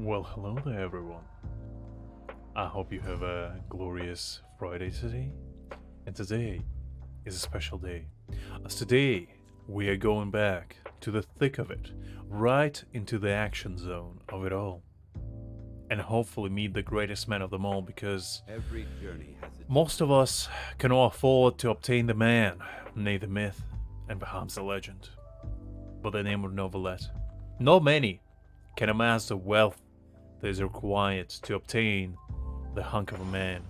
Well, hello there, everyone. I hope you have a glorious Friday today. And today is a special day. As today, we are going back to the thick of it, right into the action zone of it all. And hopefully meet the greatest man of them all, because Every journey has its most of us cannot afford to obtain the man, nay the myth, and perhaps the legend, by the name of Neuvillette. Not many can amass the wealth that is required to obtain the hunk of a man.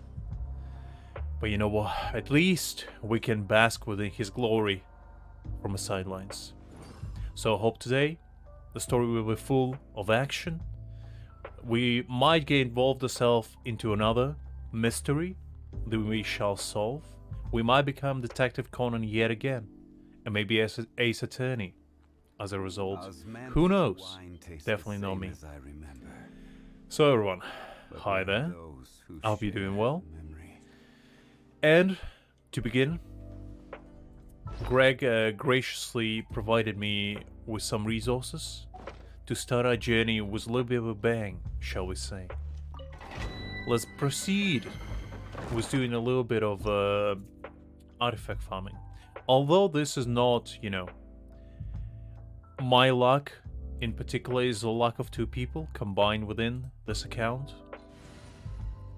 But you know what? At least we can bask within his glory from the sidelines. So I hope today the story will be full of action. We might get involved ourselves into another mystery that we shall solve. We might become Detective Conan yet again, and maybe Ace Attorney as a result. Who knows? Definitely not me. So everyone, hi there. I hope you're doing well. And to begin, Greg graciously provided me with some resources to start our journey with a little bit of a bang, shall we say. Let's proceed with doing a little bit of artifact farming. Although this is not, my luck in particular is the luck of two people combined within this account.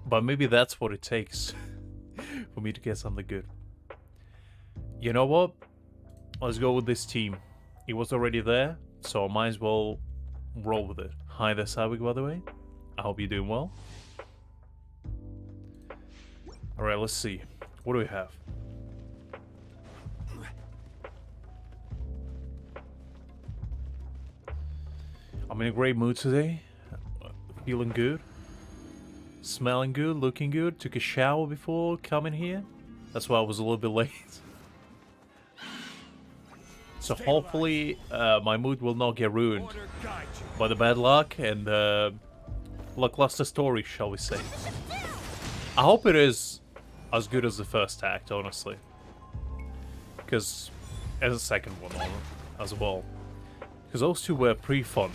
But maybe that's what it takes for me to get something good. You know what? Let's go with this team. It was already there, so I might as well roll with it. Hi there, Savik, by the way. I hope you're doing well. Alright, let's see. What do we have? I'm in a great mood today. Feeling good. Smelling good, looking good. Took a shower before coming here. That's why I was a little bit late. So hopefully my mood will not get ruined by the bad luck and lackluster story, shall we say. I hope it is as good as the first act, honestly. Because, as the second one as well. Because those two were pretty fun.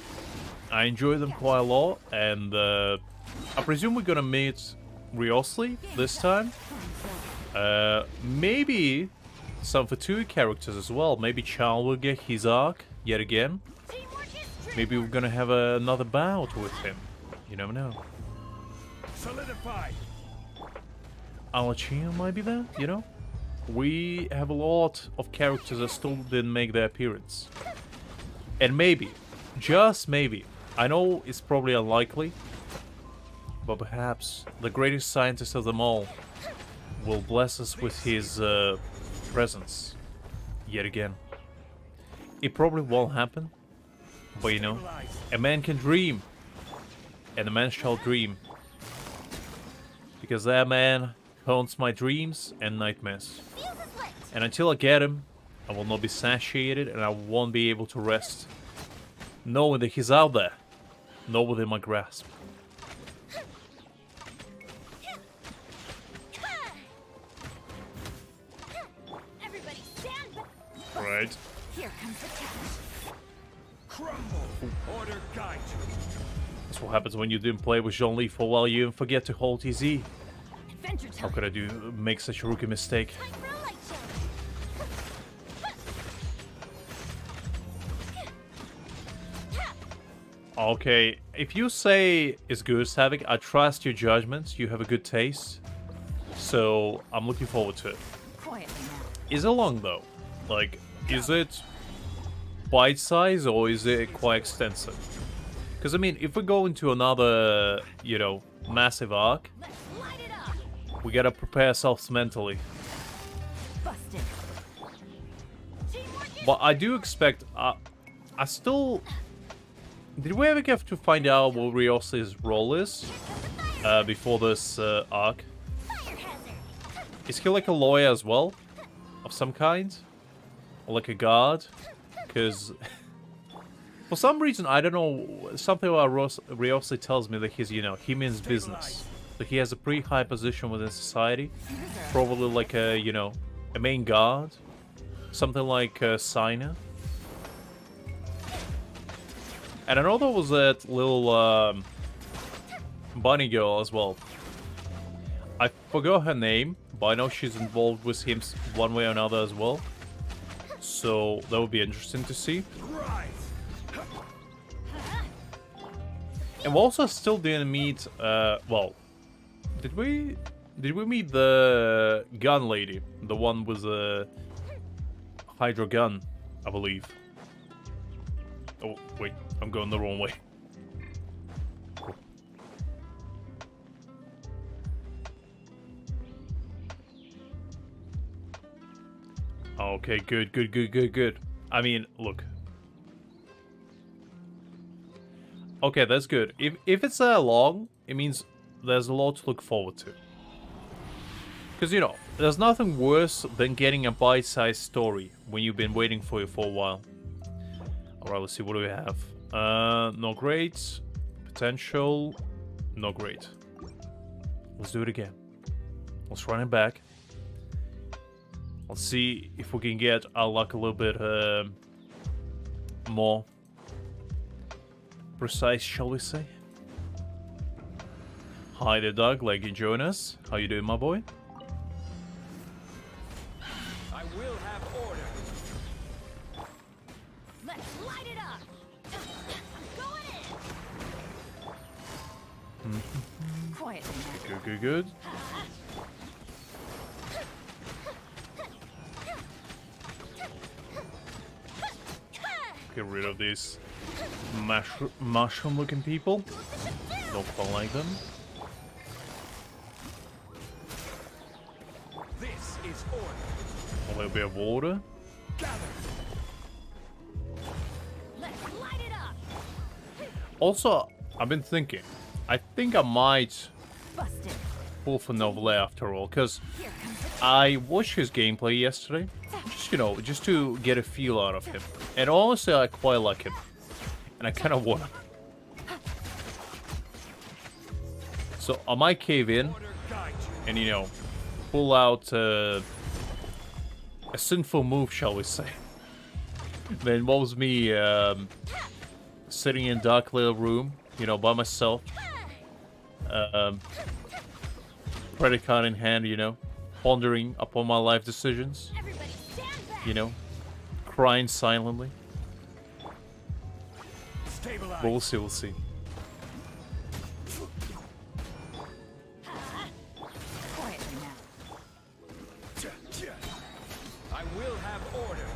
I enjoyed them quite a lot, and I presume we're gonna meet Riosli this time. Maybe some Fatui characters as well. Maybe Charles will get his arc yet again. Maybe we're gonna have another bout with him. You never know. solidified. Alachia might be there, you know? We have a lot of characters that still didn't make their appearance. And maybe, just maybe, I know it's probably unlikely, but perhaps the greatest scientist of them all will bless us with his presence yet again. It probably won't happen, but you know, a man can dream, and a man shall dream, because that man haunts my dreams and nightmares. And until I get him, I will not be satiated, and I won't be able to rest, knowing that he's out there, not within my grasp. Right. Here comes the test. Crumble. Order guide you. That's what happens when you didn't play with Jean-Li for a while. You even forget to hold his E. Adventure How time. could I make such a rookie mistake? Time for a light show. Okay, if you say it's good, Savik, I trust your judgments. You have a good taste. So, I'm looking forward to it. Quietly now. Is it long, though? Like, is it bite-sized or is it quite extensive? Because, I mean, if we go into another, massive arc, Let's light it up. we gotta prepare ourselves mentally. Busted. Teamwork is But I do expect... I still... Did we ever get to find out what Rios's role is before this arc? fire hazard. Is he like a lawyer as well? Of some kind? Or like a guard? Because... for some reason, I don't know, something about Riosli tells me that he's, he means business. That he has a pretty high position within society. Probably like a, a main guard. Something like a signer. And I know there was that little bunny girl as well. I forgot her name, but I know she's involved with him one way or another as well. So that would be interesting to see. And we also still didn't meet. Well, did we meet the gun lady, the one with the hydro gun, I believe. Oh wait, I'm going the wrong way. Okay, good. I mean, look. Okay, that's good. If it's that long, it means there's a lot to look forward to. Because, you know, there's nothing worse than getting a bite-sized story when you've been waiting for it for a while. Alright, let's see, what do we have? No great. Potential. No great. Let's do it again. Let's run it back. Let's see if we can get our luck a little bit more precise, shall we say? Hi there, Doug. Glad you join us. How you doing, my boy? I will have order. Let's light it up. I'm going in. Quietly now. Good. Get rid of these mushroom-looking people. Don't quite like them. This is order. A little bit of water. Gather. Let's light it up. Also, I've been thinking. I think I might Busted. pull for Neuvillette after all, because Here comes the I watched his gameplay yesterday. Just, you know, just to get a feel out of him. And honestly, I quite like him. And I kind of want him. So I might cave in Order guide you. and, you know, pull out a sinful move, shall we say. That involves me sitting in a dark little room, you know, by myself. Credit card in hand, you know, pondering upon my life decisions. Everybody stand back. You know, crying silently. Stabilize. But we'll see. Quietly now. I will have order.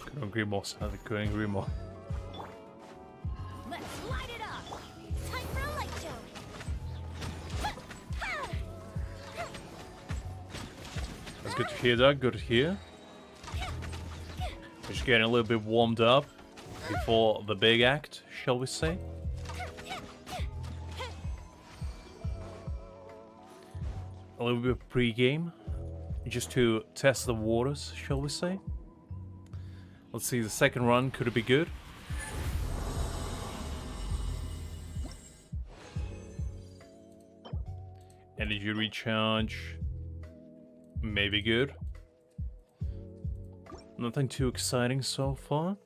Couldn't agree more, son. Couldn't agree more. Let's light it up. Time for a light show. That's good to hear, Doug. Good to hear. Just getting a little bit warmed up before the big act, shall we say? A little bit of pre-game, just to test the waters, shall we say? Let's see, the second run, could it be good? Energy recharge, maybe good. Nothing too exciting so far.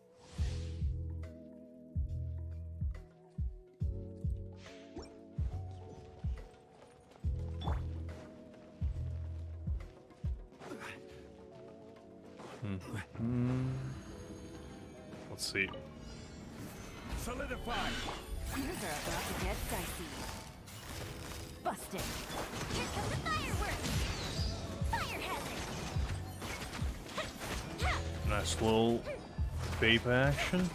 Let's see. Solidify. Things are about to get dicey. Busted. Here comes the fireworks. Fire hazard. Nice little vapor action.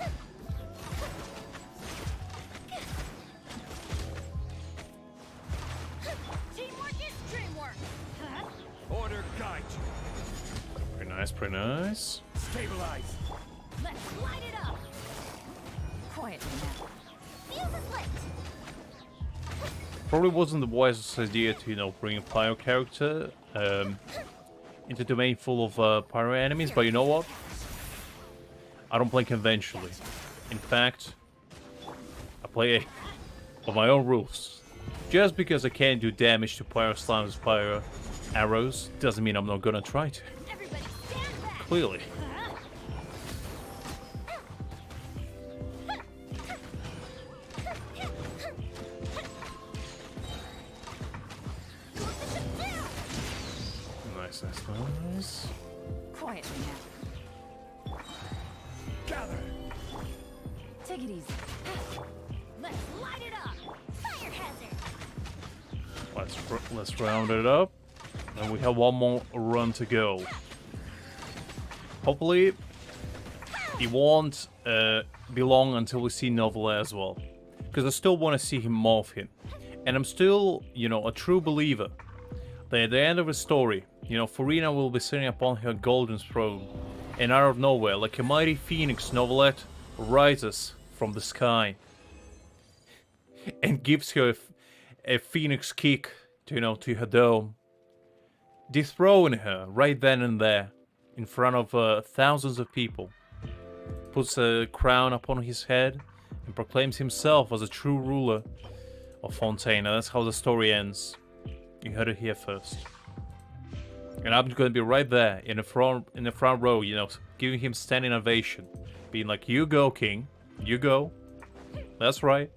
Teamwork is dreamwork. Order guide you. Pretty nice. Stabilize. Let's light it up. Quietly now. Fuse is lit. Probably wasn't the wisest idea to, you know, bring a pyro character into a domain full of pyro enemies, but you know what? I don't play conventionally. In fact, I play by my own rules. Just because I can't do damage to pyro slimes with pyro arrows doesn't mean I'm not gonna try to. Everybody stand back. Clearly. Access those. Quietly now. Gather. Take it easy. Let's light it up. Fire hazard. Let's round it up. And we have one more run to go. Hopefully, it won't be long until we see Neuvillette as well. Because I still want to see him morph him. And I'm still, you know, a true believer that at the end of the story, you know, Farina will be sitting upon her golden throne. And out of nowhere, like a mighty phoenix, Neuvillette rises from the sky. And gives her a phoenix kick to, you know, to her dome. Dethroning her right then and there. In front of thousands of people. Puts a crown upon his head. And proclaims himself as a true ruler of Fontaine. And that's how the story ends. You heard it here first. And I'm gonna be right there in the front row, you know, giving him standing ovation. Being like, you go, king. You go. That's right.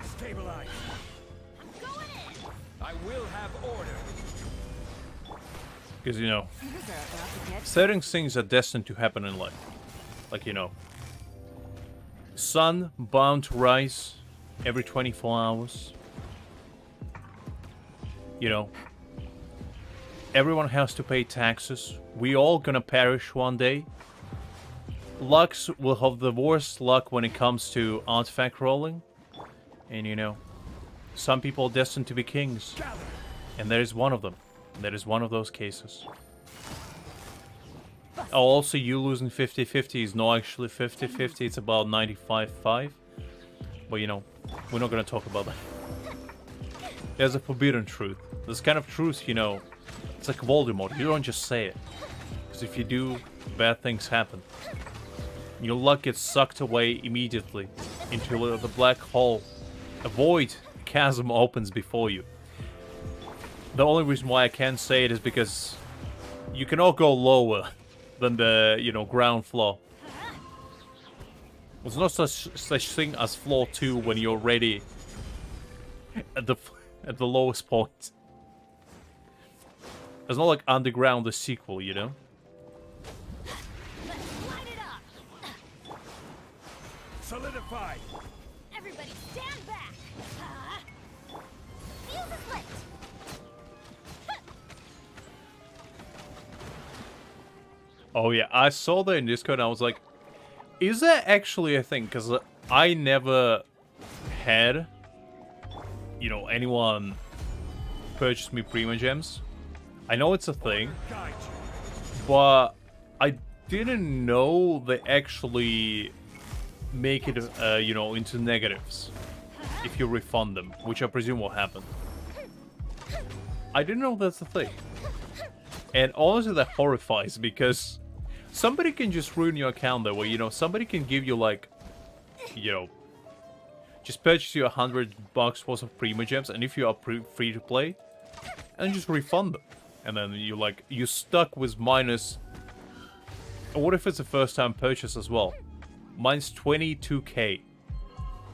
Stabilize. I'm going in. I will have order. Because, you know, Things are about to get certain things are destined to happen in life. Like, you know, sun bound to rise every 24 hours. You know, everyone has to pay taxes. We all gonna perish one day. Lux will have the worst luck when it comes to artifact rolling. And, you know, some people are destined to be kings. Gather. And there is one of them. That is one of those cases. Oh, also, you losing 50-50 is not actually 50-50. It's about 95-5. But, you know, we're not going to talk about that. There's a forbidden truth. This kind of truth, you know, it's like Voldemort. You don't just say it. Because if you do, bad things happen. Your luck gets sucked away immediately into the black hole. A void, a chasm opens before you. The only reason why I can't say it is because you cannot go lower than the, you know, ground floor. There's no such thing as floor 2 when you're already at the lowest point. It's not like Underground, the sequel, you know? Let's light it up. Solidify. Everybody stand back. Fuse is lit. Oh yeah, I saw that in Discord and I was like, is that actually a thing? Because I never had, you know, anyone purchase me Prima Gems. I know it's a thing, Guide you. but I didn't know they actually make it, you know, into negatives if you refund them, which I presume will happen. I didn't know that's a thing. And honestly, that horrifies because somebody can just ruin your account that way, you know, somebody can give you like, you know, just purchase you $100 worth of Prima Gems, and if you are free to play, and just refund them. And then you're stuck with minus... And what if it's a first time purchase as well? Mine's 22k.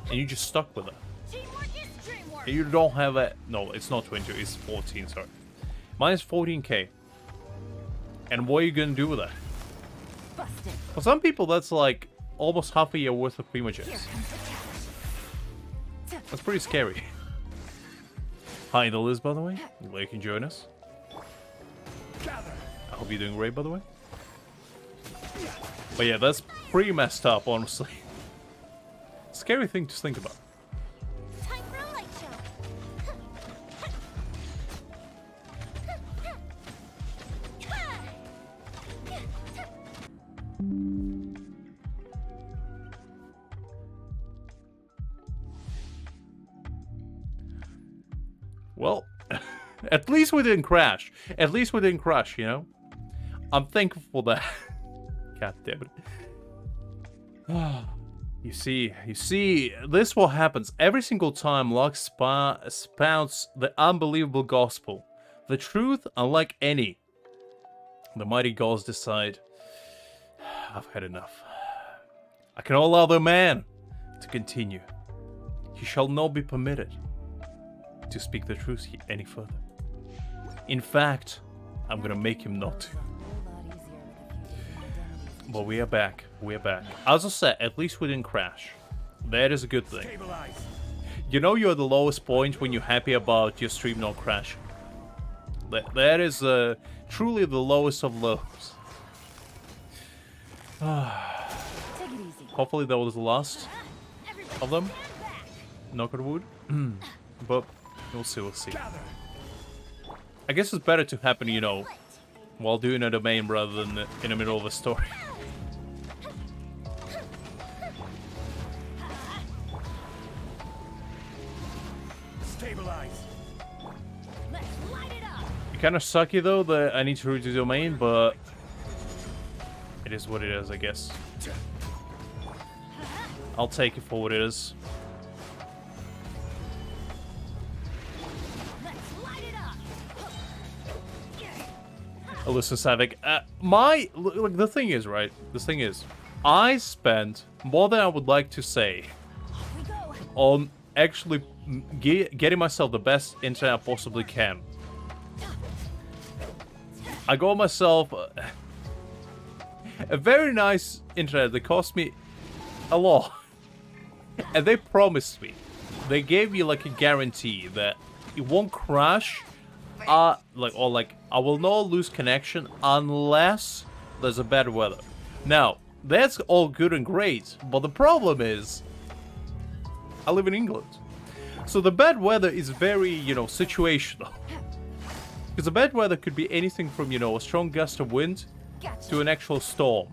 And you're just stuck with it. Teamwork is dreamwork. And you don't have a... No, it's not 22, it's 14, sorry. Mine's 14k. And what are you gonna do with that? Busted. For some people, that's like almost half a year worth of Prima Here Gems. comes the challenge. That's pretty scary. Hi, the Liz, by the way. Glad you can join us. Gather. I hope you're doing great, by the way. But yeah, that's pretty messed up, honestly. Scary thing to think about. Time for a light show. Well, at least we didn't crash. At least we didn't crash, you know? I'm thankful for that. God damn it. You see, this is what happens every single time Lux spouts the unbelievable gospel. The truth, unlike any. The mighty gods decide, I've had enough. I can allow the man to continue. He He shall not be permitted to speak the truth any further. In fact, I'm gonna make him not to. But we are back. We are back. As I said, at least we didn't crash. That is a good thing. Stabilize. You know you're at the lowest point when you're happy about your stream not crashing. That is truly the lowest of lows. Take it easy. Hopefully that was the last Everybody of them. stand back. Knock on wood. But we'll see, we'll see. Gather. I guess it's better to happen, you know, while doing a domain rather than in the middle of a story. Stabilize. Let's light it up. It's kind of sucky though that I need to read the domain, but it is what it is, I guess. I'll take it for what it is. Let's light it up. Listen, Savik, look, the thing is, right? The thing is, I spent more than I would like to say We go. on actually getting myself the best internet I possibly can. I got myself a very nice internet that cost me a lot. And they promised me, they gave me like a guarantee that it won't crash, I will not lose connection unless there's a bad weather. Now, that's all good and great, but the problem is, I live in England. So the bad weather is very, you know, situational. Because the bad weather could be anything from, you know, a strong gust of wind Gotcha. to an actual storm.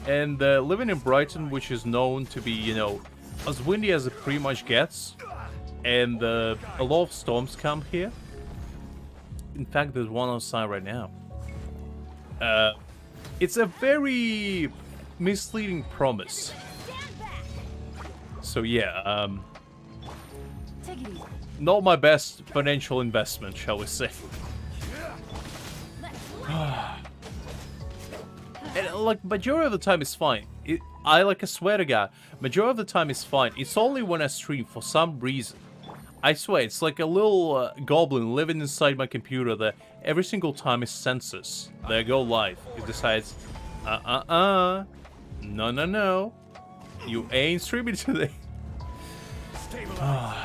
And living in Brighton, which is known to be, you know, as windy as it pretty much gets, and a lot of storms come here. In fact, there's one outside right now. It's a very misleading promise. Stand back. So yeah, Take it easy. not my best financial investment, shall we say. Let's light And like majority of the time it's fine. I swear to God, majority of the time it's fine. It's only when I stream for some reason. I swear, it's like a little goblin living inside my computer that every single time it senses that I go live, it decides, no, you ain't streaming today. Stabilize.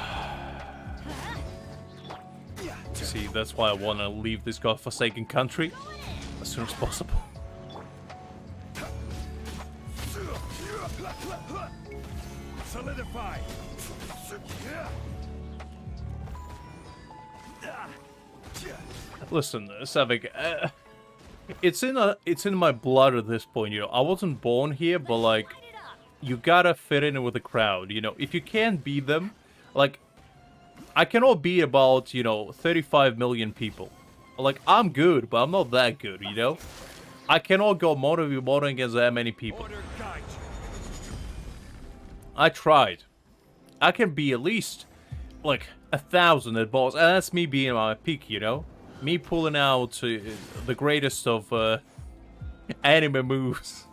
See, that's why I want to leave this godforsaken country as soon as possible. Solidify. Listen, Savik, it's in my blood at this point. You know, I wasn't born here, but like, it up. you gotta fit in with the crowd. You know, if you can't beat them, like, I cannot beat about 35 million people. Like, I'm good, but I'm not that good. You know, I cannot go mono against that many people. Order guide you. I tried. I can be at least like 1,000 at boss, and that's me being at my peak. You know. Me pulling out the greatest of anime moves.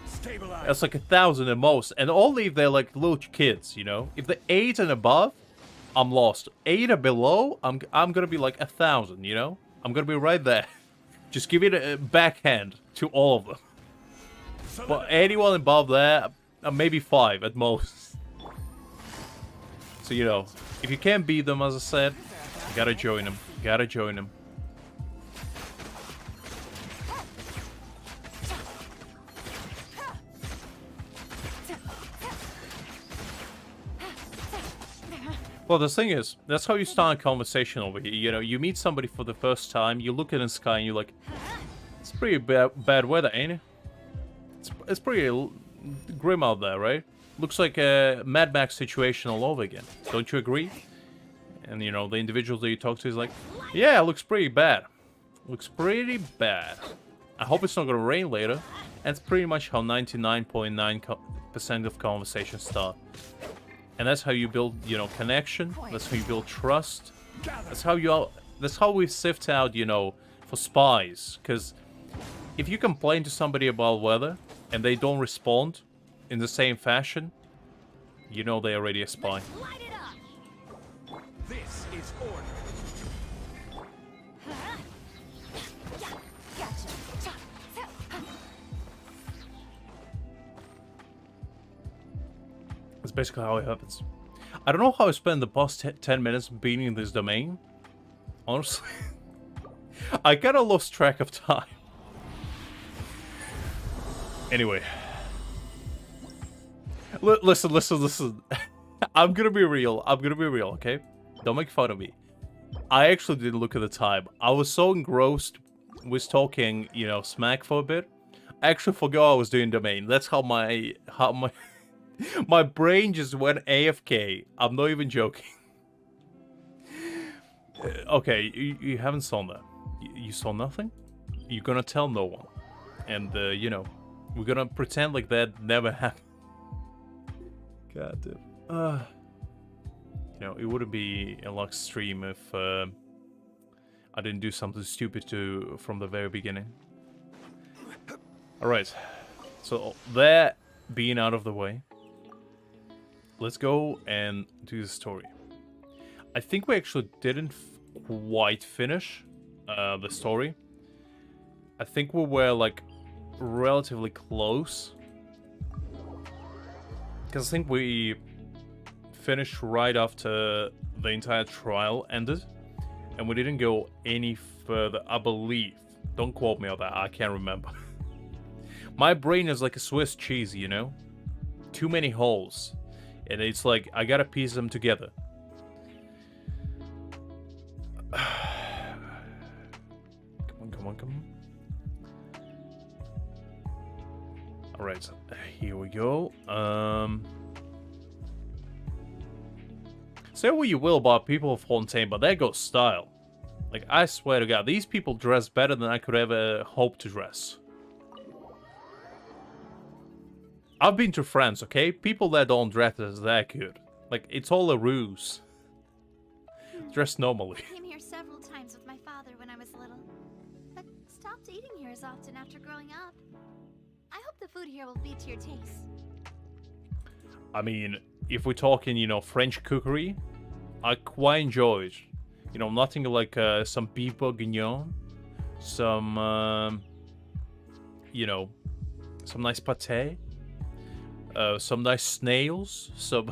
Stabilize. That's like 1,000 at most, and only if they're like little kids, you know. If they're 8 and above, I'm lost. 8 or below, I'm gonna be like 1,000, you know. I'm gonna be right there. Just give it a backhand to all of them. But anyone above there, maybe 5 at most. So you know, if you can't beat them, as I said, you gotta join them. Gotta join them. Well, the thing is, that's how you start a conversation over here. You know, you meet somebody for the first time, you look at the sky and you're like, it's pretty bad weather, ain't it? It's pretty grim out there, right? Looks like a Mad Max situation all over again. Don't you agree? And, you know, the individuals that you talk to is like, yeah, it looks pretty bad. Looks pretty bad. I hope it's not gonna rain later. And it's pretty much how 99.9% of conversations start. And that's how you build, you know, connection. That's how you build trust. That's how we sift out, you know, for spies. Because if you complain to somebody about weather and they don't respond in the same fashion, you know they're already a spy. Light it basically how it happens. I don't know how I spent the past 10 minutes being in this domain. Honestly. I kinda lost track of time. Anyway. Listen. I'm gonna be real, okay? Don't make fun of me. I actually didn't look at the time. I was so engrossed with talking, you know, smack for a bit. I actually forgot I was doing domain. That's how my my brain just went AFK. I'm not even joking. Okay, you haven't saw that. You saw nothing? You're gonna tell no one. And, you know, we're gonna pretend like that never happened. God damn. You know, it wouldn't be a Lux stream if I didn't do something stupid from the very beginning. Alright. So, that being out of the way, let's go and do the story. I think we actually didn't quite finish the story. I think we were, like, relatively close. Because I think we finished right after the entire trial ended. And we didn't go any further, I believe. Don't quote me on that, I can't remember. My brain is like a Swiss cheese, you know? Too many holes. And it's like, I gotta piece them together. Come on. Alright, here we go. Say what you will about people of Fontaine, but that goes style. Like, I swear to God, these people dress better than I could ever hope to dress. I've been to France, okay? People that don't dress as that good. Like, it's all a ruse. Dress normally. I came here several times with my father when I was little, but stopped eating here as often after growing up. I hope the food here will be to your taste. I mean, if we're talking, you know, French cookery, I quite enjoy it. You know, nothing like some beef bourguignon, some, you know, some nice pâté, some nice snails, some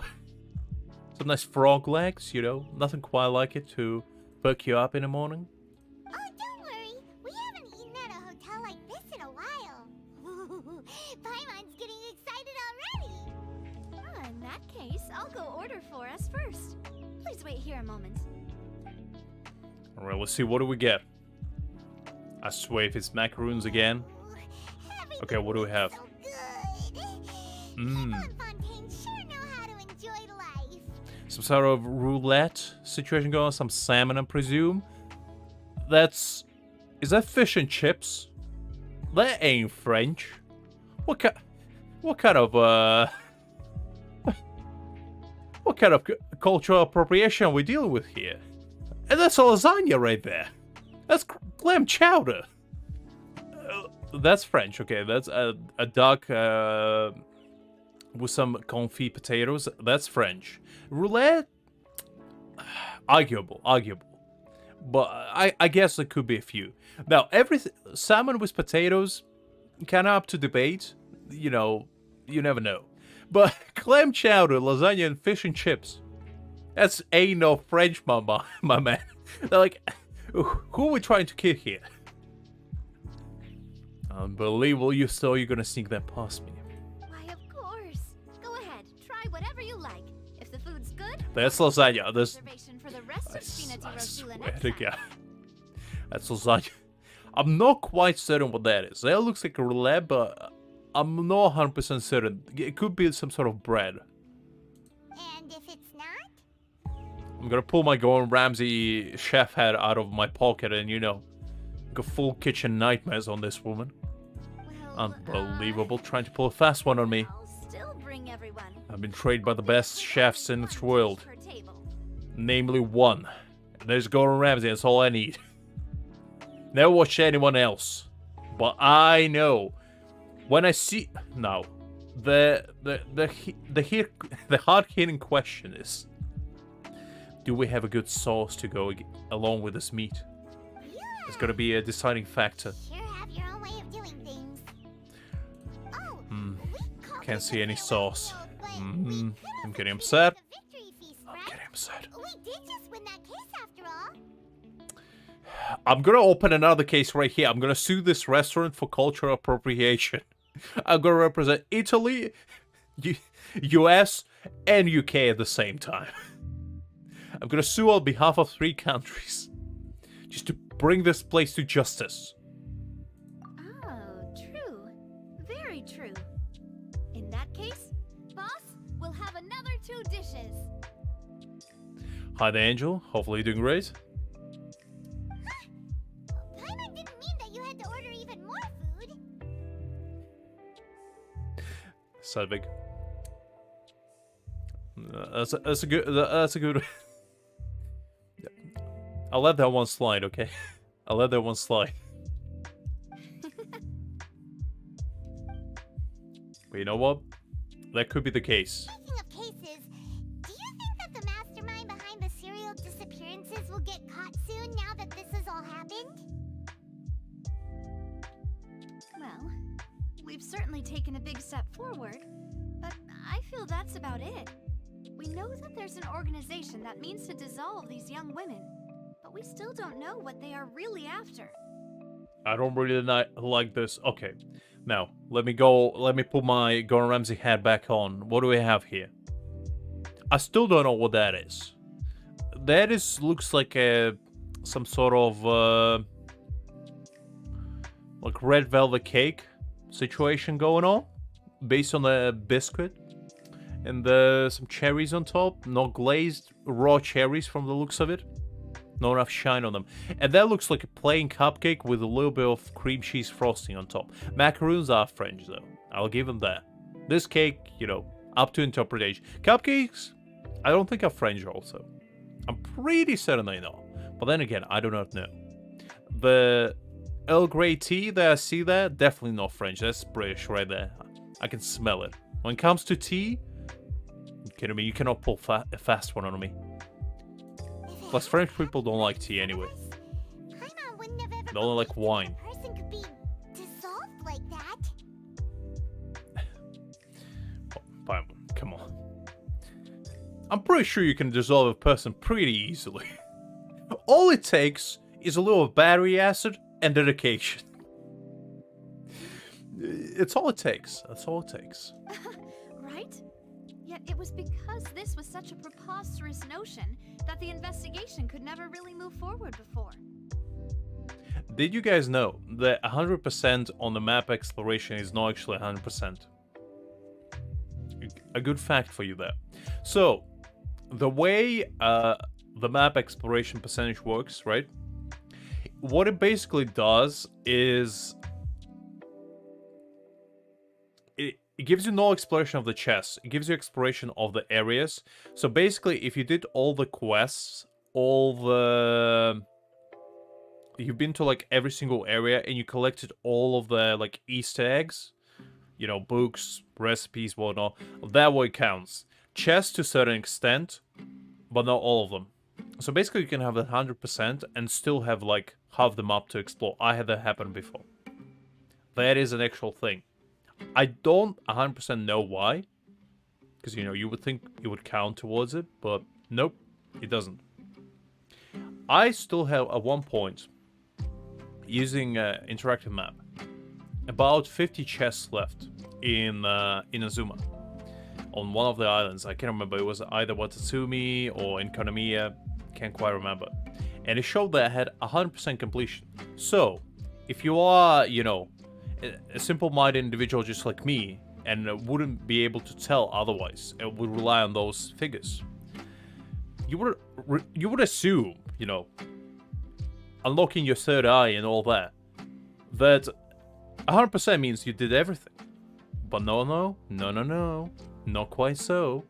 nice frog legs, you know, nothing quite like it to perk you up in the morning. Oh, don't worry. We haven't eaten at a hotel like this in a while. Paimon's getting excited already. Ah, in that case, I'll go order for us first. Please wait here a moment. Alright, let's see, what do we get? I swear if it's macaroons again. Okay, what do we have? So good. People in Fontaine sure know how to enjoy life. Some sort of roulette situation going on, some salmon, I presume. Is that fish and chips? That ain't French. What kind of what kind of cultural appropriation are we dealing with here? And that's a lasagna right there. That's clam chowder. That's French, okay. That's a duck with some confit potatoes. That's French. Roulette? Arguable. But I guess there could be a few. Now, salmon with potatoes, kind of up to debate. You know, you never know. But clam chowder, lasagna, and fish and chips. That's ain't no French, my man. They're like, who are we trying to kid here? Unbelievable, you're gonna sneak that past me. Why, of course. Go ahead, try whatever you like. If the food's good, That's lasagna. reservation for the rest of I Spinati Rosula swear next to time. God. That's lasagna. I'm not quite certain what that is. That looks like a roulette, but I'm not 100% certain. It could be some sort of bread. And if it's not? I'm gonna pull my Gordon Ramsay chef hat out of my pocket and, you know, go full kitchen nightmares on this woman. Well, Unbelievable, trying to pull a fast one on me. I'll still bring everyone. I've been trained by the best chefs in this world. Per table. Namely one. And there's Gordon Ramsay, that's all I need. Never watch anyone else. But I know. When I see... Now, the hard-hitting question is... Do we have a good sauce to go along with this meat? It's gonna be a deciding factor. Sure have your own way of doing things. Oh, we call Can't this see any a sauce. field, but we could I'm getting Feels like upset. a victory feast, I'm right? getting upset. We did just win that case after all. I'm gonna open another case right here. I'm gonna sue this restaurant for cultural appropriation. I'm gonna represent Italy, US, and UK at the same time. I'm gonna sue on behalf of 3 countries. Just to bring this place to justice. Oh, true. Very true. In that case, boss, we'll have another 2 dishes. Hi there, Angel. Hopefully you're doing great. Paimon didn't mean that you had to order even more food. Sadvig. That's a good. I'll let that one slide, okay? I'll let that one slide. But you know what? That could be the case. Speaking of cases, do you think that the mastermind behind the serial disappearances will get caught soon now that this has all happened? Well, we've certainly taken a big step forward, but I feel that's about it. We know that there's an organization that means to dissolve these young women, but we still don't know what they are really after. I don't really like this. Okay, now let me go. Let me put my Gordon Ramsay hat back on. What do we have here? I still don't know what that is. That looks like some sort of like red velvet cake situation going on, based on the biscuit and some cherries on top. Not glazed, raw cherries from the looks of it. Not enough shine on them. And that looks like a plain cupcake with a little bit of cream cheese frosting on top. Macaroons are French, though. I'll give them that. This cake, you know, up to interpretation. Cupcakes, I don't think are French also. I'm pretty certain I know. But then again, I do not know. The Earl Grey tea that I see there, definitely not French. That's British right there. I can smell it. When it comes to tea, you kidding me? You cannot pull a fast one on me. Plus, French people don't like tea anyway. Paimon wouldn't have ever They only like believed wine. that a person could be dissolved like that. Fine, come on. I'm pretty sure you can dissolve a person pretty easily. All it takes is a little battery acid and dedication. It's all it takes. That's all it takes. Right? Yet it was because this was such a preposterous notion that the investigation could never really move forward before. Did you guys know that 100% on the map exploration is not actually 100%? A good fact for you there. So, the way the map exploration percentage works, right? What it basically does is it gives you no exploration of the chests. It gives you exploration of the areas. So basically, if you did all the quests, you've been to like every single area and you collected all of the like Easter eggs, you know, books, recipes, whatnot, that way counts. Chests to a certain extent, but not all of them. So basically you can have 100% and still have like half the map to explore. I had that happen before. That is an actual thing. I don't 100% know why, because you know, you would think it would count towards it, but nope, it doesn't. I still have at one point, using interactive map, about 50 chests left in Azuma, on one of the islands. I can't remember, it was either Watatsumi or in Kanamiya, can't quite remember. And it showed that I had 100% completion. So, if you are, you know, a simple-minded individual just like me, and wouldn't be able to tell otherwise, and would rely on those figures, you would assume, you know, unlocking your third eye and all that, that 100% means you did everything. But no, not quite so.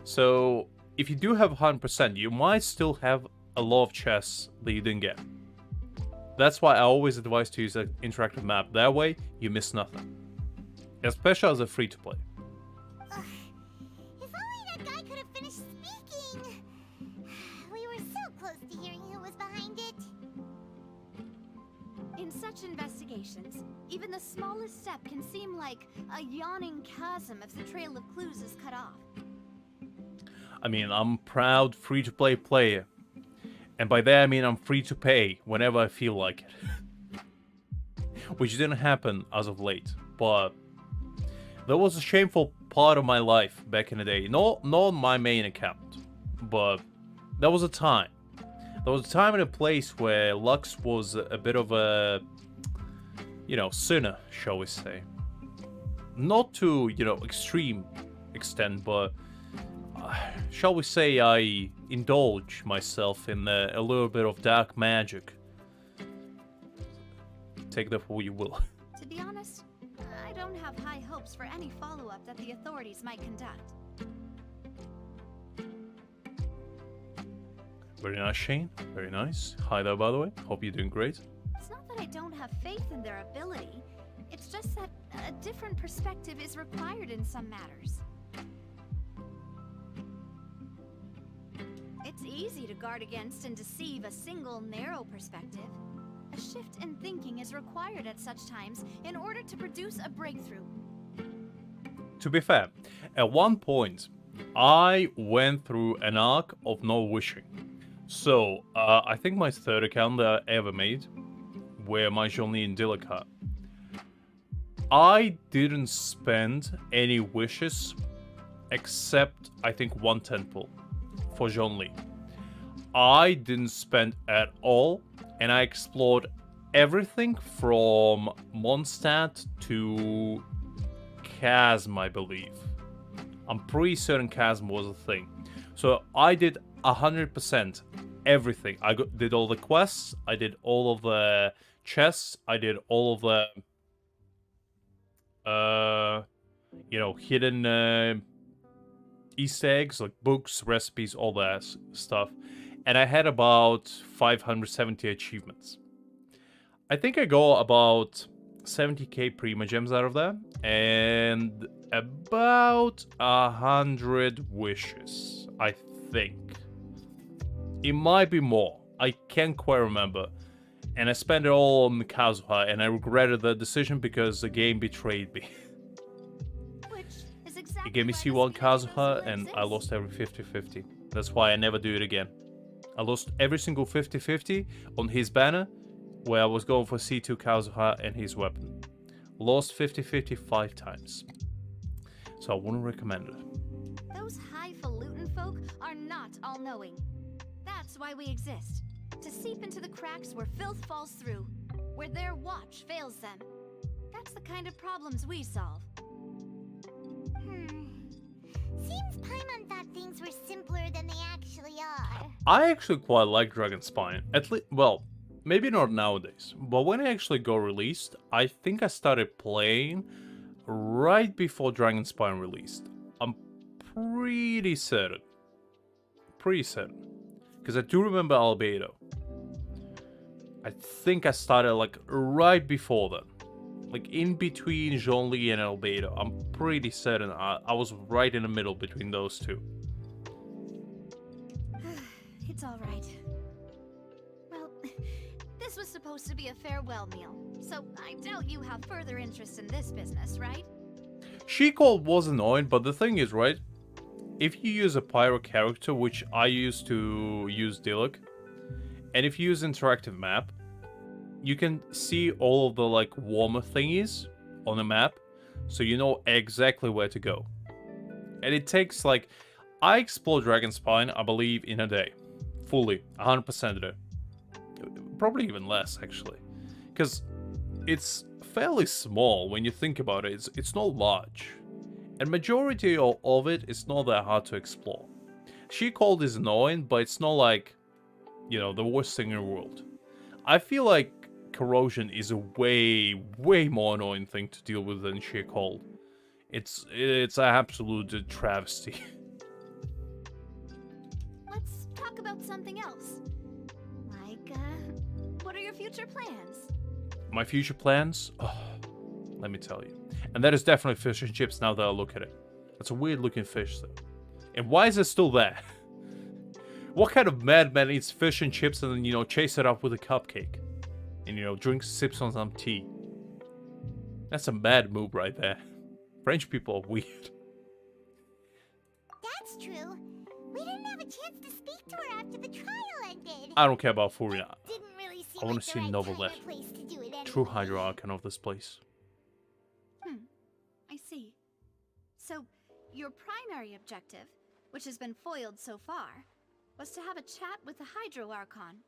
So, if you do have 100%, you might still have a lot of chests that you didn't get. That's why I always advise to use an interactive map. That way, you miss nothing. Especially as a free-to-play. Ugh. If only that guy could have finished speaking. We were so close to hearing who was behind it. In such investigations, even the smallest step can seem like a yawning chasm if the trail of clues is cut off. I mean, I'm proud free-to-play player. And by that I mean I'm free to pay whenever I feel like it. Which didn't happen as of late, but that was a shameful part of my life back in the day. Not on my main account, but there was a time. There was a time and a place where Lux was a bit of a, you know, sinner, shall we say. Not to, you know, extreme extent, but shall we say I indulge myself in a little bit of dark magic. Take that for what you will. To be honest, I don't have high hopes for any follow-up that the authorities might conduct. Very nice, Shane. Very nice. Hi there, by the way. Hope you're doing great. It's not that I don't have faith in their ability. It's just that a different perspective is required in some matters. It's easy to guard against and deceive a single narrow perspective. A shift in thinking is required at such times in order to produce a breakthrough. To be fair, at one point, I went through an arc of no wishing. So, I think my third account that I ever made, where my Zhongli and Dilika, I didn't spend any wishes except, I think, one temple for Zhongli. I didn't spend at all, and I explored everything from Mondstadt to Chasm, I believe. I'm pretty certain Chasm was a thing. So I did 100% everything. Did all the quests, I did all of the chests, I did all of the, you know, hidden Easter eggs, like books, recipes, all that stuff. And I had about 570 achievements. I think I got about 70k Prima Gems out of that, and about 100 wishes, I think. It might be more. I can't quite remember. And I spent it all on Kazuha, and I regretted that decision because the game betrayed me. Which is exactly It gave me why C1 this Kazuha, universe and will I exist. lost every 50-50. That's why I never do it again. I lost every single 50-50 on his banner, where I was going for C2 Kazuha and his weapon. Lost 50-50 5 times. So I wouldn't recommend it. Those highfalutin folk are not all-knowing. That's why we exist. To seep into the cracks where filth falls through, where their watch fails them. That's the kind of problems we solve. Seems Paimon thought things were simpler than they actually are. I actually quite like Dragon Spine. At least, well, maybe not nowadays, but when it actually got released, I think I started playing right before Dragon Spine released. I'm pretty certain. Because I do remember Albedo. I think I started like right before that. Like in between Zhongli and Albedo. I'm pretty certain I was right in the middle between those two. It's all right. Well, this was supposed to be a farewell meal, so I doubt you have further interest in this business, right? She-Cold was annoying, but the thing is, right? If you use a pyro character, which I used to use Diluc, and if you use interactive map, you can see all of the like warmer thingies on the map, so you know exactly where to go. And it takes like, I explored Dragon Spine, I believe, in a day. Fully, 100% of it. Probably even less, actually. Because it's fairly small when you think about it. It's not large. And majority of it is not that hard to explore. She-Cold is annoying, but it's not like, you know, the worst thing in the world. I feel like Corrosion is a way more annoying thing to deal with than She-Cold. It's an absolute travesty. Let's talk about something else. Like, what are your future plans? My future plans? Oh, let me tell you. And that is definitely fish and chips now that I look at it. That's a weird looking fish though. And why is it still there? What kind of madman eats fish and chips and then, you know, chase it up with a cupcake? And, you know, drinks, sips on some tea. That's a mad move right there. French people are weird. That's true. We chance to speak to her after the trial ended. I don't care about Furina. Didn't really seem I want like to the see right time or Neuvillette. place to do it True anyway. Hydro Archon of this place. I see. So, your primary objective, which has been foiled so far, was to have a chat with the Hydro Archon.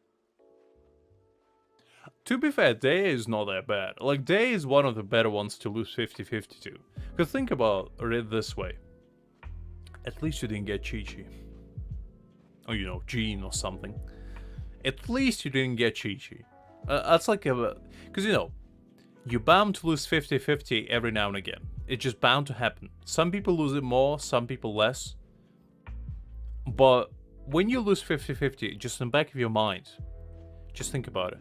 To be fair, Day is not that bad. Like, Day is one of the better ones to lose 50-50 to. Because think about it this way. At least you didn't get Chi-Chi. Or, you know, Jean or something. At least you didn't get Chi-Chi. That's like a... Because, you know, you're bound to lose 50-50 every now and again. It's just bound to happen. Some people lose it more, some people less. But when you lose 50-50, just in the back of your mind, just think about it.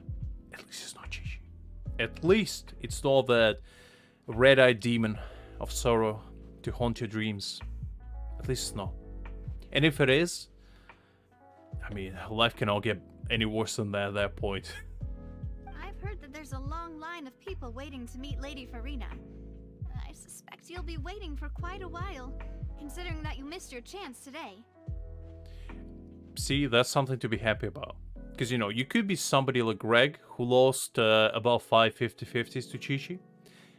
At least it's not Chi-Chi. At least it's not that red-eyed demon of sorrow to haunt your dreams. At least it's not. And if it is, I mean, life cannot get any worse than that at that point. I've heard that there's a long line of people waiting to meet Lady Farina. I suspect you'll be waiting for quite a while, considering that you missed your chance today. See, that's something to be happy about. Because, you know, you could be somebody like Greg, who lost about 5 50-50s to Chi-Chi.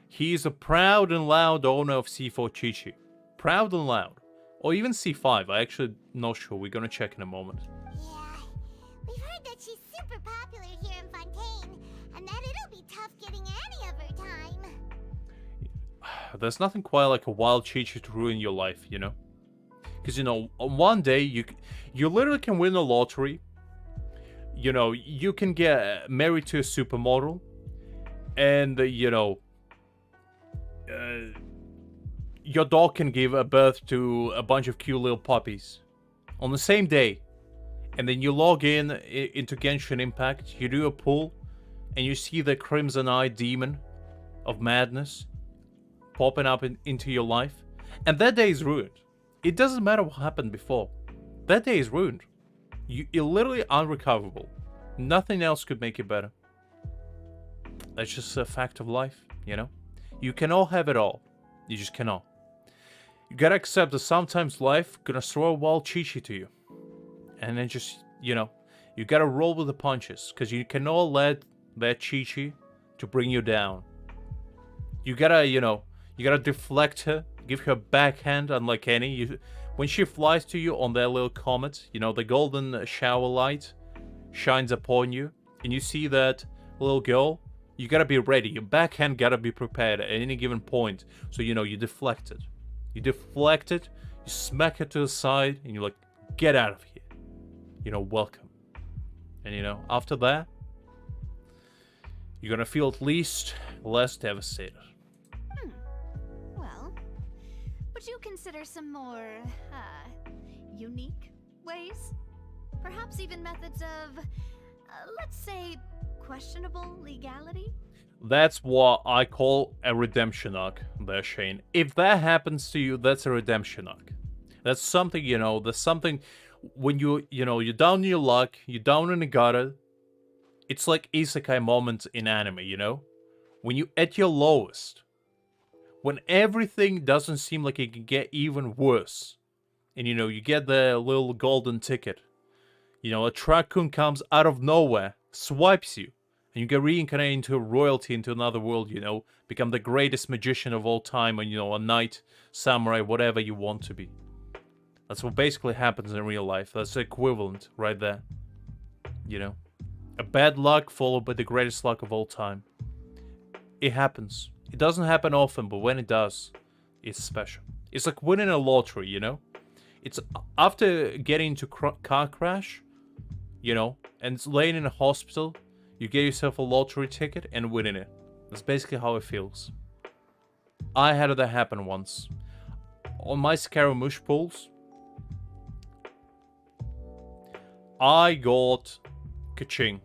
He is a proud and loud owner of C4 Chi-Chi. Proud and loud. Or even C5, I actually not sure. We're gonna check in a moment. Yeah, we've heard that she's super popular here in Fontaine, and that it'll be tough getting any of her time. There's nothing quite like a wild Chi-Chi to ruin your life, you know? Because, you know, on one day, you literally can win the lottery. You know, you can get married to a supermodel. And, you know... your dog can give a birth to a bunch of cute little puppies. On the same day. And then you log into Genshin Impact. You do a pull. And you see the crimson-eyed demon of madness popping up into your life. And that day is ruined. It doesn't matter what happened before. That day is ruined. You're literally unrecoverable. Nothing else could make it better. That's just a fact of life, you know? You cannot have it all. You just cannot. You gotta accept that sometimes life gonna throw a wild Chi-Chi to you. And then just, you know, you gotta roll with the punches. Because you cannot let that Chi-Chi to bring you down. You gotta, you know, you gotta deflect her. Give her a backhand unlike any. When she flies to you on that little comet, you know, the golden shower light shines upon you. And you see that little girl, you gotta be ready. Your backhand gotta be prepared at any given point. So, you know, you deflect it. You deflect it, you smack it to the side, and you're like, get out of here. You know, welcome. And, you know, after that, you're gonna feel at least less devastated. Well, would you consider some more, unique ways? Perhaps even methods of, let's say, questionable legality? That's what I call a redemption arc there, Shane. If that happens to you, that's a redemption arc. That's something, you know, that's something when you're down in your luck, you're down in the gutter. It's like isekai moments in anime, you know? When you're at your lowest. When everything doesn't seem like it can get even worse. And, you know, you get the little golden ticket. You know, a raccoon comes out of nowhere, swipes you. And you get reincarnated into royalty, into another world, you know. Become the greatest magician of all time, and, you know, a knight, samurai, whatever you want to be. That's what basically happens in real life. That's the equivalent right there. You know. A bad luck followed by the greatest luck of all time. It happens. It doesn't happen often, but when it does, it's special. It's like winning a lottery, you know. It's after getting into car crash, you know, and laying in a hospital. You get yourself a lottery ticket and winning it. That's basically how it feels. I had that happen once. On my Scaramouche pulls, I got Kaching.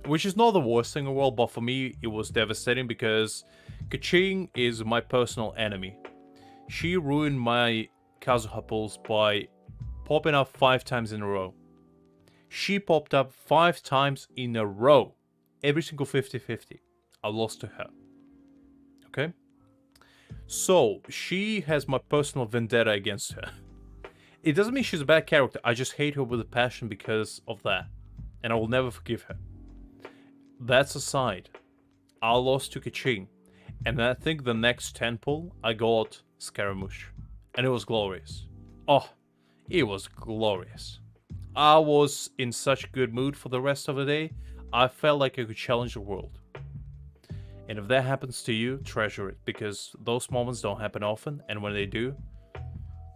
Which is not the worst thing in the world, but for me, it was devastating because Kaching is my personal enemy. She ruined my Kazuha pulls by popping up 5 times in a row. She popped up 5 times in a row. Every single 50-50. I lost to her. Okay? So, she has my personal vendetta against her. It doesn't mean she's a bad character. I just hate her with a passion because of that. And I will never forgive her. That's aside. I lost to Kaching. And I think the next temple, I got Scaramouche. And it was glorious. Oh, it was glorious. I was in such a good mood for the rest of the day. I felt like I could challenge the world. And if that happens to you, treasure it. Because those moments don't happen often. And when they do,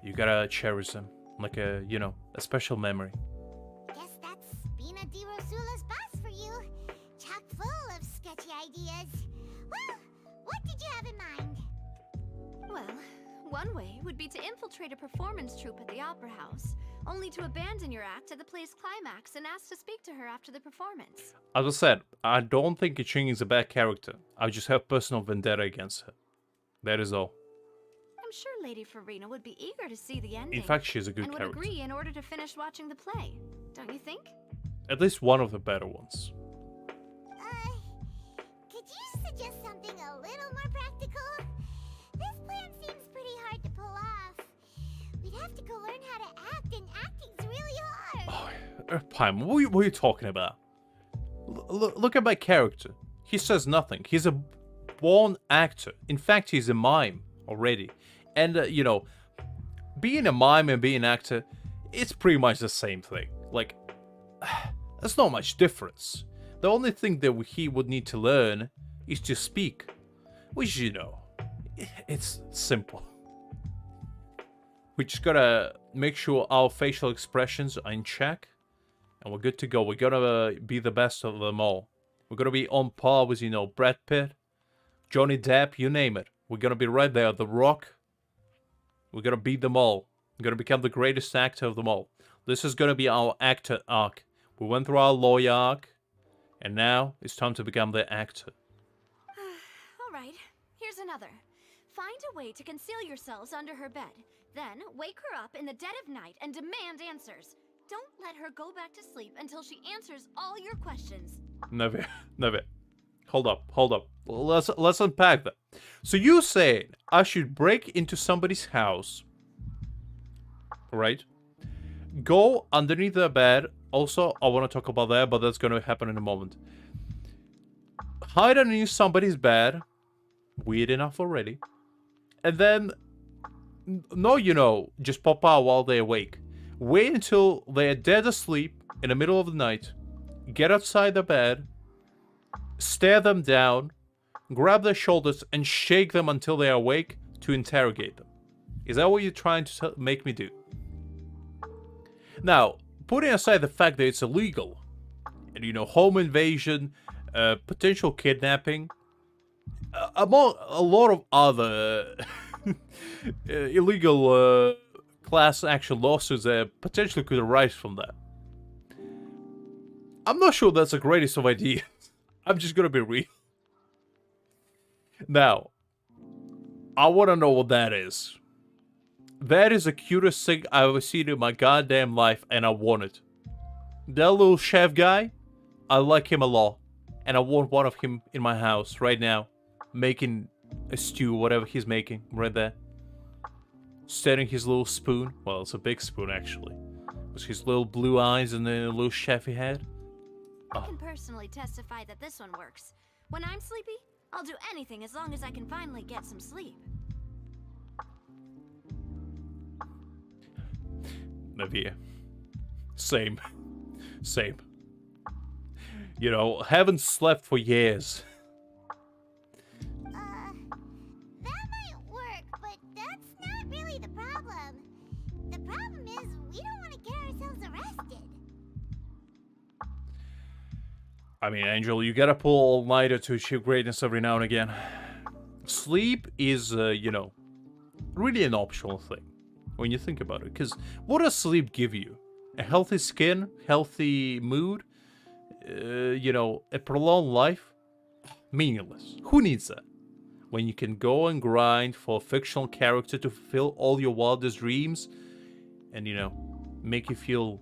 you gotta cherish them. Like a, you know, a special memory. Guess that's Spina di Rosula's boss for you. Chock full of sketchy ideas. Well, what did you have in mind? Well, one way would be to infiltrate a performance troupe at the Opera House, only to abandon your act at the play's climax and ask to speak to her after the performance. As I said, I don't think Kaching is a bad character. I just have personal vendetta against her. That is all. I'm sure Lady Farina would be eager to see the ending. In fact, she's a good and would character. agree in order to finish watching the play. Don't you think? At least one of the better ones. Could you suggest something a little more practical? This plan seems pretty hard to pull off. We'd have to go learn how to act, and acting's really hard. Oh, Paimon, what are you talking about? Look at my character. He says nothing. He's a born actor. In fact, he's a mime already. And, you know, being a mime and being an actor, it's pretty much the same thing. Like, there's not much difference. The only thing that he would need to learn is to speak. Which, you know, it's simple. We just gotta make sure our facial expressions are in check. And we're good to go. We're gonna be the best of them all. We're gonna be on par with, you know, Brad Pitt, Johnny Depp, you name it. We're gonna be right there. The Rock. We're gonna beat them all. We're gonna become the greatest actor of them all. This is gonna be our actor arc. We went through our lawyer arc, and now it's time to become the actor. Alright, here's another. Find a way to conceal yourselves under her bed. Then wake her up in the dead of night and demand answers. Don't let her go back to sleep until she answers all your questions. Never. Hold up. Let's unpack that. So you say I should break into somebody's house, right? Go underneath their bed. Also, I want to talk about that, but that's going to happen in a moment. Hide underneath somebody's bed. Weird enough already. And then, no, you know, just pop out while they're awake. Wait until they're dead asleep in the middle of the night. Get outside the bed. Stare them down. Grab their shoulders and shake them until they are awake to interrogate them. Is that what you're trying to make me do? Now, putting aside the fact that it's illegal, and, you know, home invasion, potential kidnapping, among a lot of other illegal class action lawsuits that potentially could arise from that. I'm not sure that's the greatest of ideas. I'm just gonna be real. Now, I want to know what that is. That is the cutest thing I've ever seen in my goddamn life, and I want it. That little chef guy, I like him a lot. And I want one of him in my house right now. Making a stew, whatever he's making, right there. Setting his little spoon. Well, it's a big spoon, actually. With his little blue eyes and then a little chef he had. I can personally testify that this one works. When I'm sleepy, I'll do anything as long as I can finally get some sleep. Neuvillette. Same. You know, haven't slept for years. That might work, but that's not really the problem. The problem is we don't want to get ourselves arrested. I mean, Angel, you gotta pull all-nighter to achieve greatness every now and again. Sleep is, you know, really an optional thing when you think about it. Because what does sleep give you? A healthy skin, healthy mood, you know, a prolonged life? Meaningless. Who needs that? When you can go and grind for a fictional character to fulfill all your wildest dreams and, you know, make you feel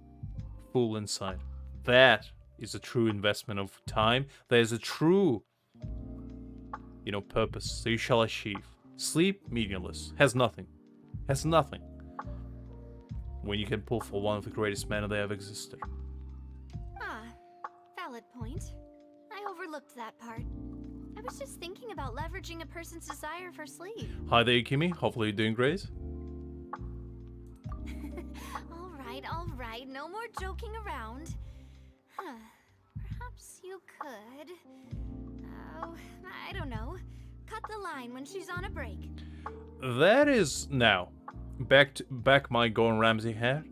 full inside. That is a true investment of time. There is a true, you know, purpose that you shall achieve. Sleep, meaningless. Has nothing. when you can pull for one of the greatest men that ever existed. Ah, valid point. I overlooked that part. I was just thinking about leveraging a person's desire for sleep. Hi there, Kimi. Hopefully you're doing great. All right, no more joking around. Huh. Perhaps you could... Oh, I don't know. Cut the line when she's on a break. That is... Now, back my Gordon Ramsay hair.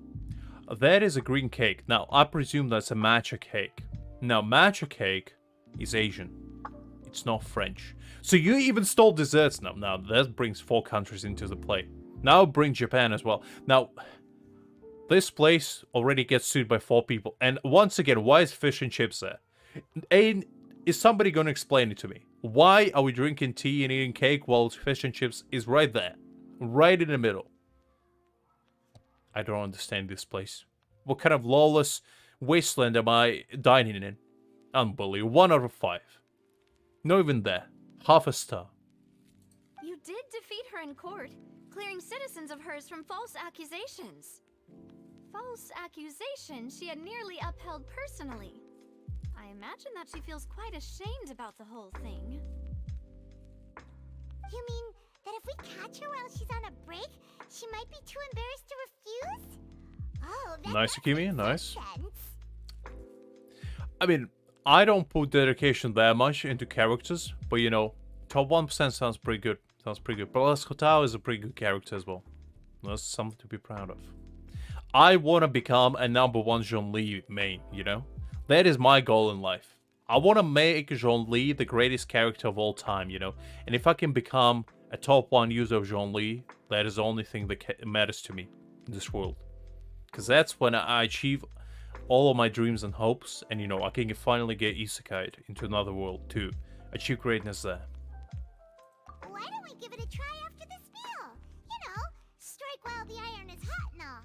That is a green cake. Now, I presume that's a matcha cake. Now, matcha cake is Asian. It's not French. So you even stole desserts now. Now, that brings 4 countries into the play. Now bring Japan as well. Now... This place already gets sued by 4 people. And once again, why is fish and chips there? Is somebody going to explain it to me? Why are we drinking tea and eating cake while fish and chips is right there? Right in the middle. I don't understand this place. What kind of lawless wasteland am I dining in? Unbelievable. 1 out of 5. Not even there. Half a star. You did defeat her in court, clearing citizens of hers from false accusations. False accusation she had nearly upheld personally. I imagine that she feels quite ashamed about the whole thing. You mean that if we catch her while she's on a break, she might be too embarrassed to refuse? Oh, that Nice, does Akemi, make nice. sense. I mean, I don't put dedication that much into characters, but you know, top 1% sounds pretty good. Sounds pretty good. But Hotel is a pretty good character as well. That's something to be proud of. I want to become a #1 Zhongli main, you know? That is my goal in life. I want to make Zhongli the greatest character of all time, you know? And if I can become a top 1 user of Zhongli, that is the only thing that matters to me in this world. Because that's when I achieve all of my dreams and hopes, and you know, I can finally get isekai'd into another world to achieve greatness there. Why don't we give it a try after this meal? You know, strike while the iron is hot and all.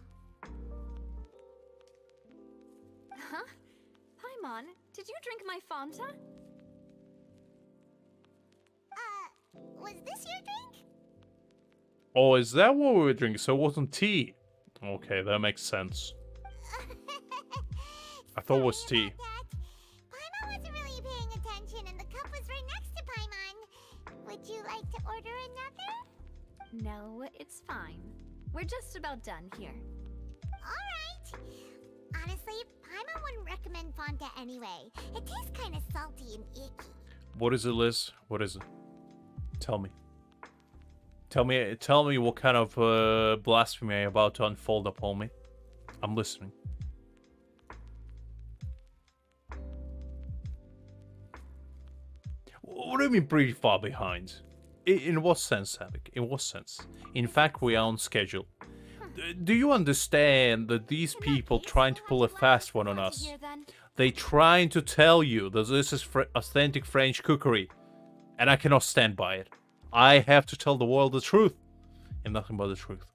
Huh? Paimon, did you drink my Fanta? Was this your drink? Oh, is that what we were drinking? So it wasn't tea. Okay, that makes sense. I thought it was Sorry tea. about that. Paimon wasn't really paying attention and the cup was right next to Paimon. Would you like to order another? No, it's fine. We're just about done here. Alright. Honestly, Paimon wouldn't recommend Fanta anyway. It tastes kind of salty and icky. What is it, Liz? What is it? Tell me. Tell me what kind of blasphemy are you about to unfold upon me? I'm listening. What do you mean pretty far behind? In what sense, Havik? In what sense? In fact, we are on schedule. Do you understand that these people trying to pull a fast one on us? They trying to tell you that this is authentic French cookery. And I cannot stand by it. I have to tell the world the truth. And nothing but the truth.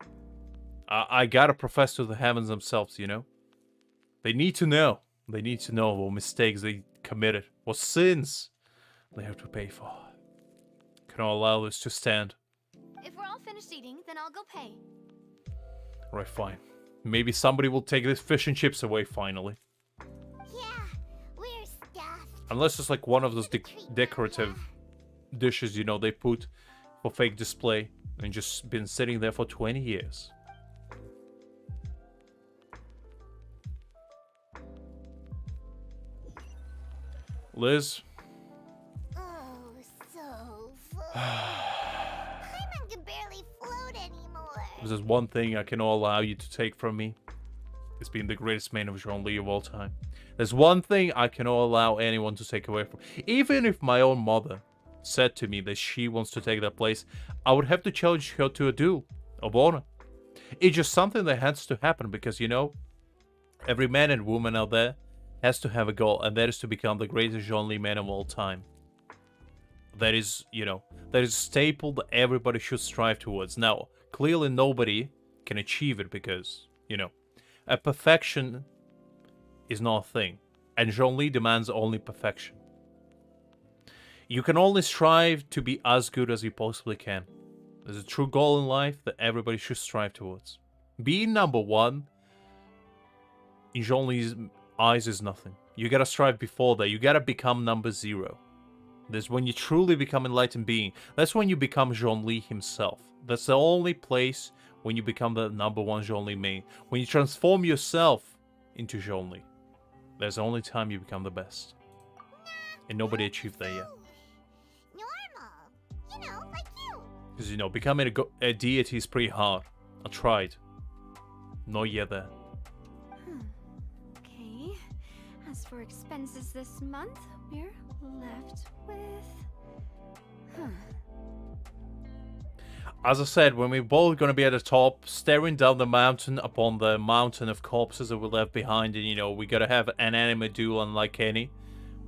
I gotta profess to the heavens themselves, you know? They need to know. They need to know what mistakes they committed. What sins they have to pay for. Cannot allow this to stand. If we're all finished eating, then I'll go pay. Right, fine. Maybe somebody will take this fish and chips away finally. Yeah, we're stuffed. Unless it's like one of those decorative dishes, you know, they put for fake display and just been sitting there for 20 years. Liz? Oh, so full. Paimon can barely float anymore. If there's one thing I cannot allow you to take from me, it's being the greatest man of Zhongli of all time. There's one thing I cannot allow anyone to take away from me. Even if my own mother said to me that she wants to take that place, I would have to challenge her to a duel of honor. It's just something that has to happen because, you know, every man and woman out there has to have a goal, and that is to become the greatest Zhongli man of all time. That is, you know, that is a staple that everybody should strive towards. Now, clearly nobody can achieve it because, you know, a perfection is not a thing. And Zhongli demands only perfection. You can only strive to be as good as you possibly can. There's a true goal in life that everybody should strive towards. Being #1 in Zhongli's eyes is nothing. You gotta strive before that. You gotta become number 0. That's when you truly become enlightened being. That's when you become Zhongli himself. That's the only place when you become the number 1 Zhongli main. When you transform yourself into Zhongli. That's the only time you become the best. And nobody achieved that yet. Normal. You know, like you. Because, you know, becoming a deity is pretty hard. I tried. Not yet there. Okay. As for expenses this month, we're left with... As I said, when we're both going to be at the top, staring down the mountain upon the mountain of corpses that we left behind, and, you know, we got to have an anime duel unlike any.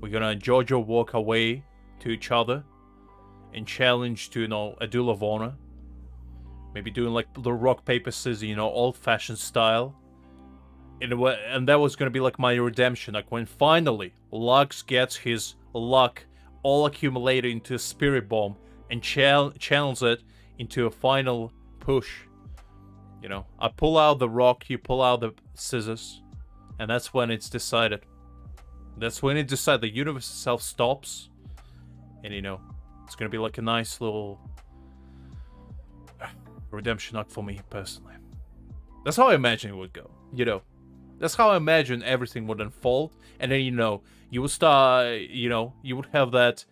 We're going to Jojo walk away to each other and challenge to, you know, a duel of honor. Maybe doing like the rock, paper, scissors, you know, old-fashioned style. And that was going to be like my redemption. Like when finally Lux gets his luck all accumulated into a spirit bomb and channels it into a final push. You know, I pull out the rock, you pull out the scissors, and that's when it's decided. That's when it decided the universe itself stops, and you know, it's gonna be like a nice little redemption arc for me personally. That's how I imagine it would go. You know, that's how I imagine everything would unfold, and then you know, you would start. You know, you would have that.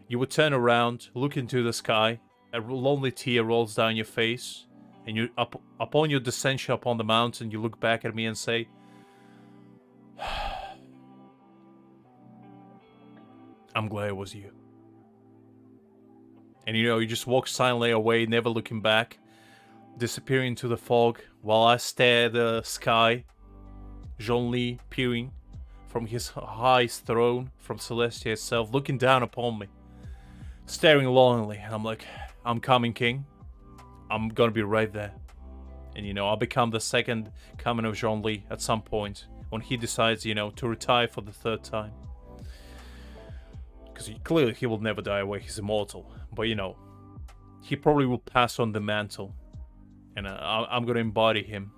You would turn around, look into the sky. A lonely tear rolls down your face, and you upon your descension upon the mountain, you look back at me and say, "I'm glad it was you." And you know, you just walk silently away, never looking back, disappearing into the fog, while I stare at the sky, Zhongli peering from his high throne, from Celestia itself, looking down upon me, staring longingly, and I'm like, I'm coming, King. I'm gonna be right there. And, you know, I'll become the second coming of Zhongli at some point, when he decides, you know, to retire for the 3rd time. Because clearly he will never die away, he's immortal. But, you know, he probably will pass on the mantle. And I'm gonna embody him.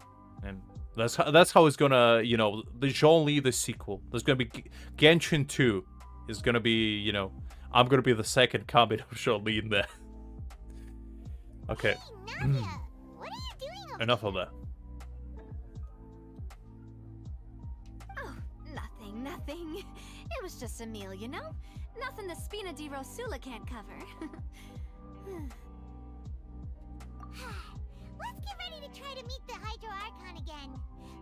And that's how it's gonna, you know, the Zhongli, the sequel. There's gonna be Genshin 2 is gonna be, you know, I'm gonna be the second coming of Zhongli in there. Okay. Hey, Navia, what are you doing over Enough of that. Oh, nothing. It was just a meal, you know? Nothing the Spina di Rosula can't cover. Let's get ready to try to meet the Hydro Archon again.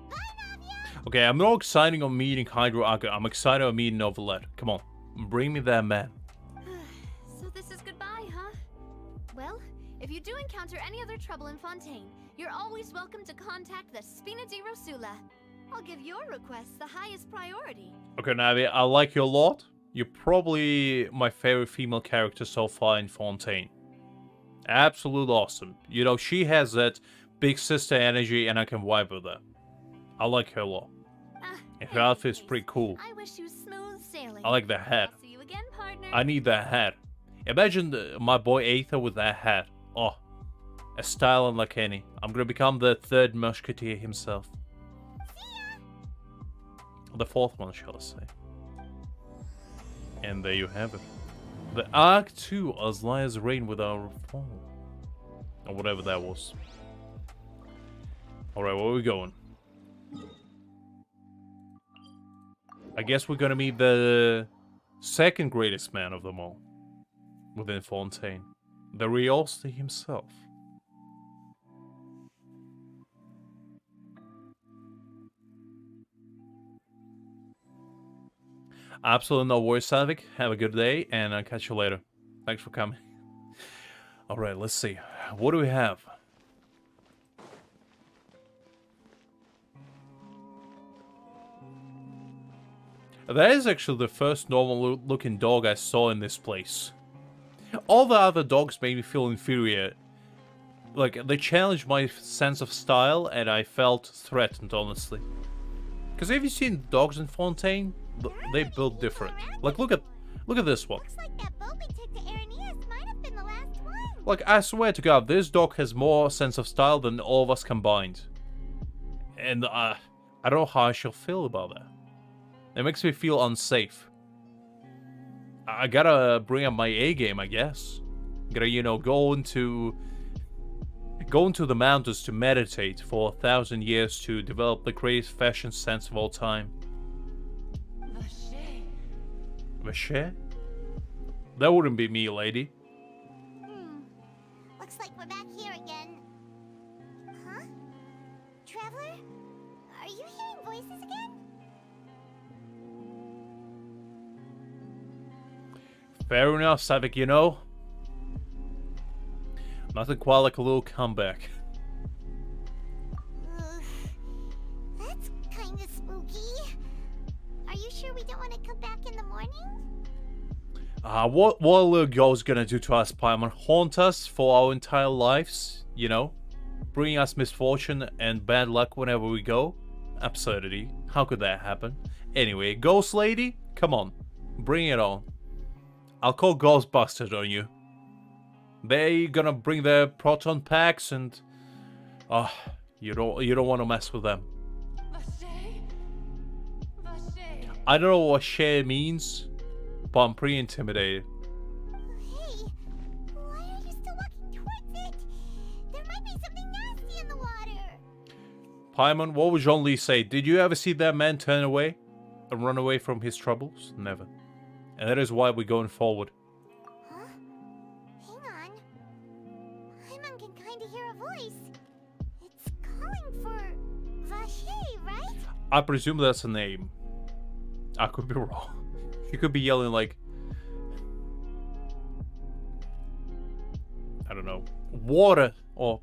Bye, Navia! Okay, I'm not excited on meeting Hydro Arca. I'm excited on meeting Neuvillette. Come on, bring me that man. So this is goodbye, huh? Well, if you do encounter any other trouble in Fontaine, you're always welcome to contact the Spina di Rosula. I'll give your requests the highest priority. Okay, Navi, I like you a lot. You're probably my favorite female character so far in Fontaine. Absolute awesome. You know, she has that big sister energy and I can vibe with her. I like her a lot. And her outfit's pretty cool. I wish you smooth sailing. I like the hat. I'll see you again, partner. I need that hat. Imagine my boy Aether with that hat. Oh, a style unlike any. I'm gonna become the 3rd musketeer himself. The 4th one, shall I say. And there you have it. The Arc 2 as light as rain with our fall. Or whatever that was. Alright, where are we going? I guess we're gonna meet the 2nd greatest man of them all. Within Fontaine. The Riolste himself. Absolutely no worries, Savik. Have a good day, and I'll catch you later. Thanks for coming. Alright, let's see. What do we have? That is actually the first normal looking dog I saw in this place. All the other dogs made me feel inferior. Like, they challenged my sense of style, and I felt threatened, honestly. Because have you seen dogs in Fontaine? They build different. Like, look at this one. Looks like that boat we took to Araneus might have been the last one. Like, I swear to God, this dog has more sense of style than all of us combined. And I I don't know how I shall feel about that. It makes me feel unsafe. I gotta bring up my A game, I guess. Gotta, you know, go into the mountains to meditate for 1,000 years to develop the greatest fashion sense of all time. Vacher. Vacher? That wouldn't be me, lady. Looks like we're back here again. Huh? Traveler? Are you hearing voices again? Fair enough, Savik, you know. Nothing quite like a little comeback. That's kind of spooky. Are you sure we don't want to come back in the morning? What a little girl's gonna do to us, Paimon? Haunt us for our entire lives, you know? Bring us misfortune and bad luck whenever we go? Absurdity. How could that happen? Anyway, Ghost Lady? Come on. Bring it on. I'll call Ghostbusters on you. They gonna bring their proton packs and... you don't want to mess with them. Vacher. Vacher. I don't know what share means, but I'm pretty intimidated. Hey, why are you still walking towards it? There might be something nasty in the water. Paimon, what would Jean-Lee say? Did you ever see that man turn away and run away from his troubles? Never. And that is why we're going forward. Huh? Hang on. Paimon can kind of hear a voice. It's calling for Vacher, right? I presume that's a name. I could be wrong. She could be yelling like... I don't know. Water or...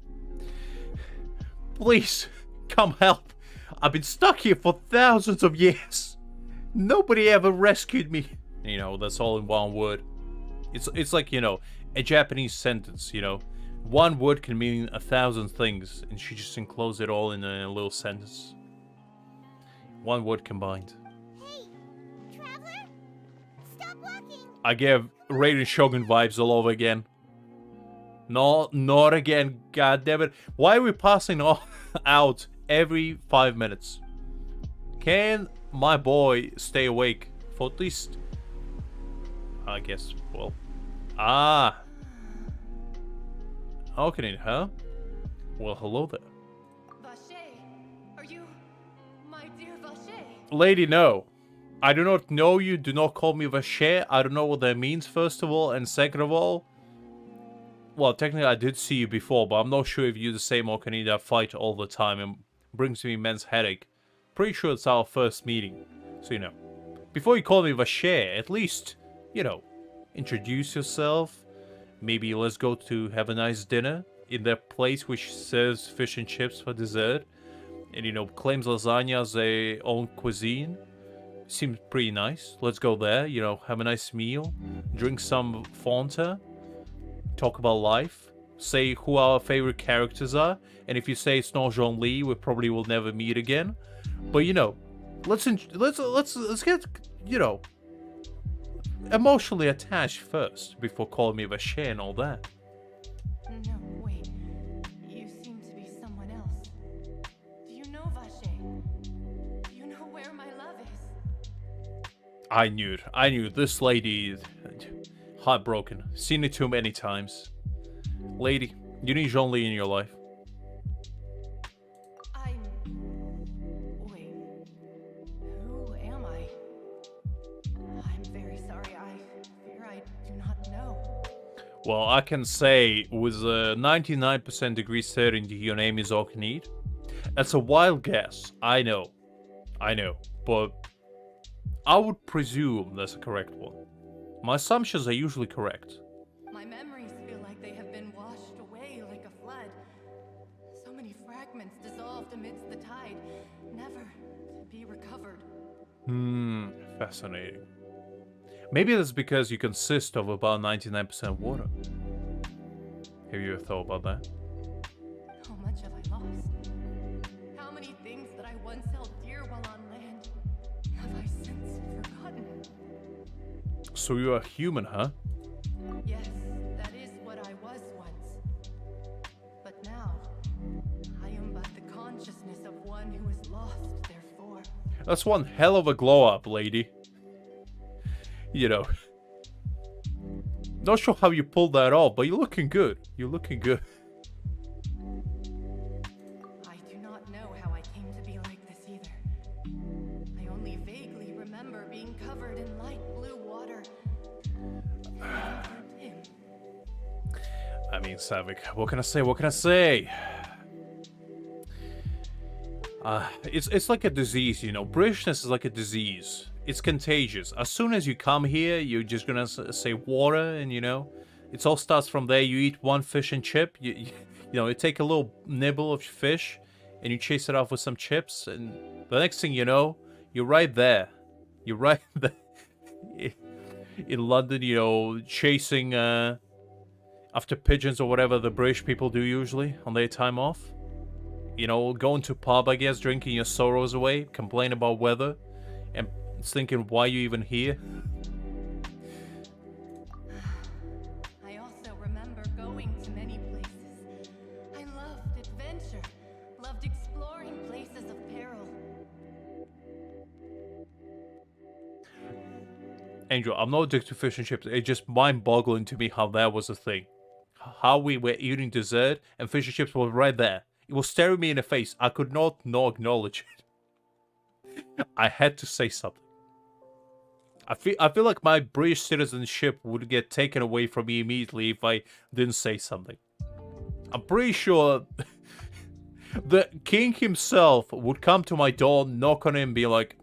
Please, come help. I've been stuck here for thousands of years. Nobody ever rescued me. You know, that's all in one word. It's like, you know, a Japanese sentence, you know. One word can mean 1,000 things, and she just enclosed it all in a little sentence. One word combined. Hey, traveler, stop walking. I gave Raiden Shogun vibes all over again. No, not again, god damn it. Why are we passing out every 5 minutes? Can my boy stay awake for at least... I guess, well... Okay, huh? Well, hello there. Vacher. Are you my dear Vacher? Lady, no. I do not know you. Do not call me Vacher. I don't know what that means, first of all. And second of all... Well, technically I did see you before, but I'm not sure if you're the same or can either fight all the time and brings me immense headache. Pretty sure it's our first meeting. So, you know. Before you call me Vacher, at least, you know, introduce yourself. Maybe let's go to have a nice dinner in that place which serves fish and chips for dessert. And, you know, claims lasagna as their own cuisine. Seems pretty nice. Let's go there, you know, have a nice meal. Drink some Fanta. Talk about life. Say who our favorite characters are. And if you say it's not Jean-Lee, we probably will never meet again. But, you know, let's get, you know, emotionally attached first before calling me Vacher and all that. No, wait. You seem to be someone else. Do you know Vacher? Do you know where my love is? I knew it. I knew this lady is heartbroken. Seen it too many times. Lady, you need Jean-Lee in your life. Wait. Who am I? I'm very sorry. I fear I do not know. Well, I can say with a 99% degree certainty your name is Orkneed. That's a wild guess. I know. But I would presume that's a correct one. My assumptions are usually correct. My memories feel like they have been washed away like a flood. So many fragments dissolved amidst the tide, never to be recovered. Fascinating. Maybe that's because you consist of about 99% water. Have you ever thought about that? How much have I lost? How many things that I once held dear while on land have I since forgotten? So you are human, huh? Yes, that is what I was once. But now, I am but the consciousness of one who is lost, therefore. That's one hell of a glow up, lady. You know. Not sure how you pulled that off, but you're looking good. You're looking good. I do not know how I came to be like this either. I only vaguely remember being covered in light blue water. Him. I mean, Savik, what can I say? What can I say? It's like a disease, you know. Britishness is like a disease. It's contagious. As soon as you come here, you're just gonna say water, and you know, it all starts from there. You eat one fish and chip. You know, you take a little nibble of fish, and you chase it off with some chips, and the next thing you know, you're right there. You're right there in London. You know, chasing after pigeons or whatever the British people do usually on their time off. You know, going to pub, I guess, drinking your sorrows away, complain about weather, and thinking why you even here. I also remember going to many places. I loved adventure, loved exploring places of peril. Angel, I'm not addicted to fish and chips. It's just mind-boggling to me how that was a thing. How we were eating dessert and fish and chips were right there. It was staring me in the face. I could not acknowledge it. I had to say something. I feel like my British citizenship would get taken away from me immediately if I didn't say something. I'm pretty sure the king himself would come to my door, knock on it, and be like,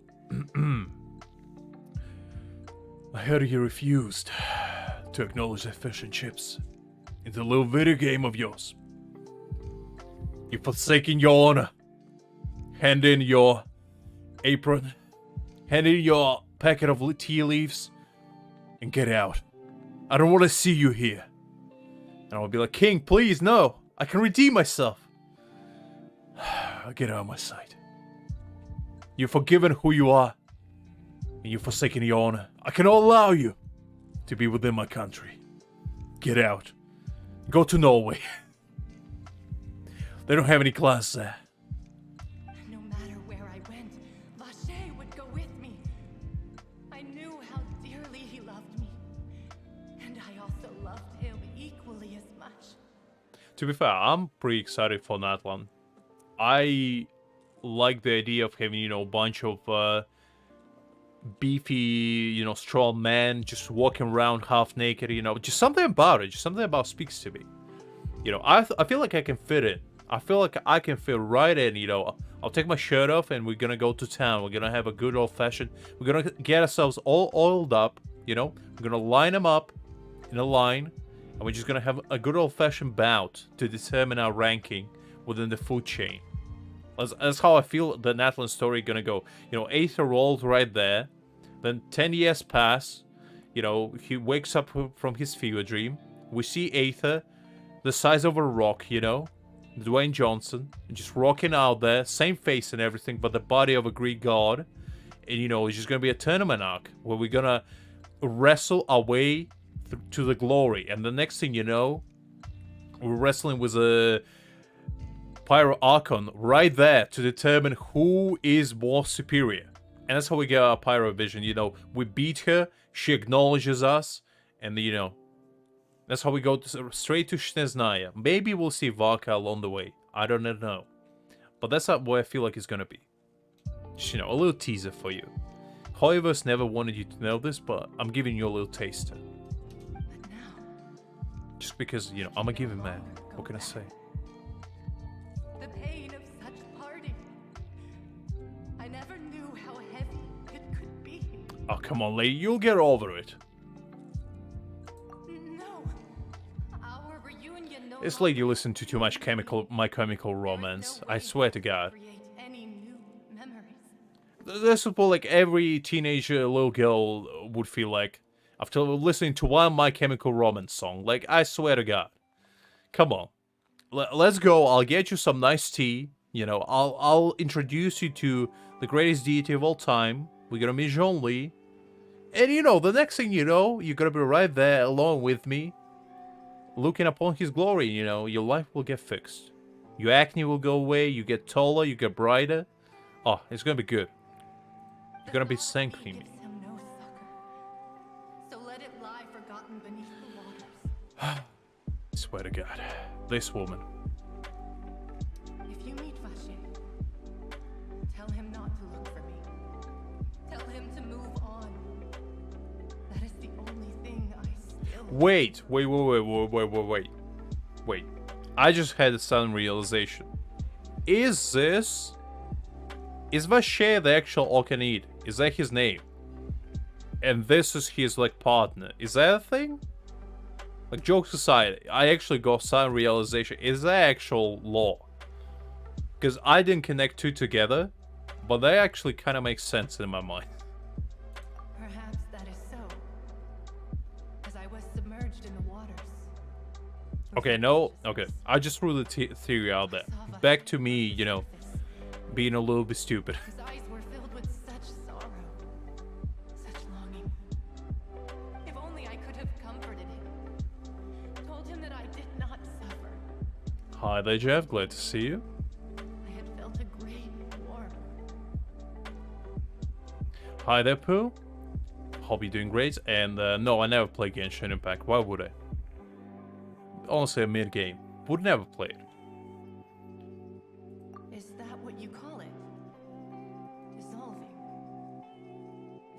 I heard you refused to acknowledge the fish and chips in the little video game of yours. You've forsaken your honor. Hand in your apron. Hand in your packet of tea leaves. And get out. I don't want to see you here. And I would be like, King, please, no. I can redeem myself. Get out of my sight. You've forgiven who you are. And you've forsaken your honor. I cannot allow you to be within my country. Get out. Go to Norway. They don't have any class there. No matter where I went, Vacher would go with me. I knew how dearly he loved me. And I also loved him equally as much. To be fair, I'm pretty excited for that one. I like the idea of having, you know, a bunch of beefy, you know, strong men just walking around half naked, you know. Just something about it. Just something about it speaks to me. You know, I feel like I can fit in. I feel like I can fit right in, you know. I'll take my shirt off and we're gonna go to town. We're gonna have a good old-fashioned... We're gonna get ourselves all oiled up, you know. We're gonna line them up in a line. And we're just gonna have a good old-fashioned bout to determine our ranking within the food chain. That's how I feel the Natlan story gonna go. You know, Aether rolls right there. Then 10 years pass. You know, he wakes up from his fever dream. We see Aether, the size of a rock, you know. Dwayne Johnson, just rocking out there, same face and everything, but the body of a Greek god. And, you know, it's just going to be a tournament arc where we're going to wrestle our way to the glory. And the next thing you know, we're wrestling with a Pyro Archon right there to determine who is more superior. And that's how we get our Pyro vision. You know, we beat her, she acknowledges us, and, you know, that's how we go straight to Snezhnaya. Maybe we'll see Varka along the way. I don't know. But that's what I feel like it's gonna be. Just, you know, a little teaser for you. However's never wanted you to know this, but I'm giving you a little taster. But now, Just because, you know, I'm a giving man. What can I say? the pain of such parting. I never knew how heavy it could be. Oh, come on, lady. You'll get over it. No. Our reunion no This longer lady listened to too much My Chemical Romance. I swear to God. create any new memories. This is what, like, every teenager little girl would feel like after listening to one My Chemical Romance song. Like, I swear to God. Come on. Let's go. I'll get you some nice tea. You know, I'll introduce you to the greatest deity of all time. We're gonna meet Zhongli. And, you know, the next thing you know, you're gonna be right there along with me, looking upon his glory. You know, your life will get fixed. Your acne will go away. You get taller. You get brighter. Oh, it's gonna be good. You're gonna be sinking me. gives him no succor. So let it lie forgotten beneath the waters. I swear to God. This woman. If you meet Vache, tell him not to look for me. Tell him to move on. That is the only thing I still... Wait. I just had a sudden realization. Is Vache the actual Orcanid? Is that his name? And this is his, like, partner. Is that a thing? Like, jokes aside, I actually got sudden realization. Is that actual lore? Because I didn't connect two together, but that actually kind of makes sense in my mind. Perhaps that is so. As I was submerged in the waters. Okay, no. Okay, I just threw the theory out there. Back to me, you know, being a little bit stupid. His eyes were filled with such sorrow, such longing. If only I could have comforted him, told him that I did not suffer. Hi there, Jeff. Glad to see you. I had felt a great warmth. Hi there, Pooh. Hope you're doing great. And no, I never play Genshin Impact. Why would I? Honestly, a mid-game. Would never play it. Is that what you call it? Dissolving.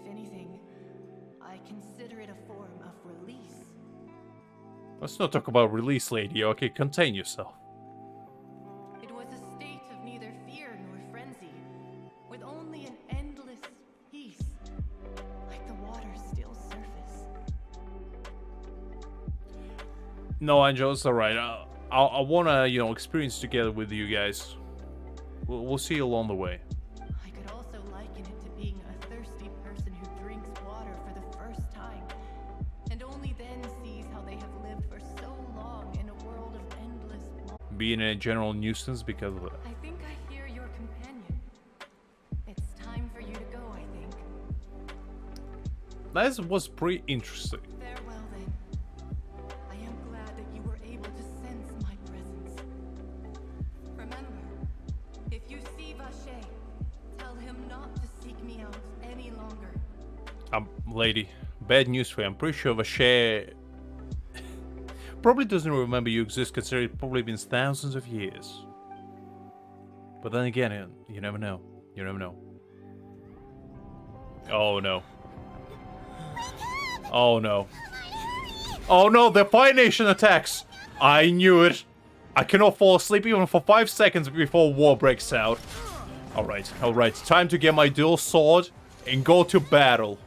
If anything, I consider it a form of release. Let's not talk about release, lady. Okay, contain yourself. It was a state of neither fear nor frenzy, with only an endless peace, like the water's still surface. No, Angel, it's alright. I wanna, you know, experience together with you guys. We'll see you along the way. I could also liken it to being a thirsty person who drinks water for the first time, and only then sees how they have lived for so long in a world of endless want. Being a general nuisance because of that. I think I hear your companion. It's time for you to go, I think. That was pretty interesting. Farewell then. I am glad that you were able to sense my presence. Remember, if you see Vache, tell him not to seek me out any longer. Lady, bad news for you. I'm pretty sure Vache probably doesn't remember you exist, considering it's probably been thousands of years. But then again, you never know. You never know. Oh no. Oh no. Oh no, the Fire Nation attacks! I knew it. I cannot fall asleep even for 5 seconds before war breaks out. Alright. Time to get my dual sword and go to battle.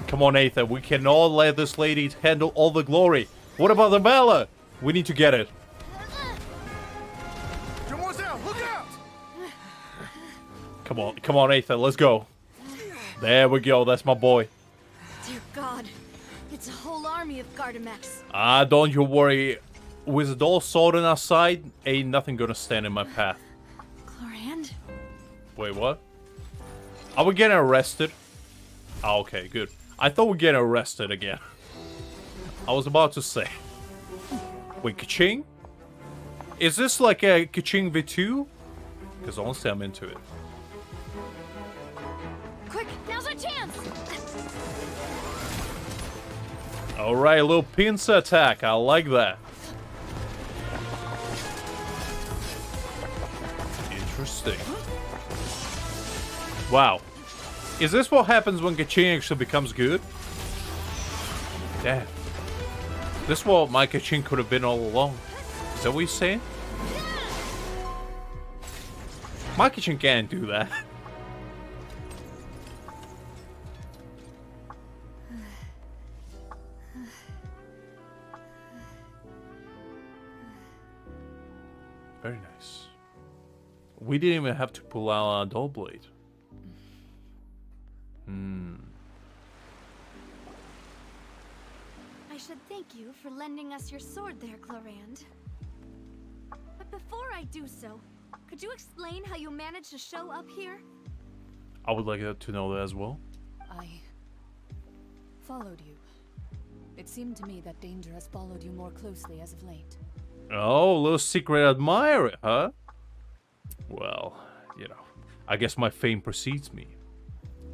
Come on, Aether. We cannot let this lady handle all the glory. What about the valor? We need to get it. Demoiselle, look out! Come on, Aether. Let's go. There we go. That's my boy. Dear God, it's a whole army of Gardamex. Don't you worry. With the dual sword on our side, ain't nothing gonna stand in my path. Chlorand? Wait, what? Are we getting arrested? Oh, okay, good. I thought we were getting arrested again. I was about to say. Wait, Kaching? Is this like a Kaching V2? Because honestly, I'm into it. Quick, now's our chance! Alright, a little pincer attack. I like that. Interesting. Wow. Is this what happens when Kaching actually becomes good? Damn. This is what my Kaching could have been all along. Is that what you're saying? My Kaching can't do that. Very nice. We didn't even have to pull out our dull blade. I should thank you for lending us your sword there, Chlorand. But before I do so, could you explain how you managed to show up here? I would like to know that as well. I followed you. It seemed to me that danger has followed you more closely as of late. Oh, little secret admirer, huh? Well, you know, I guess my fame precedes me.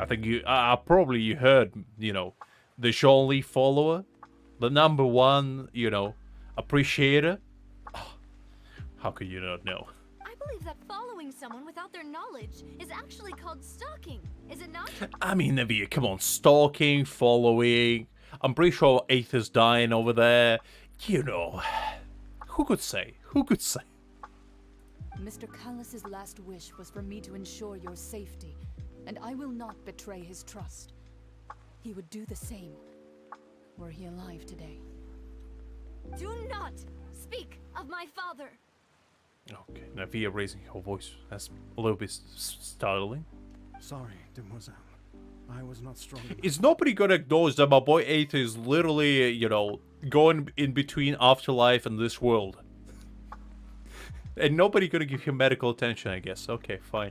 I think you, probably you heard, you know, the Jean-Lee follower, the number one, you know, appreciator. How could you not know? I believe that following someone without their knowledge is actually called stalking, is it not? I mean, Neuvillette, come on, stalking, following. I'm pretty sure Aether's dying over there. You know, who could say? Who could say? Mr. Callus's last wish was for me to ensure your safety, and I will not betray his trust. He would do the same, were he alive today. Do not speak of my father. Okay, Neuvillette raising her voice. That's a little bit startling. Sorry, demoiselle. I was not strong enough. Is nobody gonna acknowledge that my boy Aether is literally, you know, going in between afterlife and this world? And nobody gonna give him medical attention, I guess. Okay, fine.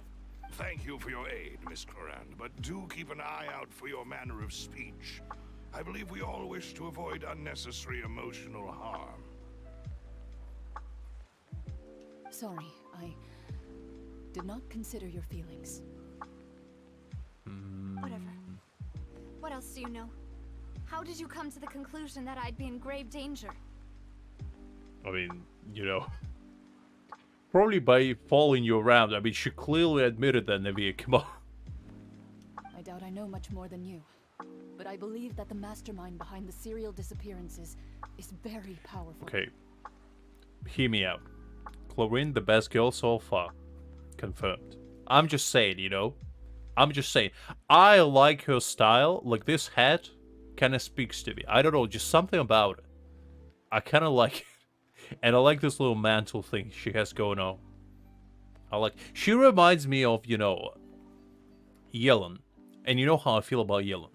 Thank you for your aid, Miss Corand, but do keep an eye out for your manner of speech. I believe we all wish to avoid unnecessary emotional harm. Sorry, I did not consider your feelings. Whatever. What else do you know? How did you come to the conclusion that I'd be in grave danger? I mean, you know, probably by following you around. I mean, she clearly admitted that, Neuvillette. Come on. I doubt I know much more than you, but I believe that the mastermind behind the serial disappearances is very powerful. Okay, hear me out. Chlorine, the best girl so far. Confirmed. I'm just saying, you know. I'm just saying. I like her style. Like, this hat kind of speaks to me. I don't know, just something about it. I kind of like it. And I like this little mantle thing she has going on. She reminds me of, you know, Yellen. And you know how I feel about Yellen.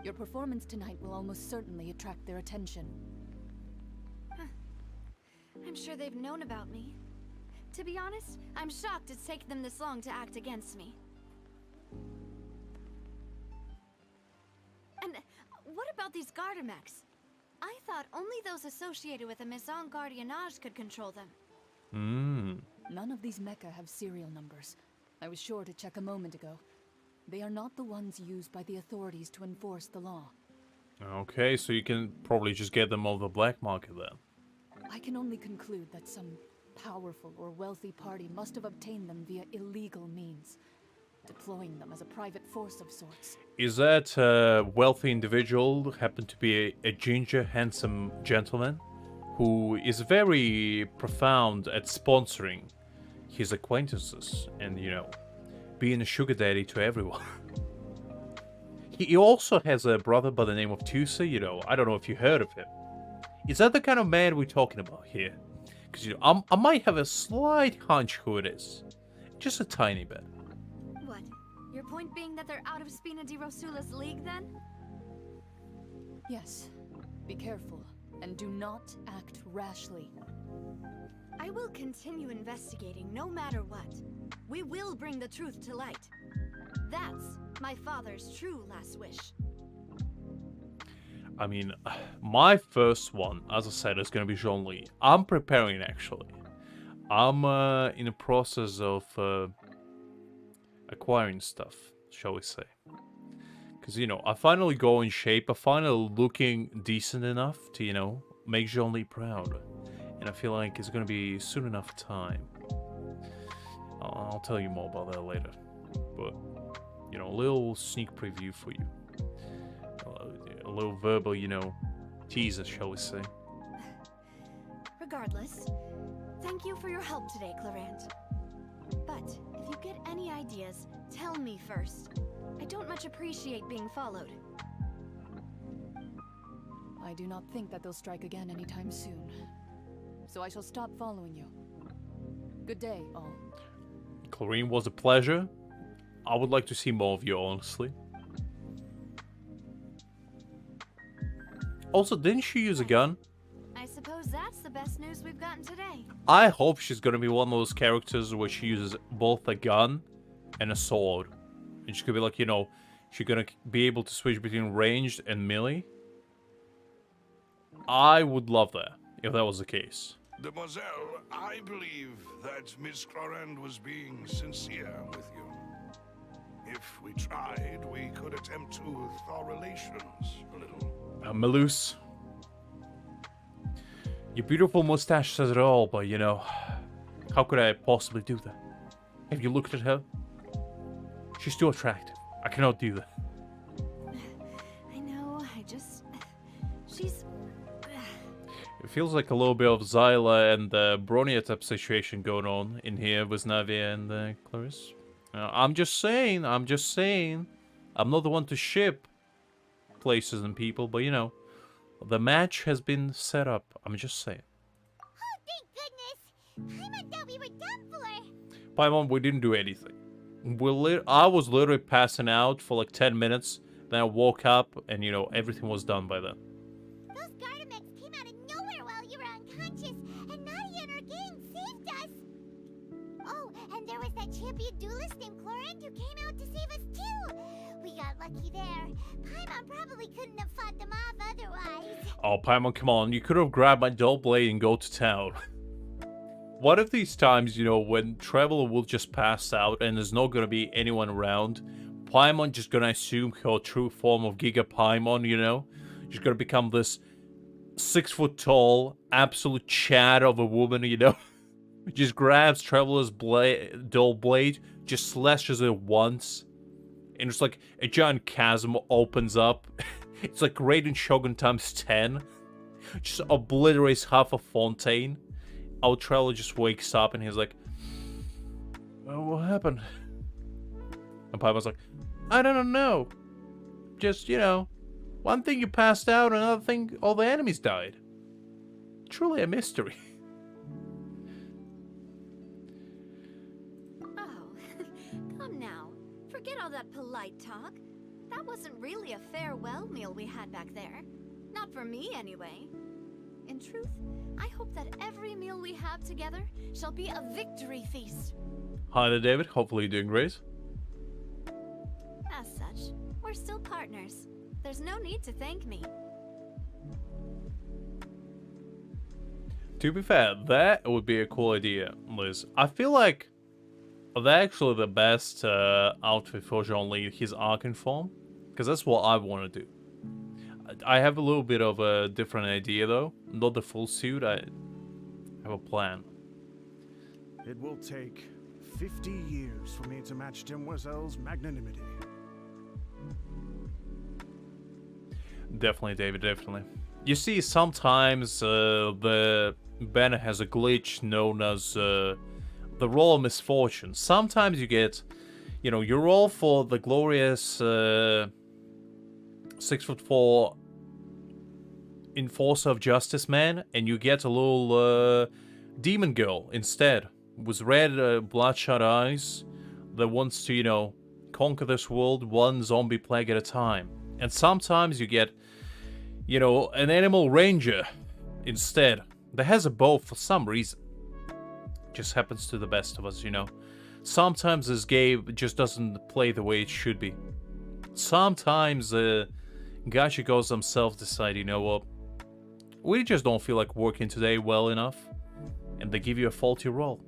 Your performance tonight will almost certainly attract their attention. I'm sure they've known about me. To be honest, I'm shocked it's taken them this long to act against me. And what about these Gardamex? I thought only those associated with a Maison Gardiennage could control them. None of these mecha have serial numbers. I was sure to check a moment ago. They are not the ones used by the authorities to enforce the law. Okay, so you can probably just get them off the black market then. I can only conclude that some powerful or wealthy party must have obtained them via illegal means, deploying them as a private force of sorts. Is that a wealthy individual, happen to be a ginger, handsome gentleman, who is very profound at sponsoring his acquaintances and, you know, being a sugar daddy to everyone? He also has a brother by the name of Tusa, you know, I don't know if you heard of him. Is that the kind of man we're talking about here? Because, you know, I might have a slight hunch who it is. Just a tiny bit. What? Your point being that they're out of Spina di Rosula's league, then? Yes. Be careful, and do not act rashly. I will continue investigating no matter what. We will bring the truth to light. That's my father's true last wish. I mean, my first one, as I said, is going to be Jean-Lee. I'm preparing, actually. I'm in the process of acquiring stuff, shall we say. Because, you know, I finally go in shape. I'm finally looking decent enough to, you know, make Jean-Lee proud. And I feel like it's going to be soon enough time. I'll tell you more about that later. But, you know, a little sneak preview for you. A little verbal, you know, teaser, shall we say. Regardless, thank you for your help today, Clarant. But if you get any ideas, tell me first. I don't much appreciate being followed. I do not think that they'll strike again anytime soon. So I shall stop following you. Good day, all. Chlorine, was a pleasure. I would like to see more of you, honestly. Also, didn't she use a gun? I suppose that's the best news we've gotten today. I hope she's gonna be one of those characters where she uses both a gun and a sword. And she's gonna be like, you know, she's gonna be able to switch between ranged and melee. I would love that, if that was the case. Demoiselle, I believe that Miss Corand was being sincere with you. If we tried, we could attempt to thaw relations a little. Malus. Your beautiful mustache says it all, but you know, how could I possibly do that? Have you looked at her? She's too attractive. I cannot do that. I know, she's... It feels like a little bit of Zyla and Bronia type situation going on in here with Navia and Clarice. I'm just saying. I'm not the one to ship places and people, but you know, the match has been set up. I'm just saying. Oh, thank goodness! Paimon thought we were done for. Paimon, we didn't do anything. I was literally passing out for like 10 minutes. Then I woke up and, you know, everything was done by then. Those Gardamex came out of nowhere while you were unconscious, and Nadia and her gang saved us. Oh, and there was that champion duelist named Clorent who came out to save us too. We got lucky there. Paimon probably couldn't have fought them off otherwise. Oh, Paimon, come on. You could have grabbed my dull blade and go to town. One of these times, you know, when Traveler will just pass out and there's not going to be anyone around, Paimon just going to assume her true form of Giga Paimon, you know? She's going to become this 6 foot tall, absolute chat of a woman, you know? Just grabs Traveler's dull blade, just slashes it once, and it's like a giant chasm opens up. It's like Raiden Shogun times 10. Just obliterates half a fontaine. Our Traveler just wakes up and he's like, oh, what happened? And Paimon's like, I don't know. Just, you know, one thing you passed out, another thing all the enemies died. Truly a mystery. Oh, come now. Forget all that polite talk. That wasn't really a farewell meal we had back there. Not for me, anyway. In truth, I hope that every meal we have together shall be a victory feast. Hi there, David. Hopefully you're doing great. As such, we're still partners. There's no need to thank me. To be fair, that would be a cool idea, Liz. I feel like that's actually the best outfit for Zhongli, his Arcan form. Because that's what I want to do. I have a little bit of a different idea, though. Not the full suit, I have a plan. It will take 50 years for me to match Demoiselle's magnanimity. Definitely, David, definitely. You see, sometimes the banner has a glitch known as the roll of misfortune. Sometimes you get, you know, you roll for the glorious 6'4" enforcer of justice man, and you get a little demon girl instead with red bloodshot eyes that wants to, you know, conquer this world one zombie plague at a time. And sometimes you get, you know, an animal ranger instead that has a bow for some reason. Just happens to the best of us, you know. Sometimes this game just doesn't play the way it should be. Sometimes gacha goes themselves decide, you know what, we just don't feel like working today well enough, and they give you a faulty roll.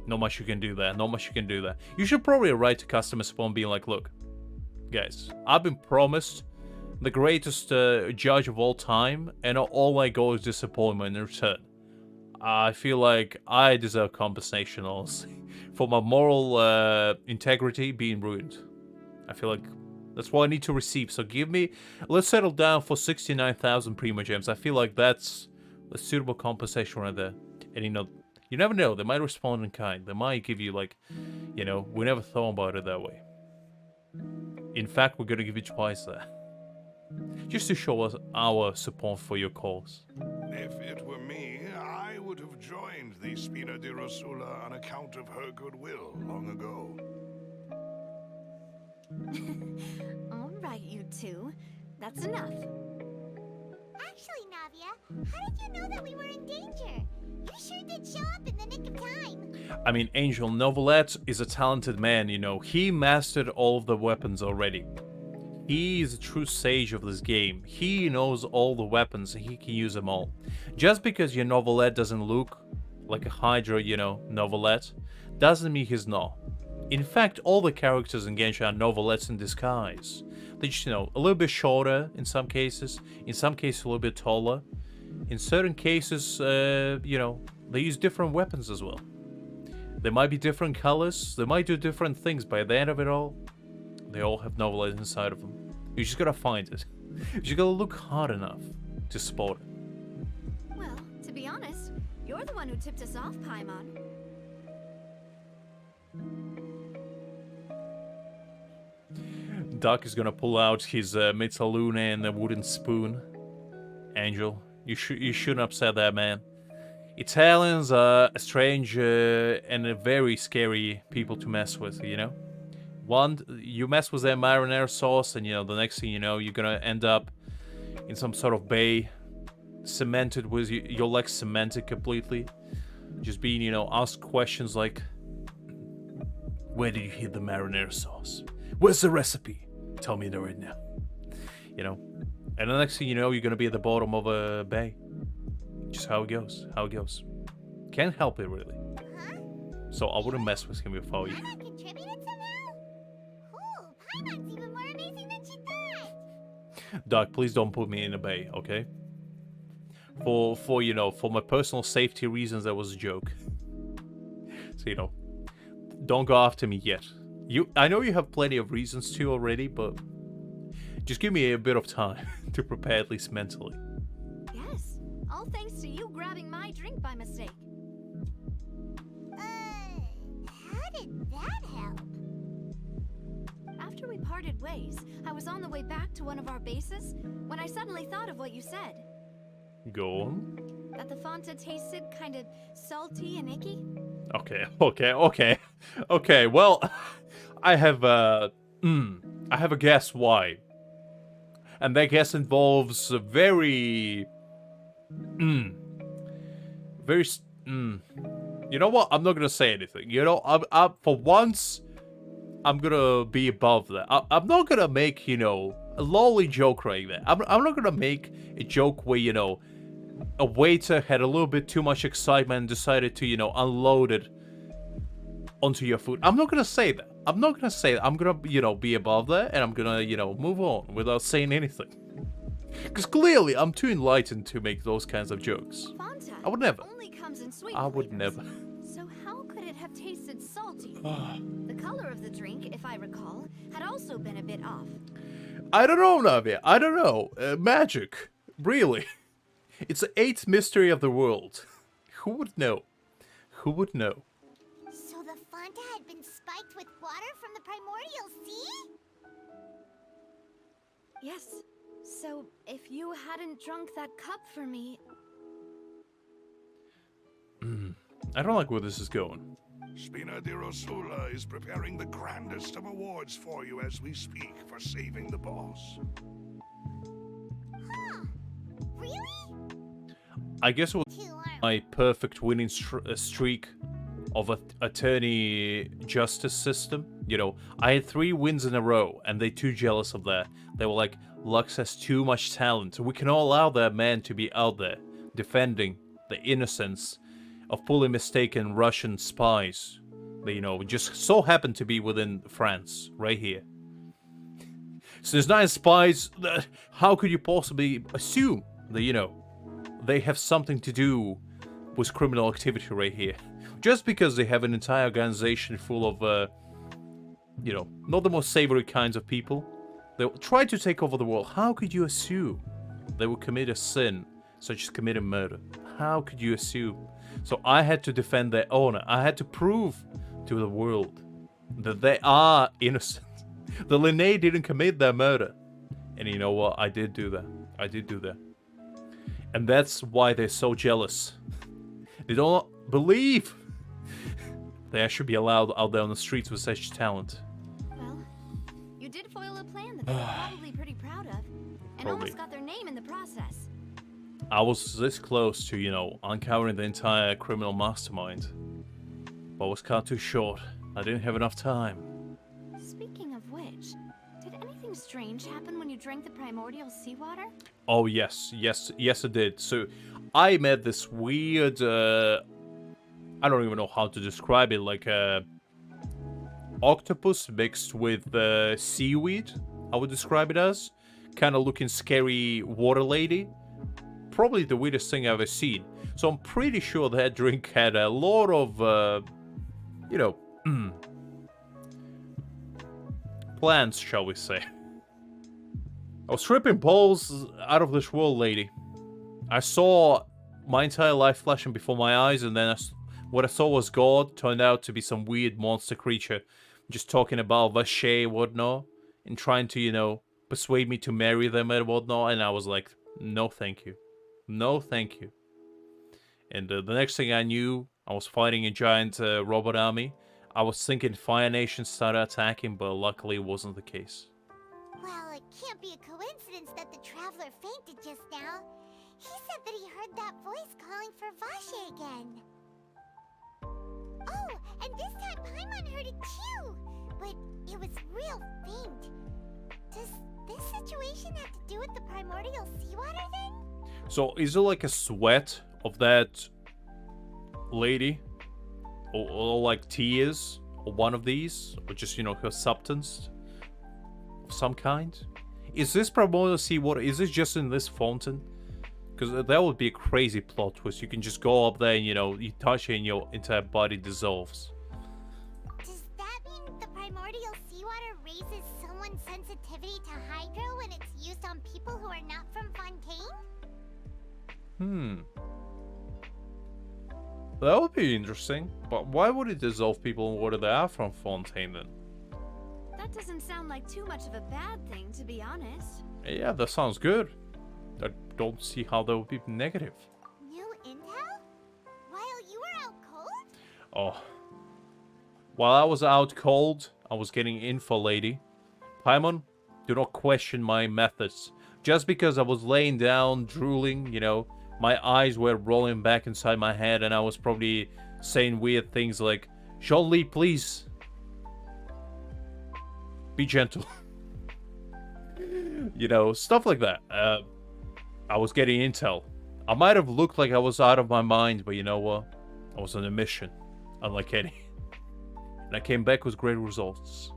Not much you can do there, not much you can do there. You should probably write to customer support being like, look, guys, I've been promised the greatest judge of all time, and all I got is disappointment in return. I feel like I deserve compensation, honestly, for my moral integrity being ruined. I feel like that's what I need to receive. So give me, let's settle down for 69,000 Primo Gems. I feel like that's a suitable compensation right there. And you know, you never know, they might respond in kind. They might give you like, you know, we never thought about it that way. In fact, we're gonna give you twice that. Just to show us our support for your cause. If it were me, I would have joined the Spina di Rosula on account of her goodwill long ago. All right, you two. That's enough. Actually, Navia, how did you know that we were in danger? You sure did show up in the nick of time. I mean, Angel, Neuvillette is a talented man, you know. He mastered all of the weapons already. He is a true sage of this game. He knows all the weapons and he can use them all. Just because your Neuvillette doesn't look like a Hydra, you know, Neuvillette, doesn't mean he's not. In fact, all the characters in Genshin are novelettes in disguise. They're just, you know, a little bit shorter in some cases a little bit taller. In certain cases, you know, they use different weapons as well. They might be different colors, they might do different things, but at the end of it all, they all have novelettes inside of them. You just gotta find it. You just gotta look hard enough to spot it. Well, to be honest, you're the one who tipped us off, Paimon. Doc is gonna pull out his Metaluna and a wooden spoon. Angel, you shouldn't upset that man. Italians are a strange and a very scary people to mess with, you know? You mess with their marinara sauce and, you know, the next thing you know, you're gonna end up in some sort of bay, cemented with your legs cemented completely. Just being, you know, asked questions like, where did you hid the marinara sauce? Where's the recipe? Tell me that right now. You know? And the next thing you know, you're gonna be at the bottom of a bay. Just how it goes. Can't help it, really. Huh? So I wouldn't mess with him if I were you. Paimon contributed somehow? Cool, Paimon's even more amazing than she thought. Doc, please don't put me in a bay, okay? For you know, for my personal safety reasons, that was a joke. So, you know, don't go after me yet. I know you have plenty of reasons to already, but just give me a bit of time to prepare, at least mentally. Yes, all thanks to you grabbing my drink by mistake. How did that help? After we parted ways, I was on the way back to one of our bases when I suddenly thought of what you said. Go on. That the Fanta tasted kind of salty and icky. Okay, well, I have a guess why. And that guess involves a very... You know what? I'm not gonna say anything. You know, I'm for once, I'm gonna be above that. I'm not gonna make, you know, a lolly joke right there. I'm not gonna make a joke where, you know, a waiter had a little bit too much excitement and decided to, you know, unload it onto your food. I'm not gonna say that. I'm gonna, you know, be above that, and I'm gonna, you know, move on without saying anything. Because clearly, I'm too enlightened to make those kinds of jokes. Fanta I would never. only comes in sweet I would flavors. never. So how could it have tasted salty? The color of the drink, if I recall, had also been a bit off. I don't know, Navi. I don't know. Magic. Really. It's the 8th mystery of the world. Who would know? Who would know? So the Fanta had been spiked with water from the primordial sea? Yes. So if you hadn't drunk that cup for me... I don't like where this is going. Spina di Rosula is preparing the grandest of awards for you as we speak for saving the boss. Huh. Really? I guess it was Two arms. my perfect winning streak of attorney justice system. You know, I had 3 wins in a row, and they're too jealous of that. They were like, Lux has too much talent. We can all allow that man to be out there, defending the innocence of poorly mistaken Russian spies. They, you know, just so happen to be within France, right here. So there's 9 spies. How could you possibly assume that, you know, they have something to do with criminal activity right here? Just because they have an entire organization full of, you know, not the most savory kinds of people. They try to take over the world. How could you assume they would commit a sin, such as committing murder? How could you assume? So I had to defend their honor. I had to prove to the world that they are innocent. The Linnae didn't commit their murder. And you know what? I did do that. I did do that. And that's why they're so jealous. They don't believe they should be allowed out there on the streets with such talent. Well, you did foil a plan that they were probably pretty proud of. And almost got their name in the process. I was this close to, you know, uncovering the entire criminal mastermind. But I was cut too short. I didn't have enough time. Speaking of which, did anything strange happen when you drank the primordial seawater? Oh, yes, it did. So, I met this weird, I don't even know how to describe it, like a octopus mixed with seaweed, I would describe it as. Kind of looking scary water lady. Probably the weirdest thing I've ever seen. So I'm pretty sure that drink had a lot of, you know, plans, shall we say. I was tripping balls out of this world, lady. I saw my entire life flashing before my eyes, and then what I saw was God, turned out to be some weird monster creature, just talking about Vache and whatnot, and trying to, you know, persuade me to marry them and whatnot, and I was like, no thank you. No thank you. And the next thing I knew, I was fighting a giant robot army. I was thinking Fire Nation started attacking, but luckily it wasn't the case. Well, it can't be a coincidence that the traveler fainted just now. He said that he heard that voice calling for Vache again. Oh, and this time Paimon heard it too, but it was real faint. Does this situation have to do with the primordial seawater then? So is it like a sweat of that lady? Or like tears? Or one of these? Or just, you know, her substance? Of some kind? Is this primordial seawater, is this just in this fountain? Because that would be a crazy plot twist. You can just go up there and, you know, you touch it and your entire body dissolves. Does that mean the primordial seawater raises someone's sensitivity to hydro when it's used on people who are not from Fontaine? That would be interesting. But why would it dissolve people in water that are from Fontaine then? That doesn't sound like too much of a bad thing, to be honest. Yeah, that sounds good. I don't see how that would be negative. New intel? While you were out cold? Oh. While I was out cold, I was getting info, lady. Paimon, do not question my methods. Just because I was laying down, drooling, you know, my eyes were rolling back inside my head, and I was probably saying weird things like, Jean-Lee, please. Be gentle. You know, stuff like that. I was getting intel. I might have looked like I was out of my mind, but you know what? I was on a mission, unlike Eddie. And I came back with great results.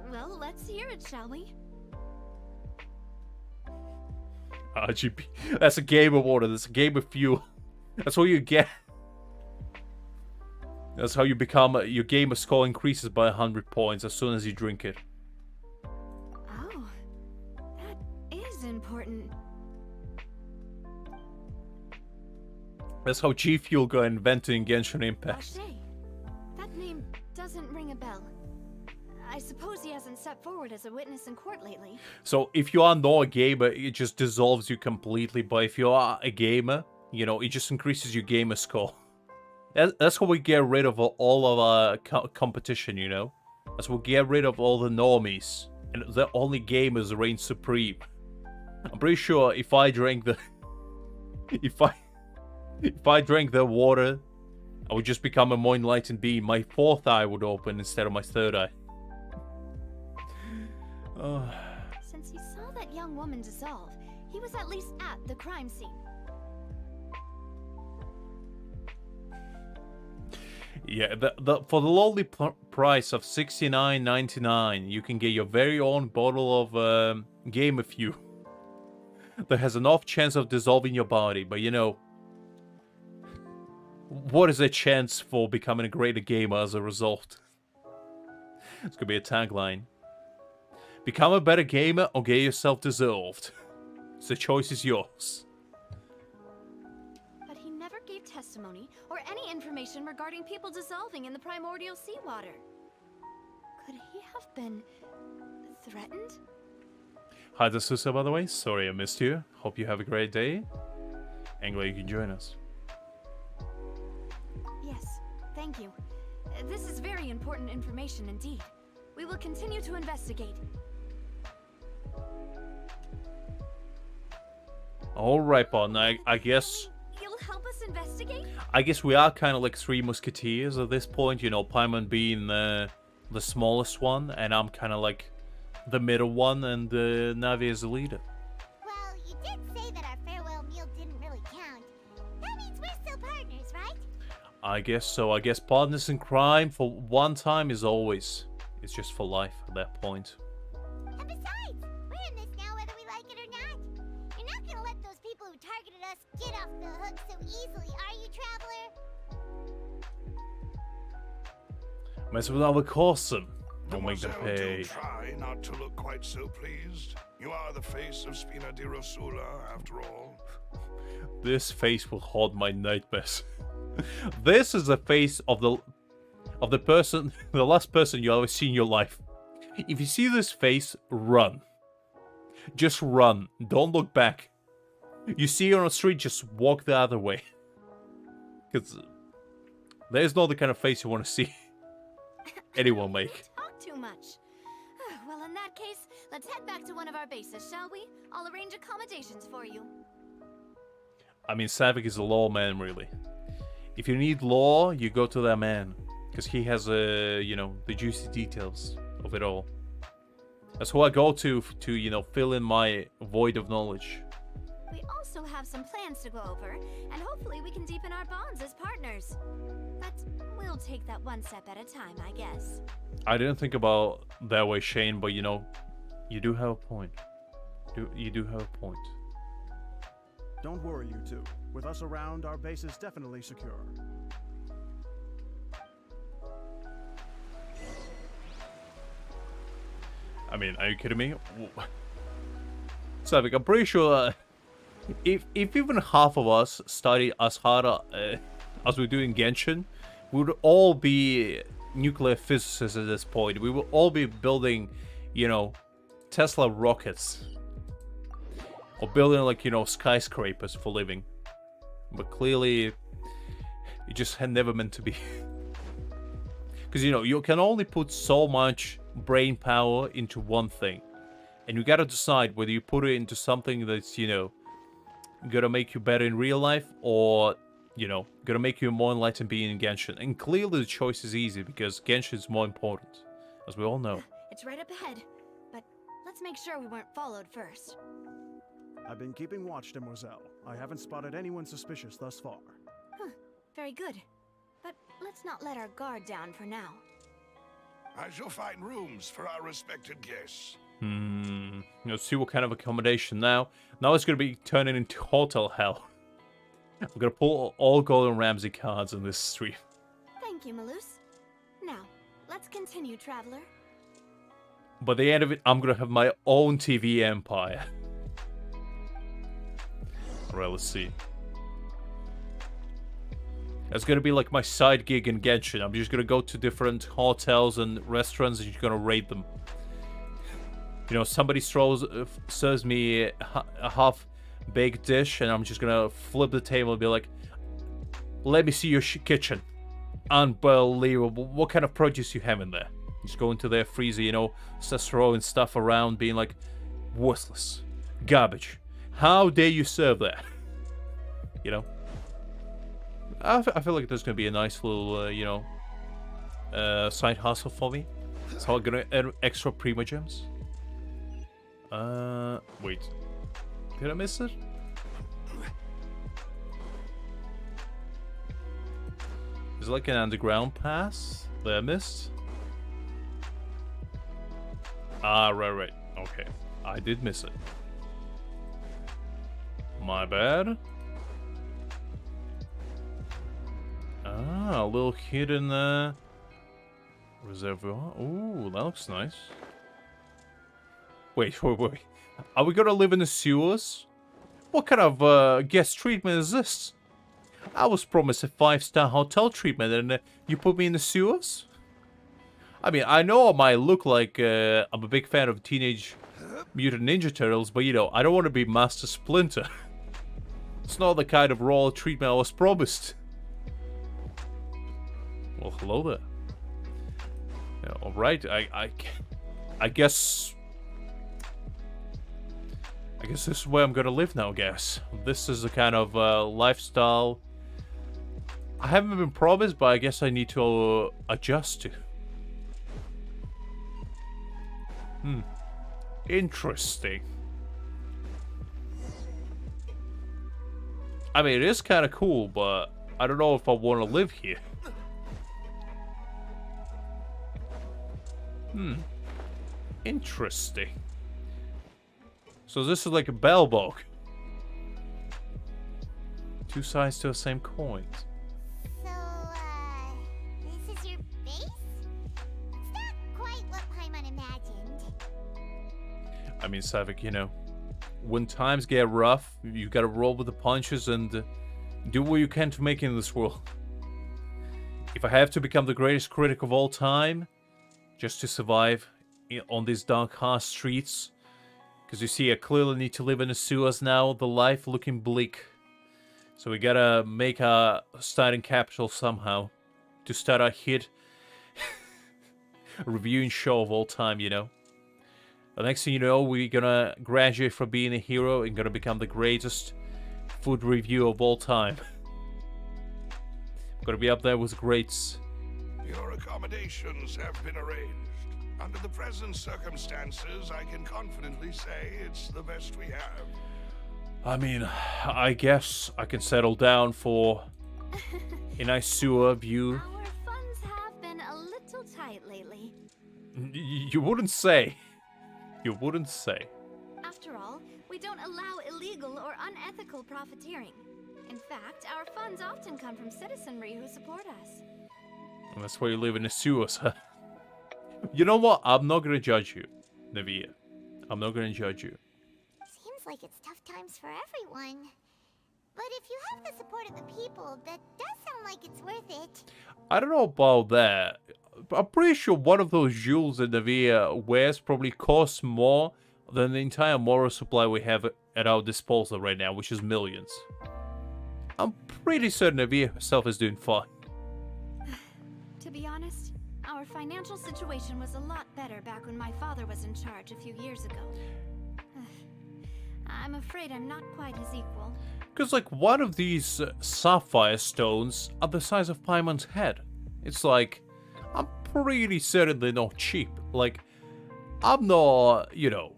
Well, let's hear it, shall we? RGB. That's a game of water. That's a game of fuel. That's what you get. That's how you become. Your gamer score increases by 100 points as soon as you drink it. Oh, that is important. That's how G Fuel got invented in Genshin Impact. Vache. That name doesn't ring a bell. I suppose he hasn't stepped forward as a witness in court lately. So if you are not a gamer, it just dissolves you completely. But if you are a gamer, you know, it just increases your gamer score. That's how we get rid of all of our competition, you know? That's how we get rid of all the normies. And the only gamers reign supreme. I'm pretty sure if I drank the... if I drank the water, I would just become a more enlightened being. My fourth eye would open instead of my third eye. Since he saw that young woman dissolve, he was at least at the crime scene. Yeah, for the lowly price of $69.99, you can get your very own bottle of Game of You. That has an off chance of dissolving your body, but you know, what is a chance for becoming a greater gamer as a result? It's gonna be a tagline. Become a better gamer or get yourself dissolved. So the choice is yours. But he never gave testimony or any information regarding people dissolving in the primordial seawater. Could he have been threatened? Hi, this is Susa, by the way. Sorry I missed you. Hope you have a great day. And glad you can join us. Yes, thank you. This is very important information indeed. We will continue to investigate. Alright, Bon. I guess... You'll help us investigate? I guess we are kind of like three musketeers at this point. You know, Paimon being the smallest one, and I'm kind of like the middle one, and Navi is the leader. Well, you did say that our farewell meal didn't really count. That means we're still partners, right? I guess so. I guess partners in crime for one time is always. It's just for life at that point. And besides, we're in this now whether we like it or not. You're not gonna let those people who targeted us get off the hook so easily, are you, Traveler? Mess with our custom. Don't make them Mademoiselle, pay. do try not to look quite so pleased. You are the face of Spina di Rosula, after all. This face will haunt my nightmares. This is the face of the person, the last person you ever see in your life. If you see this face, run. Just run. Don't look back. You see it on the street, just walk the other way. Because there's not the kind of face you want to see anyone make. Talk too much. Well, in that case, let's head back to one of our bases, shall we? I'll arrange accommodations for you. I mean, Savick is a lawman, really. If you need law, you go to that man. Because he has, you know, the juicy details of it all. That's who I go to, you know, fill in my void of knowledge. We also have some plans to go over, and hopefully we can deepen our bonds as partners. But we'll take that one step at a time, I guess. I didn't think about that way, Shane, but, you know, you do have a point. You do have a point. Don't worry, you two. With us around, our base is definitely secure. I mean, are you kidding me? Savick, I'm pretty sure if even half of us study as hard as we do in Genshin, we would all be nuclear physicists at this point. We would all be building, you know, Tesla rockets. Or building, like, you know, skyscrapers for living. But clearly, it just had never meant to be. Because, you know, you can only put so much brain power into one thing. And you gotta decide whether you put it into something that's, you know, gonna make you better in real life, or, you know, gonna make you more enlightened being in Genshin. And clearly the choice is easy, because Genshin is more important, as we all know. It's right up ahead, but let's make sure we weren't followed first. I've been keeping watch, Demoiselle. I haven't spotted anyone suspicious thus far. Very good. But let's not let our guard down for now. I shall find rooms for our respected guests. Let's see what kind of accommodation now. Now it's gonna be turning into hotel hell. I'm gonna pull all Gordon Ramsay cards in this stream. Thank you, Malus. Now, let's continue, Traveler. By the end of it, I'm gonna have my own TV empire. Alright, let's see. That's gonna be like my side gig in Genshin. I'm just gonna go to different hotels and restaurants and just gonna raid them. You know, somebody serves me a half-baked dish, and I'm just gonna flip the table and be like, "Let me see your kitchen. Unbelievable. What kind of produce you have in there?" Just go into their freezer, you know, start throwing stuff around, being like, "Worthless. Garbage. How dare you serve that?" You know? I feel like there's going to be a nice little, you know, side hustle for me. So I'm going to earn extra Prima Gems. Wait. Did I miss it? Is it like an underground pass that I missed? Ah, right. Okay. I did miss it. My bad. Ah, a little hidden reservoir. Ooh, that looks nice. Wait. Are we gonna live in the sewers? What kind of guest treatment is this? I was promised a 5-star hotel treatment, and you put me in the sewers? I mean, I know I might look like I'm a big fan of Teenage Mutant Ninja Turtles, but, you know, I don't want to be Master Splinter. It's not the kind of royal treatment I was promised. Well, hello there. Yeah, all right, I guess this is where I'm gonna live now, guys. This is the kind of lifestyle I haven't been promised, but I guess I need to adjust to. Interesting. I mean, it is kind of cool, but I don't know if I want to live here. Interesting. So this is like a bell bog. Two sides to the same coin. So, this is your base? It's not quite what Paimon imagined. I mean, Savik, you know, when times get rough, you gotta roll with the punches and do what you can to make it in this world. If I have to become the greatest critic of all time, just to survive on these dark, harsh streets, because you see, I clearly need to live in the sewers now, the life looking bleak. So we gotta make a starting capital somehow to start our hit reviewing show of all time, you know. The next thing you know, we're gonna graduate from being a hero and gonna become the greatest food review of all time. Gonna be up there with greats. Your accommodations have been arranged. Under the present circumstances, I can confidently say it's the best we have. I mean, I guess I can settle down for a nice sewer view. Our funds have been a little tight lately. You wouldn't say. You wouldn't say. After all, we don't allow illegal or unethical profiteering. In fact, our funds often come from citizenry who support us. And that's why you live in the sewers, huh? You know what? I'm not gonna judge you, Neuvillette. I'm not gonna judge you. Seems like it's tough times for everyone. But if you have the support of the people, that does sound like it's worth it. I don't know about that. I'm pretty sure one of those jewels that Neuvillette wears probably costs more than the entire moral supply we have at our disposal right now, which is millions. I'm pretty certain Neuvillette herself is doing fine. To be honest, our financial situation was a lot better back when my father was in charge a few years ago. I'm afraid I'm not quite his equal. Because, like, one of these sapphire stones are the size of Paimon's head. It's like, I'm pretty certain they're not cheap. Like, I'm not, you know,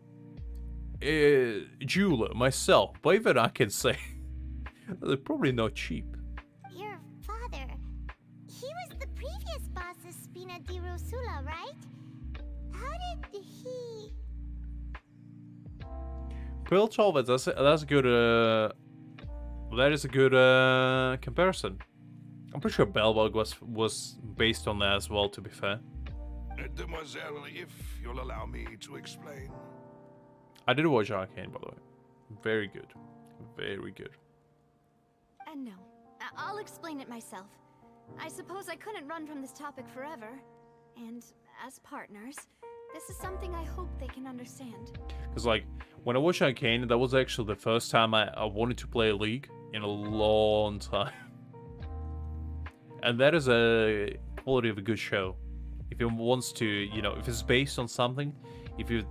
a jeweler myself, but even I can say they're probably not cheap. Your father, he was the previous boss of Spina di Rosula, right? How did he... Quill told us that's a good, that is a good comparison. I'm pretty sure Belbog was based on that as well, to be fair. Demoiselle, if you'll allow me to explain. I did watch Arcane, by the way. Very good. Very good. No, I'll explain it myself. I suppose I couldn't run from this topic forever. And as partners, this is something I hope they can understand. Because, like, when I watched Arcane, that was actually the first time I wanted to play a League in a long time. And that is a quality of a good show. If it wants to, you know, if it's based on something, if it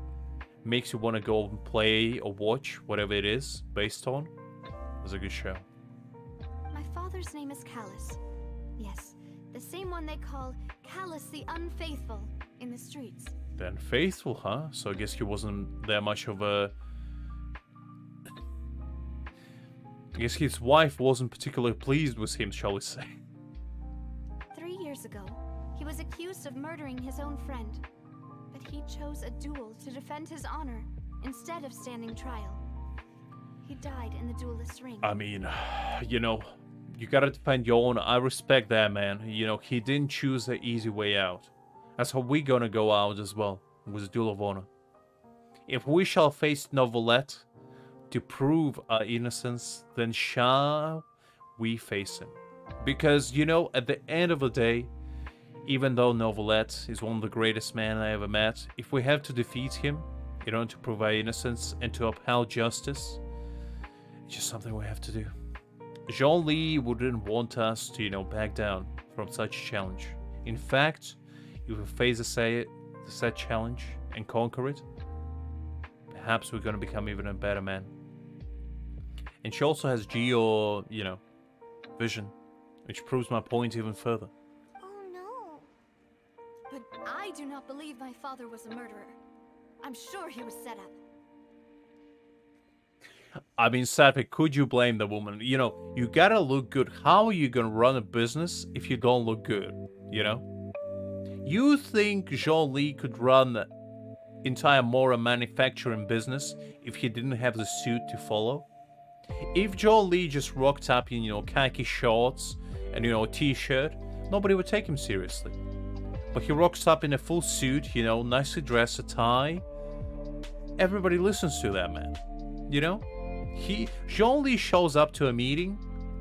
makes you want to go and play or watch whatever it is based on, it's a good show. My father's name is Callus. Yes, the same one they call Callus the Unfaithful in the streets. The Unfaithful, huh? So I guess he wasn't that much of a... I guess his wife wasn't particularly pleased with him, shall we say. 3 years ago, he was accused of murdering his own friend. But he chose a duel to defend his honor instead of standing trial. He died in the duelist's ring. I mean, you know, you gotta defend your own. I respect that, man. You know, he didn't choose the easy way out. That's how we gonna go out as well, with a duel of honor. If we shall face Neuvillette to prove our innocence, then shall we face him. Because, you know, at the end of the day, even though Neuvillette is one of the greatest men I ever met, if we have to defeat him in order to prove our innocence and to uphold justice, it's just something we have to do. Jean-Lee wouldn't want us to, you know, back down from such a challenge. In fact, if we face the said challenge and conquer it, perhaps we're going to become even a better man. And she also has geo, you know, vision, which proves my point even further. Oh no. But I do not believe my father was a murderer. I'm sure he was set up. I mean, sadly, could you blame the woman? You know, you gotta look good. How are you gonna run a business if you don't look good? You know? You think Jean-Lee could run the entire Mora manufacturing business if he didn't have the suit to follow? If Jean-Lee just rocked up in, you know, khaki shorts and, you know, a t-shirt, nobody would take him seriously. But he rocks up in a full suit, you know, nicely dressed, a tie. Everybody listens to that man, you know? Jean-Lee shows up to a meeting,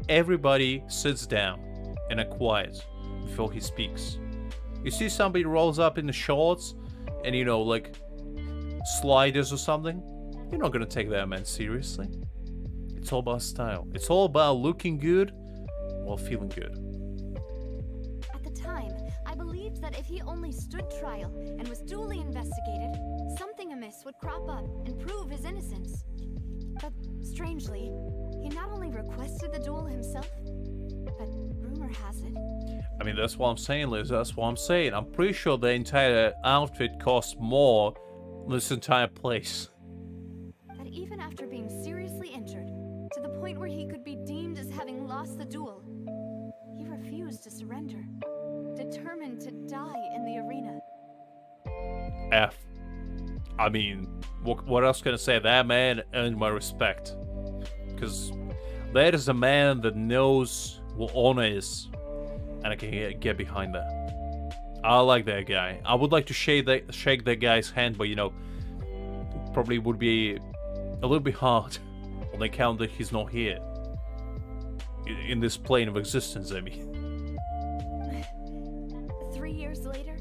everybody sits down and are quiet before he speaks. You see somebody rolls up in the shorts and, you know, like sliders or something, you're not gonna take that man seriously. It's all about style. It's all about looking good while feeling good. At the time, I believed that if he only stood trial and was duly investigated, something amiss would crop up and prove his innocence. But strangely, he not only requested the duel himself, but rumor has it. I mean, that's what I'm saying, Liz. That's what I'm saying. I'm pretty sure the entire outfit cost more than this entire place. That even after being seriously injured, to the point where he could be deemed as having lost the duel, he refused to surrender, determined to die in the arena. F. I mean, what else can I say? That man earned my respect. Because that is a man that knows what honor is. And I can get behind that. I like that guy. I would like to shake that guy's hand, but, you know, probably would be a little bit hard on the account that he's not here. In this plane of existence, I mean. 3 years later,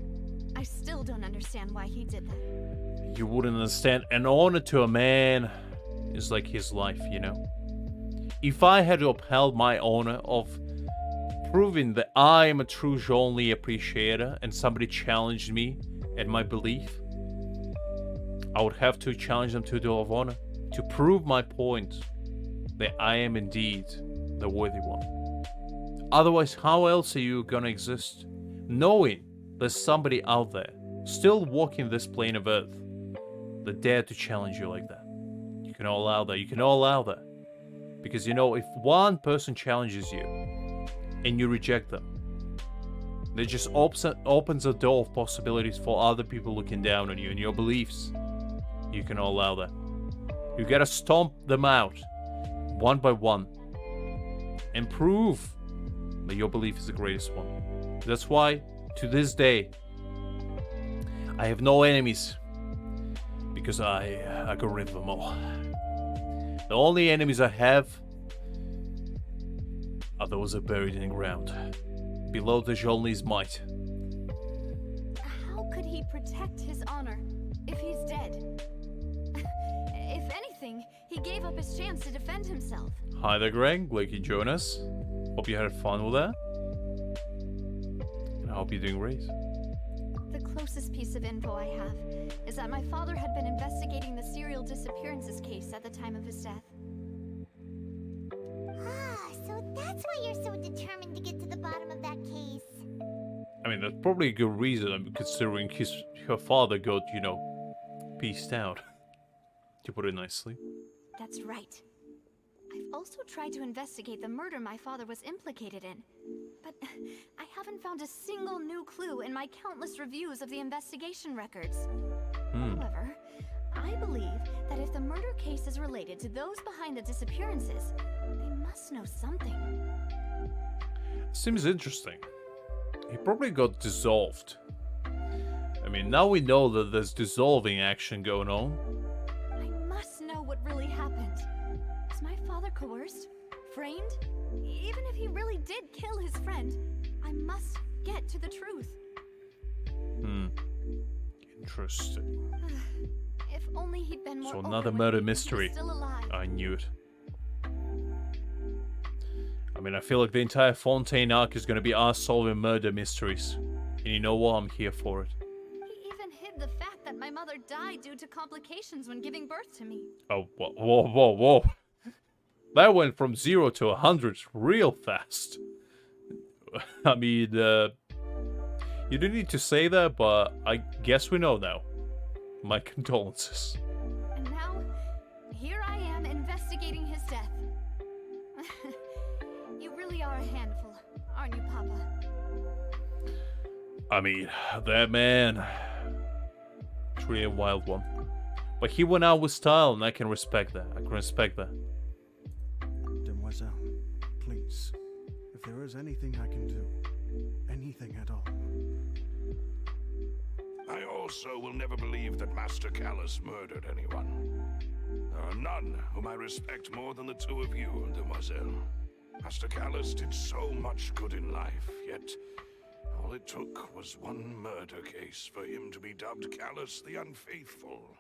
I still don't understand why he did that. You wouldn't understand. An honor to a man is like his life, you know? If I had upheld my honor of proving that I am a true Jean-Lee appreciator and somebody challenged me and my belief, I would have to challenge them to a duel of honor to prove my point that I am indeed the worthy one. Otherwise, how else are you gonna exist? Knowing there's somebody out there still walking this plane of earth that dare to challenge you like that. You cannot allow that. You cannot allow that. Because, you know, if one person challenges you and you reject them, it just opens a door of possibilities for other people looking down on you and your beliefs. You cannot allow that. You gotta stomp them out, one by one, and prove that your belief is the greatest one. That's why, to this day, I have no enemies, because I got rid of them all. The only enemies I have are those that are buried in the ground, below the Jean-Lee's might. How could he protect his honor if he's dead? If anything, he gave up his chance to defend himself. Hi there, Greg. Glad you joined us. Hope you had fun with that. And I hope you're doing great. The closest piece of info I have is that my father had been investigating the serial disappearances case at the time of his death. Ah, so that's why you're so determined to get to the bottom of that case. I mean, that's probably a good reason, considering her father got, you know, pieced out. To put it nicely. That's right. I've also tried to investigate the murder my father was implicated in, but I haven't found a single new clue in my countless reviews of the investigation records. However, I believe that if the murder case is related to those behind the disappearances, they must know something. Seems interesting. He probably got dissolved. I mean, now we know that there's dissolving action going on. I must know what really happened. Was my father coerced? Framed? Even if he really did kill his friend, I must get to the truth. Interesting. If only he'd been more So open another with murder me, he was mystery. still alive. I knew it. I mean, I feel like the entire Fontaine arc is going to be us solving murder mysteries. And you know what? I'm here for it. He even hid the fact that my mother died due to complications when giving birth to me. Oh, whoa. That went from 0 to 100 real fast. I mean, you didn't need to say that, but I guess we know now. My condolences. And now, here I am investigating are a handful, aren't you, Papa? I mean, that man, truly a wild one. But he went out with style, and I can respect that. I can respect that. Demoiselle, please, if there is anything I can do, anything at all. I also will never believe that Master Callus murdered anyone. There are none whom I respect more than the two of you, Demoiselle. Master Callus did so much good in life, yet all it took was one murder case for him to be dubbed Callus the Unfaithful.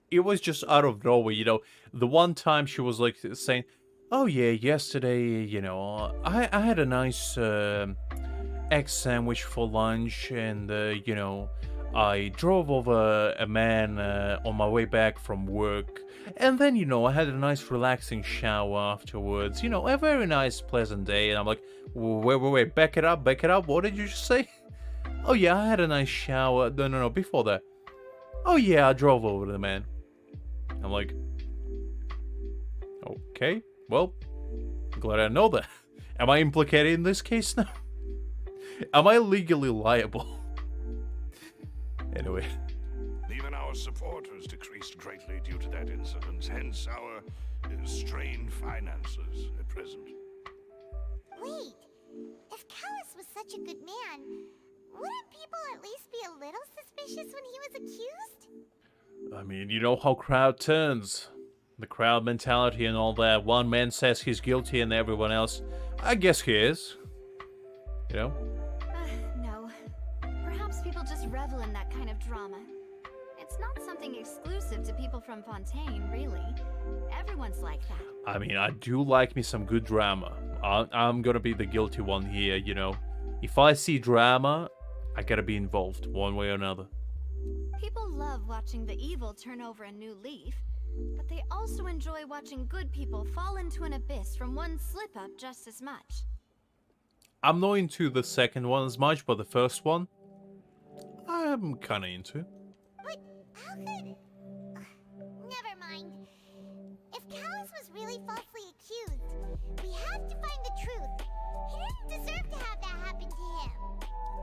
It was just out of nowhere, you know. The one time she was like saying, "Oh yeah, yesterday, you know, I had a nice egg sandwich for lunch, and you know, I drove over a man on my way back from work, and then, you know, I had a nice relaxing shower afterwards. You know, a very nice, pleasant day." And I'm like, wait, back it up. What did you just say? "Oh yeah, I had a nice shower." No, before that. "Oh yeah, I drove over to the man." I'm like, okay, well, glad I know that. Am I implicated in this case now? Am I legally liable? Anyway. Even our supporters decreased greatly due to that incident, hence our strained finances at present. Wait, if Callus was such a good man, wouldn't people at least be a little suspicious when he was accused? I mean, you know how crowd turns. The crowd mentality and all that. One man says he's guilty and everyone else, I guess he is. You know? No. Perhaps people just revel in that kind of drama. It's not something exclusive to people from Fontaine, really. Everyone's like that. I mean, I do like me some good drama. I'm gonna be the guilty one here, you know. If I see drama, I gotta be involved, one way or another. People love watching the evil turn over a new leaf, but they also enjoy watching good people fall into an abyss from one slip-up just as much. I'm not into the second one as much, but the first one, I'm kinda into. But how could... never mind. If Callus was really falsely accused, we have to find the truth. He didn't deserve to have that happen to him.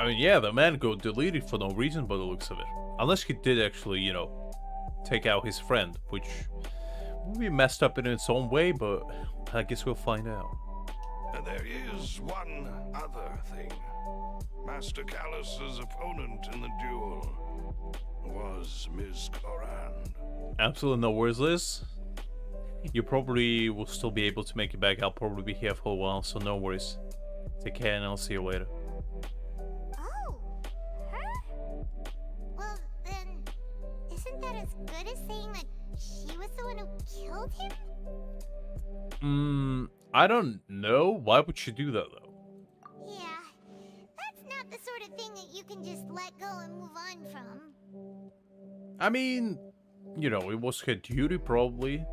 I mean, yeah, the man got deleted for no reason by the looks of it. Unless he did actually, you know, take out his friend, which would be messed up in its own way, but I guess we'll find out. And there is one other thing. Master Callus's opponent in the duel was Ms. Clorand. Absolutely no worries, Liz. You probably will still be able to make it back. I'll probably be here for a while, so no worries. Take care and I'll see you later. Oh, her? Well, then, isn't that as good as saying that she was the one who killed him? I don't know. Why would she do that, though? Yeah, that's not the sort of thing that you can just let go and move on from. I mean, you know, it was her duty, probably.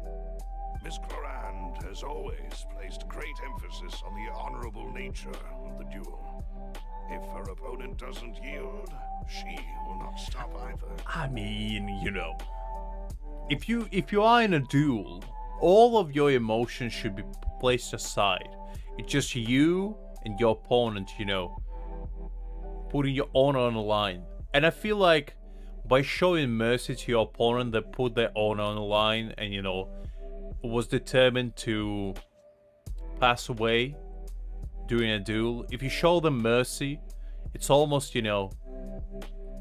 Miss Clorand has always placed great emphasis on the honorable nature of the duel. If her opponent doesn't yield, she will not stop either. I mean, you know, if you are in a duel, all of your emotions should be placed aside. It's just you and your opponent, you know, putting your honor on the line. And I feel like by showing mercy to your opponent that put their honor on the line and, you know, was determined to pass away during a duel, if you show them mercy, it's almost, you know,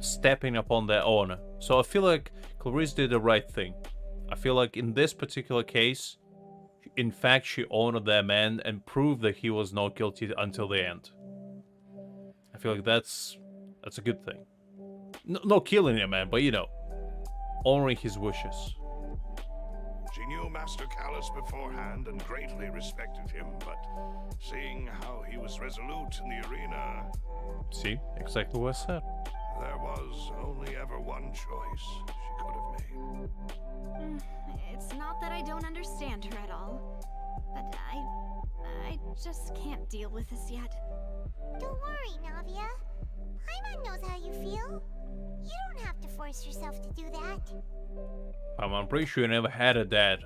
stepping upon their honor. So I feel like Clarice did the right thing. I feel like in this particular case, in fact, she honored their man and proved that he was not guilty until the end. I feel like that's a good thing. No killing him, man, but, you know, honoring his wishes. She knew Master Callus beforehand and greatly respected him, but seeing how he was resolute in the arena... See? Exactly what I said. There was only ever one choice she could have made. It's not that I don't understand her at all, but I just can't deal with this yet. Don't worry, Navia. Paimon knows how you feel. You don't have to force yourself to do that. I'm pretty sure you never had a dad.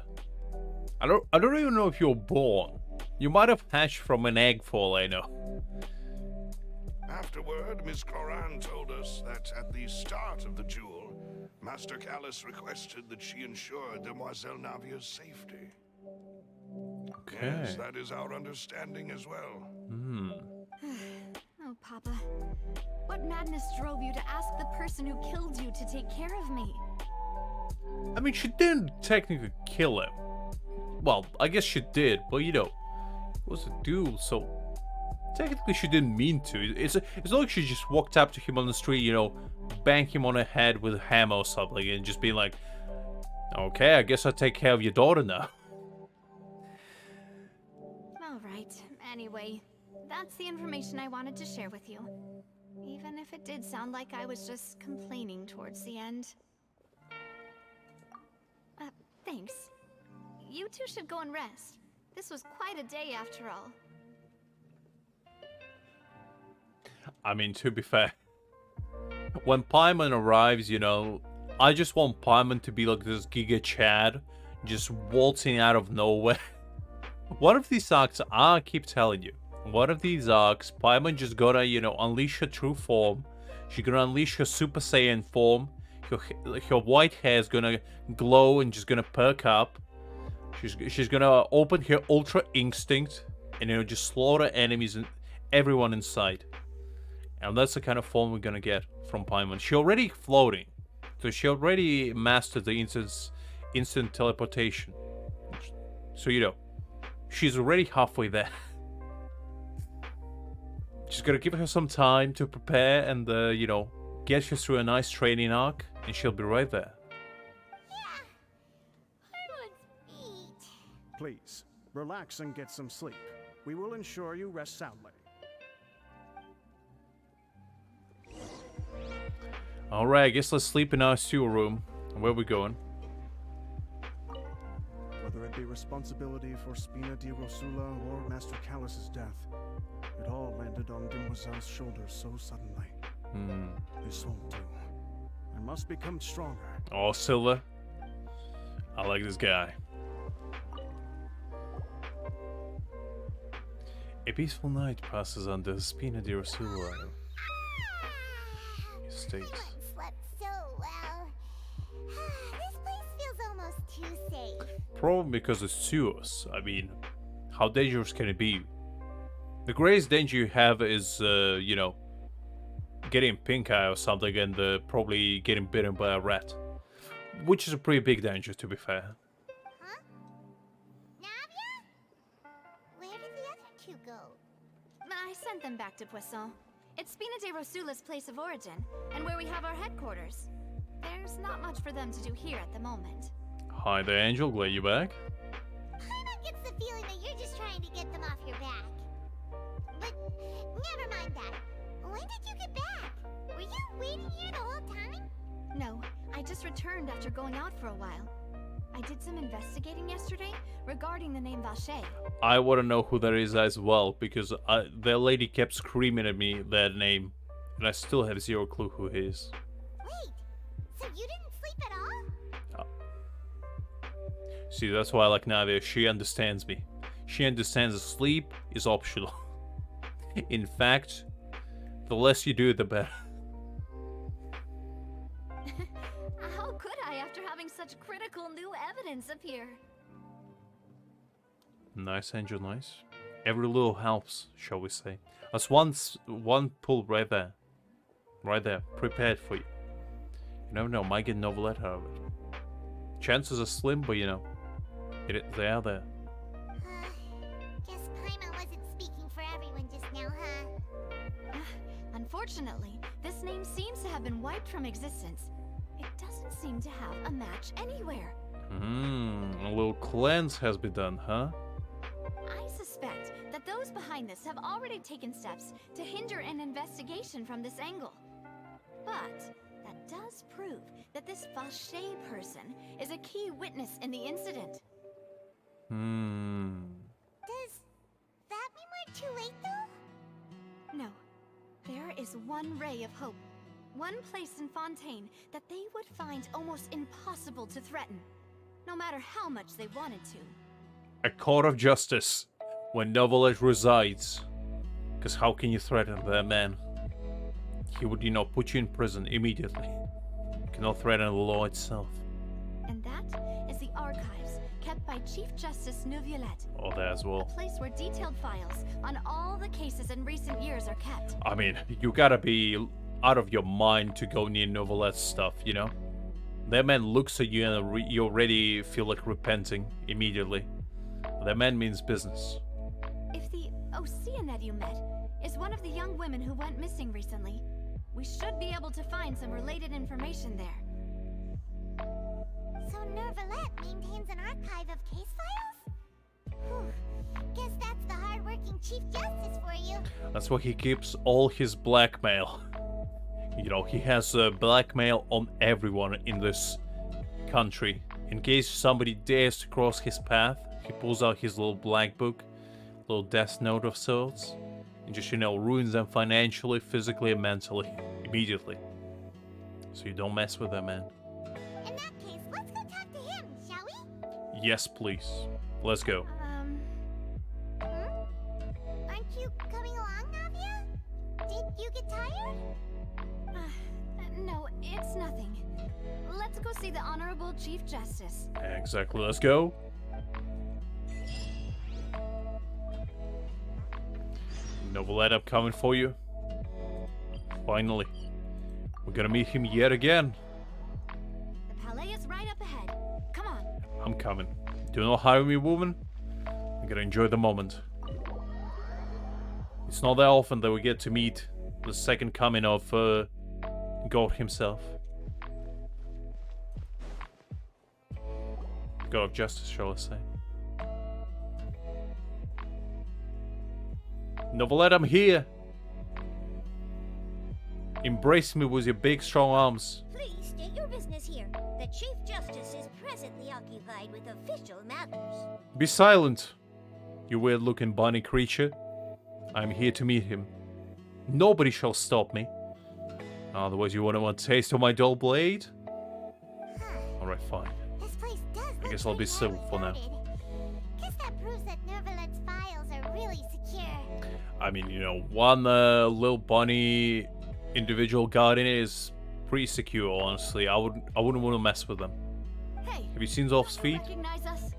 I don't even know if you're born. You might have hatched from an egg for all I know. Afterward, Miss Cloran told us that at the start of the duel, Master Callus requested that she ensure Demoiselle Navia's safety. Okay. Yes, that is our understanding as well. Oh, Papa. What madness drove you to ask the person who killed you to take care of me? I mean, she didn't technically kill him. Well, I guess she did, but you know, it was a duel, so technically she didn't mean to. It's not like she just walked up to him on the street, you know, banged him on the head with a hammer or something, and just being like, okay, I guess I'll take care of your daughter now. Alright, anyway, that's the information I wanted to share with you. Even if it did sound like I was just complaining towards the end. Thanks. You two should go and rest. This was quite a day after all. I mean, to be fair, when Paimon arrives, you know, I just want Paimon to be like this Giga Chad, just waltzing out of nowhere. One of these arcs, I keep telling you, one of these arcs, Paimon just gonna, you know, unleash her true form. She's gonna unleash her Super Saiyan form. Her white hair is gonna glow and just gonna perk up. She's gonna open her Ultra Instinct and, you know, just slaughter enemies and everyone in sight. And that's the kind of form we're gonna get from Paimon. She's already floating, so she already mastered the instant teleportation. So, you know, she's already halfway there. Just gotta give her some time to prepare and, you know, get her through a nice training arc, and she'll be right there. Yeah. I want to eat. Please, relax and get some sleep. We will ensure you rest soundly. Alright, I guess let's sleep in our sewer room. Where are we going? Whether it be responsibility for Spina di Rosula or Master Callus's death, it all landed on Demoiselle's shoulders so suddenly. This won't do. I must become stronger. Oh, Silver. I like this guy. A peaceful night passes under Spina di Rosula. He states. I once slept so well. This place feels almost too safe. Probably because it's sewers. I mean, how dangerous can it be? The greatest danger you have is, you know, getting pink eye or something and probably getting bitten by a rat. Which is a pretty big danger, to be fair. Huh? Navia? Where did the other two go? I sent them back to Poisson. It's Spina de Rosula's place of origin, and where we have our headquarters. There's not much for them to do here at the moment. Hi there, Angel. Glad you're back. Paimon gets the feeling that you're just trying to get them off your back. But never mind that. When did you get back? Were you waiting here the whole time? No, I just returned after going out for a while. I did some investigating yesterday regarding the name Vache. I want to know who that is as well, because that lady kept screaming at me that name, and I still have zero clue who he is. Wait, so you didn't sleep at all? See, that's why I like Nadia. She understands me. She understands that sleep is optional. In fact, the less you do, the better. How could I after having such critical new evidence appear? Nice, Angel, nice. Every little helps, shall we say. That's one pull right there. Right there, prepared for you. You never know, might get Neuvillette out of it. Chances are slim, but you know, they are there. Guess Paimon wasn't speaking for everyone just now, huh? Unfortunately, this name seems to have been wiped from existence. It doesn't seem to have a match anywhere. A little cleanse has been done, huh? I suspect that those behind this have already taken steps to hinder an investigation from this angle. But that does prove that this Vache person is a key witness in the incident. Does that mean we're too late, though? No. There is one ray of hope. One place in Fontaine that they would find almost impossible to threaten, no matter how much they wanted to. A court of justice. when Neuvillette resides. Because how can you threaten that man? He would, you know, put you in prison immediately. You cannot threaten the law itself. And that is the archives kept by Chief Justice Neuvillette. Oh, that as A well. place where detailed files on all the cases in recent years are kept. I mean, you gotta be out of your mind to go near Neuvillette's stuff, you know? That man looks at you and you already feel like repenting immediately. That man means business. If the Oceanette you met is one of the young women who went missing recently, we should be able to find some related information there. So Neuvillette maintains an archive of case files? Whew. Guess that's the hard-working Chief Justice for you. That's where he keeps all his blackmail. You know, he has blackmail on everyone in this country. In case somebody dares to cross his path, he pulls out his little black book, little death note of sorts, and just, you know, ruins them financially, physically, and mentally, immediately. So you don't mess with that man. In that case, let's go talk to him, shall we? Yes, please. Let's go. Aren't you coming along, Navia? Did you get tired? No, it's nothing. Let's go see the Honorable Chief Justice. Exactly, let's go. Neuvillette, I'm coming for you. Finally. We're gonna meet him yet again. The palais is right up ahead. Come on. I'm coming. Do not hire me, woman. I'm gonna enjoy the moment. It's not that often that we get to meet the second coming of God himself. God of justice, shall I say. Neuvillette, I'm here. Embrace me with your big, strong arms. Please state your business here. The Chief Justice is presently occupied with official matters. Be silent, you weird-looking bunny creature. I'm here to meet him. Nobody shall stop me. Otherwise, you wouldn't want a taste of my dull blade? Alright, fine. This place does I guess I'll be civil for now. Guess that proves that Neuvillette's files are really secure. I mean, you know, one little bunny individual guarding it is pretty secure, honestly. I wouldn't want to mess with them. Hey, Have you seen Zolf's don't you feet? recognize us?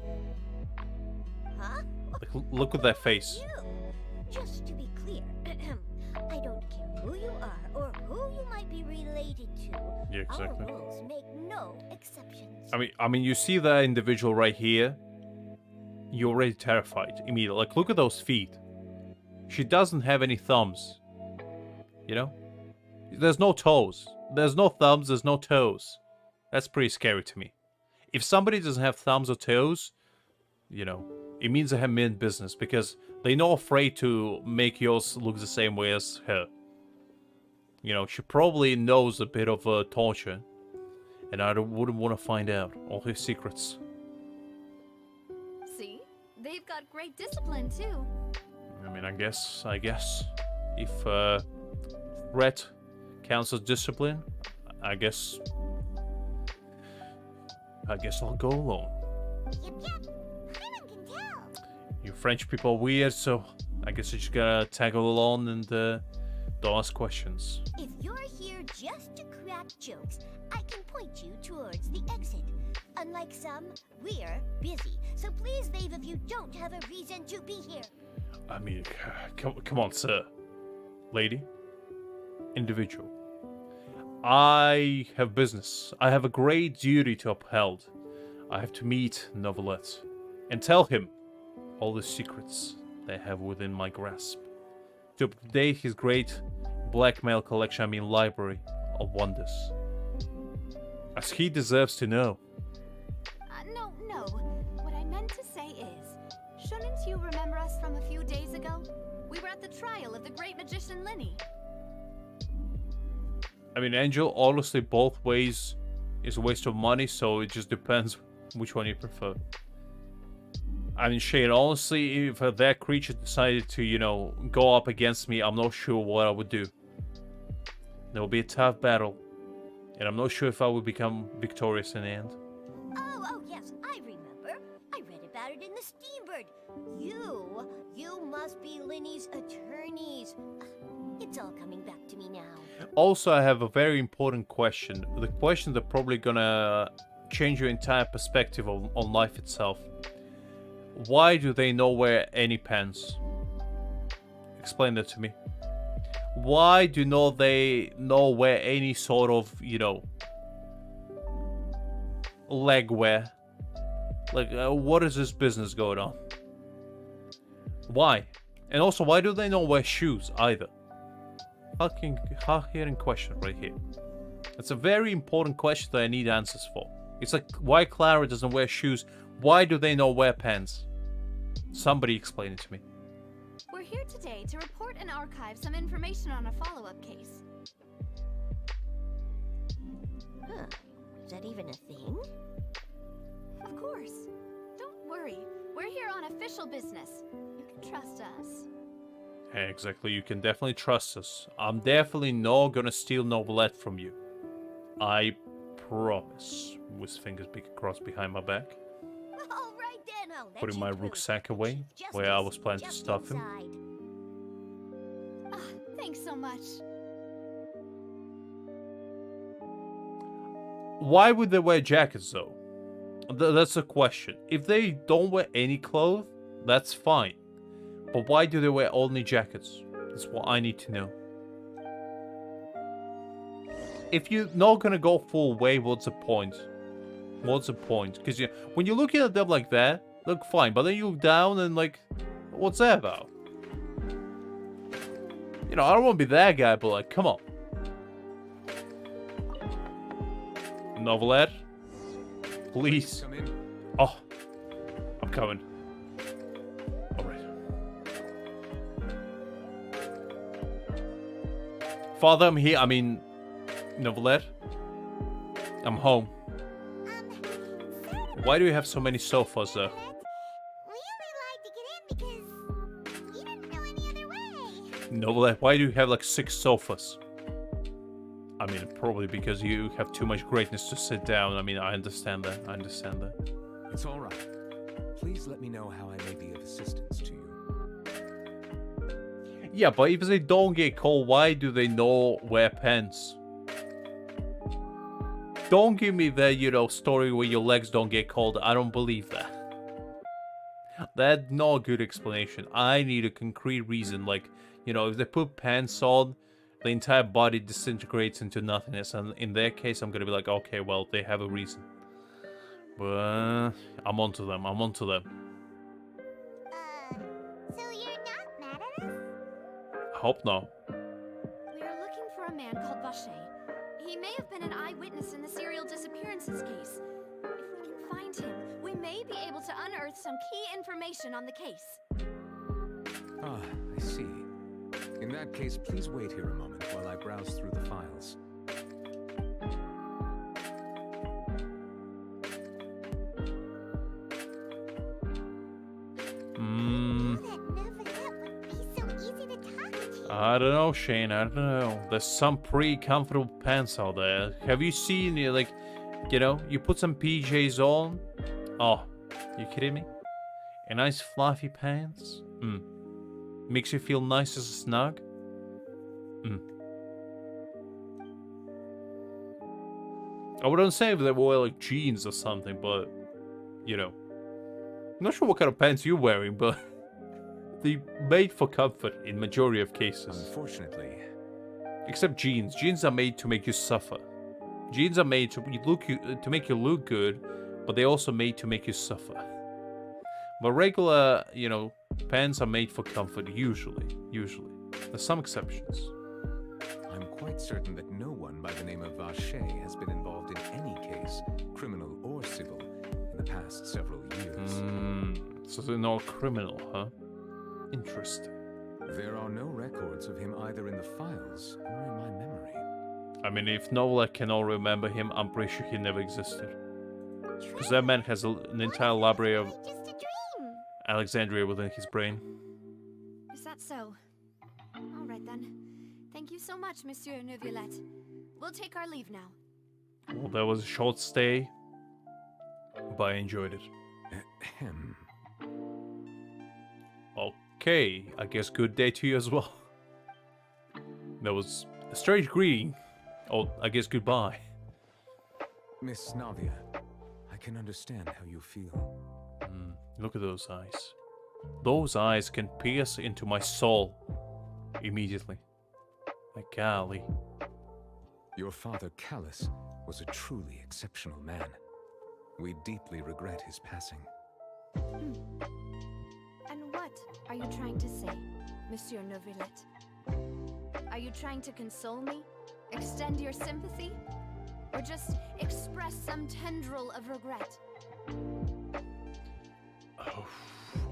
Huh? Like, look at their face. You. Just to be clear, I don't care who you are or who you might be related to. Yeah, exactly. Our rules make no exceptions. I mean, you see that individual right here? You're already terrified immediately. Like, look at those feet. She doesn't have any thumbs. You know? There's no toes. There's no thumbs, there's no toes. That's pretty scary to me. If somebody doesn't have thumbs or toes, you know, it means they have mean business because they're not afraid to make yours look the same way as her. You know, she probably knows a bit of torture, and I wouldn't want to find out all her secrets. See? They've got great discipline, too. I mean, I guess, if threat counts as discipline, I guess I'll go alone. Yep. Paimon can tell. You French people are weird, so I guess you just gotta tag along and don't ask questions. If you're here just to crack jokes, I can point you towards the exit. Unlike some, we're busy, so please leave if you don't have a reason to be here. I mean, come on, sir. Lady. Individual. I have business. I have a great duty to uphold. I have to meet Neuvillette and tell him all the secrets they have within my grasp. To update his great blackmail collection, library of wonders. As he deserves to know. No. What I meant to say is, shouldn't you remember us from a few days ago? We were at the trial of the great magician Linny. I mean, Angel, honestly, both ways is a waste of money, so it just depends which one you prefer. I mean, Shane, honestly, if that creature decided to, you know, go up against me, I'm not sure what I would do. There will be a tough battle, and I'm not sure if I would become victorious in the end. Oh, yes, I remember. I read about it in the steambird. You must be Linny's attorneys. It's all coming back to me now. Also, I have a very important question. The question that probably gonna change your entire perspective on life itself. Why do they not wear any pants? Explain that to me. Why do not they not wear any sort of, leg wear? Like, what is this business going on? Why? And also, why do they not wear shoes either? Fucking hard-hitting question right here. It's a very important question that I need answers for. It's like, why Clara doesn't wear shoes? Why do they not wear pants? Somebody explain it to me. We're here today to report and archive some information on a follow-up case. Huh. Is that even a thing? Of course. Don't worry. We're here on official business. You can trust us. Exactly, you can definitely trust us. I'm definitely not gonna steal Neuvillette from you. I promise. With fingers big crossed behind my back. All right then, I'll let Putting you my through. rucksack away, Chief where I Justice was planning to just stuff him. inside. Thanks so much. Why would they wear jackets though? That's a question. If they don't wear any clothes, that's fine. But why do they wear only jackets? That's what I need to know. If you're not gonna go full way, what's the point? What's the point? Because when you're looking at them like that, look fine. But then you look down and like, what's that about? I don't want to be that guy, but like, come on. Neuvillette? Please. Come in. Oh, I'm coming. Alright. Father, I'm here. I mean, Neuvillette. I'm home. Why do you have so many sofas there? We only lied to get in because you didn't know any other way. Neuvillette, why do you have like 6 sofas? I mean, probably because you have too much greatness to sit down. I mean, I understand that. I understand that. It's all right. Please let me know how I may be of assistance to you. Yeah, but if they don't get cold, why do they not wear pants? Don't give me the, story where your legs don't get cold. I don't believe that. That's not a good explanation. I need a concrete reason. Like, if they put pants on, the entire body disintegrates into nothingness. And in their case, I'm going to be like, okay, well, they have a reason. But I'm onto them. I'm onto them. So you're not mad at us? I hope not. We are looking for a man called Vache. He may have been an eyewitness in the serial disappearances case. If we can find him, we may be able to unearth some key information on the case. Ah, I see. In that case, please wait here a moment while I browse through the files. That Neuvillette would be so easy to talk to. I don't know, Shane. I don't know. There's some pretty comfortable pants out there. Have you seen, you put some PJs on? Oh, you kidding me? A nice fluffy pants? Makes you feel nice as a snug? I wouldn't say if they wore like jeans or something, but, I'm not sure what kind of pants you're wearing, but they made for comfort in majority of cases. Unfortunately, Except jeans. Jeans are made to make you suffer. Jeans are made to make you look good, but they're also made to make you suffer. But regular, pants are made for comfort, usually. There's some exceptions. I'm quite certain that no one by the name of Vache has been involved in any case, criminal or civil, in the past several years. So they're not criminal, huh? Interesting. There are no records of him either in the files or in my memory. I mean, if Neuvillette cannot remember him, I'm pretty sure he never existed. Because that man has an entire library of Just a dream. Alexandria within his brain. Is that so? All right then. Thank you so much, Monsieur Neuvillette. We'll take our leave now. Well, that was a short stay, but I enjoyed it. Ahem. Okay, I guess good day to you as well. That was a strange greeting. Oh, I guess goodbye. Miss Navia, I can understand how you feel. Look at those eyes. Those eyes can pierce into my soul immediately. Like, golly. Your father, Callus, was a truly exceptional man. We deeply regret his passing. And what are you trying to say, Monsieur Neuvillette? Are you trying to console me? Extend your sympathy? Or just express some tendril of regret? Oh,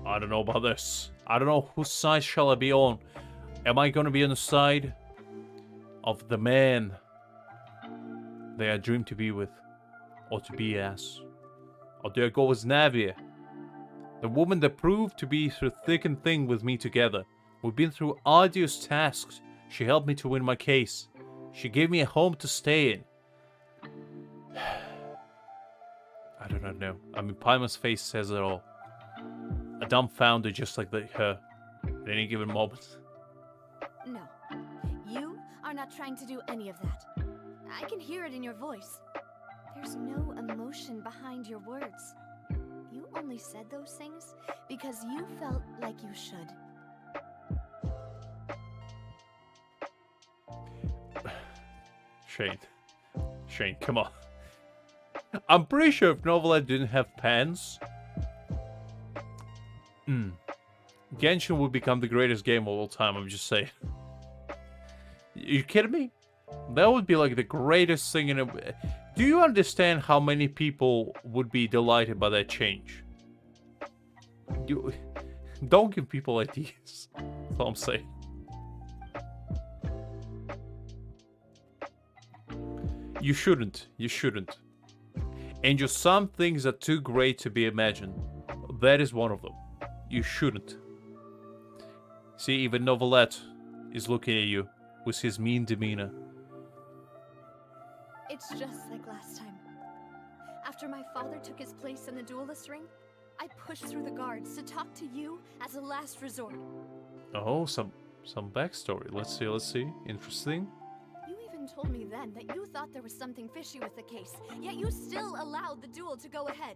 I don't know about this. I don't know whose side shall I be on. Am I gonna be on the side of the man that I dream to be with? Or to be as? Or do I go with Navia? The woman that proved to be through thick and thin with me together. We've been through arduous tasks. She helped me to win my case. She gave me a home to stay in. I do not know. I mean, Paimon's face says it all. A dumbfounded just like her at any given moment. No. You are not trying to do any of that. I can hear it in your voice. There's no emotion behind your words. You only said those things because you felt like you should. Shane, come on. I'm pretty sure if Neuvillette didn't have pants, Genshin would become the greatest game of all time, I'm just saying. You kidding me? That would be like the greatest thing in a... Do you understand how many people would be delighted by that change? Don't give people ideas. That's all I'm saying. You shouldn't. You shouldn't. And just some things are too great to be imagined. That is one of them. You shouldn't. See, even Neuvillette is looking at you with his mean demeanor. It's just like last time. After my father took his place in the duelist ring, I pushed through the guards to talk to you as a last resort. Oh, some backstory. Let's see. Interesting. You even told me then that you thought there was something fishy with the case, yet you still allowed the duel to go ahead.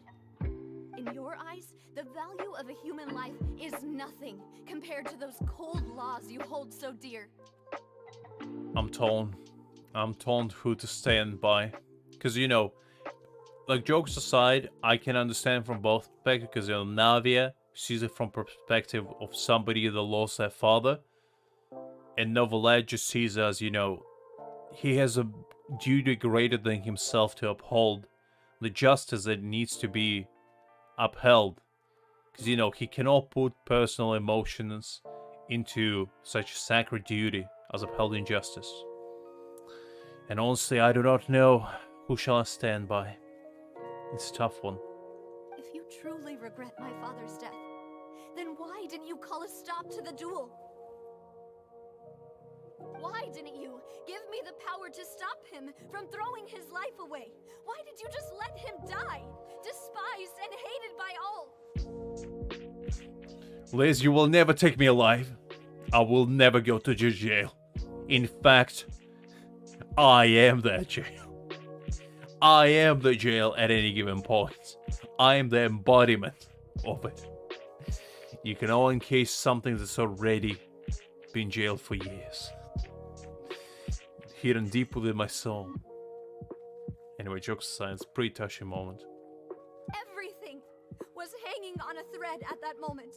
In your eyes, the value of a human life is nothing compared to those cold laws you hold so dear. I'm torn who to stand by. Because, you know, like, jokes aside, I can understand from both perspectives. Because, you know, Navia sees it from perspective of somebody that lost their father. And Neuvillette just sees it as, you know, he has a duty greater than himself to uphold the justice that needs to be upheld. Because, you know, he cannot put personal emotions into such a sacred duty as upholding justice. And honestly, I do not know who shall I stand by. It's a tough one. If you truly regret my father's death, then why didn't you call a stop to the duel? Why didn't you give me the power to stop him from throwing his life away? Why did you just let him die, despised and hated by all? Liz, you will never take me alive. I will never go to jail. In fact, I am that jail. I am the jail at any given point. I am the embodiment of it. You can all encase something that's already been jailed for years. Hidden deep within my soul. Anyway, jokes aside, it's a pretty touching moment. Everything was hanging on a thread at that moment.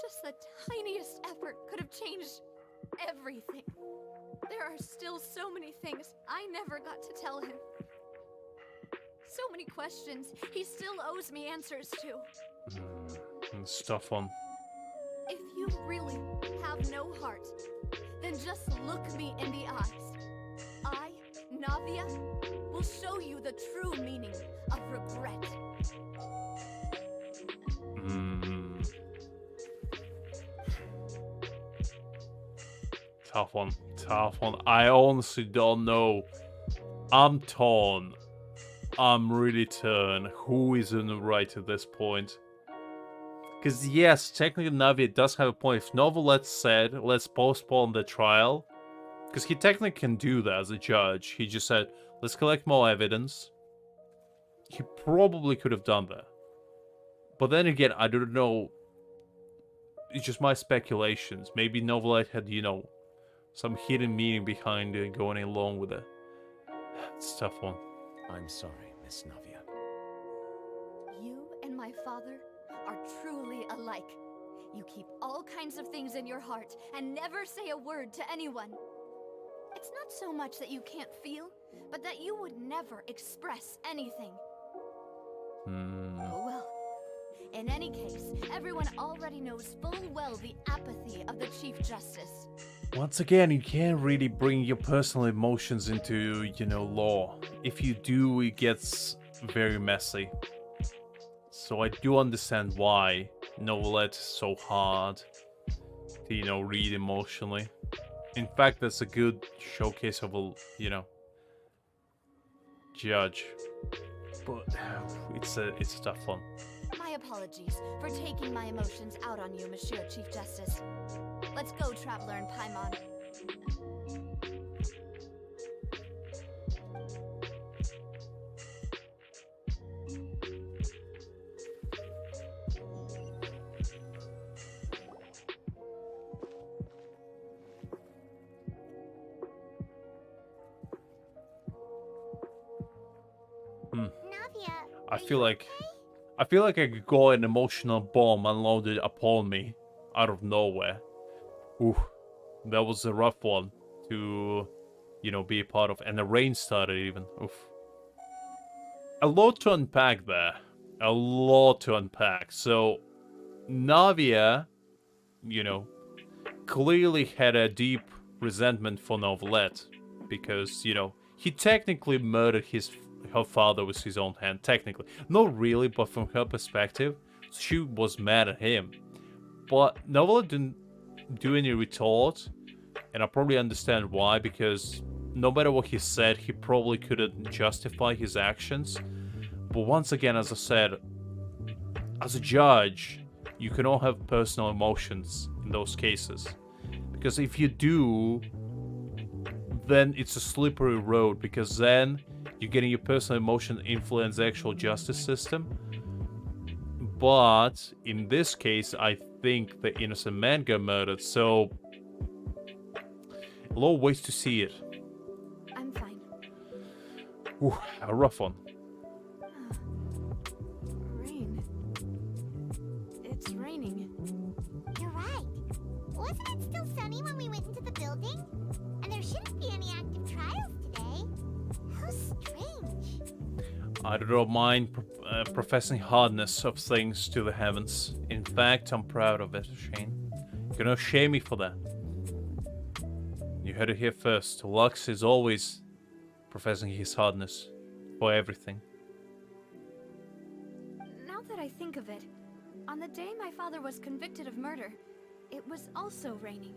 Just the tiniest effort could have changed everything. There are still so many things I never got to tell him. So many questions he still owes me answers to. It's a tough one. If you really have no heart, then just look me in the eyes. I, Navia, will show you the true meaning of regret. Tough one. I honestly don't know. I'm torn. I'm really torn. Who is in the right at this point? Because yes, technically Navi does have a point. If Neuvillette said, let's postpone the trial, because he technically can do that as a judge. He just said, let's collect more evidence. He probably could have done that. But then again, I don't know. It's just my speculations. Maybe Neuvillette had, you know, some hidden meaning behind it going along with it. It's a tough one. I'm sorry, Miss Navia. You and my father are truly alike. You keep all kinds of things in your heart and never say a word to anyone. It's not so much that you can't feel, but that you would never express anything. Oh well. In any case, everyone already knows full well the apathy of the Chief Justice. Once again, you can't really bring your personal emotions into, you know, law. If you do, it gets very messy. So I do understand why Neuvillette is so hard to, you know, read emotionally. In fact, that's a good showcase of a, you know, judge. But it's a tough one. My apologies for taking my emotions out on you, Monsieur Chief Justice. Let's go, Traveler and Paimon. Navia, I feel like I could go an emotional bomb unloaded upon me out of nowhere. Ooh, that was a rough one to, you know, be a part of. And the rain started even. Oof. A lot to unpack there. A lot to unpack. So, Navia, you know, clearly had a deep resentment for Neuvillette. Because, you know, he technically murdered her father with his own hand, technically. Not really, but from her perspective, she was mad at him. But Neuvillette didn't do any retort, and I probably understand why, because no matter what he said, he probably couldn't justify his actions. But once again, as I said, as a judge, you can all have personal emotions in those cases. Because if you do, then it's a slippery road, because then you're getting your personal emotion influence the actual justice system. But in this case, I think the innocent man got murdered, so a lot of ways to see it. I'm fine. Ooh, a rough one. Rain. It's raining. you're right. Wasn't it still sunny when we went into the building? And there shouldn't be any active trials today. How strange. I don't mind professing hardness of things to the heavens. In fact, I'm proud of it, Shane. You cannot shame me for that. You heard it here first. Lux is always professing his hardness for everything. Now that I think of it, on the day my father was convicted of murder, it was also raining.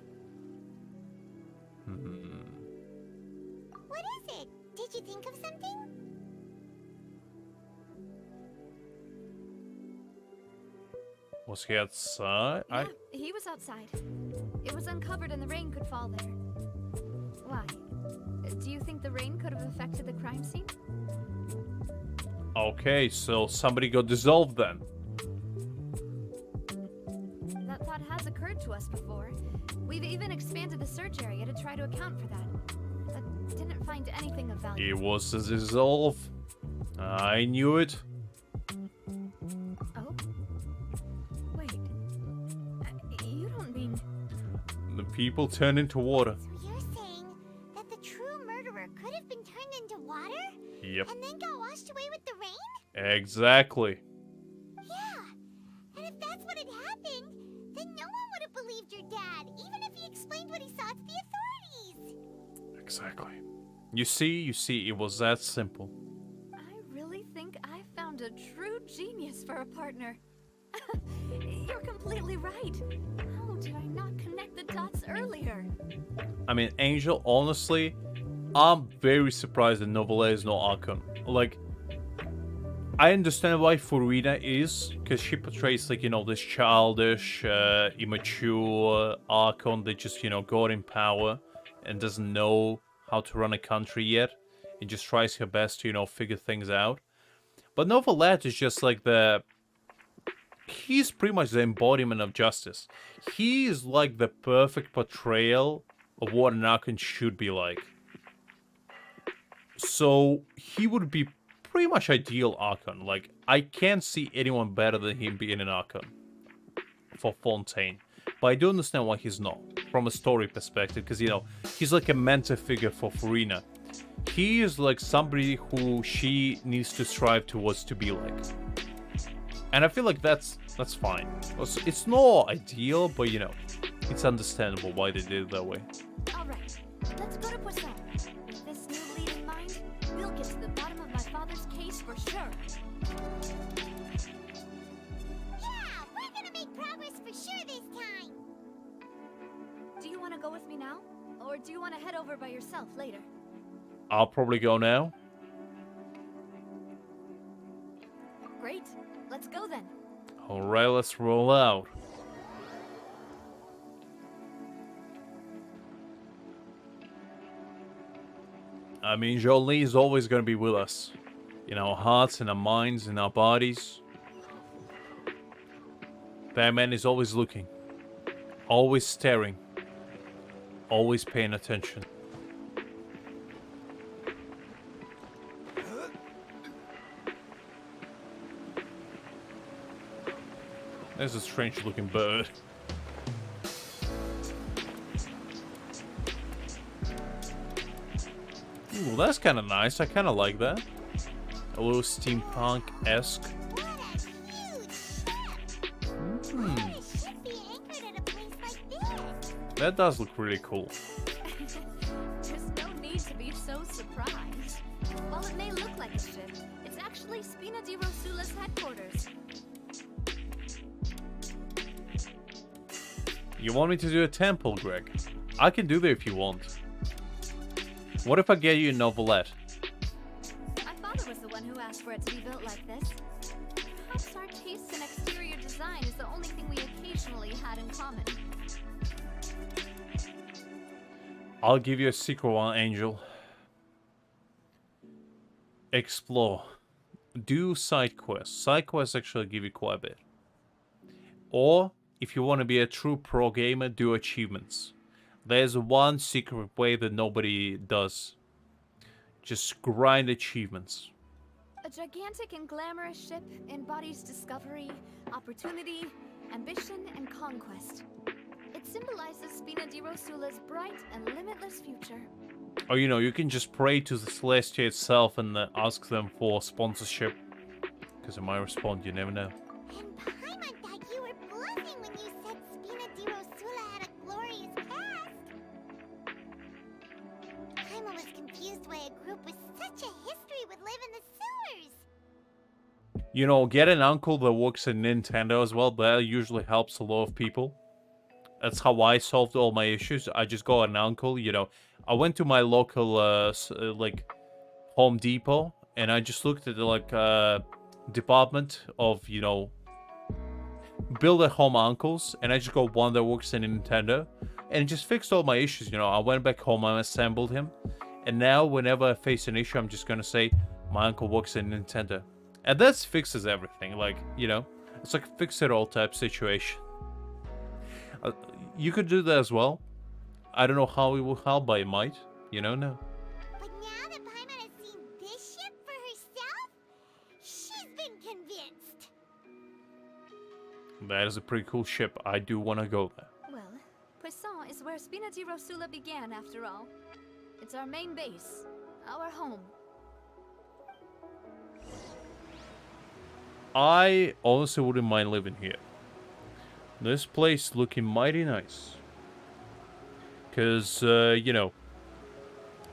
What is it? Did you think of something? Was he outside? Yeah, he was outside. It was uncovered and the rain could fall there. Why? Do you think the rain could have affected the crime scene? Okay, so somebody got dissolved then. That thought has occurred to us before. We've even expanded the search area to try to account for that. But didn't find anything of value. It was a dissolve. I knew it. Oh? Wait. You don't mean... The people turned into water. So you're saying that the true murderer could have been turned into water? Yep. And then got washed away with the rain? Exactly. Yeah. And if that's what had happened, then no one would have believed your dad, even if he explained what he saw to the authorities. Exactly. You see, it was that simple. I really think I found a true genius for a partner. You're completely right. How did I not connect the dots earlier? I mean, Angel, honestly, I'm very surprised that Neuvillette is no Archon. Like, I understand why Furina is, because she portrays, like, you know, this childish, immature Archon that just, you know, got in power and doesn't know how to run a country yet. And just tries her best to, you know, figure things out. But Neuvillette is just like he's pretty much the embodiment of justice. He is like the perfect portrayal of what an Archon should be like. So he would be pretty much ideal Archon. Like, I can't see anyone better than him being an Archon for Fontaine. But I do understand why he's not, from a story perspective, because, you know, he's like a mentor figure for Furina. He is like somebody who she needs to strive towards to be like. And I feel like that's fine. It's not ideal, but, you know, it's understandable why they did it that way. Alright, let's go to Poisson. With this new lead in mind, we'll get to the bottom of my father's case for sure. Yeah, we're gonna make progress for sure this time. Do you want to go with me now? Or do you want to head over by yourself later? I'll probably go now. Great, let's go then. Alright, let's roll out. I mean, Jolie is always going to be with us. In our hearts, in our minds, in our bodies. That man is always looking. Always staring. Always paying attention. There's a strange looking bird. Ooh, that's kind of nice. I kind of like that. A little steampunk-esque. What a huge ship! Why would a ship be anchored at a place like this? That does look really cool. There's no need to be so surprised. While it may look like a ship, it's actually Spina di Rosula's headquarters. You want me to do a temple, Greg? I can do that if you want. What if I get you a Neuvillette? My father was the one who asked for it to be built like this. Perhaps our taste in exterior design is the only thing we occasionally had in common. I'll give you a secret one, Angel. Explore. Do side quests. Side quests actually give you quite a bit. Or, if you want to be a true pro gamer, do achievements. There's one secret way that nobody does. Just grind achievements. A gigantic and glamorous ship embodies discovery, opportunity, ambition, and conquest. It symbolizes Spina di Rosula's bright and limitless future. Or, you know, you can just pray to the Celestia itself and ask them for sponsorship. Because it might respond, you never know. And Paimon, you were bluffing when you said Spina di Rosula had a glorious past. Paimon was confused why a group with such a history would live in the sewers. You know, get an uncle that works at Nintendo as well. That usually helps a lot of people. That's how I solved all my issues. I just got an uncle, you know. I went to my local, like, Home Depot. And I just looked at the, like, department of, you know, build-at-home uncles. And I just got one that works at Nintendo. And it just fixed all my issues, you know. I went back home, I assembled him. And now, whenever I face an issue, I'm just gonna say, my uncle works at Nintendo. And that fixes everything, like, you know. It's like a fix-it-all type situation. You could do that as well. I don't know how it will help, but it might. You know, no. But now that Paimon has seen this ship for herself, she's been convinced. That is a pretty cool ship. I do want to go there. Well, Poisson is where Spina di Rosula began, after all. It's our main base, our home. I honestly wouldn't mind living here. This place looking mighty nice. Because, you know,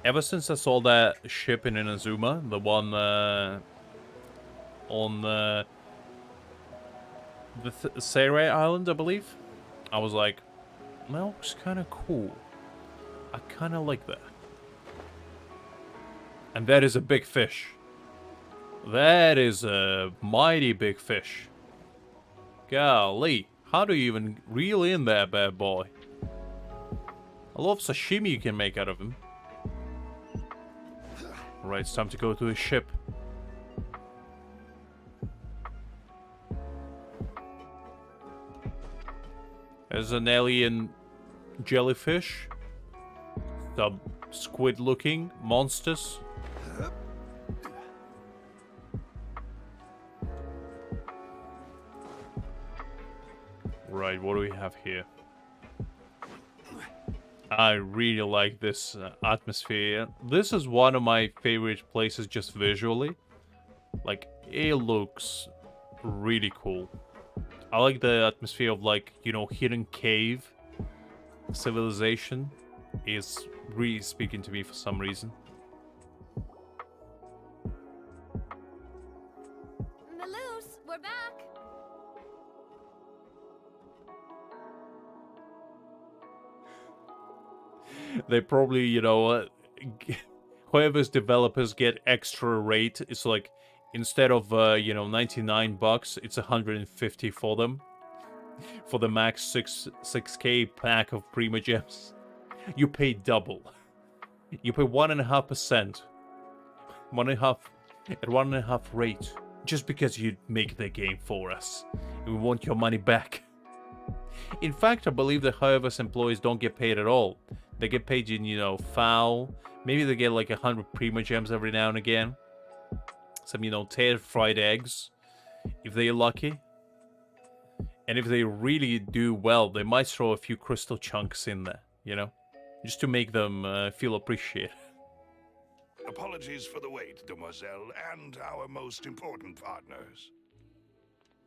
ever since I saw that ship in Inazuma, the one on the Seirai Island, I believe, I was like, that looks kind of cool. I kind of like that. And that is a big fish. That is a mighty big fish. Golly, how do you even reel in that bad boy? A lot of sashimi you can make out of him. Right, it's time to go to his ship. There's an alien jellyfish. Some squid-looking monsters. Right, what do we have here? I really like this atmosphere. This is one of my favorite places just visually. Like, it looks really cool. I like the atmosphere of, like, you know, hidden cave civilization is really speaking to me for some reason. Maloose, we're back. They probably, you know, whoever's developers get extra rate. It's like, instead of, you know, $99, it's 150 for them. For the max 6K pack of Prima Gems. You pay double. You pay 1.5%. 1.5 at 1.5 rate. Just because you make the game for us. And we want your money back. In fact, I believe that However's employees don't get paid at all. They get paid in, you know, foul. Maybe they get like 100 Prima Gems every now and again. Some, you know, tater fried eggs. If they're lucky. And if they really do well, they might throw a few crystal chunks in there, you know? Just to make them feel appreciated. Apologies for the wait, demoiselle, and our most important partners.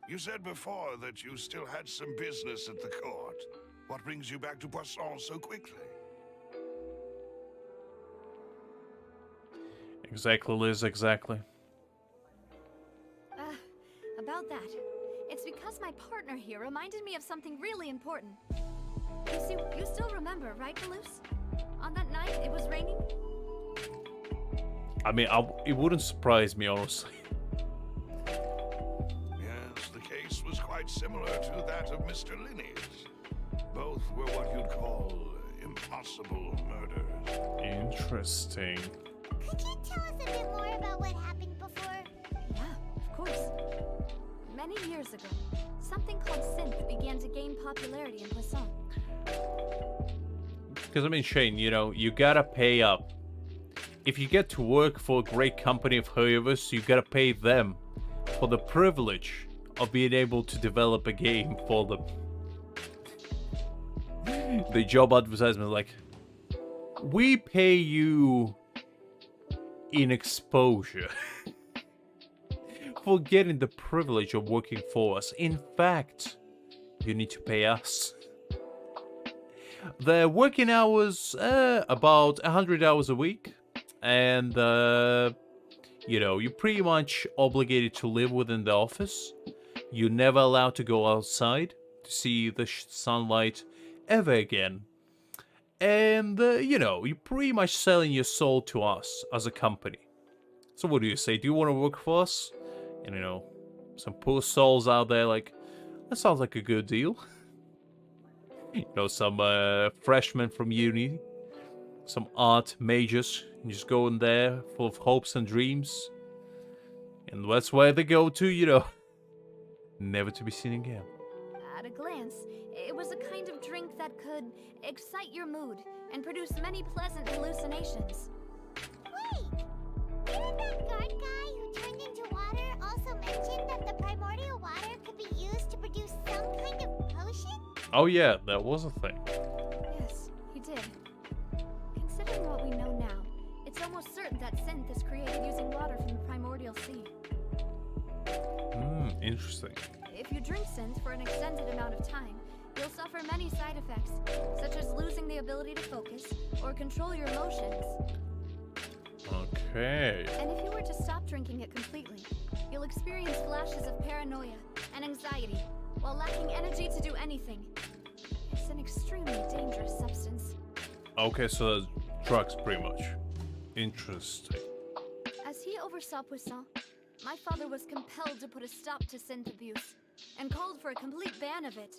You said before that you still had some business at the court. What brings you back to Poisson so quickly? Exactly, Liz, exactly. About that. It's because my partner here reminded me of something really important. You see, you still remember, right, Maloose? On that night, it was raining? I mean, it wouldn't surprise me, honestly. Yes, the case was quite similar to that of Mr. Linney's. Both were what you'd call impossible murders. Interesting. Could you tell us a bit more about what happened before? Yeah, of course. Many years ago, something called synth began to gain popularity in Poisson. Because, I mean, Shane, you know, you gotta pay up. If you get to work for a great company of Hoyovers, you gotta pay them for the privilege of being able to develop a game for them. The job advertisement, like, we pay you in exposure for getting the privilege of working for us. In fact, you need to pay us. The working hours, about 100 hours a week. And, you know, you're pretty much obligated to live within the office. You're never allowed to go outside to see the sunlight ever again. And, you know, you're pretty much selling your soul to us as a company. So what do you say? Do you want to work for us? And, you know, some poor souls out there like, that sounds like a good deal. You know, some freshmen from uni, some art majors, and just go in there full of hopes and dreams. And that's where they go to, you know, never to be seen again. At a glance, it was a kind of drink that could excite your mood and produce many pleasant hallucinations. Wait! Didn't that guard guy who turned into water also mention that the primordial water could be used to produce some kind of potion? Oh yeah, that was a thing. Yes, he did. Considering what we know now, it's almost certain that synth is created using water from the primordial sea. Interesting. If you drink synth for an extended amount of time, you'll suffer many side effects, such as losing the ability to focus or control your emotions. Okay. And if you were to stop drinking it completely, you'll experience flashes of paranoia and anxiety while lacking energy to do anything. It's an extremely dangerous substance. Okay, so that's drugs, pretty much. Interesting. As he oversaw Poisson, my father was compelled to put a stop to synth abuse and called for a complete ban of it.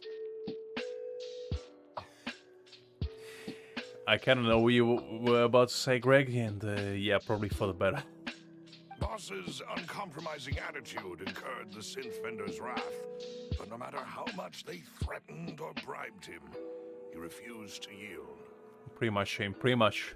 I kind of know what you were about to say, Greg, and yeah, probably for the better. Boss's uncompromising attitude incurred the synth vendor's wrath, but no matter how much they threatened or bribed him, he refused to yield. Pretty much, Shane, pretty much.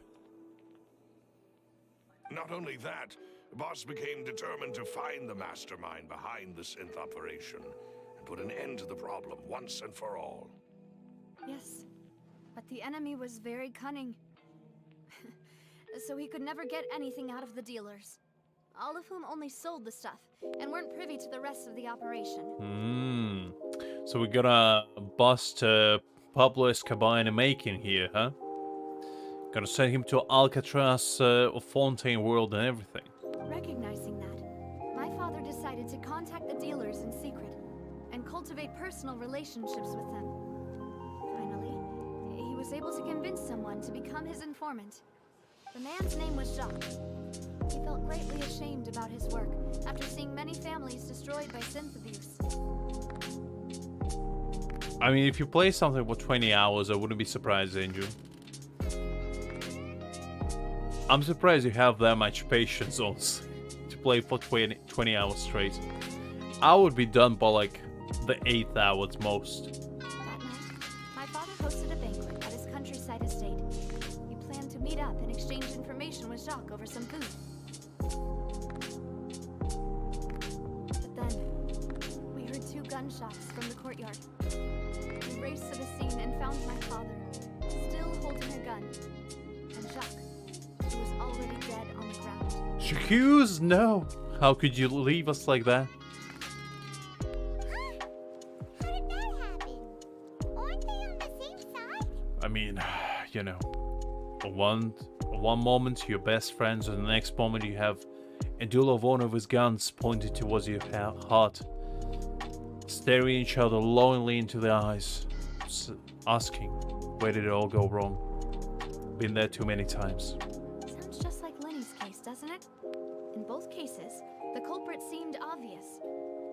Not only that, Boss became determined to find the mastermind behind the synth operation and put an end to the problem once and for all. Yes, but the enemy was very cunning. So he could never get anything out of the dealers, all of whom only sold the stuff and weren't privy to the rest of the operation. So we're gonna bust Pablo Escobar in the making here, huh? Gonna send him to Alcatraz, Fontaine world and everything. Recognizing that, my father decided to contact the dealers in secret and cultivate personal relationships with them. Finally, he was able to convince someone to become his informant. The man's name was Jacques. He felt greatly ashamed about his work after seeing many families destroyed by synth abuse. I mean, if you play something for 20 hours, I wouldn't be surprised, Angel. I'm surprised you have that much patience on to play for 20 hours straight. I would be done by like the 8th hour at most. That night, my father hosted a banquet at his countryside estate. We planned to meet up and exchange information with Jacques over some food. But then, we heard 2 gunshots from the courtyard. We raced to the scene and found my father, still holding a gun, and Jacques, who was already dead on the ground. Jacques, no! How could you leave us like that? How did that happen? Aren't they on the same side? I mean, you know, one moment you're best friends, and the next moment you have a duel of one of his guns pointed towards your heart, staring each other longingly into the eyes, asking, where did it all go wrong? Been there too many times. Sounds just like Lenny's case, doesn't it? In both cases, the culprit seemed obvious,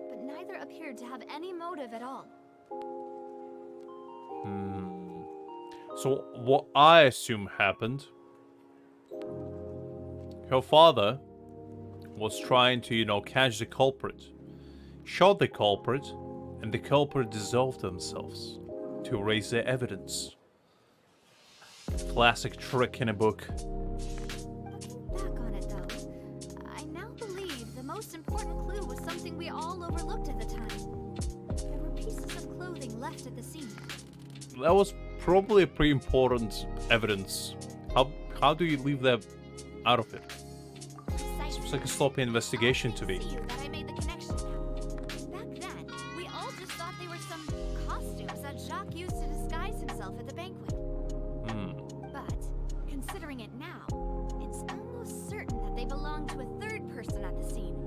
but neither appeared to have any motive at all. So what I assume happened, her father was trying to, you know, catch the culprit, shot the culprit, and the culprit dissolved themselves to erase their evidence. Classic trick in a book. Looking back on it, though, I now believe the most important clue was something we all overlooked at the time. There were pieces of clothing left at the scene. That was probably a pretty important evidence. How do you leave that out of it? Seems like a sloppy investigation to me. That I made the connection now. Back then, we all just thought they were some costumes that Jacques used to disguise himself at the banquet. But, considering it now, it's almost certain that they belong to a third person at the scene.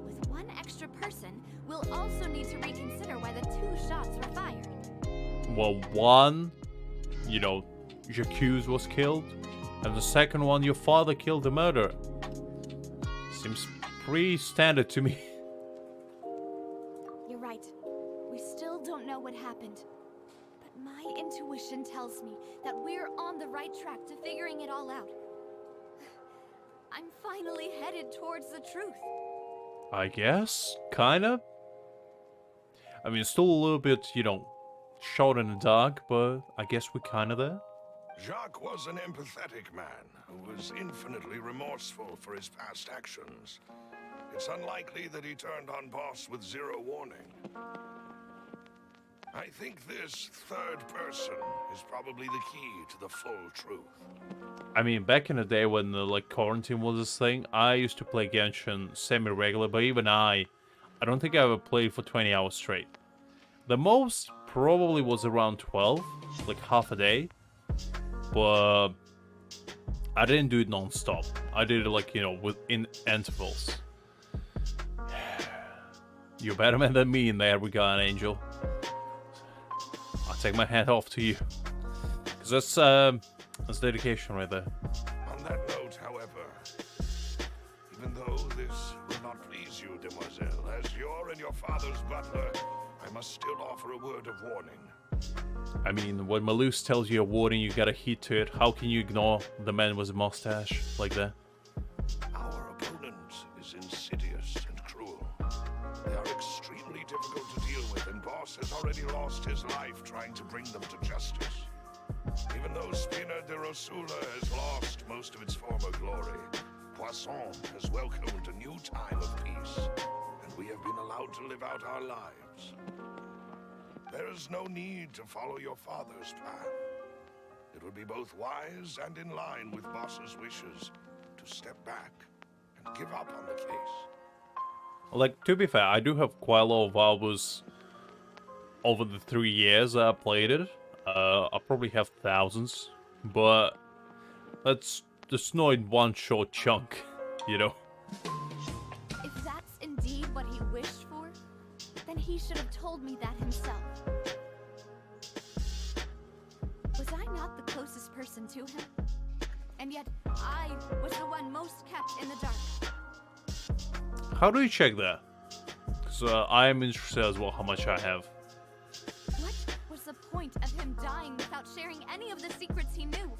With one extra person, we'll also need to reconsider why the 2 shots were fired. Well, one, you know, Jacques was killed, and the second one, your father killed the murderer. Seems pretty standard to me. You're right. We still don't know what happened. But my intuition tells me that we're on the right track to figuring it all out. I'm finally headed towards the truth. I guess, kinda. I mean, still a little bit, you know, shot in the dark, but I guess we're kinda there. Jacques was an empathetic man who was infinitely remorseful for his past actions. It's unlikely that he turned on Boss with 0 warning. I think this third person is probably the key to the full truth. I mean, back in the day when like quarantine was this thing, I used to play Genshin semi-regular, but even I don't think I ever played for 20 hours straight. The most probably was around 12, like half a day. But I didn't do it non-stop. I did it like, you know, within intervals. You're better man than me in there regard, Angel. I'll take my hat off to you. Because that's dedication right there. On that note, however, Even though this will not please you, demoiselle, as you're and your father's butler, I must still offer a word of warning. I mean, when Malus tells you a warning, you gotta heed to it. How can you ignore the man with a mustache like that? Our opponent is insidious and cruel. They are extremely difficult to deal with, and Boss has already lost his life trying to bring them to justice. Even though Spina de Rosula has lost most of its former glory, Poisson has welcomed a new time of peace, and we have been allowed to live out our lives. There is no need to follow your father's path. It would be both wise and in line with Boss's wishes to step back and give up on the case. Like, to be fair, I do have quite a lot of hours over the 3 years I played it. I probably have thousands, but that's just not in one short chunk, you know? If that's indeed what he wished for, then he should have told me that himself. Was I not the closest person to him? And yet, I was the one most kept in the dark. How do you check that? Because I am interested as well how much I have. What was the point of him dying without sharing any of the secrets he knew?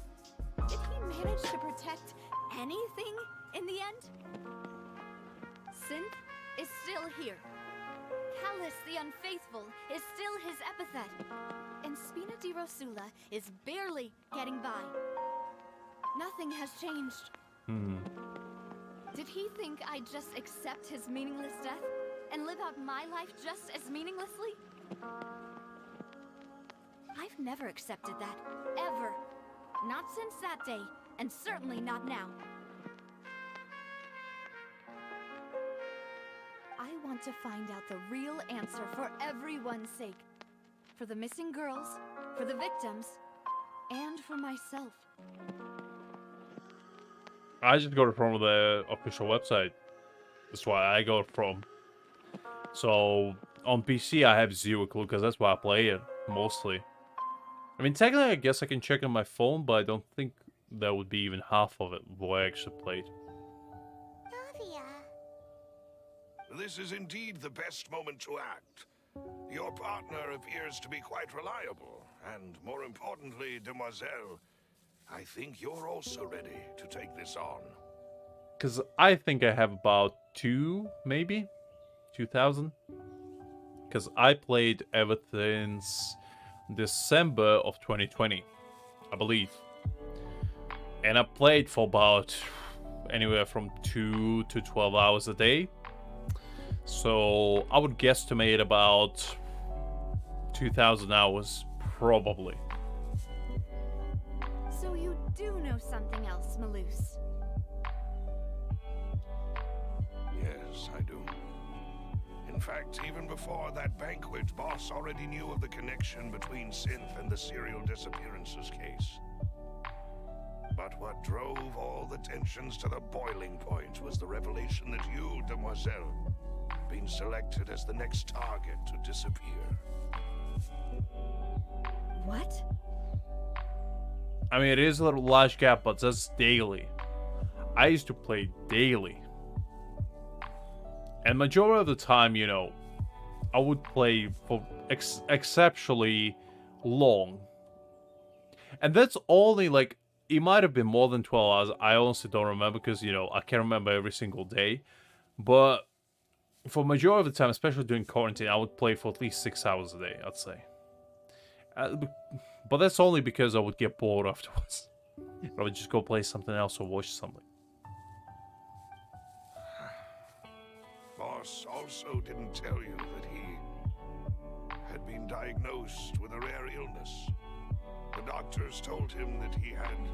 Did he manage to protect anything in the end? Synth is still here. Callus the Unfaithful is still his epithet. And Spina di Rosula is barely getting by. Nothing has changed. Did he think I'd just accept his meaningless death and live out my life just as meaninglessly? I've never accepted that, ever. Not since that day, and certainly not now. I want to find out the real answer for everyone's sake. For the missing girls, for the victims, and for myself. I just got it from the official website. That's why I got it from. So, on PC I have zero clue, because that's why I play it, mostly. I mean, technically I guess I can check on my phone, but I don't think that would be even half of it, what I actually played. Navia. This is indeed the best moment to act. Your partner appears to be quite reliable, and more importantly, demoiselle, I think you're also ready to take this on. Because I think I have about 2,000. Because I played ever since December of 2020, I believe. And I played for about anywhere from 2 to 12 hours a day. So I would guesstimate about 2,000 hours, probably. So you do know something else, Malus. Yes, I do. In fact, even before that banquet, Boss already knew of the connection between Synth and the serial disappearances case. But what drove all the tensions to the boiling point was the revelation that you, demoiselle, been selected as the next target to disappear. What? I mean, it is a little large gap, but that's daily. I used to play daily. And majority of the time, you know, I would play for exceptionally long. And that's only like, it might have been more than 12 hours. I honestly don't remember because, you know, I can't remember every single day. But for majority of the time, especially during quarantine, I would play for at least 6 hours a day, I'd say. But that's only because I would get bored afterwards. I would just go play something else or watch something. Boss also didn't tell you that he had been diagnosed with a rare illness. The doctors told him that he had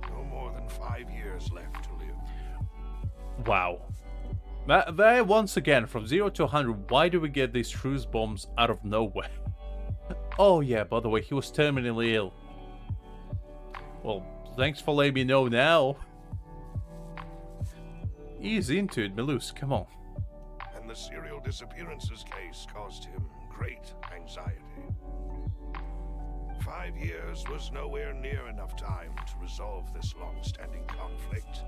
no more than 5 years left to live. Wow. There, once again, from 0 to 100, why do we get these truce bombs out of nowhere? Oh yeah, by the way, he was terminally ill. Well, thanks for letting me know now. Ease into it, Malus, come on. And the serial disappearances case caused him great anxiety. 5 years was nowhere near enough time to resolve this long-standing conflict.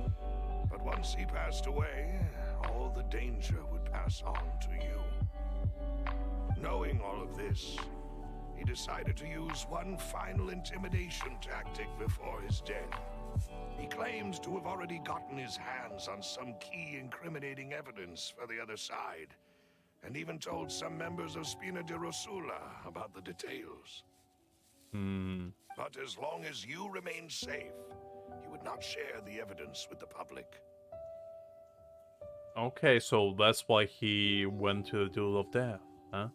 But once he he passed away, all the danger would pass on to you. Knowing all of this, he decided to use one final intimidation tactic before his death. He claimed to have already gotten his hands on some key incriminating evidence for the other side, and even told some members of Spina di Rosula about the details. But as long as you remained safe, he would not share the evidence with the public. Okay, so that's why he went to the Duel of Death, huh?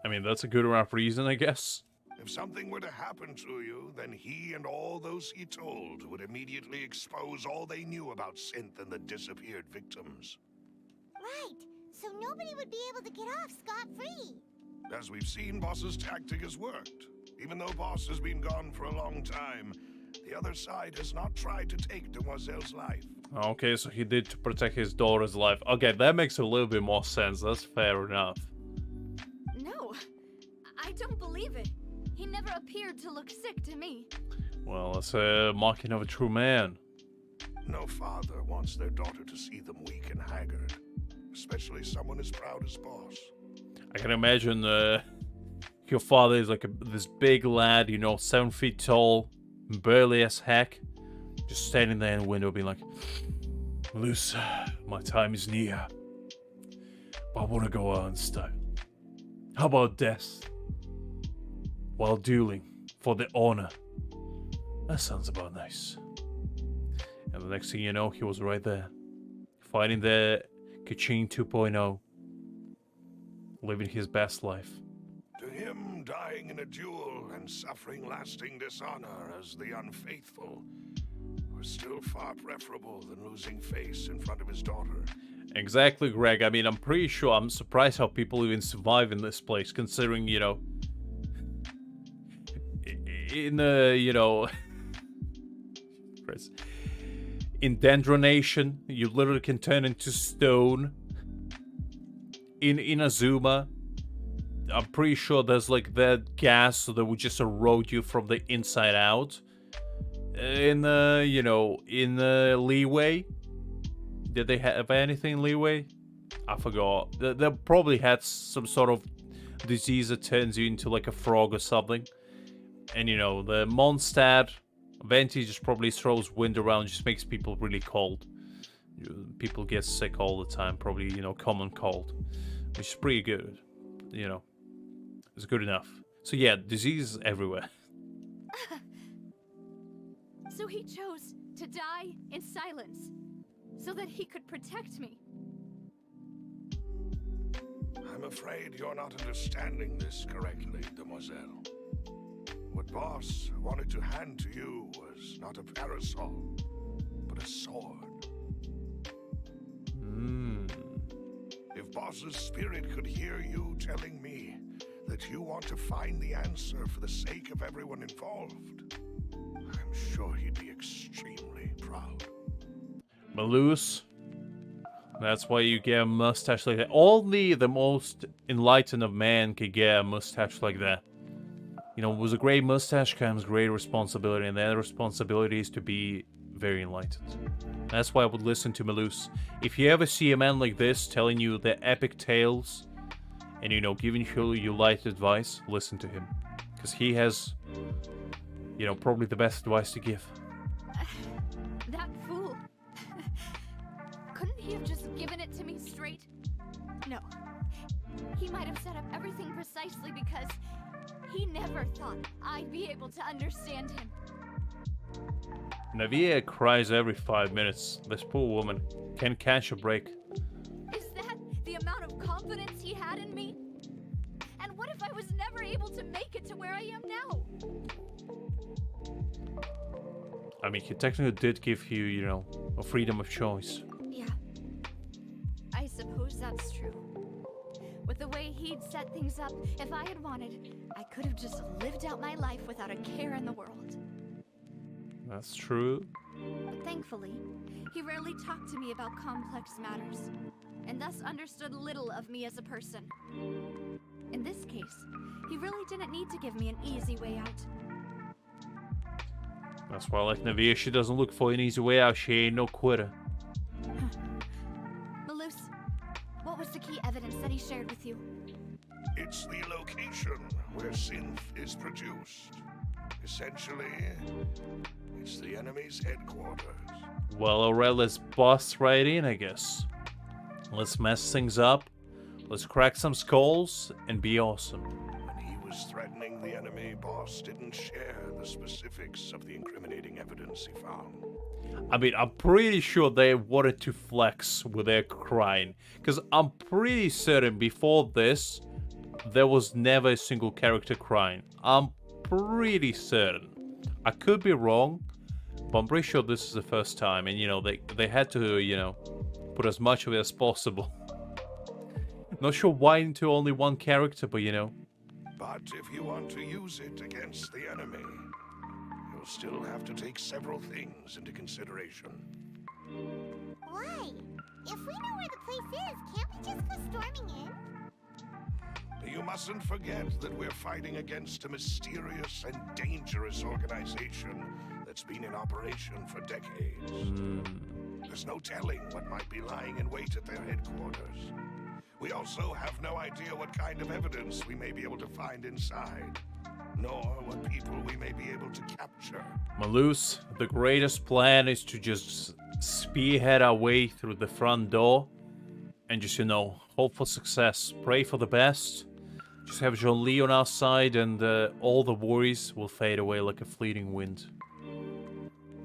I mean, that's a good enough reason, I guess. If something were to happen to you, then he and all those he told would immediately expose all they knew about Synth and the disappeared victims. Right, so nobody would be able to get off scot-free. As we've seen, Boss's tactic has worked. Even though Boss has been gone for a long time, the other side has not tried to take Demoiselle's life. Okay, so he did to protect his daughter's life. Okay, that makes a little bit more sense. That's fair enough. No, I don't believe it. He never appeared to look sick to me. Well, that's a marking of a true man. No father wants their daughter to see them weak and haggard, especially someone as proud as Boss. I can imagine your father is like this big lad, you know, 7 feet tall, burly as heck, just standing there in the window being like, Luce, my time is near. But I want to go out in style. How about death? While dueling for the honor. That sounds about nice. And the next thing you know, he was right there. Fighting the Kachin 2.0. Living his best life. To him, dying in a duel and suffering lasting dishonor as the unfaithful was still far preferable than losing face in front of his daughter. Exactly, Greg. I mean, I'm surprised how people even survive in this place, considering, you know, in Dendronation, you literally can turn into stone. In Inazuma, I'm pretty sure there's like that gas that would just erode you from the inside out. In Leeway, did they have anything in Leeway? I forgot. They probably had some sort of disease that turns you into like a frog or something. And you know, the Mondstadt, Venti just probably throws wind around, just makes people really cold. People get sick all the time, probably, you know, common cold. Which is pretty good, you know. It's good enough. So yeah, disease everywhere. So he chose to die in silence, so that he could protect me. I'm afraid you're not understanding this correctly, Demoiselle. What Boss wanted to hand to you was not a parasol, but a sword. If Boss's spirit could hear you telling me that you want to find the answer for the sake of everyone involved, I'm sure he'd be extremely proud. Malus, that's why you get a mustache like that. Only the most enlightened of man could get a mustache like that. You know, with a great mustache comes great responsibility, and that responsibility is to be very enlightened. That's why I would listen to Malus. If you ever see a man like this telling you the epic tales, and you know, giving you light advice, listen to him. Because he has, you know, probably the best advice to give. That fool. Couldn't he have just given it to me straight? No. He might have set up everything precisely because he never thought I'd be able to understand him. Neuvillette cries every 5 minutes. This poor woman can't catch a break. Is that the amount of confidence he had in me? And what if I was never able to make it to where I am now? I mean, he technically did give you, you know, a freedom of choice. Yeah. I suppose that's true. With the way he'd set things up, if I had wanted, I could have just lived out my life without a care in the world. That's true. But thankfully, he rarely talked to me about complex matters, and thus understood little of me as a person. In this case, he really didn't need to give me an easy way out. That's why I like Neuvillette. She doesn't look for an easy way out. She ain't no quitter. Malus, what was the key evidence that he shared with you? It's the location where synth is produced. Essentially, it's the enemy's headquarters. Well, alright, let's bust right in, I guess. Let's mess things up. Let's crack some skulls and be awesome. When he was threatening the enemy, boss didn't share the specifics of the incriminating evidence he found. I mean, I'm pretty sure they wanted to flex with their crying. Because I'm pretty certain before this, there was never a single character crying. I'm pretty certain. I could be wrong, but I'm pretty sure this is the first time. And, you know, they had to, you know, put as much of it as possible. Not sure why into only one character, but, you know. But if you want to use it against the enemy, you'll still have to take several things into consideration. Why? If we know where the place is, can't we just go storming in? You mustn't forget that we're fighting against a mysterious and dangerous organization that's been in operation for decades. There's no telling what might be lying in wait at their headquarters. We also have no idea what kind of evidence we may be able to find inside, nor what people we may be able to capture. Malus, the greatest plan is to just spearhead our way through the front door and just, you know, hope for success, pray for the best. Just have Jean-Li on our side and all the worries will fade away like a fleeting wind.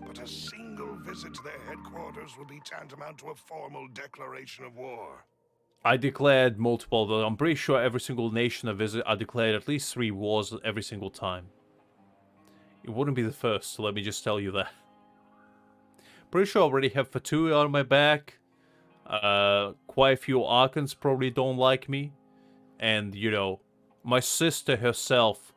But a single visit to their headquarters would be tantamount to a formal declaration of war. I declared multiple, though I'm pretty sure every single nation I visit, I declared at least 3 wars every single time. It wouldn't be the first, so let me just tell you that. Pretty sure I already have Fatui on my back. Quite a few Arkans probably don't like me. And, you know, my sister herself,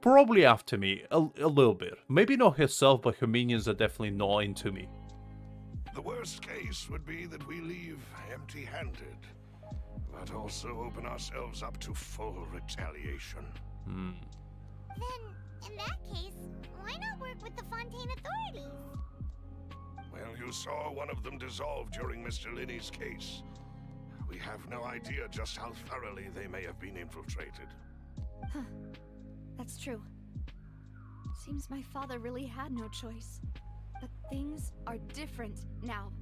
probably after me, a little bit. Maybe not herself, but her minions are definitely not into me. The worst case would be that we leave empty-handed, but also open ourselves up to full retaliation. Then, in that case, why not work with the Fontaine authorities? Well, you saw one of them dissolve during Mr. Linney's case. We have no idea just how thoroughly they may have been infiltrated. Huh. That's true. Seems my father really had no choice. But things are different now.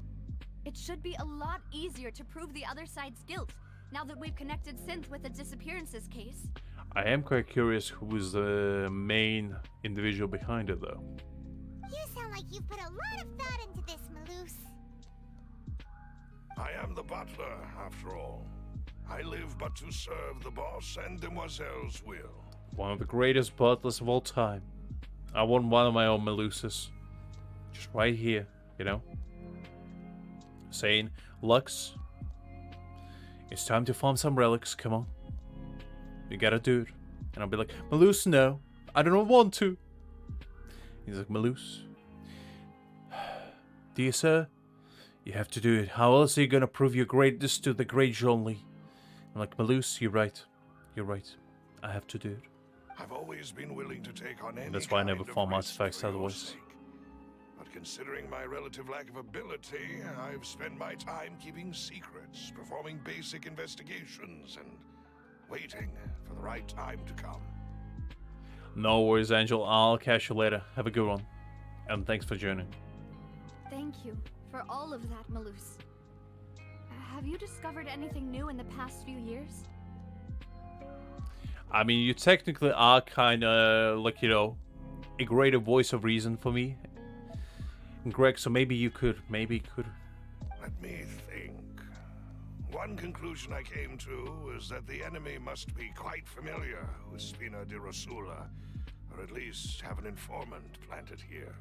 It should be a lot easier to prove the other side's guilt, now that we've connected Synth with the disappearances case. I am quite curious who is the main individual behind it, though. You sound like you've put a lot of thought into this, Malus. I am the butler, after all. I live but to serve the boss and Demoiselle's will. One of the greatest butlers of all time. I want one of my own Maluses. Just right here, you know? Saying, Lux, it's time to farm some relics, come on. You gotta do it. And I'll be like, Malus, no, I don't want to. He's like, Malus, dear sir, you have to do it. How else are you gonna prove your greatness to the great Jean-Li? I'm like, Malus, you're right. You're right. I have to do it. I've always been willing to take on any That's why I never kind of farm risk artifacts for your otherwise. sake. But considering my relative lack of ability, I've spent my time keeping secrets, performing basic investigations, and waiting for the right time to come. No worries, Angel. I'll catch you later. Have a good one. And thanks for joining. Thank you for all of that, Malus. Have you discovered anything new in the past few years? I mean, you technically are kind of, like, you know, a greater voice of reason for me, Greg, so maybe you could, Let me think. One conclusion I came to is that the enemy must be quite familiar with Spina di Rosula, or at least have an informant planted here.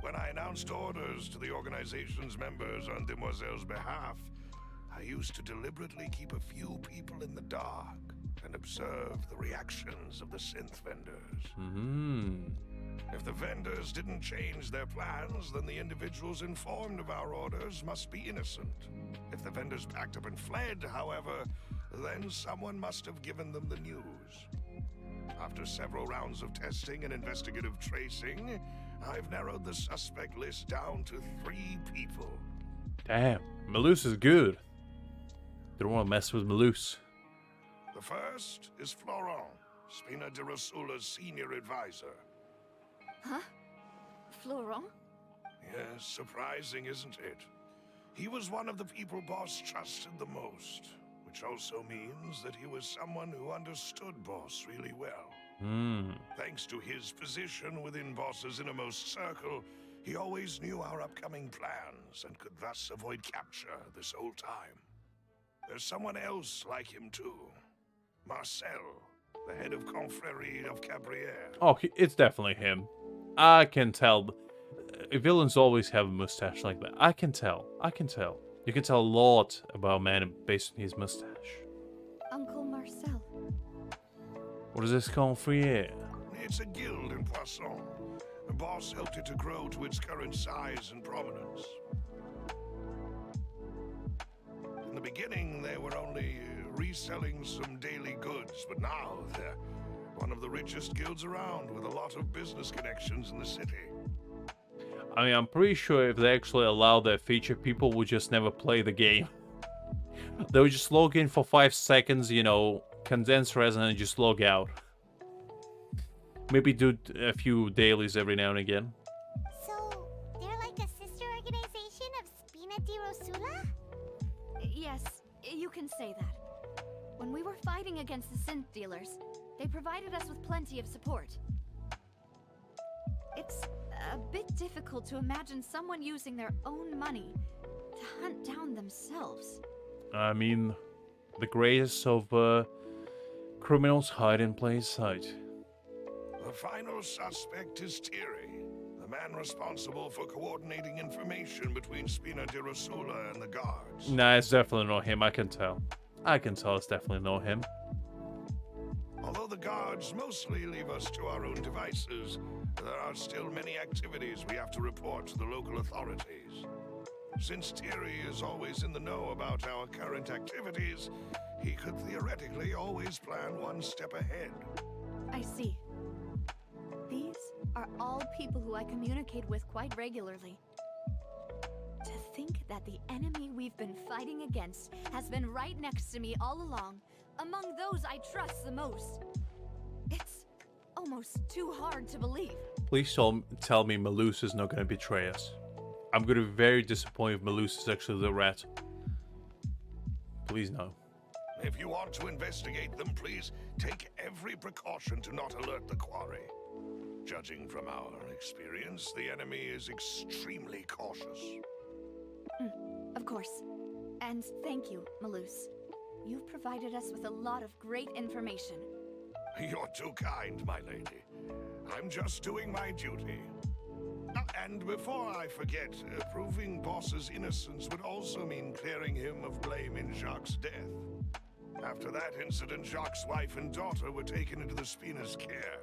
When I announced orders to the organization's members on Demoiselle's behalf, I used to deliberately keep a few people in the dark and observe the reactions of the synth vendors. If the vendors didn't change their plans, then the individuals informed of our orders must be innocent. If the vendors packed up and fled, however, then someone must have given them the news. After several rounds of testing and investigative tracing, I've narrowed the suspect list down to 3 people. Damn, Malus is good. Don't want to mess with Malus. The first is Florent, Spina de Rosula's senior advisor. Huh? Florent? Yes, surprising, isn't it? He was one of the people Boss trusted the most, which also means that he was someone who understood Boss really well. Thanks to his position within Boss's innermost circle, he always knew our upcoming plans and could thus avoid capture this whole time. There's someone else like him too. Marcel, the head of Confrérie of Cabriere. Oh, it's definitely him. I can tell. Villains always have a mustache like that. I can tell. You can tell a lot about a man based on his mustache. Uncle Marcel. What is this Confrérie? It's a guild in Poisson. The boss helped it to grow to its current size and prominence. In the beginning, they were only reselling some daily goods, but now they're one of the richest guilds around with a lot of business connections in the city. I mean, I'm pretty sure if they actually allowed that feature, people would just never play the game. They would just log in for 5 seconds, you know, condense resin and just log out. Maybe do a few dailies every now and again. So, they're like a sister organization of Spina di Rosula? Yes, you can say that. When we were fighting against the synth dealers, they provided us with plenty of support. It's a bit difficult to imagine someone using their own money to hunt down themselves. I mean, the greatest of criminals hide in plain sight. The final suspect is Thierry, the man responsible for coordinating information between Spina di Rosula and the guards. Nah, it's definitely not him, I can tell. It's definitely not him. Although the guards mostly leave us to our own devices, there are still many activities we have to report to the local authorities. Since Thierry is always in the know about our current activities, he could theoretically always plan one step ahead. I see. These are all people who I communicate with quite regularly. To think that the enemy we've been fighting against has been right next to me all along, among those I trust the most. It's almost too hard to believe. Please tell me Malus is not going to betray us. I'm going to be very disappointed if Malus is actually the rat. Please no. If you want to investigate them, please take every precaution to not alert the quarry. Judging from our experience, the enemy is extremely cautious. Of course. And thank you, Malus. You've provided us with a lot of great information. You're too kind, my lady. I'm just doing my duty. And before I forget, proving Boss's innocence would also mean clearing him of blame in Jacques' death. After that incident, Jacques' wife and daughter were taken into the Spina's care.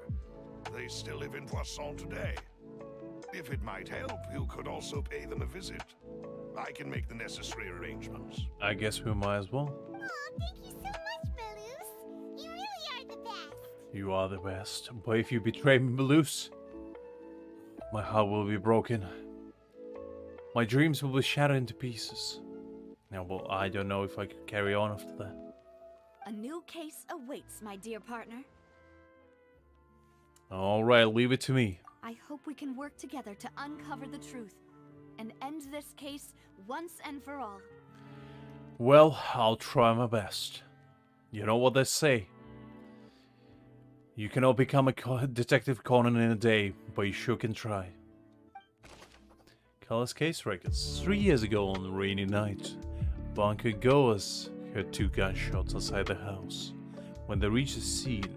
They still live in Poisson today. If it might help, you could also pay them a visit. I can make the necessary arrangements. I guess we might as well. Aw, thank you so much, Malus. You really are the best. You are the best. But if you betray me, Malus, my heart will be broken. My dreams will be shattered into pieces. Now, well, I don't know if I could carry on after that. A new case awaits, my dear partner. Alright, leave it to me. I hope we can work together to uncover the truth and end this case once and for all. Well, I'll try my best. You know what they say. You cannot become a Detective Conan in a day, but you sure can try. Callis Case Records. 3 years ago on a rainy night, bunker goers heard 2 gunshots outside the house. When they reached the scene,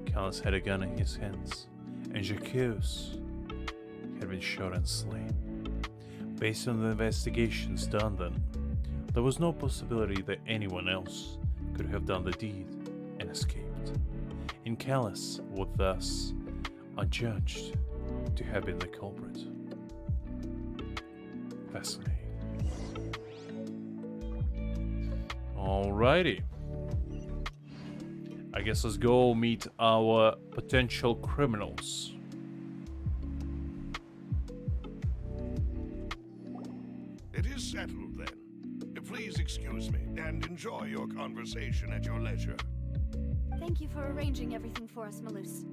Callis had a gun in his hands, and Jacques had been shot and slain. Based on the investigations done then, there was no possibility that anyone else could have done the deed and escaped. And Callis was thus adjudged to have been the culprit. Fascinating. Alrighty. I guess let's go meet our potential criminals. It is settled then. Please excuse me and enjoy your conversation at your leisure. Thank you for arranging everything for us, Malus.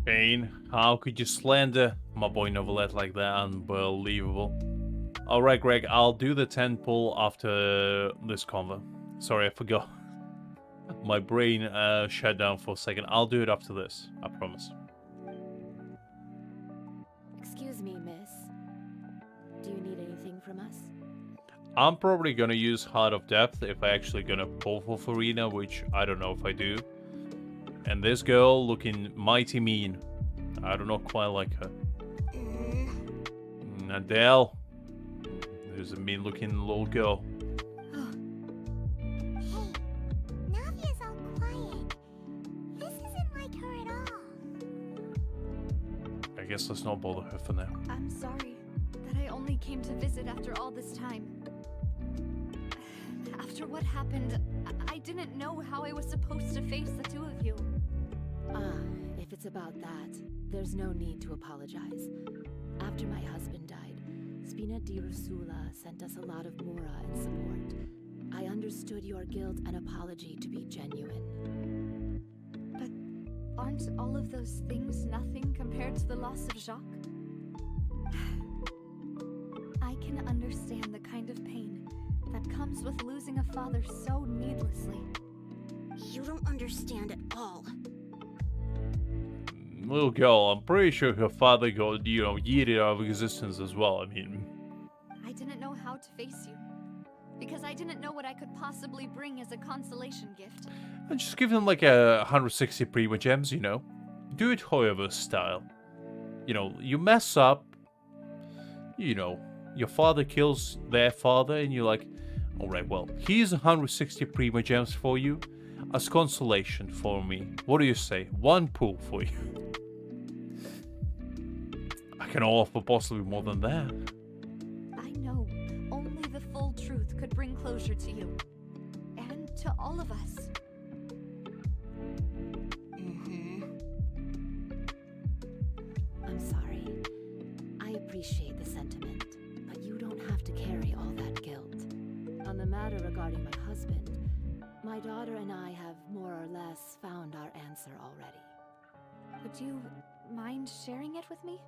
Bane, how could you slander my boy Neuvillette like that? Unbelievable. Alright, Greg, I'll do the 10 pull after this convo. Sorry, I forgot. My brain shut down for a second. I'll do it after this, I promise. Excuse me, miss. Do you need anything from us? I'm probably gonna use Heart of Depth if I actually gonna pull for Farina, which I don't know if I do. And this girl looking mighty mean. I do not quite like her. Adele. There's a mean looking little girl. Navia's all quiet. This isn't like her at all. I guess let's not bother her for now. I'm sorry that I only came to visit after all this time. After what happened, I didn't know how I was supposed to face the two of you. If it's about that, there's no need to apologize. After my husband died, Spina di Rosula sent us a lot of mora and support. I understood your guilt and apology to be genuine. But aren't all of those things nothing compared to the loss of Jacques? I can understand the kind of pain that comes with losing a father so needlessly. You don't understand at all. Little girl, I'm pretty sure her father got, yeeted out of existence as well. I mean... I didn't know how to face you. Because I didn't know what I could possibly bring as a consolation gift. And just give them like a 160 Prima Gems, Do it however style. You mess up. Your father kills their father and you're like, alright, well, here's 160 Prima Gems for you. As consolation for me. What do you say? One pull for you. I can offer possibly more than that. I know only the full truth could bring closure to you. And to all of us. I'm sorry. I appreciate the sentiment, but you don't have to carry all that guilt. On the matter regarding my husband, my daughter and I have more or less found our answer already. Would you mind sharing it with me?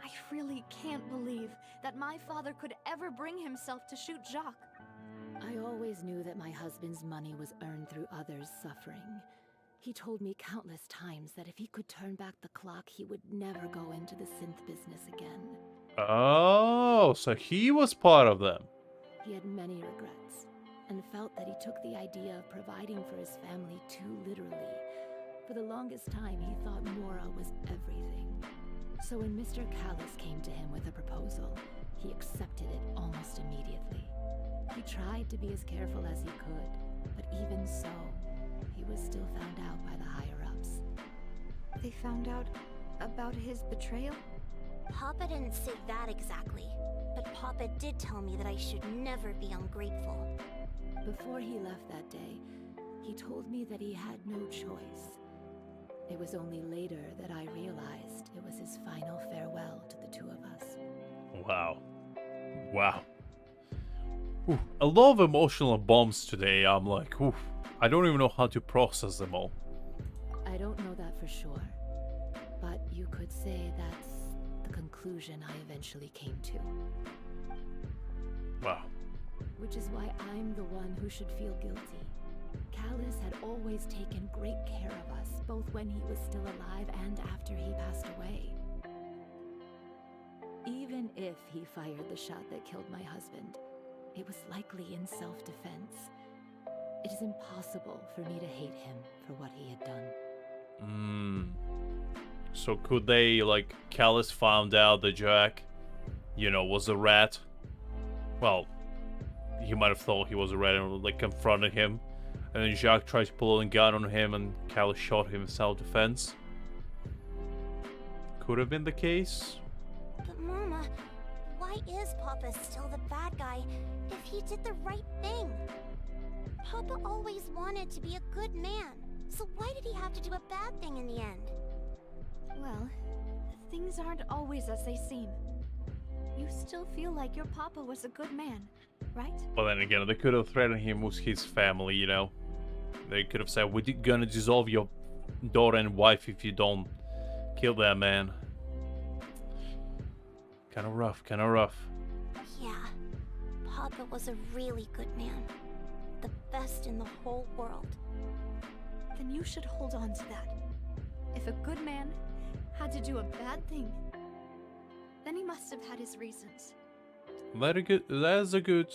I really can't believe that my father could ever bring himself to shoot Jacques. I always knew that my husband's money was earned through others' suffering. He told me countless times that if he could turn back the clock, he would never go into the synth business again. Oh, so he was part of them. He had many regrets, and felt that he took the idea of providing for his family too literally. For the longest time, he thought Mora was everything. So when Mr. Callus came to him with a proposal, he accepted it almost immediately. He tried to be as careful as he could, but even so, he was still found out by the higher-ups. They found out about his betrayal? Papa didn't say that exactly, but Papa did tell me that I should never be ungrateful. Before he left that day, he told me that he had no choice. It was only later that I realized it was his final farewell to the two of us. Wow. Wow. Ooh, a lot of emotional bombs today. I'm like, oof. I don't even know how to process them all. I don't know that for sure, but you could say that's the conclusion I eventually came to. Wow. Which is why I'm the one who should feel guilty. Callus had always taken great care of us, both when he was still alive and after he passed away. Even if he fired the shot that killed my husband, it was likely in self-defense. It is impossible for me to hate him for what he had done. So could they, like, Callus found out that Jack, was a rat? Well, he might have thought he was a rat and, like, confronted him. And then Jacques tried to pull a gun on him and Callus shot him in self-defense. Could have been the case. But Mama, why is Papa still the bad guy if he did the right thing? Papa always wanted to be a good man, so why did he have to do a bad thing in the end? Well, things aren't always as they seem. You still feel like your papa was a good man, right? But then again, they could have threatened him with his family, you know. They could have said, we're gonna dissolve your daughter and wife if you don't kill that man. Kinda rough, kinda rough. Yeah, Papa was a really good man. The best in the whole world. Then you should hold on to that. If a good man had to do a bad thing, then he must have had his reasons. Very good. That's a good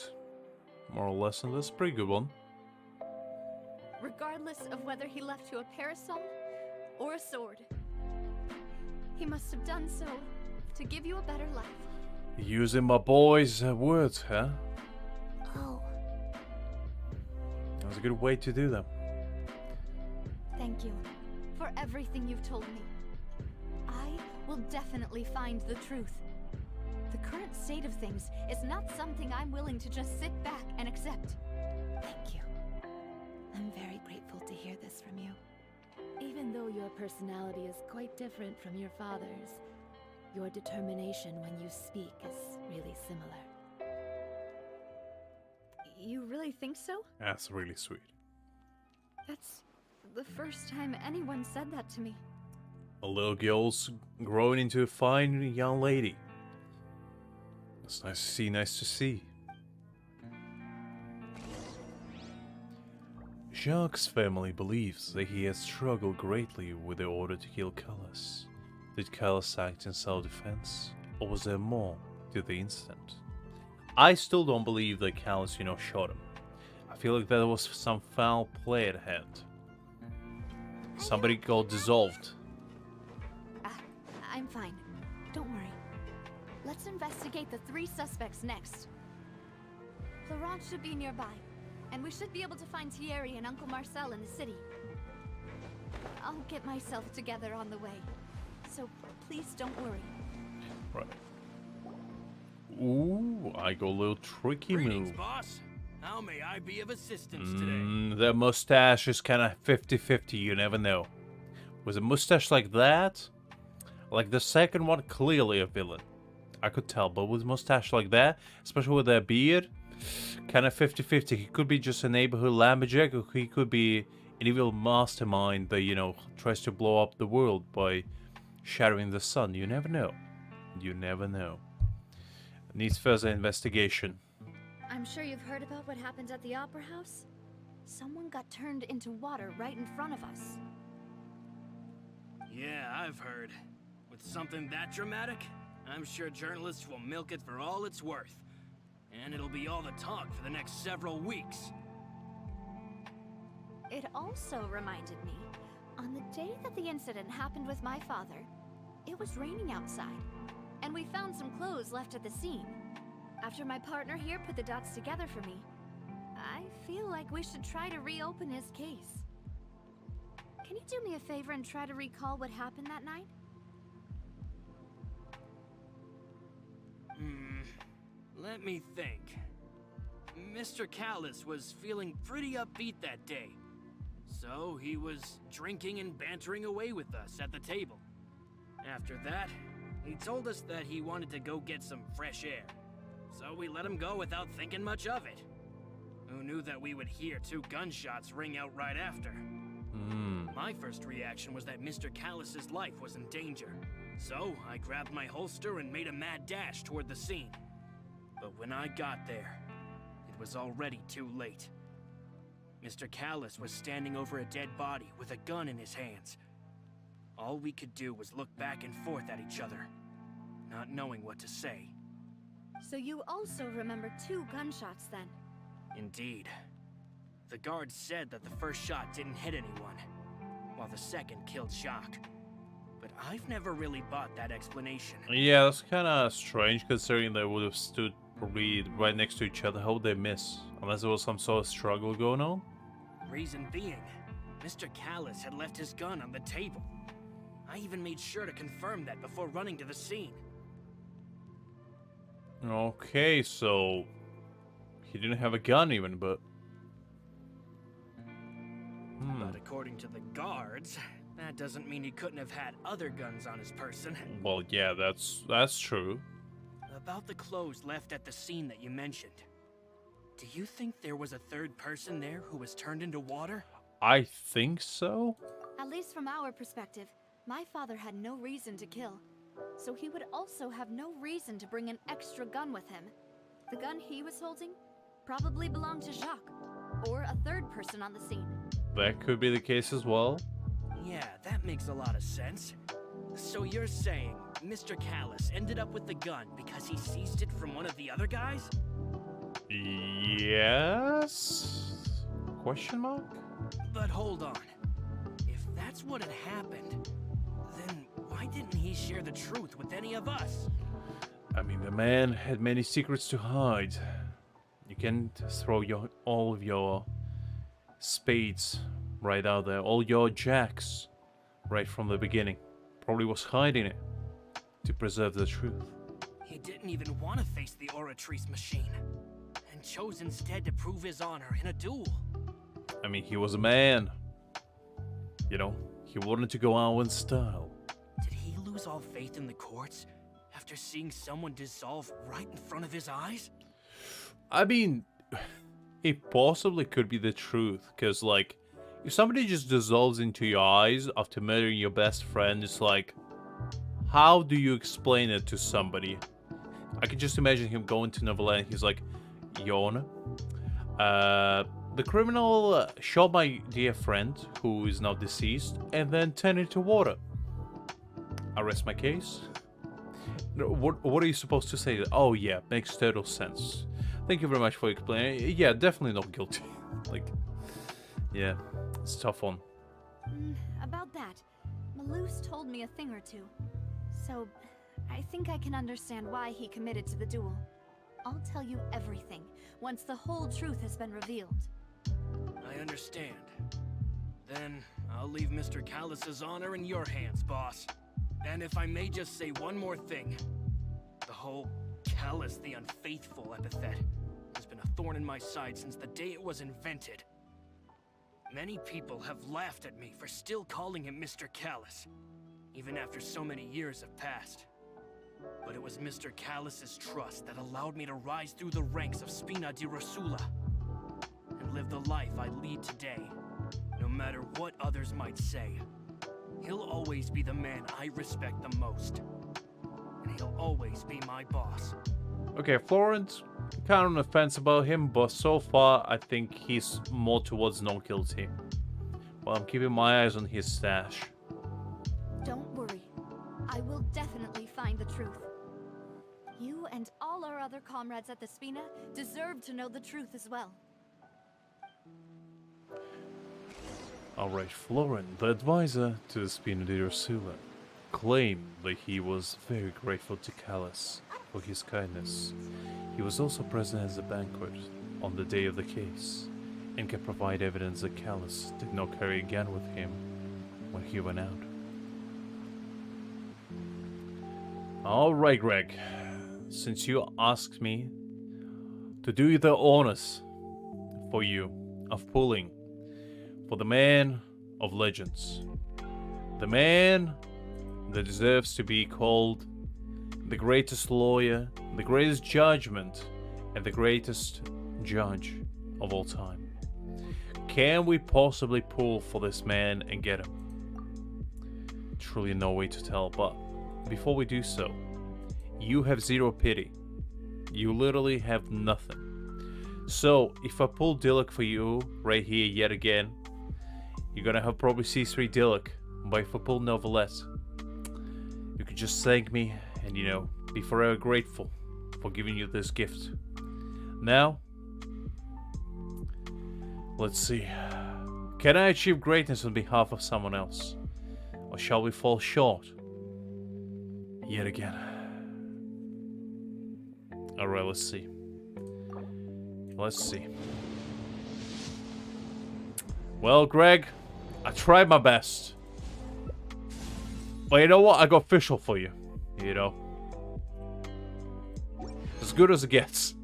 moral lesson. That's a pretty good one. Regardless of whether he left you a parasol or a sword, he must have done so to give you a better life. Using my boy's words, huh? Oh. That was a good way to do that. Thank you for everything you've told me. I will definitely find the truth. The current state of things is not something I'm willing to just sit back and accept. Thank you. I'm very grateful to hear this from you. Even though your personality is quite different from your father's, your determination when you speak is really similar. You really think so? That's really sweet. That's the first time anyone said that to me. A little girl's growing into a fine young lady. That's nice to see, nice to see. Jacques' family believes that he has struggled greatly with the order to kill Callas. Did Callas act in self-defense, or was there more to the incident? I still don't believe that Callas, shot him. I feel like there was some foul play at hand. Somebody got dissolved. I'm fine. Don't worry. Let's investigate the 3 suspects next. Laurent should be nearby, and we should be able to find Thierry and Uncle Marcel in the city. I'll get myself together on the way, so please don't worry. Right. Ooh, I got a little tricky Greetings, move. boss. How may I be of assistance today? The mustache is kind of 50-50, you never know. Was a mustache like that? Like the second one, clearly a villain. I could tell, but with mustache like that, especially with that beard, kind of 50-50. He could be just a neighborhood lumberjack, or he could be an evil mastermind that, tries to blow up the world by shattering the sun. You never know. You never know. Needs further investigation. I'm sure you've heard about what happened at the Opera House. Someone got turned into water right in front of us. Yeah, I've heard. With something that dramatic, I'm sure journalists will milk it for all it's worth. And it'll be all the talk for the next several weeks. It also reminded me, on the day that the incident happened with my father, it was raining outside, and we found some clothes left at the scene. After my partner here put the dots together for me, I feel like we should try to reopen his case. Can you do me a favor and try to recall what happened that night? Let me think. Mr. Callas was feeling pretty upbeat that day. So he was drinking and bantering away with us at the table. After that, he told us that he wanted to go get some fresh air. So we let him go without thinking much of it. Who knew that we would hear 2 gunshots ring out right after? My first reaction was that Mr. Callas's life was in danger. So I grabbed my holster and made a mad dash toward the scene. But when I got there, it was already too late. Mr. Callas was standing over a dead body with a gun in his hands. All we could do was look back and forth at each other, not knowing what to say. So you also remember 2 gunshots then? Indeed. The guard said that the first shot didn't hit anyone, while the second killed Jacques. But I've never really bought that explanation. Yeah, that's kind of strange considering they would have stood probably right next to each other. How would they miss? Unless there was some sort of struggle going on? Reason being, Mr. Callas had left his gun on the table. I even made sure to confirm that before running to the scene. Okay, so he didn't have a gun even, but But according to the guards, that doesn't mean he couldn't have had other guns on his person. well, yeah, that's true. About the clothes left at the scene that you mentioned. Do you think there was a third person there who was turned into water? I think so. At least from our perspective, my father had no reason to kill. So he would also have no reason to bring an extra gun with him. The gun he was holding probably belonged to Jacques, or a third person on the scene. That could be the case as well. Yeah, that makes a lot of sense. So you're saying Mr. Callus ended up with the gun because he seized it from one of the other guys? Yes? Question mark? But hold on. If that's what had happened, then why didn't he share the truth with any of us? I mean, the man had many secrets to hide. You can't throw all of your spades right out there, all your jacks right from the beginning. Probably was hiding it to preserve the truth. He didn't even want to face the Oratrice machine, and chose instead to prove his honor in a duel. I mean, he was a man. You know, he wanted to go out in style. Did he lose all faith in the courts after seeing someone dissolve right in front of his eyes? I mean, it possibly could be the truth, because, like, if somebody just dissolves into your eyes after murdering your best friend, it's like, how do you explain it to somebody? I can just imagine him going to Neuvillette and he's like, Your Honor, the criminal shot my dear friend, who is now deceased, and then turned into water. I rest my case. What are you supposed to say? Oh yeah, makes total sense. Thank you very much for explaining. Yeah, definitely not guilty. Like, yeah, it's a tough one. About that, Malus told me a thing or two. So, I think I can understand why he committed to the duel. I'll tell you everything, once the whole truth has been revealed. I understand. Then, I'll leave Mr. Callus's honor in your hands, boss. And if I may just say one more thing. The whole Callus the Unfaithful epithet has been a thorn in my side since the day it was invented. Many people have laughed at me for still calling him Mr. Callus, even after so many years have passed. But it was Mr. Callus's trust that allowed me to rise through the ranks of Spina di Rosula and live the life I lead today, no matter what others might say. He'll always be the man I respect the most, and he'll always be my boss. Okay, Florent, kind of on the fence about him, but so far I think he's more towards not guilty. Well, I'm keeping my eyes on his stash. Don't worry. I will definitely find the truth. You and all our other comrades at the Spina deserve to know the truth as well. Alright, Florent, the advisor to the Spina di Rosula, claimed that he was very grateful to Callus for his kindness. He was also present at the banquet on the day of the case, and can provide evidence that Callus did not carry a gun with him when he went out. Alright, Greg, since you asked me to do the honors for you of pulling for the man of legends, the man that deserves to be called the greatest lawyer, the greatest judgment, and the greatest judge of all time. Can we possibly pull for this man and get him? Truly no way to tell, but before we do so, you have zero pity. You literally have nothing. So, if I pull Dilek for you right here yet again, you're gonna have probably C3 Dilek. But if I pull Neuvillette, you could just thank me and, you know, be forever grateful for giving you this gift. Now, let's see. Can I achieve greatness on behalf of someone else? Or shall we fall short? Yet again. Alright, let's see. Let's see. Well, Greg, I tried my best. But you know what? I got official for you. You know? as good as it gets.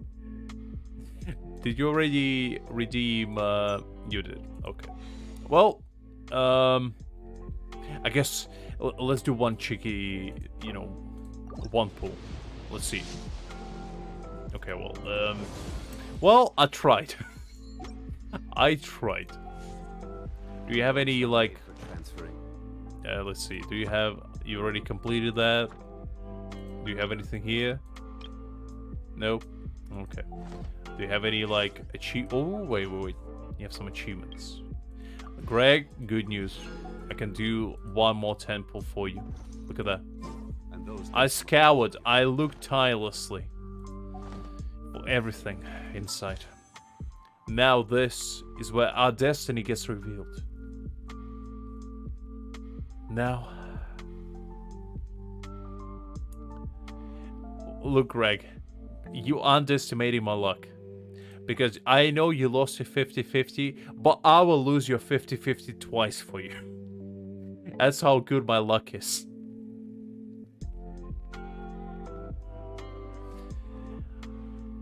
Did you already redeem? You did. Okay. Well, I guess let's do one cheeky, one pull. Let's see. Okay. Well, I tried. I tried. Do you have any like? Let's see. Do you have? You already completed that? Do you have anything here? Nope. Okay. Do you have any like Oh, wait. You have some achievements. Greg, good news. I can do one more temple for you. Look at that. I scoured. I looked tirelessly for everything inside. Now this is where our destiny gets revealed. Now, look, Greg, you underestimating my luck. Because I know you lost your 50-50, but I will lose your 50-50 twice for you. That's how good my luck is.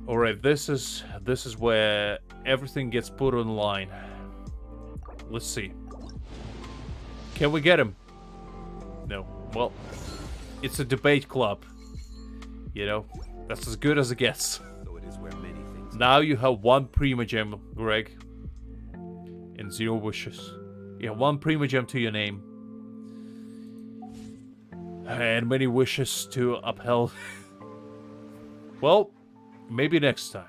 Alright, this is where everything gets put online. Let's see. Can we get him? No. Well, it's a debate club. That's as good as it gets. Now you have one Primogem, Greg. And 0 wishes. You have one Primogem to your name. And many wishes to upheld. Well, maybe next time.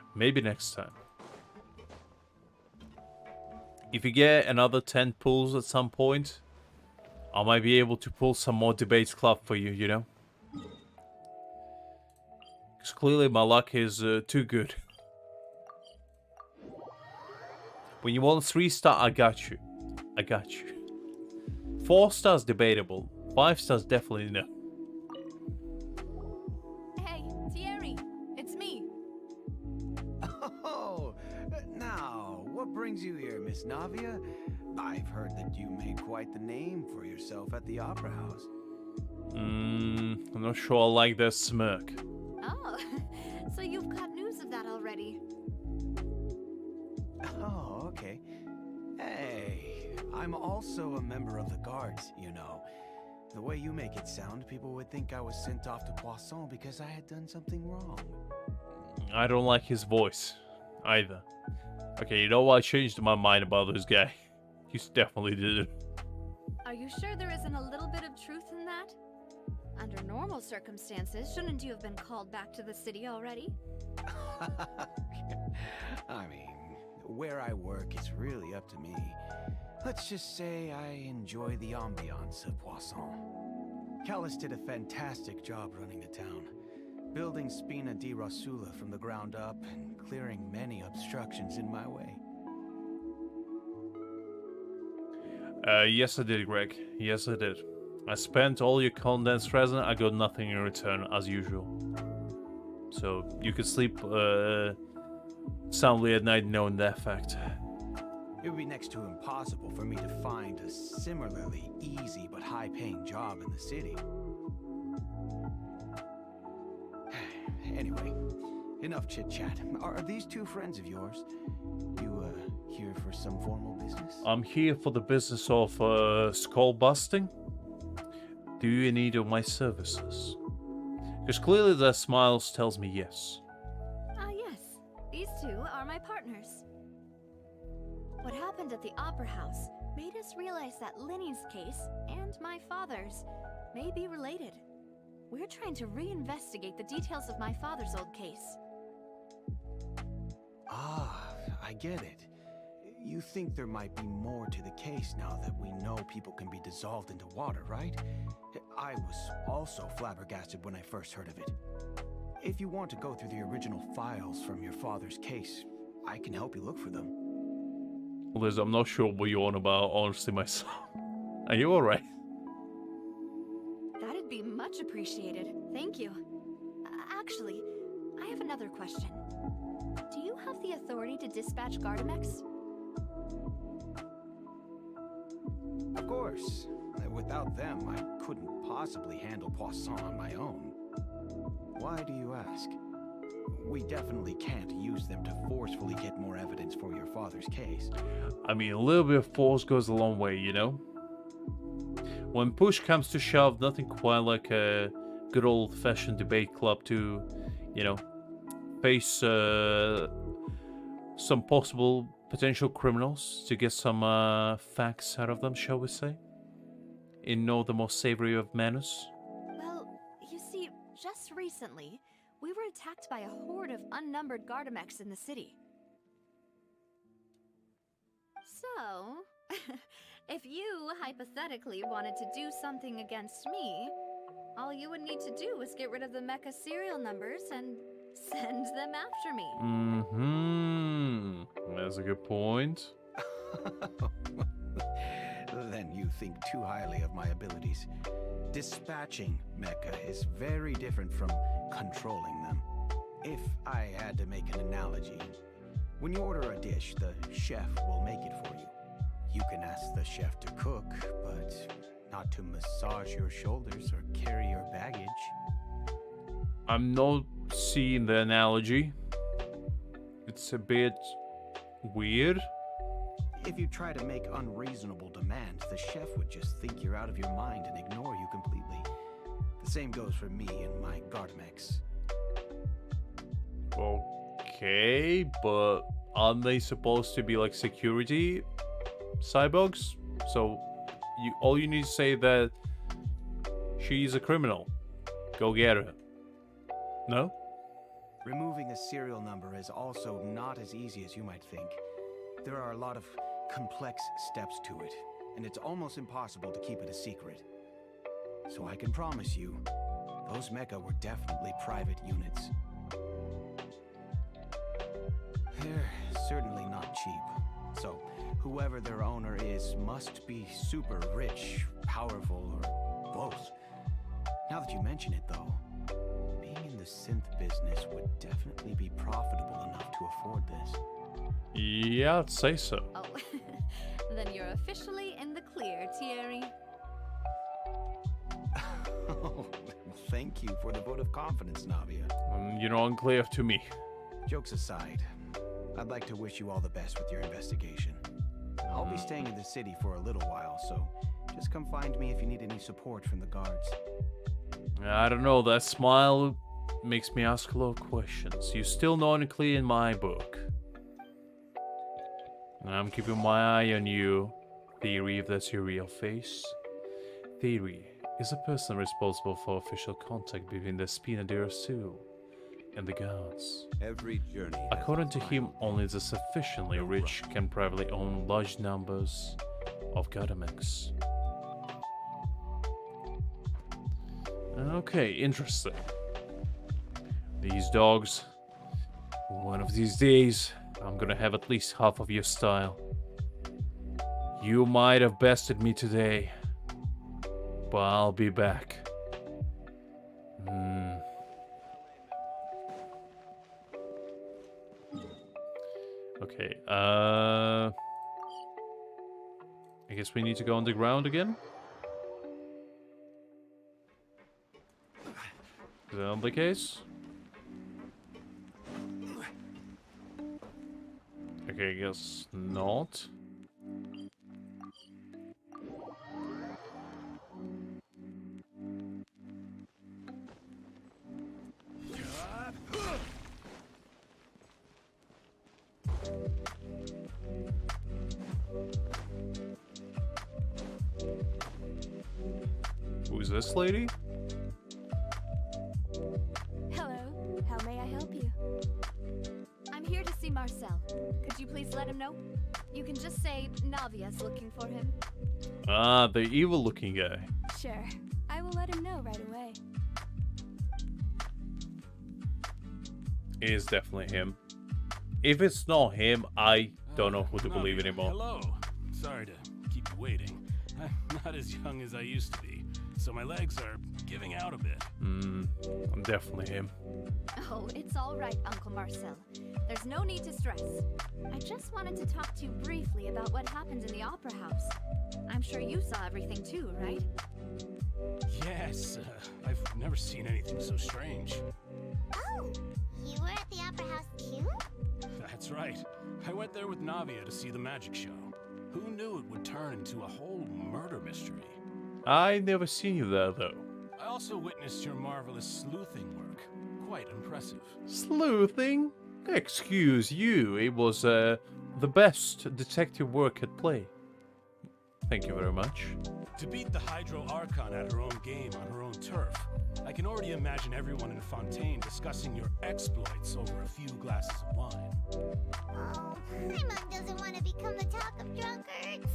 If you get another 10 pulls at some point, I might be able to pull some more debates club for you, Because clearly my luck is too good. When you want 3-star, I got you. 4 stars debatable. 5 stars definitely no. Hey, Thierry, it's me. Oh, now, what brings you here, Miss Navia? I've heard that you made quite the name for yourself at the Opera House. I'm not sure I like that smirk. Oh, so you've got news of that already. Oh, okay. Hey, I'm also a member of the guards, The way you make it sound, people would think I was sent off to Poisson because I had done something wrong. I don't like his voice, either. Okay, you know what? I changed my mind about this guy. He's definitely did it. Are you sure there isn't a little bit of truth in that? Under normal circumstances, shouldn't you have been called back to the city already? I mean, where I work is really up to me. Let's just say I enjoy the ambiance of Poisson. Callus did a fantastic job running the town, building Spina di Rosula from the ground up and clearing many obstructions in my way. Yes I did, Greg. Yes I did. I spent all your condensed resin, I got nothing in return, as usual. So, you could sleep soundly at night knowing that fact. It would be next to impossible for me to find a similarly easy but high-paying job in the city. Anyway, enough chit-chat. Are these two friends of yours? You, here for some formal business? I'm here for the business of skull busting. Do you need of my services? Because clearly their smiles tells me yes. Yes. These two are my partners. What happened at the Opera House made us realize that Linny's case and my father's may be related. We're trying to reinvestigate the details of my father's old case. Ah, I get it. You think there might be more to the case now that we know people can be dissolved into water, right? I was also flabbergasted when I first heard of it. If you want to go through the original files from your father's case, I can help you look for them. Liz, I'm not sure what you're on about, honestly, myself. Are you alright? That'd be much appreciated. Thank you. Actually, I have another question. Do you have the authority to dispatch Gardamex? Of course. Without them, I couldn't possibly handle Poisson on my own. Why do you ask? we definitely can't use them to forcefully get more evidence for your father's case. I mean, a little bit of force goes a long way, you know? When push comes to shove, nothing quite like a good old-fashioned debate club to, you know, face some possible potential criminals to get some facts out of them, shall we say? In no the most savory of manners. Well, you see, just recently, we were attacked by a horde of unnumbered Gardamex in the city. So, if you hypothetically wanted to do something against me, all you would need to do was get rid of the mecha serial numbers and send them after me. That's a good point. Then you think too highly of my abilities. Dispatching mecha is very different from controlling them. If I had to make an analogy, when you order a dish, the chef will make it for you. You can ask the chef to cook, but not to massage your shoulders or carry your baggage. I'm not seeing the analogy. It's a bit weird. If you try to make unreasonable demands, the chef would just think you're out of your mind and ignore you completely. The same goes for me and my Gardamex. Okay, but aren't they supposed to be like security cyborgs? So all you need to say that she's a criminal. Go get her. No? Removing a serial number is also not as easy as you might think. There are a lot of complex steps to it, and it's almost impossible to keep it a secret. So I can promise you, those mecha were definitely private units. They're certainly not cheap. So whoever their owner is must be super rich, powerful, or both. Now that you mention it though, being in the synth business would definitely be profitable enough to afford this. Yeah, I'd say so. Oh, then you're officially in the clear, Thierry. Oh, thank you for the vote of confidence, Navia. You're unclear to me. Jokes aside, I'd like to wish you all the best with your investigation. I'll be staying in the city for a little while, so just come find me if you need any support from the guards. I don't know, that smile makes me ask a lot of questions. You're still not unclear in my book. And I'm keeping my eye on you, Theory, if that's your real face. Theory is a person responsible for official contact between the Spina de Rasul and the guards. Every journey. According to him, only the sufficiently rich can privately own large numbers of Gardamex. Okay, interesting. These dogs. One of these days, I'm gonna have at least half of your style. You might have bested me today, but I'll be back. Okay, I guess we need to go underground again? Is that the case? Okay, I guess not. Who's this lady? Hello, how may I help you? I'm here to see Marcel. Could you please let him know? You can just say Navia's looking for him. Ah, the evil-looking guy. Sure, I will let him know right away. It is definitely him. If it's not him, I don't know who to believe anymore. Hello. Sorry to keep you waiting. I'm not as young as I used to be, so my legs are giving out a bit. Definitely him. Oh, it's all right, Uncle Marcel. There's no need to stress. I just wanted to talk to you briefly about what happened in the Opera House. I'm sure you saw everything too, right? Yes, I've never seen anything so strange. Oh, You were at the Opera House too? That's right. I went there with Navia to see the magic show. Who knew it would turn into a whole murder mystery? I never seen you there though. I also witnessed your marvelous sleuthing work. Quite impressive. Sleuthing? Excuse you, it was the best detective work at play. Thank you very much. To beat the Hydro Archon at her own game on her own turf, I can already imagine everyone in Fontaine discussing your exploits over a few glasses of wine. Oh, Paimon doesn't want to become the talk of drunkards.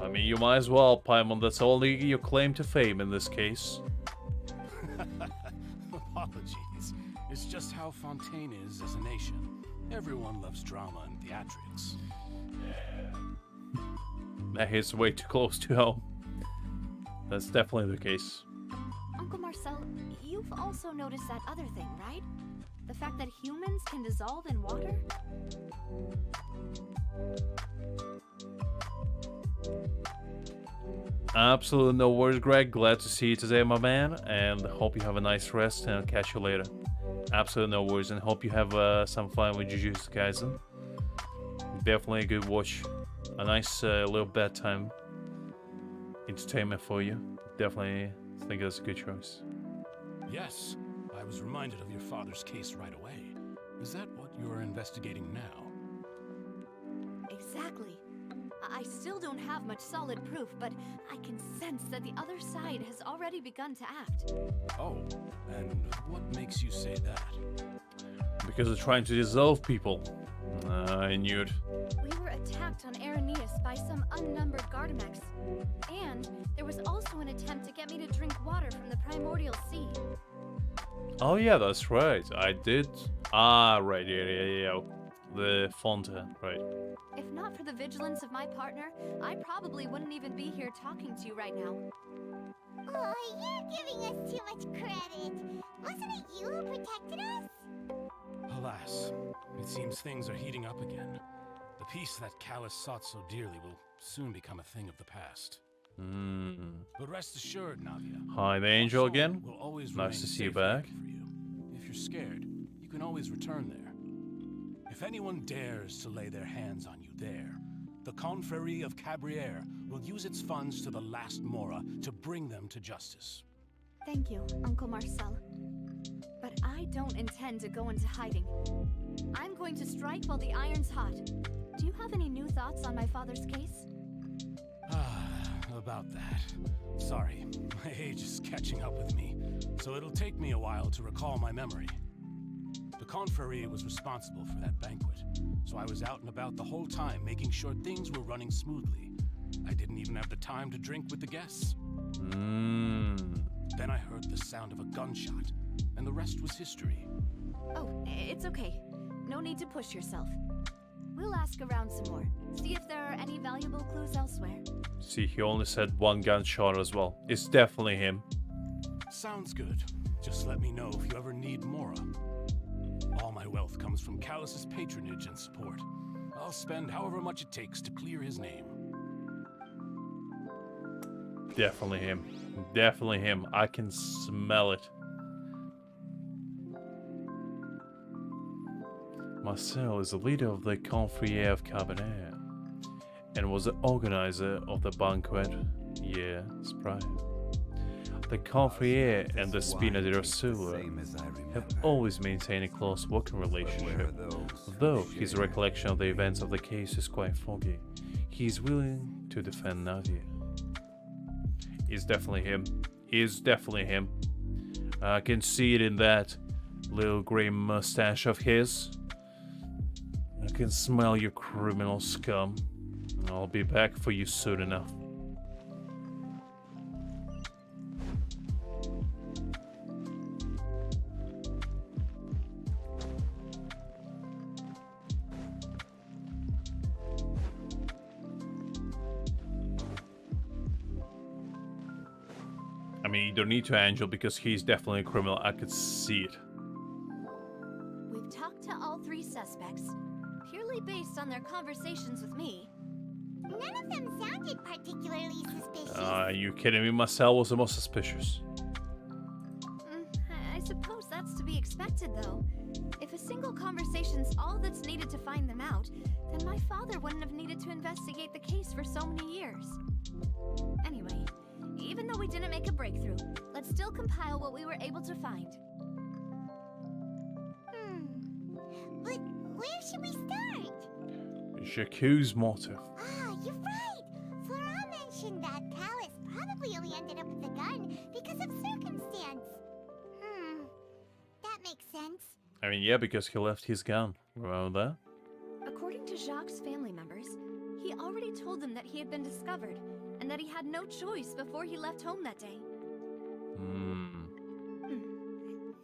I mean, you might as well, Paimon. That's only your claim to fame in this case. Apologies. It's just how Fontaine is as a nation. Everyone loves drama and theatrics. That hits way too close to home. That's definitely the case. Uncle Marcel, you've also noticed that other thing, right? The fact that humans can dissolve in water? Absolutely no worries, Greg. Glad to see you today, my man. And hope you have a nice rest, and I'll catch you later. Absolutely no worries, and hope you have some fun with Jujutsu Kaisen. Definitely a good watch. A nice little bedtime entertainment for you. Definitely think that's a good choice. Yes, I was reminded of your father's case right away. Is that what you're investigating now? Exactly. I still don't have much solid proof, but I can sense that the other side has already begun to act. Oh, and what makes you say that? Because they're trying to dissolve people. I knew it. We were attacked on Araneus by some unnumbered Gardamex. And there was also an attempt to get me to drink water from the primordial sea. Oh yeah, that's right. I did. Ah, right. Yeah. The fontaine, right. If not for the vigilance of my partner, I probably wouldn't even be here talking to you right now. Oh, you're giving us too much credit. Wasn't it you who protected us? Alas, it seems things are heating up again. The peace that Callus sought so dearly will soon become a thing of the past. But rest assured, Navia. Hi, the angel Poisson again. will always Nice to remain see you safe back. haven for you. If you're scared, you can always return there. If anyone dares to lay their hands on you there, the Confrérie of Cabrières will use its funds to the last Mora to bring them to justice. Thank you, Uncle Marcel. But I don't intend to go into hiding. I'm going to strike while the iron's hot. Do you have any new thoughts on my father's case? About that. Sorry, my age is catching up with me, so it'll take me a while to recall my memory. The Confrérie was responsible for that banquet, so I was out and about the whole time making sure things were running smoothly. I didn't even have the time to drink with the guests. Then I heard the sound of a gunshot, and the rest was history. Oh, it's okay. No need to push yourself. We'll ask around some more, see if there are any valuable clues elsewhere. See, he only said one gunshot as well. It's definitely him. Sounds good. Just let me know if you ever need Mora. All my wealth comes from Callus's patronage and support. I'll spend however much it takes to clear his name. Definitely him. Definitely him. I can smell it. Marcel is the leader of the Confrérie of Cabernet and was the organizer of the banquet years prior. The Confrérie and the Spina di Rosula have always maintained a close working relationship. Though his recollection of the events of the case is quite foggy, he is willing to defend Nadia. It's definitely him. It's definitely him. I can see it in that little grey mustache of his. I can smell your criminal scum. I'll be back for you soon enough. I mean, you don't need to Angel because he's definitely a criminal. I could see it. We've talked to all three suspects, purely based on their conversations with me. None of them sounded particularly suspicious. Are you kidding me? Marcel was the most suspicious. I suppose that's to be expected, though. single conversation's all that's needed to find them out, then my father wouldn't have needed to investigate the case for so many years. Anyway, even though we didn't make a breakthrough, let's still compile what we were able to find. But where should we start? Jacques' motive. Ah, you're right! Flora mentioned that Callus probably only ended up with the gun because of circumstance. That makes sense. I mean, yeah, because he left his gun. Remember that? According to Jacques' family members, he already told them that he had been discovered, and that he had no choice before he left home that day.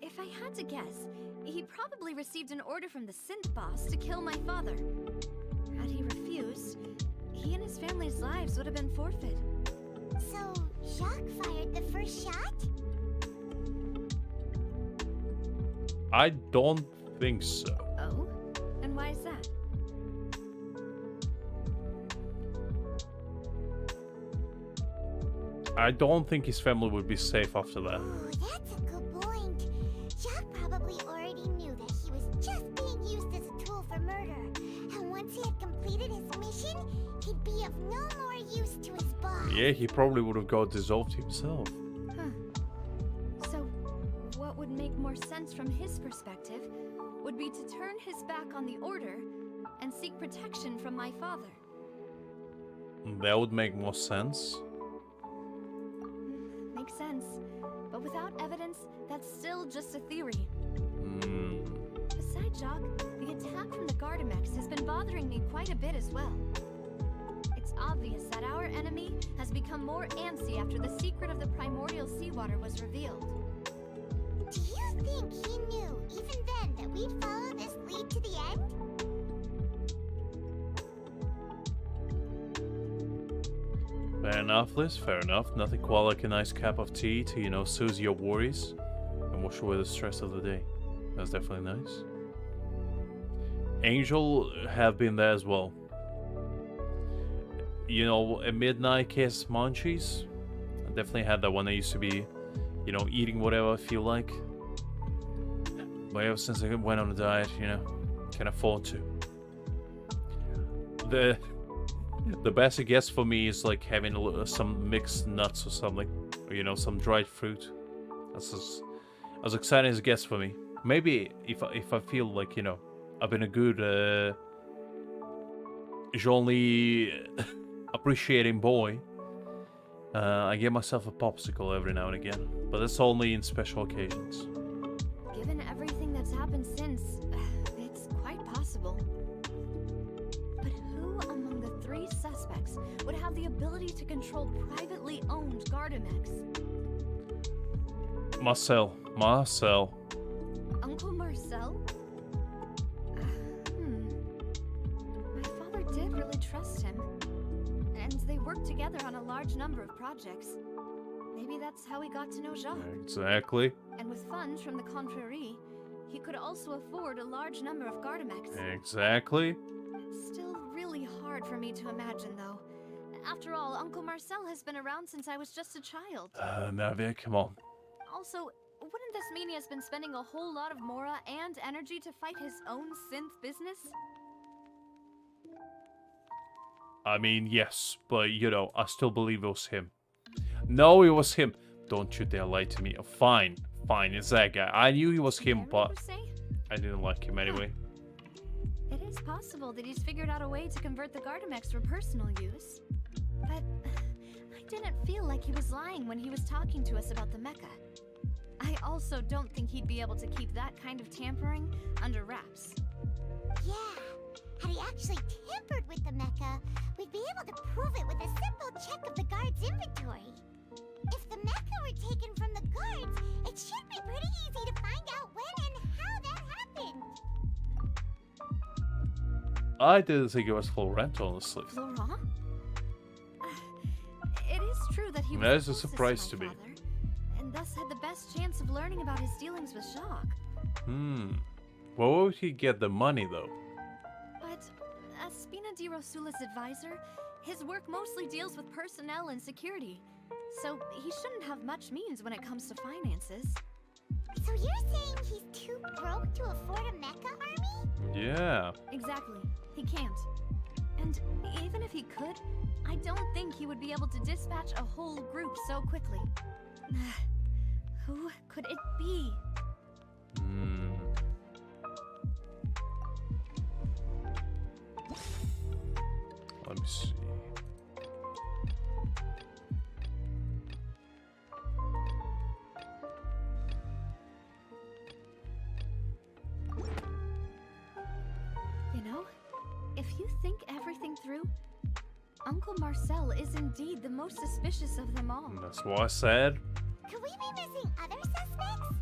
If I had to guess, he probably received an order from the synth boss to kill my father. Had he refused, he and his family's lives would have been forfeit. So, Jacques fired the first shot? I don't think so. Oh? And why is that? I don't think his family would be safe after that. Oh, that's a good point. Jacques probably already knew that he was just being used as a tool for murder. And once he had completed his mission, he'd be of no more use to his boss. Yeah, he probably would have got dissolved himself. So, what would make more sense from his perspective would be to turn his back on the order and seek protection from my father. That would make more sense. Makes sense. But without evidence, that's still just a theory. Besides Jacques, the attack from the Gardamex has been bothering me quite a bit as well. It's obvious that our enemy has become more antsy after the secret of the primordial seawater was revealed. Do you think he knew, even then, that we'd follow this lead to the end? Fair enough, Liz, fair enough. Nothing quite like a nice cup of tea to, you know, soothe your worries and wash away the stress of the day. That's definitely nice. Angel have been there as well. You know, a midnight kiss munchies. I definitely had that when I used to be, you know, eating whatever I feel like. But ever since I went on a diet, you know, can afford to. The best it gets for me is like having some mixed nuts or something, or, you know, some dried fruit. That's as exciting as it gets for me. Maybe if I feel like, you know, I've been a good jolly appreciating boy, I give myself a popsicle every now and again, but that's only in special occasions. Given everything that's happened since, it's quite possible. But who among the three suspects would have the ability to control privately owned Gardamex? Marcel. Uncle Marcel? My father did really trust him, and they worked together on a large number of projects. Maybe that's how he got to know Jacques. Exactly. And with funds from the Confrérie, he could also afford a large number of Gardamex. Exactly. It's still really hard for me to imagine, though. After all, Uncle Marcel has been around since I was just a child. Navia, come on. Also, wouldn't this mean he has been spending a whole lot of Mora and energy to fight his own synth business? I mean, yes, but, you know, I still believe it was him. No, it was him. Don't you dare lie to me. Fine, it's that guy. I knew he was him, but I didn't like him anyway. It is possible that he's figured out a way to convert the Gardamex for personal use. But I didn't feel like he was lying when he was talking to us about the mecha. I also don't think he'd be able to keep that kind of tampering under wraps. Yeah, had he actually tampered with the mecha, we'd be able to prove it with a simple check of the guard's inventory. If the mecha were taken from the guards, it should be pretty easy to find out when and how that happened. I didn't think it was Florent, honestly. Florent? It is true that he was That is a closest surprise to my me. father, and thus had the best chance of learning about his dealings with Jacques. Where would he get the money, though? But as Spina di Rosula's advisor, his work mostly deals with personnel and security, so he shouldn't have much means when it comes to finances. So you're saying he's too broke to afford a mecha army? Yeah. Exactly. He can't. And even if he could, I don't think he would be able to dispatch a whole group so quickly. Who could it be? Let me see. You know, if you think everything through, Uncle Marcel is indeed the most suspicious of them all. That's what I said. Could we be missing other suspects?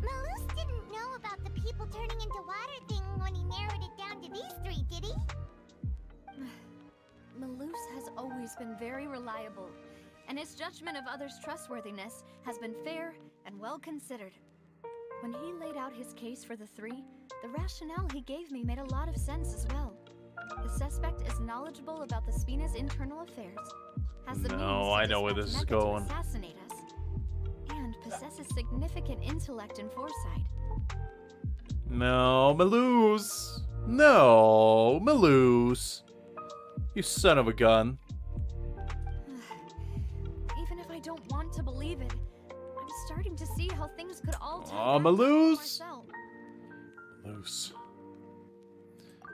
Malus didn't know about the people turning into water thing when he narrowed it down to these three, did he? Malus has always been very reliable, and his judgment of others' trustworthiness has been fair and well considered. When he laid out his case for the three, the rationale he gave me made a lot of sense as well. The suspect is knowledgeable about the Spina's internal affairs, has the means to I know where dispatch this is Mecha going. to assassinate us, and possesses significant intellect and foresight. No, Malus. No, Malus. You son of a gun. Even if I don't want to believe it, I'm starting to see how things could all turn Aw, out Malus. Marcel. Malus.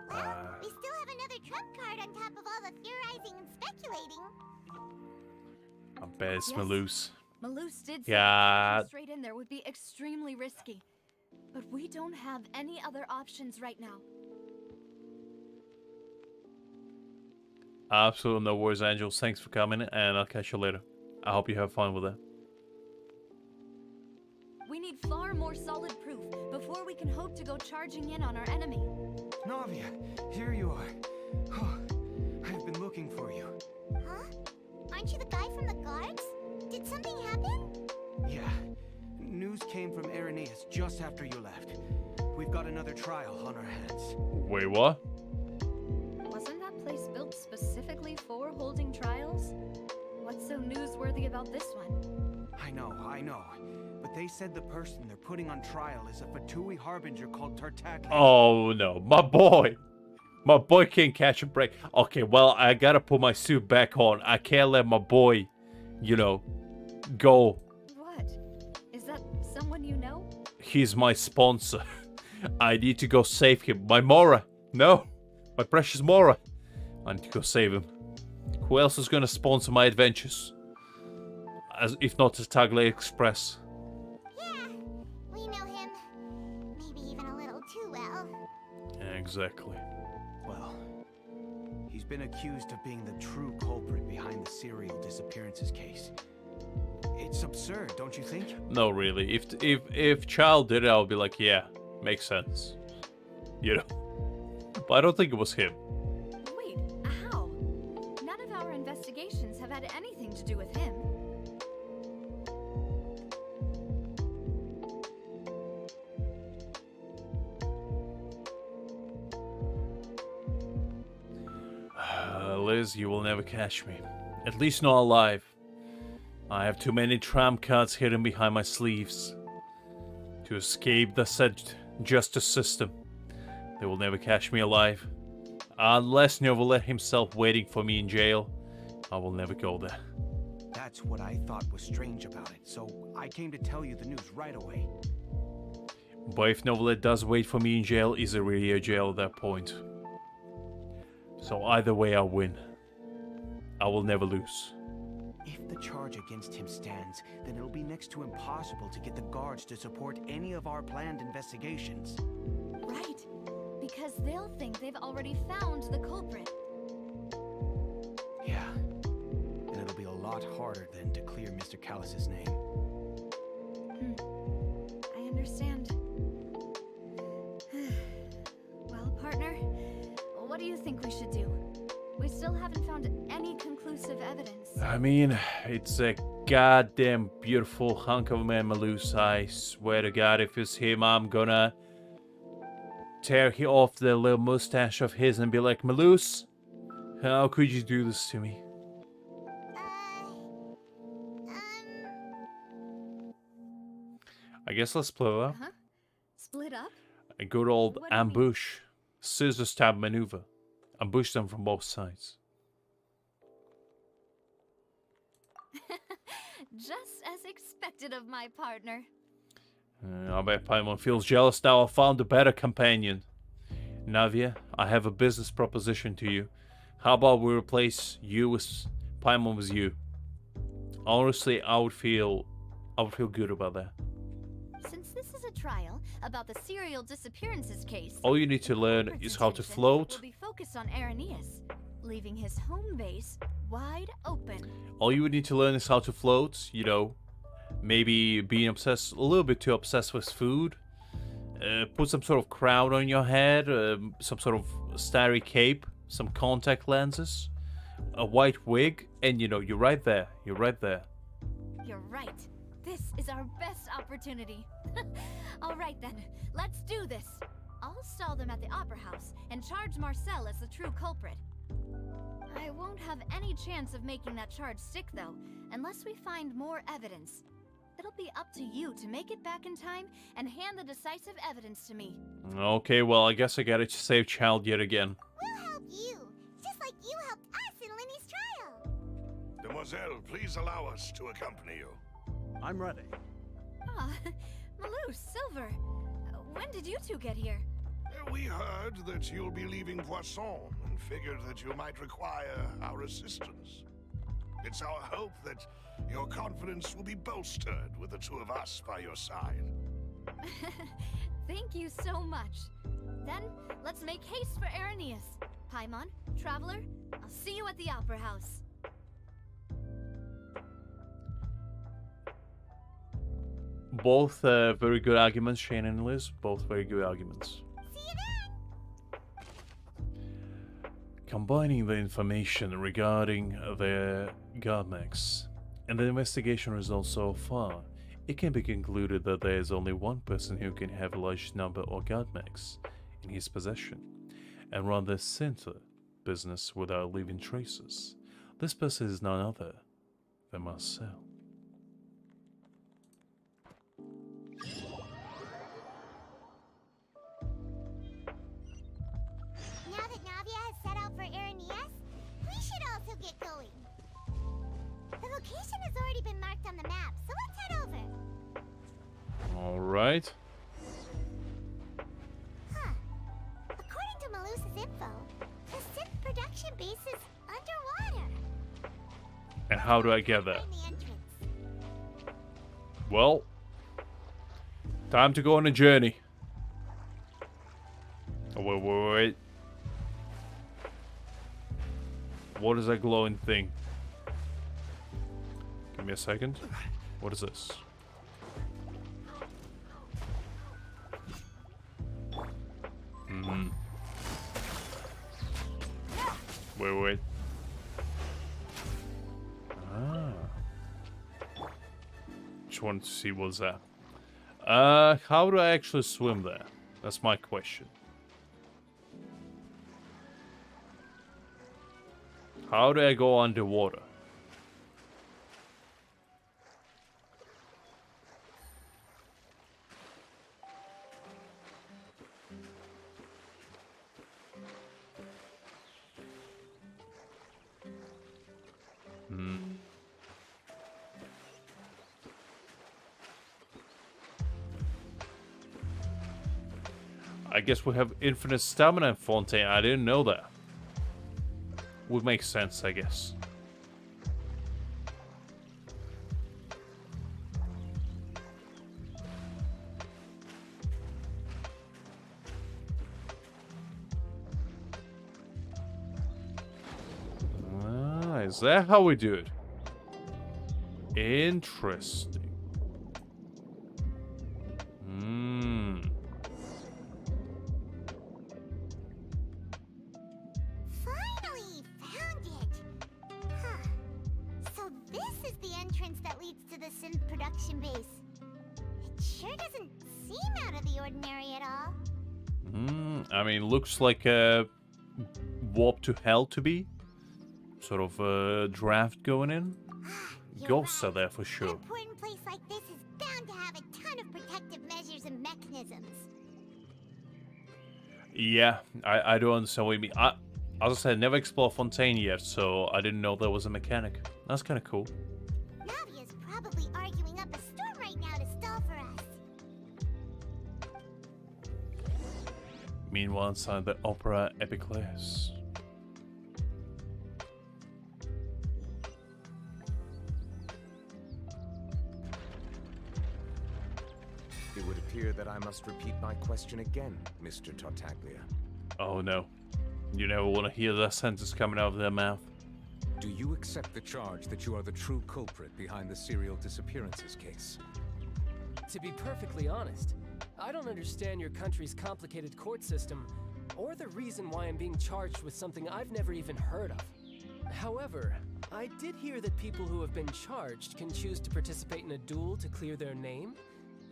Well, we still have another trump card on top of all the theorizing and speculating. I bet it's Yes. Malus. Malus did say Yeah. going straight in there would be extremely risky. But we don't have any other options right now. Absolutely no worries, Angels. Thanks for coming, and I'll catch you later. I hope you have fun with it. We need far more solid proof before we can hope to go charging in on our enemy. Navia, here you are. I've been looking for you. Huh? Aren't you the guy from the guards? Did something happen? Yeah. News came from Irenaeus just after you left. We've got another trial on our hands. Wait, what? Wasn't that place built specifically for holding trials? What's so newsworthy about this one? I know. But they said the person they're putting on trial is a Fatui harbinger called Tartak. Oh no, my boy. My boy can't catch a break. Okay, well, I gotta put my suit back on. I can't let my boy, go. What? Is that someone you know? He's my sponsor. I need to go save him. My Mora. No, my precious Mora. I need to go save him. Who else is gonna sponsor my adventures? As if not the Tagle Express. Yeah, we know him. Maybe even a little too well. Exactly. Well, he's been accused of being the true culprit behind the serial disappearances case. It's absurd, don't you think? No, really. If Child did it, I would be like, yeah, makes sense. But I don't think it was him. Wait, how? None of our investigations have had anything to do with him. Liz, you will never catch me. At least not alive. I have too many trump cards hidden behind my sleeves to escape the said justice system. They will never catch me alive. Unless Neuvillette himself waiting for me in jail, I will never go there. That's what I thought was strange about it, so I came to tell you the news right away. But if Neuvillette does wait for me in jail, is it really a jail at that point? So either way I win. I will never lose. If the charge against him stands, then it'll be next to impossible to get the guards to support any of our planned investigations. Right, because they'll think they've already found the culprit. Yeah, and it'll be a lot harder then to clear Mr. Callus's name. I understand. Well, partner, what do you think we should do? We still haven't found any conclusive evidence. I mean, it's a goddamn beautiful hunk of a man, Malus. I swear to God, if it's him, I'm gonna tear off the little mustache of his and be like, Malus, how could you do this to me? I guess let's split up. Huh? Split up? A good old What do you mean? ambush. Scissor stab maneuver. Ambush them from both sides. Just as expected of my partner. I bet Paimon feels jealous now I found a better companion. Navia, I have a business proposition to you. How about we replace you with Paimon with you? Honestly, I would feel good about that. Since this is a trial about the serial disappearances case, All you need to learn corporate's is how to attention float. will be focused on Arrhenius, leaving his home base wide open. All you would need to learn is how to float, you know. Maybe being obsessed, a little bit too obsessed with food. Put some sort of crown on your head, some sort of starry cape, some contact lenses, a white wig, and you know, you're right there. You're right there. You're right. This is our best opportunity. All right then, let's do this. I'll stall them at the Opera House and charge Marcel as the true culprit. I won't have any chance of making that charge stick though, unless we find more evidence. It'll be up to you to make it back in time and hand the decisive evidence to me. Okay, well, I guess I gotta save child yet again. We'll help you, just like you helped us in Lenny's trial. Demoiselle, please allow us to accompany you. I'm ready. Ah, Malou, Silver. When did you two get here? We heard that you'll be leaving Poisson and figured that you might require our assistance. It's our hope that your confidence will be bolstered with the two of us by your side. Thank you so much. Then, let's make haste for Arrhenius. Paimon, Traveler, I'll see you at the Opera House. Both very good arguments, Shane and Liz. Both very good arguments. See you then! Combining the information regarding the Godmax and the investigation results so far, it can be concluded that there is only one person who can have a large number of Godmax in his possession and run the center business without leaving traces. This person is none other than Marcel. Now that Navia has set out for Arrhenius, we should also get going. The location has already been marked on the map, so let's head over. Alright. Huh. According to Malus's info, the synth production base is underwater. And how do I get there? Find the entrance. Well, time to go on a journey. Oh, wait. What is that glowing thing? Give me a second. What is this? Wait. Ah. Just wanted to see what's that. How do I actually swim there? That's my question. How do I go underwater? I guess we have infinite stamina in Fontaine. I didn't know that. Would make sense, I guess. Ah, is that how we do it? Interesting. Finally found it! Huh. So this is the entrance that leads to the synth production base. It sure doesn't seem out of the ordinary at all. I mean, looks like a warp to hell to be. Sort of a draft going in. You're Ghosts right. are there for An sure. important place like this is bound to have a ton of protective measures and mechanisms. Yeah, I don't understand what you mean. As I said, never explored Fontaine yet, so I didn't know there was a mechanic. That's kind of cool. Navia's probably arguing up a storm right now to stall for us. Meanwhile, inside the Opera Epiclese. It would appear that I must repeat my question again, Mr. Tartaglia. Oh no. You never want to hear that sentence coming out of their mouth. Do you accept the charge that you are the true culprit behind the serial disappearances case? To be perfectly honest, I don't understand your country's complicated court system, or the reason why I'm being charged with something I've never even heard of. However, I did hear that people who have been charged can choose to participate in a duel to clear their name.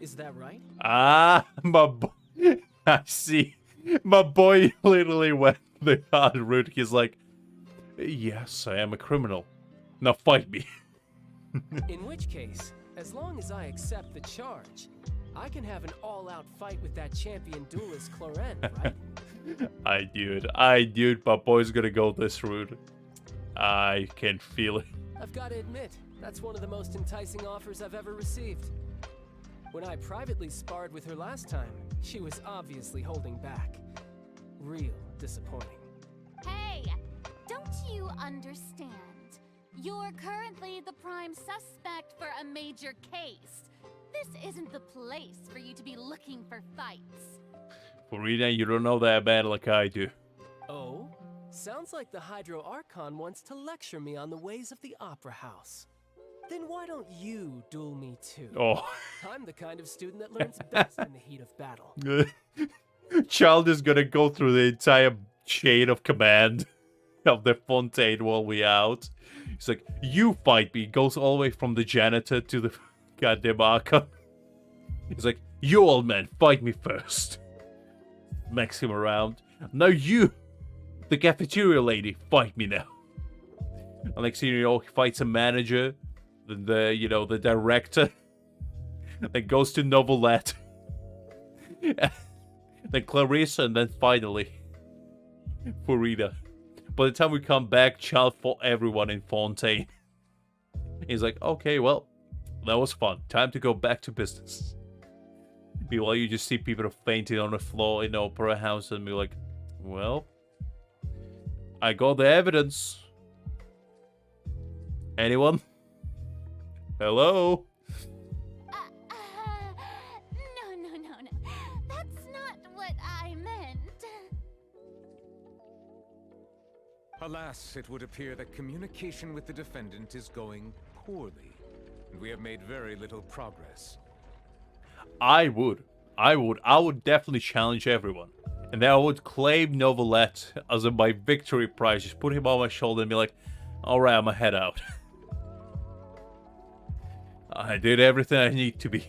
Is that right? Ah, my boy. I see. My boy literally went the hard route. He's like, yes, I am a criminal. Now fight me. In which case, as long as I accept the charge, I can have an all-out fight with that champion duelist Cloren, right? I knew it. My boy's gonna go this route. I can feel it. I've got to admit, that's one of the most enticing offers I've ever received. When I privately sparred with her last time, she was obviously holding back. Real disappointing. Hey, don't you understand? You're currently the prime suspect for a major case. This isn't the place for you to be looking for fights. Farida, you don't know that bad like I do. Oh? Sounds like the Hydro Archon wants to lecture me on the ways of the Opera House. Then why don't you duel me too? Oh. I'm the kind of student that learns best in the heat of battle. Child is gonna go through the entire chain of command of the Fontaine while we out. He's like, you fight me. Goes all the way from the janitor to the goddamn Archon. He's like, you old man, fight me first. Smacks him around. Now you, the cafeteria lady, fight me now. And next thing you know, he fights a manager, then the director, then goes to Neuvillette, then Clarissa, and then finally Farida. By the time we come back, Child fought everyone in Fontaine. He's like, okay, well, that was fun. Time to go back to business. Meanwhile, you just see people fainting on the floor in the Opera House and be like, well, I got the evidence. Anyone? Hello? No. That's not what I meant. Alas, it would appear that communication with the defendant is going poorly, and we have made very little progress. I would definitely challenge everyone. And then I would claim Neuvillette as my victory prize. Just put him on my shoulder and be like, alright, I'm gonna head out. I did everything I need to be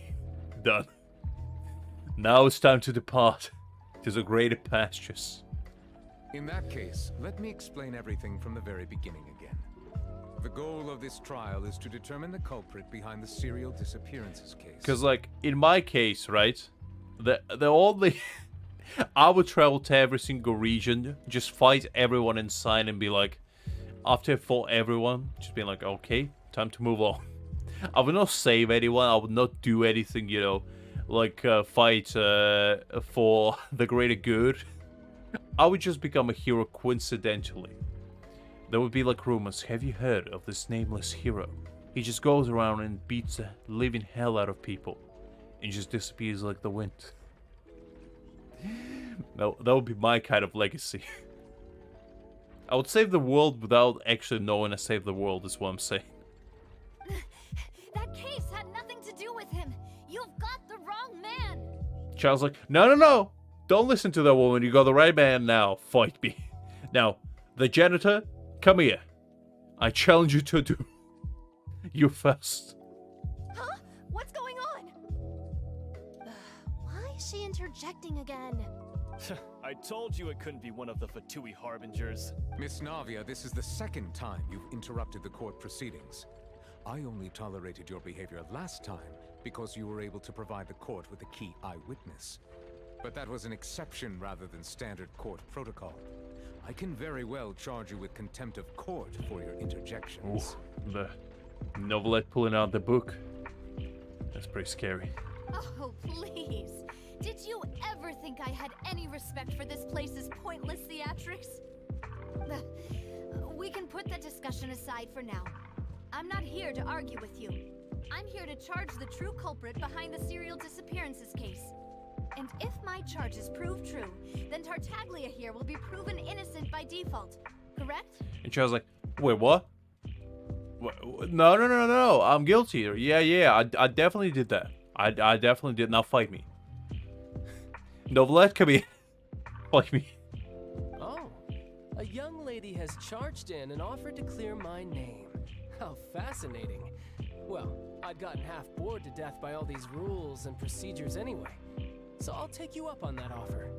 done. Now it's time to depart to the greater pastures. In that case, let me explain everything from the very beginning again. The goal of this trial is to determine the culprit behind the serial disappearances case. Because, like, in my case, right, the only... I would travel to every single region, just fight everyone inside and be like, after I fought everyone, just being like, okay, time to move on. I would not save anyone, I would not do anything, like fight for the greater good. I would just become a hero coincidentally. There would be like rumors, have you heard of this nameless hero? He just goes around and beats the living hell out of people and just disappears like the wind. No, that would be my kind of legacy. I would save the world without actually knowing I saved the world, is what I'm saying. That case had nothing to do with him. You've got the wrong man. Charles like, no. Don't listen to that woman. You got the right man now. Fight me. Now, the janitor, come here. I challenge you to do. You first. Huh? What's going on? Why is she interjecting again? I told you it couldn't be one of the Fatui harbingers. Miss Navia, this is the second time you've interrupted the court proceedings. I only tolerated your behavior last time because you were able to provide the court with a key eyewitness. But that was an exception rather than standard court protocol. I can very well charge you with contempt of court for your interjections. Ooh, the Neuvillette pulling out the book. That's pretty scary. Oh, please. Did you ever think I had any respect for this place's pointless theatrics? We can put that discussion aside for now. I'm not here to argue with you. I'm here to charge the true culprit behind the serial disappearances case. And if my charges prove true, then Tartaglia here will be proven innocent by default, correct? And Charles like, wait, what? No. I'm guilty. Yeah. I definitely did that. I definitely did. Now fight me. Neuvillette, come here. Fight me. Oh, a young lady has charged in and offered to clear my name. How fascinating. Well, I'd gotten half bored to death by all these rules and procedures anyway. So I'll take you up on that offer.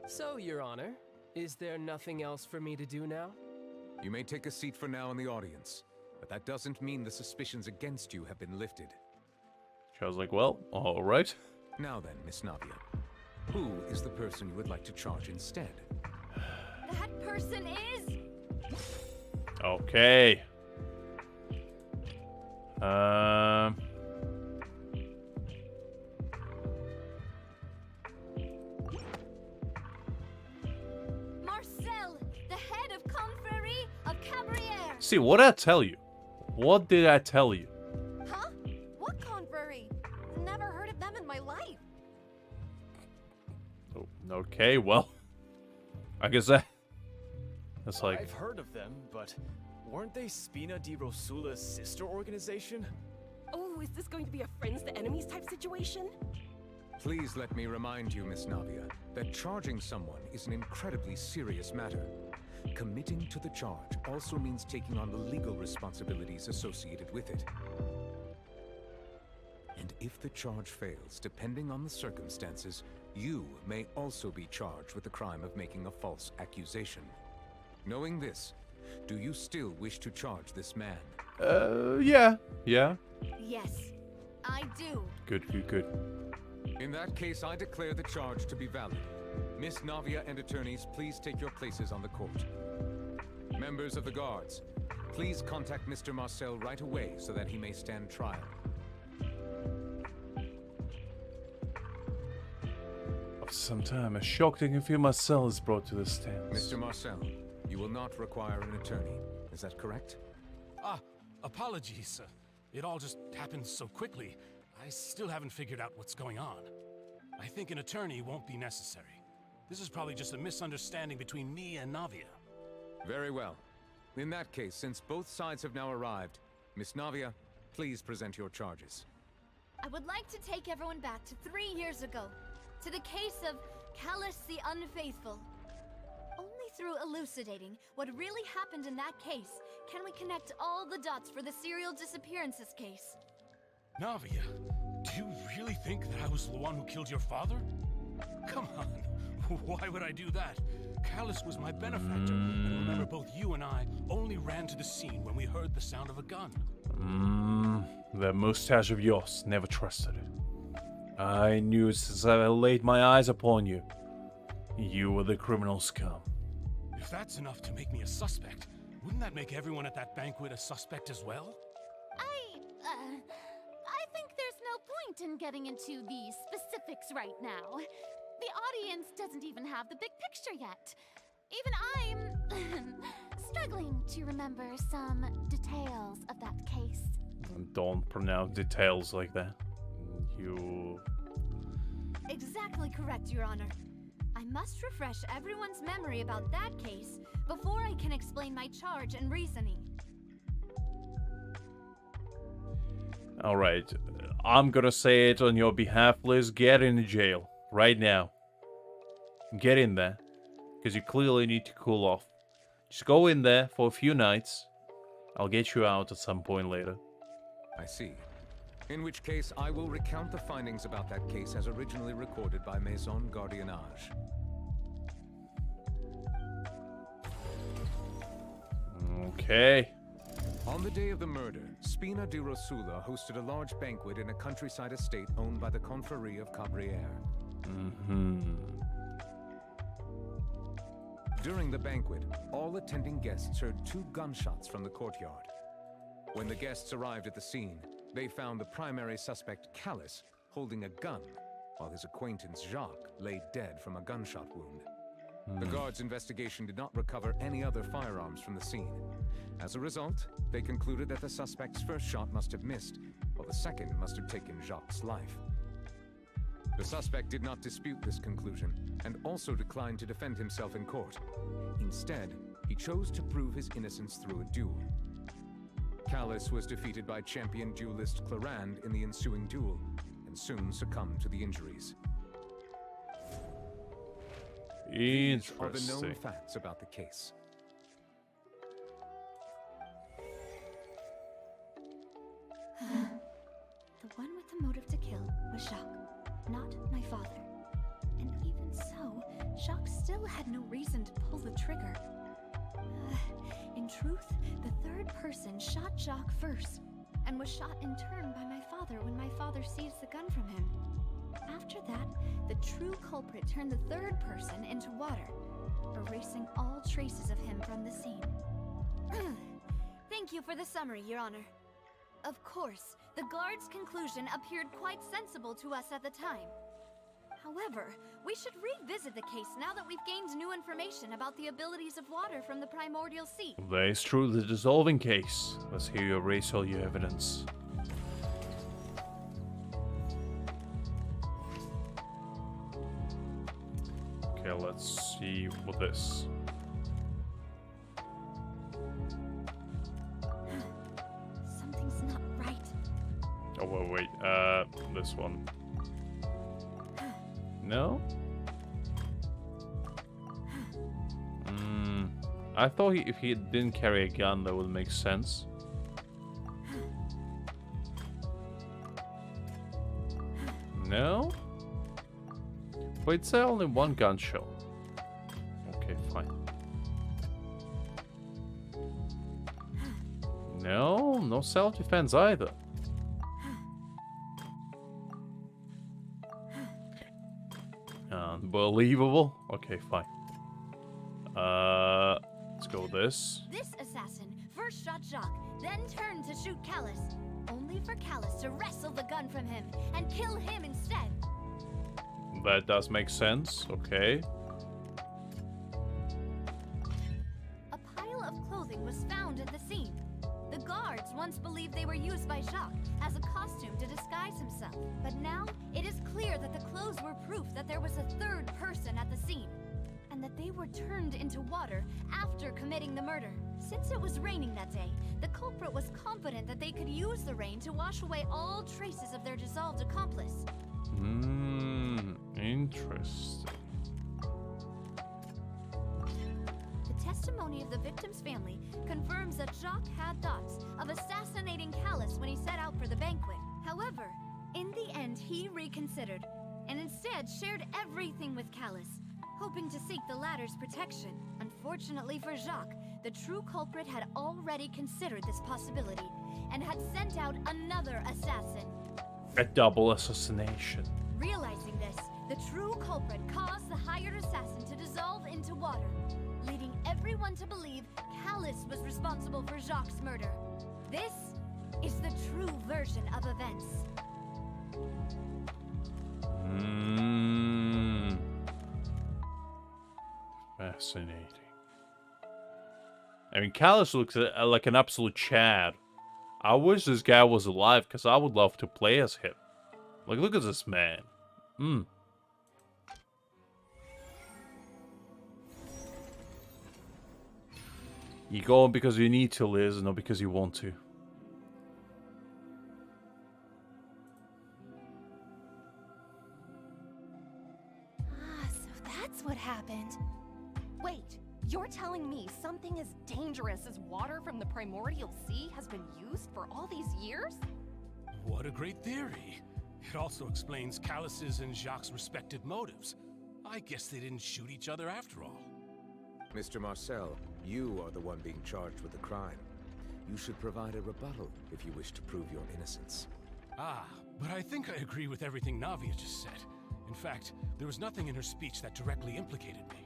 So, Your Honor, is there nothing else for me to do now? You may take a seat for now in the audience, but that doesn't mean the suspicions against you have been lifted. Charles like, well, all right. Now then, Miss Navia, who is the person you would like to charge instead? That person is... Okay. Marcel, the head of Confrérie of Cabrières. See, what did I tell you? What did I tell you? Huh? What Confrérie? Never heard of them in my life. Oh, okay, well, I guess that's like... I've heard of them, but weren't they Spina di Rosula's sister organization? Oh, is this going to be a friends to enemies type situation? Please let me remind you, Miss Navia, that charging someone is an incredibly serious matter. Committing to the charge also means taking on the legal responsibilities associated with it. And if the charge fails, depending on the circumstances, you may also be charged with the crime of making a false accusation. Knowing this, do you still wish to charge this man? Yeah. Yes, I do. Good. In that case, I declare the charge to be valid. Miss Navia and attorneys, please take your places on the court. Members of the guards, please contact Mr. Marcel right away so that he may stand trial. After some time, a shocked and confused Marcel is brought to the stand. Mr. Marcel, you will not require an attorney. Is that correct? Apologies. It all just happened so quickly. I still haven't figured out what's going on. I think an attorney won't be necessary. This is probably just a misunderstanding between me and Navia. Very well. In that case, since both sides have now arrived, Miss Navia, please present your charges. I would like to take everyone back to 3 years ago, to the case of Callus the Unfaithful. Only through elucidating what really happened in that case can we connect all the dots for the serial disappearances case. Navia, do you really think that I was the one who killed your father? Come on, why would I do that? Callus was my benefactor, and remember both you and I only ran to the scene when we heard the sound of a gun. That mustache of yours, never trusted it. I knew since I laid my eyes upon you. You were the criminal scum. If that's enough to make me a suspect, wouldn't that make everyone at that banquet a suspect as well? I think there's no point in getting into the specifics right now. The audience doesn't even have the big picture yet. Even I'm struggling to remember some details of that case. Don't pronounce details like that. You... Exactly correct, Your Honor. I must refresh everyone's memory about that case before I can explain my charge and reasoning. Alright, I'm gonna say it on your behalf, Liz. Get in jail. Right now. Get in there. Because you clearly need to cool off. Just go in there for a few nights. I'll get you out at some point later. I see. In which case, I will recount the findings about that case as originally recorded by Maison Gardiennage. Okay. On the day of the murder, Spina di Rosula hosted a large banquet in a countryside estate owned by the Confrérie of Cabrières. During the banquet, all attending guests heard 2 gunshots from the courtyard. When the guests arrived at the scene, they found the primary suspect, Callus, holding a gun, while his acquaintance, Jacques, lay dead from a gunshot wound. The guards' investigation did not recover any other firearms from the scene. As a result, they concluded that the suspect's first shot must have missed, while the second must have taken Jacques' life. The suspect did not dispute this conclusion, and also declined to defend himself in court. Instead, he chose to prove his innocence through a duel. Callus was defeated by champion duelist Clarand in the ensuing duel, and soon succumbed to the injuries. These are the known facts about the case. The one with the motive to kill was Jacques, not my father. And even so, Jacques still had no reason to pull the trigger. In truth, the third person shot Jacques first, and was shot in turn by my father when my father seized the gun from him. After that, the true culprit turned the third person into water, erasing all traces of him from the scene. Thank you for the summary, Your Honor. Of course, the guard's conclusion appeared quite sensible to us at the time. However, we should revisit the case now that we've gained new information about the abilities of water from the primordial sea. That is true, the dissolving case. Let's hear you erase all your evidence. Okay, let's see what this. Something's not right. Oh, wait, this one. No? I thought if he didn't carry a gun, that would make sense. No? But it's only one gunshot. Okay, fine. No, no self-defense either. Unbelievable. Okay, fine. Let's go with this. This assassin first shot Jacques, then turned to shoot Callus, only for Callus to wrestle the gun from him and kill him instead. That does make sense. Okay. A pile of clothing was found at the scene. The guards once believed they were used by Jacques as a costume to disguise himself. But now, it is clear that the clothes were proof that there was a third person at the scene, and that they were turned into water after committing the murder. Since it was raining that day, the culprit was confident that they could use the rain to wash away all traces of their dissolved accomplice. Interesting. The testimony of the victim's family confirms that Jacques had thoughts of assassinating Callus when he set out for the banquet. However, in the end, he reconsidered, and instead shared everything with Callus, hoping to seek the latter's protection. Unfortunately for Jacques, the true culprit had already considered this possibility, and had sent out another assassin. A double assassination. Realizing this, the true culprit caused the hired assassin to dissolve into water, leading everyone to believe Callus was responsible for Jacques' murder. This is the true version of events. Fascinating. I mean, Callus looks like an absolute Chad. I wish this guy was alive, because I would love to play as him. Like, look at this man. You go because you need to, Liz, not because you want to. So that's what happened. Wait, you're telling me something as dangerous as water from the primordial sea has been used for all these years? What a great theory. It also explains Callus's and Jacques' respective motives. I guess they didn't shoot each other after all. Mr. Marcel, you are the one being charged with the crime. You should provide a rebuttal if you wish to prove your innocence. Ah, but I think I agree with everything Navia just said. In fact, there was nothing in her speech that directly implicated me.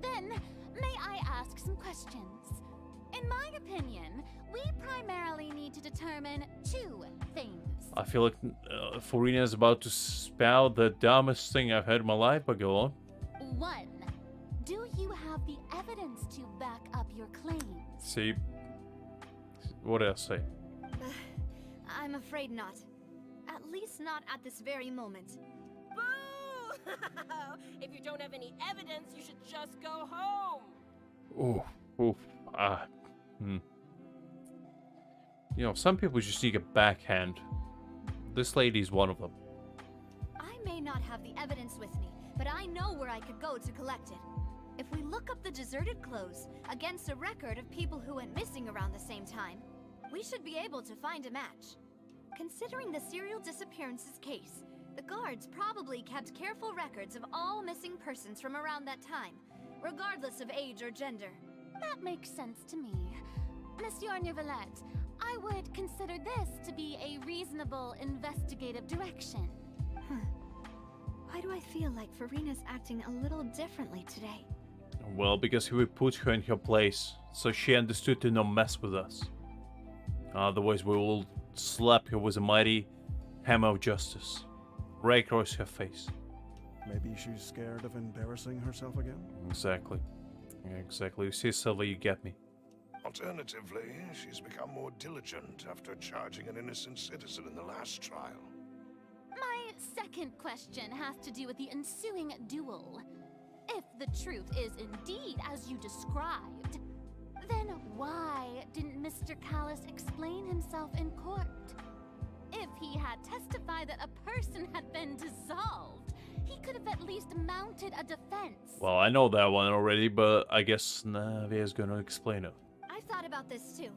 Then, may I ask some questions? In my opinion, we primarily need to determine two things. I feel like Farina is about to spout the dumbest thing I've heard in my life, but go on. One, do you have the evidence to back up your claims? See, what did I say? I'm afraid not. At least not at this very moment. Boo! If you don't have any evidence, you should just go home. You know, some people just need a backhand. This lady's one of them. I may not have the evidence with me, but I know where I could go to collect it. If we look up the deserted clothes against a record of people who went missing around the same time, we should be able to find a match. Considering the serial disappearances case, the guards probably kept careful records of all missing persons from around that time, regardless of age or gender. That makes sense to me. Monsieur Neuvillette, I would consider this to be a reasonable investigative direction. Why do I feel like Farina's acting a little differently today? Well, because he would put her in her place, so she understood to not mess with us. Otherwise, we will slap her with a mighty hammer of justice right across her face. Maybe she's scared of embarrassing herself again? Exactly. Exactly. You see, Sylvia, you get me. Alternatively, she's become more diligent after charging an innocent citizen in the last trial. My second question has to do with the ensuing duel. If the truth is indeed as you described, then why didn't Mr. Callis explain himself in court? If he had testified that a person had been dissolved, he could have at least mounted a defense. Well, I know that one already, but I guess Navia's gonna explain it. I've thought about this too,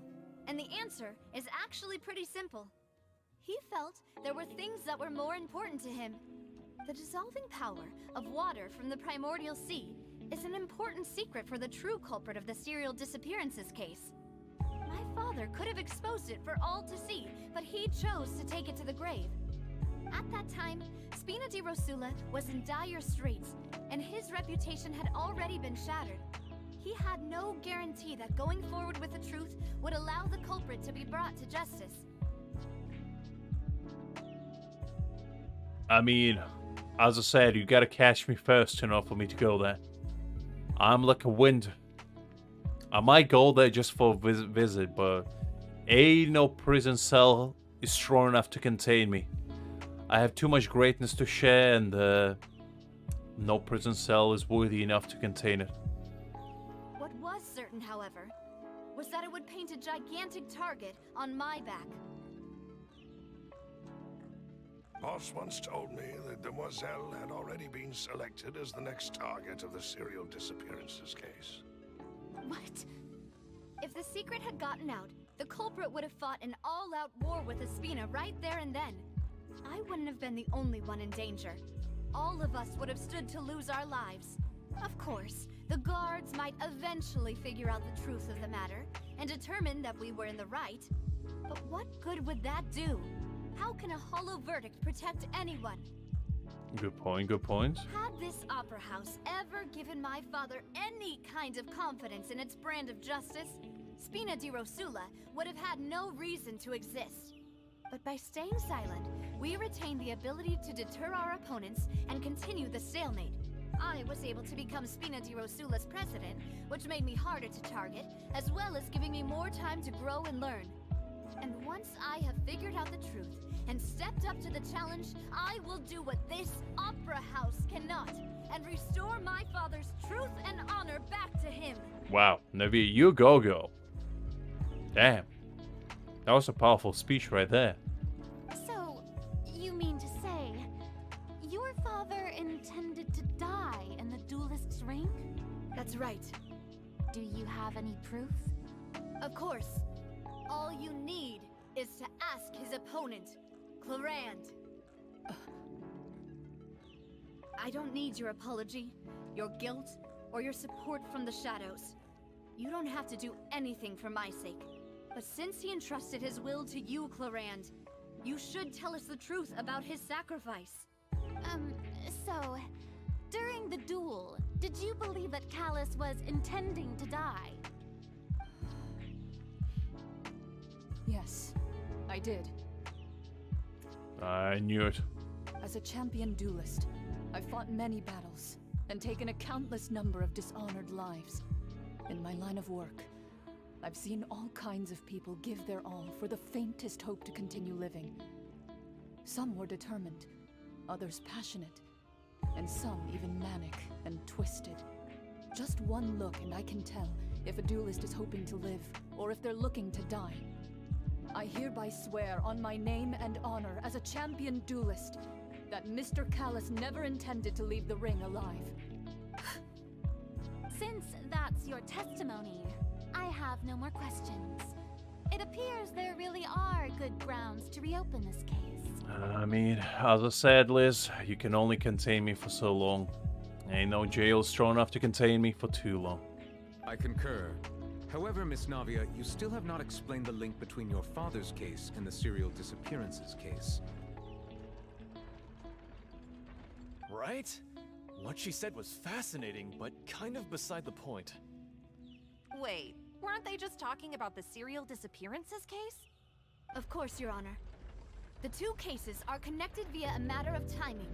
and the answer is actually pretty simple. He felt there were things that were more important to him. The dissolving power of water from the primordial sea is an important secret for the true culprit of the serial disappearances case. My father could have exposed it for all to see, but he chose to take it to the grave. At that time, Spina di Rosula was in dire straits, and his reputation had already been shattered. He had no guarantee that going forward with the truth would allow the culprit to be brought to justice. I mean, as I said, you gotta catch me first in order for me to go there. I'm like a wind. I might go there just for a visit, but ain't no prison cell is strong enough to contain me. I have too much greatness to share, and no prison cell is worthy enough to contain it. What was certain, however, was that it would paint a gigantic target on my back. Boss once told me that Demoiselle had already been selected as the next target of the serial disappearances case. What? If the secret had gotten out, the culprit would have fought an all-out war with Espina right there and then. I wouldn't have been the only one in danger. All of us would have stood to lose our lives. Of course, the guards might eventually figure out the truth of the matter and determine that we were in the right. But what good would that do? How can a hollow verdict protect anyone? Good point, good point. Had this opera house ever given my father any kind of confidence in its brand of justice, Spina di Rosula would have had no reason to exist. But by staying silent, we retained the ability to deter our opponents and continue the stalemate. I was able to become Spina di Rosula's president, which made me harder to target, as well as giving me more time to grow and learn. And once I have figured out the truth and stepped up to the challenge, I will do what this opera house cannot, and restore my father's truth and honor back to him. Wow, Navi, you go. Damn. That was a powerful speech right there. So, you mean to say, your father intended to die in the duelist's ring? That's right. Do you have any proof? Of course. All you need is to ask his opponent, Clarand. I don't need your apology, your guilt, or your support from the shadows. You don't have to do anything for my sake. But since he entrusted his will to you, Clarand, you should tell us the truth about his sacrifice. So, during the duel, did you believe that Callus was intending to die? Yes, I did. I knew it. As a champion duelist, I've fought many battles and taken a countless number of dishonored lives. In my line of work, I've seen all kinds of people give their all for the faintest hope to continue living. Some were determined, others passionate, and some even manic and twisted. Just one look and I can tell if a duelist is hoping to live or if they're looking to die. I hereby swear on my name and honor as a champion duelist that Mr. Callus never intended to leave the ring alive. Since that's your testimony, I have no more questions. It appears there really are good grounds to reopen this case. I mean, as I said, Liz, you can only contain me for so long. Ain't no jail strong enough to contain me for too long. I concur. However, Miss Navia, you still have not explained the link between your father's case and the serial disappearances case. Right? What she said was fascinating, but kind of beside the point. Wait, weren't they just talking about the serial disappearances case? Of course, Your Honor. The two cases are connected via a matter of timing.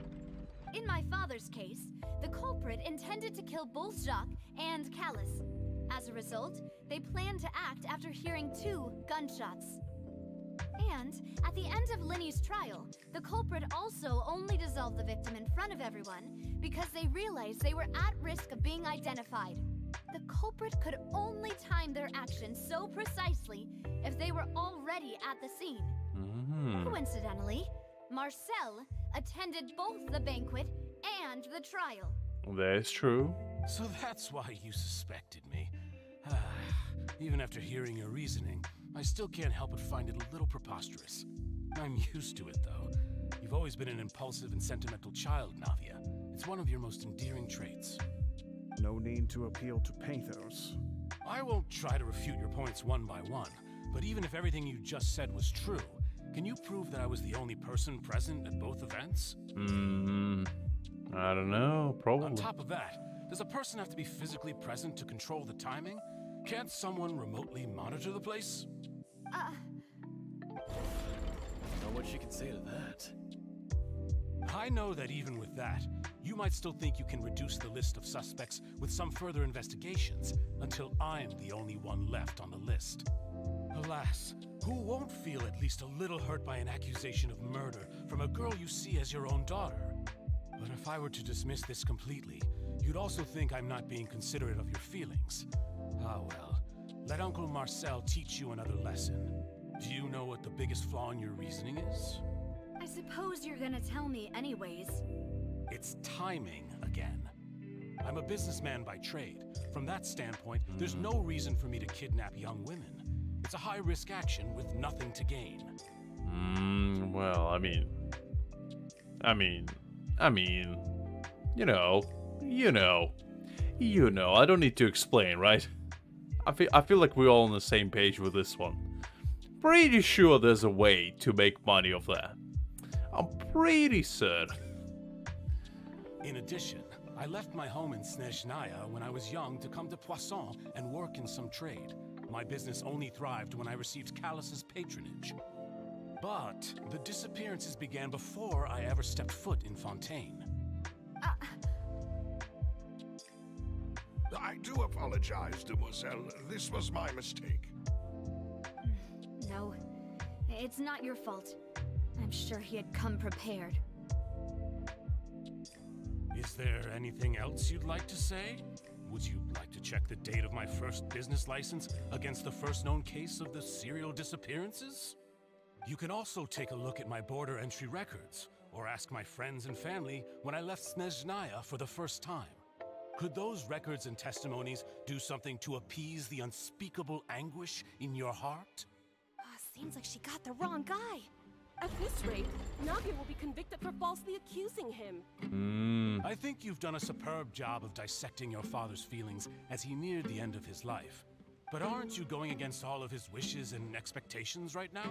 In my father's case, the culprit intended to kill both Jacques and Callus. As a result, they planned to act after hearing 2 gunshots. And at the end of Linny's trial, the culprit also only dissolved the victim in front of everyone because they realized they were at risk of being identified. The culprit could only time their actions so precisely if they were already at the scene. Coincidentally, Marcel attended both the banquet and the trial. That is true. So that's why you suspected me. Even after hearing your reasoning, I still can't help but find it a little preposterous. I'm used to it, though. You've always been an impulsive and sentimental child, Navia. It's one of your most endearing traits. No need to appeal to pathos. I won't try to refute your points one by one, but even if everything you just said was true, can you prove that I was the only person present at both events? I don't know, probably. On top of that, does a person have to be physically present to control the timing? Can't someone remotely monitor the place? Know what she can say to that. I know that even with that, you might still think you can reduce the list of suspects with some further investigations until I'm the only one left on the list. Alas, who won't feel at least a little hurt by an accusation of murder from a girl you see as your own daughter? But if I were to dismiss this completely, you'd also think I'm not being considerate of your feelings. Ah well, let Uncle Marcel teach you another lesson. Do you know what the biggest flaw in your reasoning is? I suppose you're gonna tell me anyways. It's timing again. I'm a businessman by trade. From that standpoint, there's no reason for me to kidnap young women. It's a high-risk action with nothing to gain. Well, I mean, I don't need to explain, right? I feel like we're all on the same page with this one. Pretty sure there's a way to make money off that. I'm pretty certain. In addition, I left my home in Snezhnaya when I was young to come to Poisson and work in some trade. My business only thrived when I received Callus's patronage. But the disappearances began before I ever stepped foot in Fontaine. I do apologize, Demoiselle. This was my mistake. No, it's not your fault. I'm sure he had come prepared. Is there anything else you'd like to say? Would you like to check the date of my first business license against the first known case of the serial disappearances? You can also take a look at my border entry records, or ask my friends and family when I left Snezhnaya for the first time. Could those records and testimonies do something to appease the unspeakable anguish in your heart? Seems like she got the wrong guy. At this rate, Navia will be convicted for falsely accusing him. I think you've done a superb job of dissecting your father's feelings as he neared the end of his life. But aren't you going against all of his wishes and expectations right now?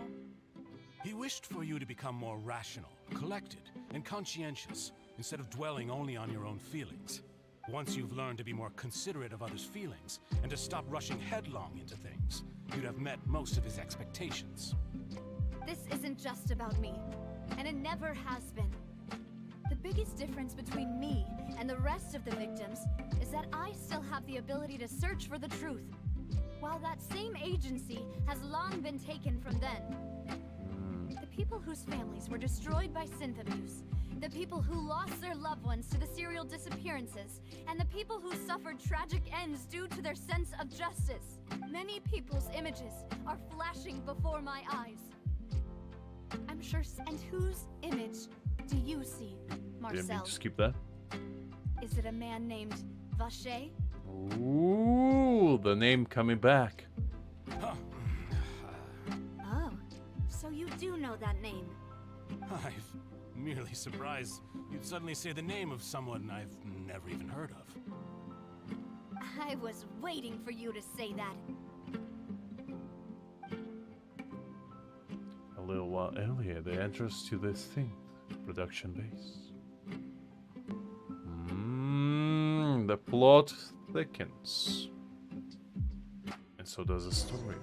He wished for you to become more rational, collected, and conscientious, instead of dwelling only on your own feelings. Once you've learned to be more considerate of others' feelings, and to stop rushing headlong into things, you'd have met most of his expectations. This isn't just about me, and it never has been. The biggest difference between me and the rest of the victims is that I still have the ability to search for the truth, while that same agency has long been taken from them. The people whose families were destroyed by synth abuse, the people who lost their loved ones to the serial disappearances, and the people who suffered tragic ends due to their sense of justice. Many people's images are flashing before my eyes. I'm sure. And whose image do you see, Marcel? Didn't mean to skip that. Is it a man named Vacher? Ooh, the name coming back. Oh, so you do know that name. I'm merely surprised you'd suddenly say the name of someone I've never even heard of. I was waiting for you to say that. A little while earlier, the entrance to this thing, production base. The plot thickens. And so does the story.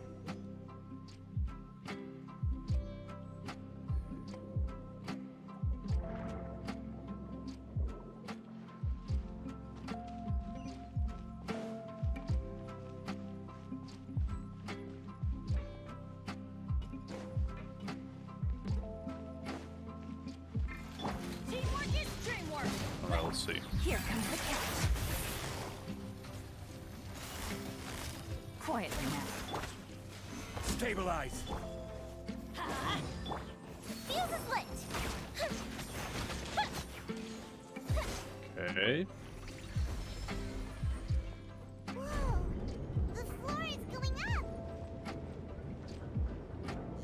Teamwork is dreamwork. Alright, let's see. Here comes the cat. Quietly now. Stabilize! Fuse is lit! Okay. Whoa! The floor is going up!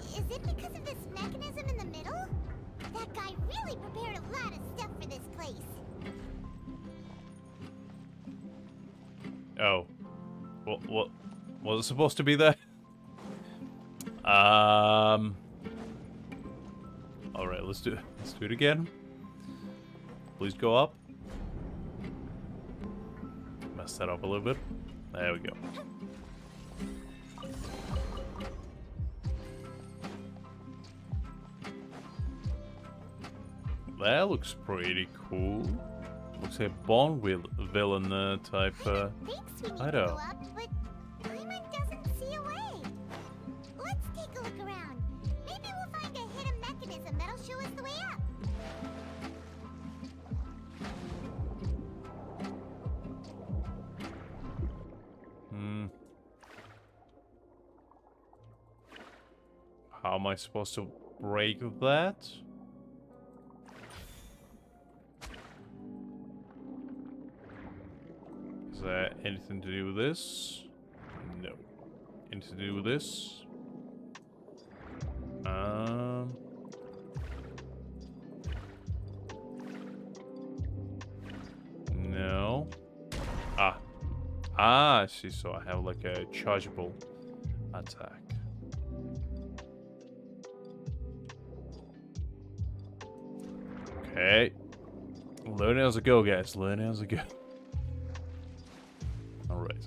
Is it because of this mechanism in the middle? That guy really prepared a lot of stuff for this place. Oh. What was it supposed to be there? Alright, let's do it again. Please go up. Mess that up a little bit. There we go. That looks pretty cool. Looks like a Bond villain type hideout. But Paimon doesn't see a way. Let's take a look around. Maybe we'll find a hidden mechanism that'll show us the way up. How am I supposed to break that? Is there anything to do with this? No. Anything to do with this? No. I see. So I have like a chargeable attack. Okay. Learning as I go, guys. Learning as I go. Alright.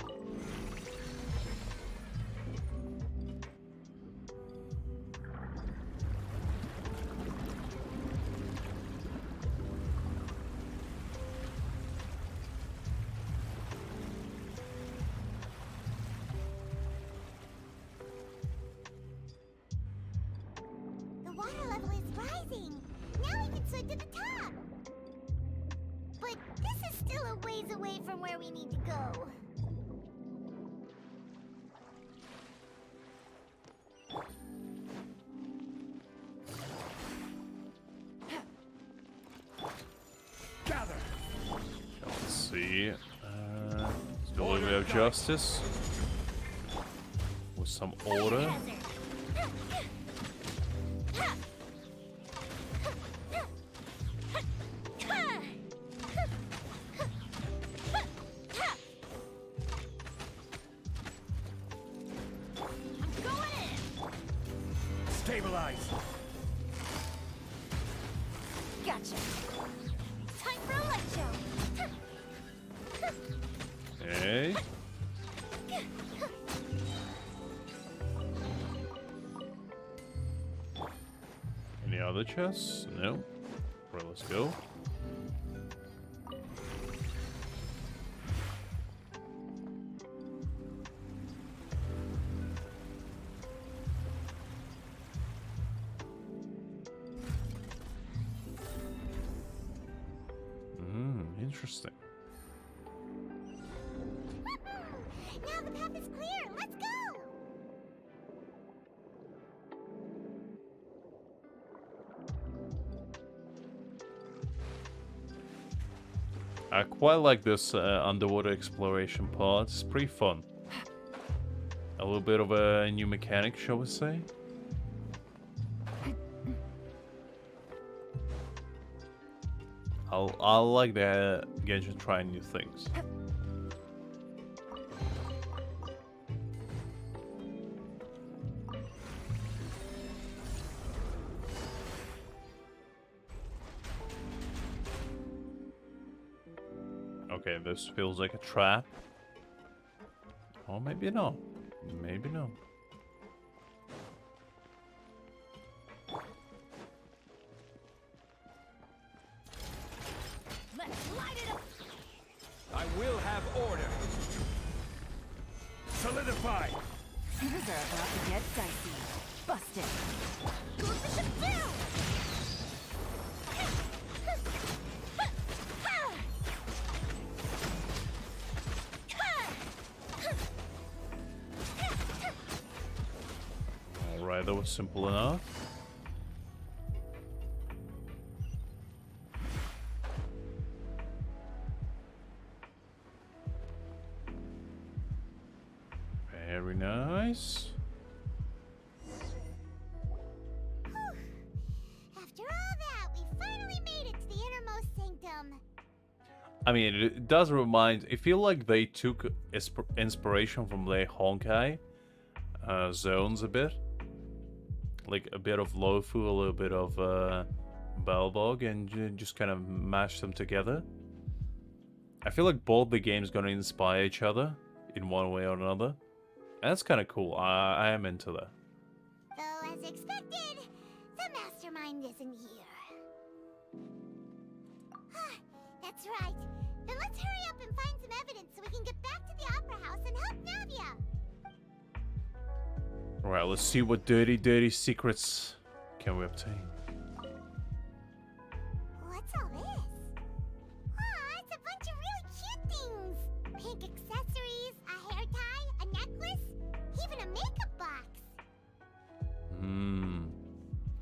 The water level is rising. Now we can swim to the top. But this is still a ways away from where we need to go. Gather! Let's see. Delivery of justice. With some order. Stabilize. Gotcha. Time for a light show. Hey. Any other chests? No. Right, let's go. Interesting. Now the path is clear. Let's go. I quite like this underwater exploration part. It's pretty fun. A little bit of a new mechanic, shall we say? I like that Genshin trying new things. Okay, this feels like a trap. Or maybe not. Maybe not. Let's light it up. I will have order. Solidify. Things are about to get dicey. Busted. Goes the ship down. Alright, that was simple enough. Very nice. After all that, we finally made it to the innermost sanctum. I mean, it does remind... I feel like they took inspiration from the Honkai zones a bit. Like a bit of Lofu, a little bit of Balrog, and just kind of mashed them together. I feel like both the games gonna inspire each other in one way or another. And that's kind of cool. I am into that. Though, as expected, the mastermind isn't here. That's right. Then let's hurry up and find some evidence so we can get back to the Opera House and help Navia. Alright, let's see what dirty secrets can we obtain. What's all this? Aw, it's a bunch of really cute things. Pink accessories, a hair tie, a necklace, even a makeup box.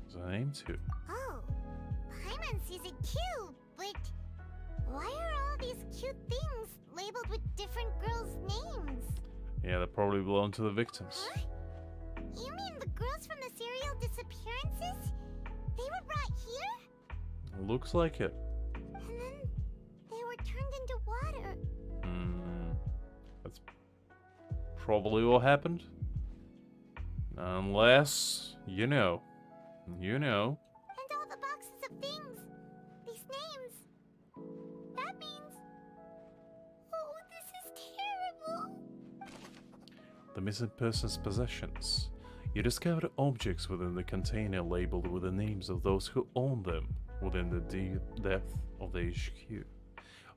There's a name too. Oh, Paimon sees it too, but why are all these cute things labeled with different girls' names? Yeah, they probably belong to the victims. Huh? You mean the girls from the serial disappearances? They were brought here? Looks like it. And then they were turned into water. That's probably what happened. Unless, you know. And all the boxes of things. These names. That means... Oh, this is terrible. The missing person's possessions. You discovered objects within the container labeled with the names of those who own them within the deep depth of the HQ.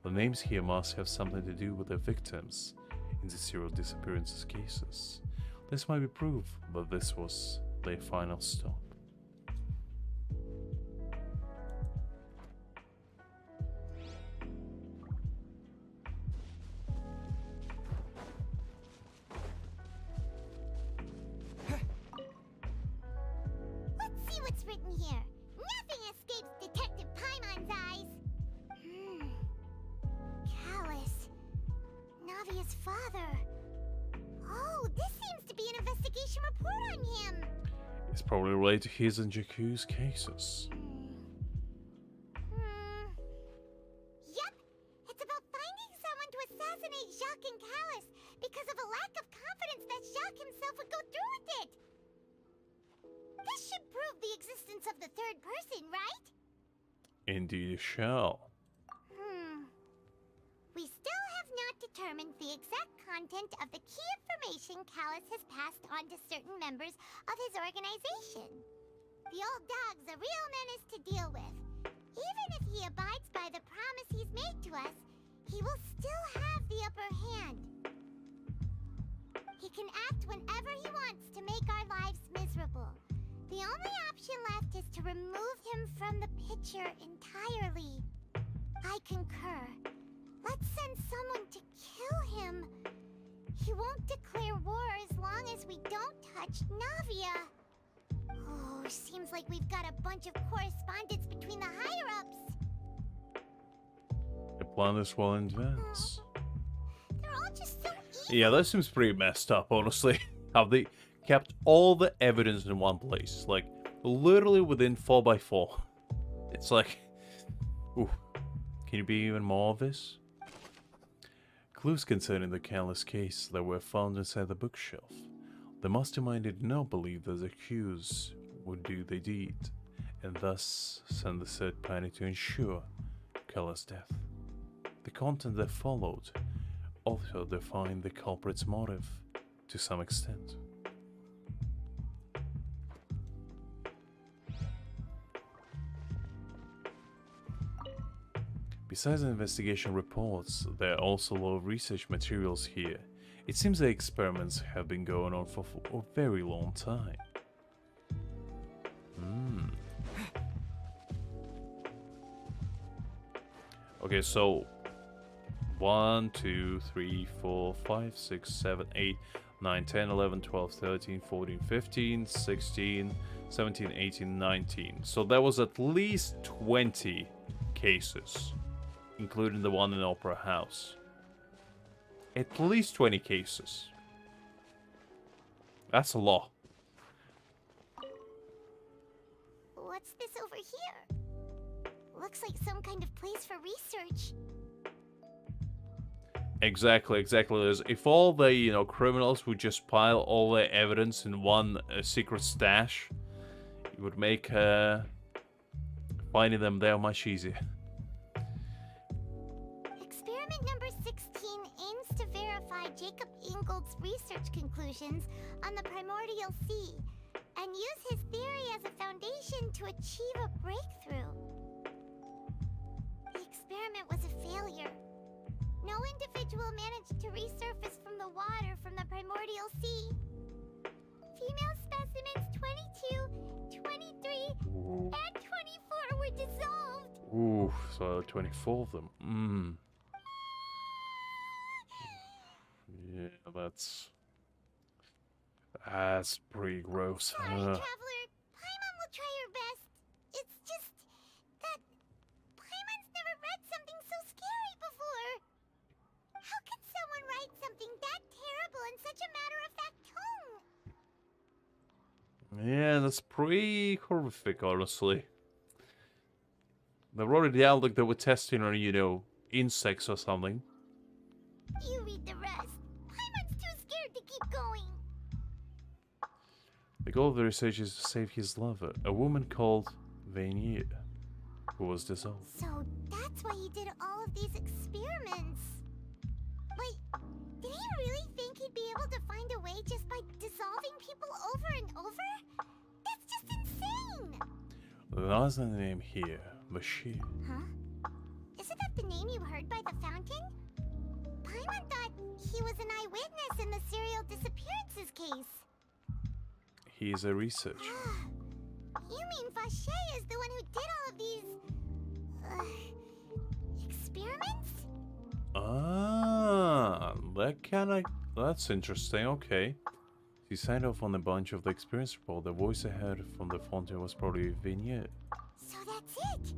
The names here must have something to do with the victims in the serial disappearances cases. This might be proof that this was their final stop. Let's see what's written here. Nothing escapes Detective Paimon's eyes. Callus. Navia's father. Oh, this seems to be an investigation report on him. It's probably related to his and Jakku's cases. Yep. It's about finding someone to assassinate Jacques and Callus because of a lack of confidence that Jacques himself would go through with it. This should prove the existence of the third person, right? Indeed it shall. We still have not determined the exact content of the key information Callus has passed on to certain members of his organization. The old dog's a real menace to deal with. Even if he abides by the promise he's made to us, he will still have the upper hand. He can act whenever he wants to make our lives miserable. The only option left is to remove him from the picture entirely. I concur. Let's send someone to kill him. He won't declare war as long as we don't touch Navia. Oh, seems like we've got a bunch of correspondence between the higher-ups. The plan is well in advance. They're all just so evil. Yeah, that seems pretty messed up, honestly. How they kept all the evidence in one place. Like, literally within 4x4. It's like... Ooh. Can you be even more obvious? Clues concerning the Callus case that were found inside the bookshelf. The mastermind did not believe that the accused would do the deed, and thus send the third party to ensure Callus' death. The content that followed also defined the culprit's motive to some extent. Besides the investigation reports, there are also a lot of research materials here. It seems the experiments have been going on for a very long time. Okay, so 1, 2, 3, 4, 5, 6, 7, 8, 9, 10, 11, 12, 13, 14, 15, 16, 17, 18, 19. So there was at least 20 cases, including the one in Opera House. At least 20 cases. That's a lot. What's this over here? Looks like some kind of place for research. Exactly. If all the, criminals would just pile all their evidence in one secret stash, it would make finding them there much easier. Experiment number 16 aims to verify Jacob Ingold's research conclusions on the primordial sea and use his theory as a foundation to achieve a breakthrough. The experiment was a failure. No individual managed to resurface from the water from the primordial sea. Female specimens 22, 23, and 24 were dissolved. Ooh, so 24 of them. Yeah, that's pretty gross. Sorry, Traveler. Paimon will try her best. It's just that Paimon's never read something so scary before. How can someone write something that terrible in such a matter-of-fact tone? Yeah, that's pretty horrific, honestly. They wrote it down like they were testing on, insects or something. You read the rest. Paimon's too scared to keep going. The goal of the research is to save his lover, a woman called Vanier, who was dissolved. So that's why he did all of these experiments. Wait, did he really think he'd be able to find a way just by dissolving people over and over? That's just insane! That's the name here, Bashir. Huh? Isn't that the name you heard by the fountain? Paimon thought he was an eyewitness in the serial disappearances case. He is a researcher. You mean Vacher is the one who did all of these... experiments? Ah, that's interesting, okay. He signed off on a bunch of the experience report. The voice I heard from the fountain was probably Vignette. So that's it!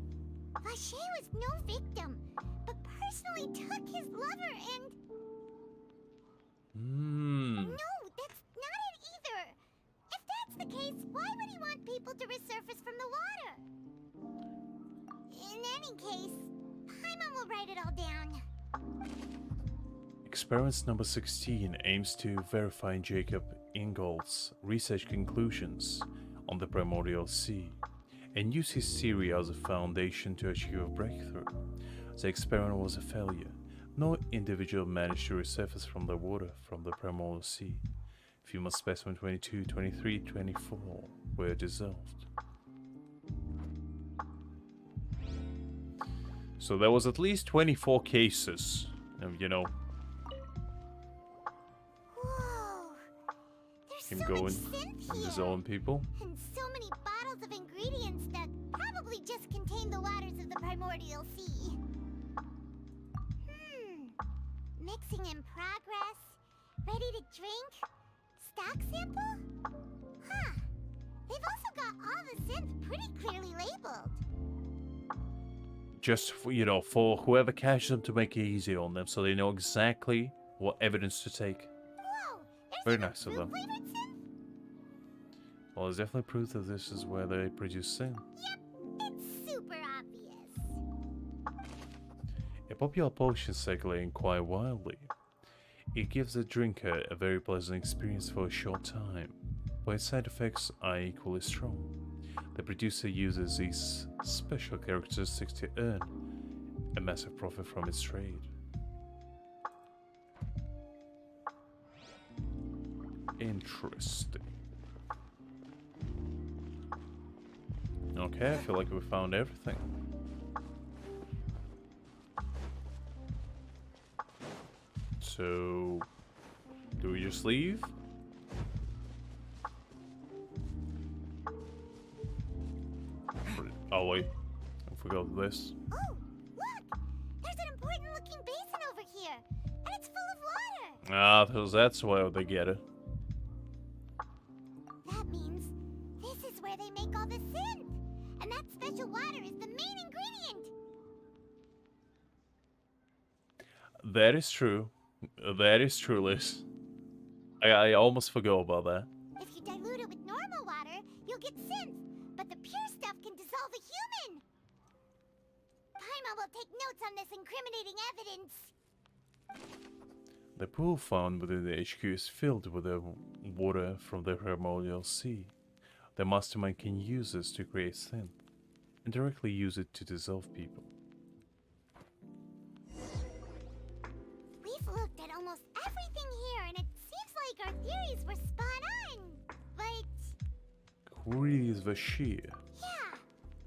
Vacher was no victim, but personally took his lover and... No, that's not it either! If that's the case, why would he want people to resurface from the water? In any case, Paimon will write it all down. Experiment number 16 aims to verify Jacob Ingold's research conclusions on the primordial sea, and used his theory as a foundation to achieve a breakthrough. The experiment was a failure. No individual managed to resurface from the water from the primordial sea. Female specimen 22, 23, 24 were dissolved. So there was at least 24 cases of, you know, Whoa! There's him so going much synth and here, dissolving people. and so many bottles of ingredients that probably just contain the waters of the primordial sea. Mixing in progress. Ready to drink? Stock sample? Huh. They've also got all the synth pretty clearly labeled. Just for, you know, for whoever catches them to make it easy on them, so they know exactly what evidence to take. Whoa! Very nice of them. Flavored synth? Well, there's definitely proof that this is where they produce sin. Yep, it's super obvious. A popular potion circulating quite wildly. It gives the drinker a very pleasant experience for a short time, but its side effects are equally strong. The producer uses these special characteristics to earn a massive profit from its trade. Interesting. Okay, I feel like we found everything. So, do we just leave? Oh wait, I forgot this. Oh, look! There's an important looking basin over here, and it's full of water. Ah, that's why they get it. That means this is where they make all the synth, and that special water is the main ingredient. That is true. That is true, Liz. I almost forgot about that. If you dilute it with normal water, you'll get synth, but the pure stuff can dissolve a human. Paimon will take notes on this incriminating evidence. The pool found within the HQ is filled with the water from the primordial sea. The mastermind can use this to create synth, and directly use it to dissolve people. We've looked at almost everything here, and it seems like our theories were spot on. But Who really is Vashir? yeah,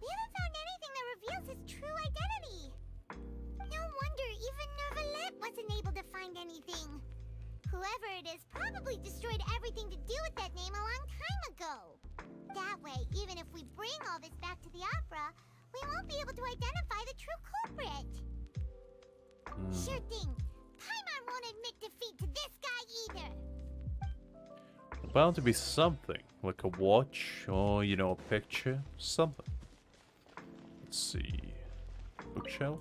we haven't found anything that reveals his true identity. No wonder even Neuvillette wasn't able to find anything. Whoever it is probably destroyed everything to do with that name a long time ago. That way, even if we bring all this back to the opera, we won't be able to identify the true culprit. Sure thing. Paimon won't admit defeat to this guy either. Bound to be something, like a watch or, you know, a picture, something. Let's see. Bookshelf?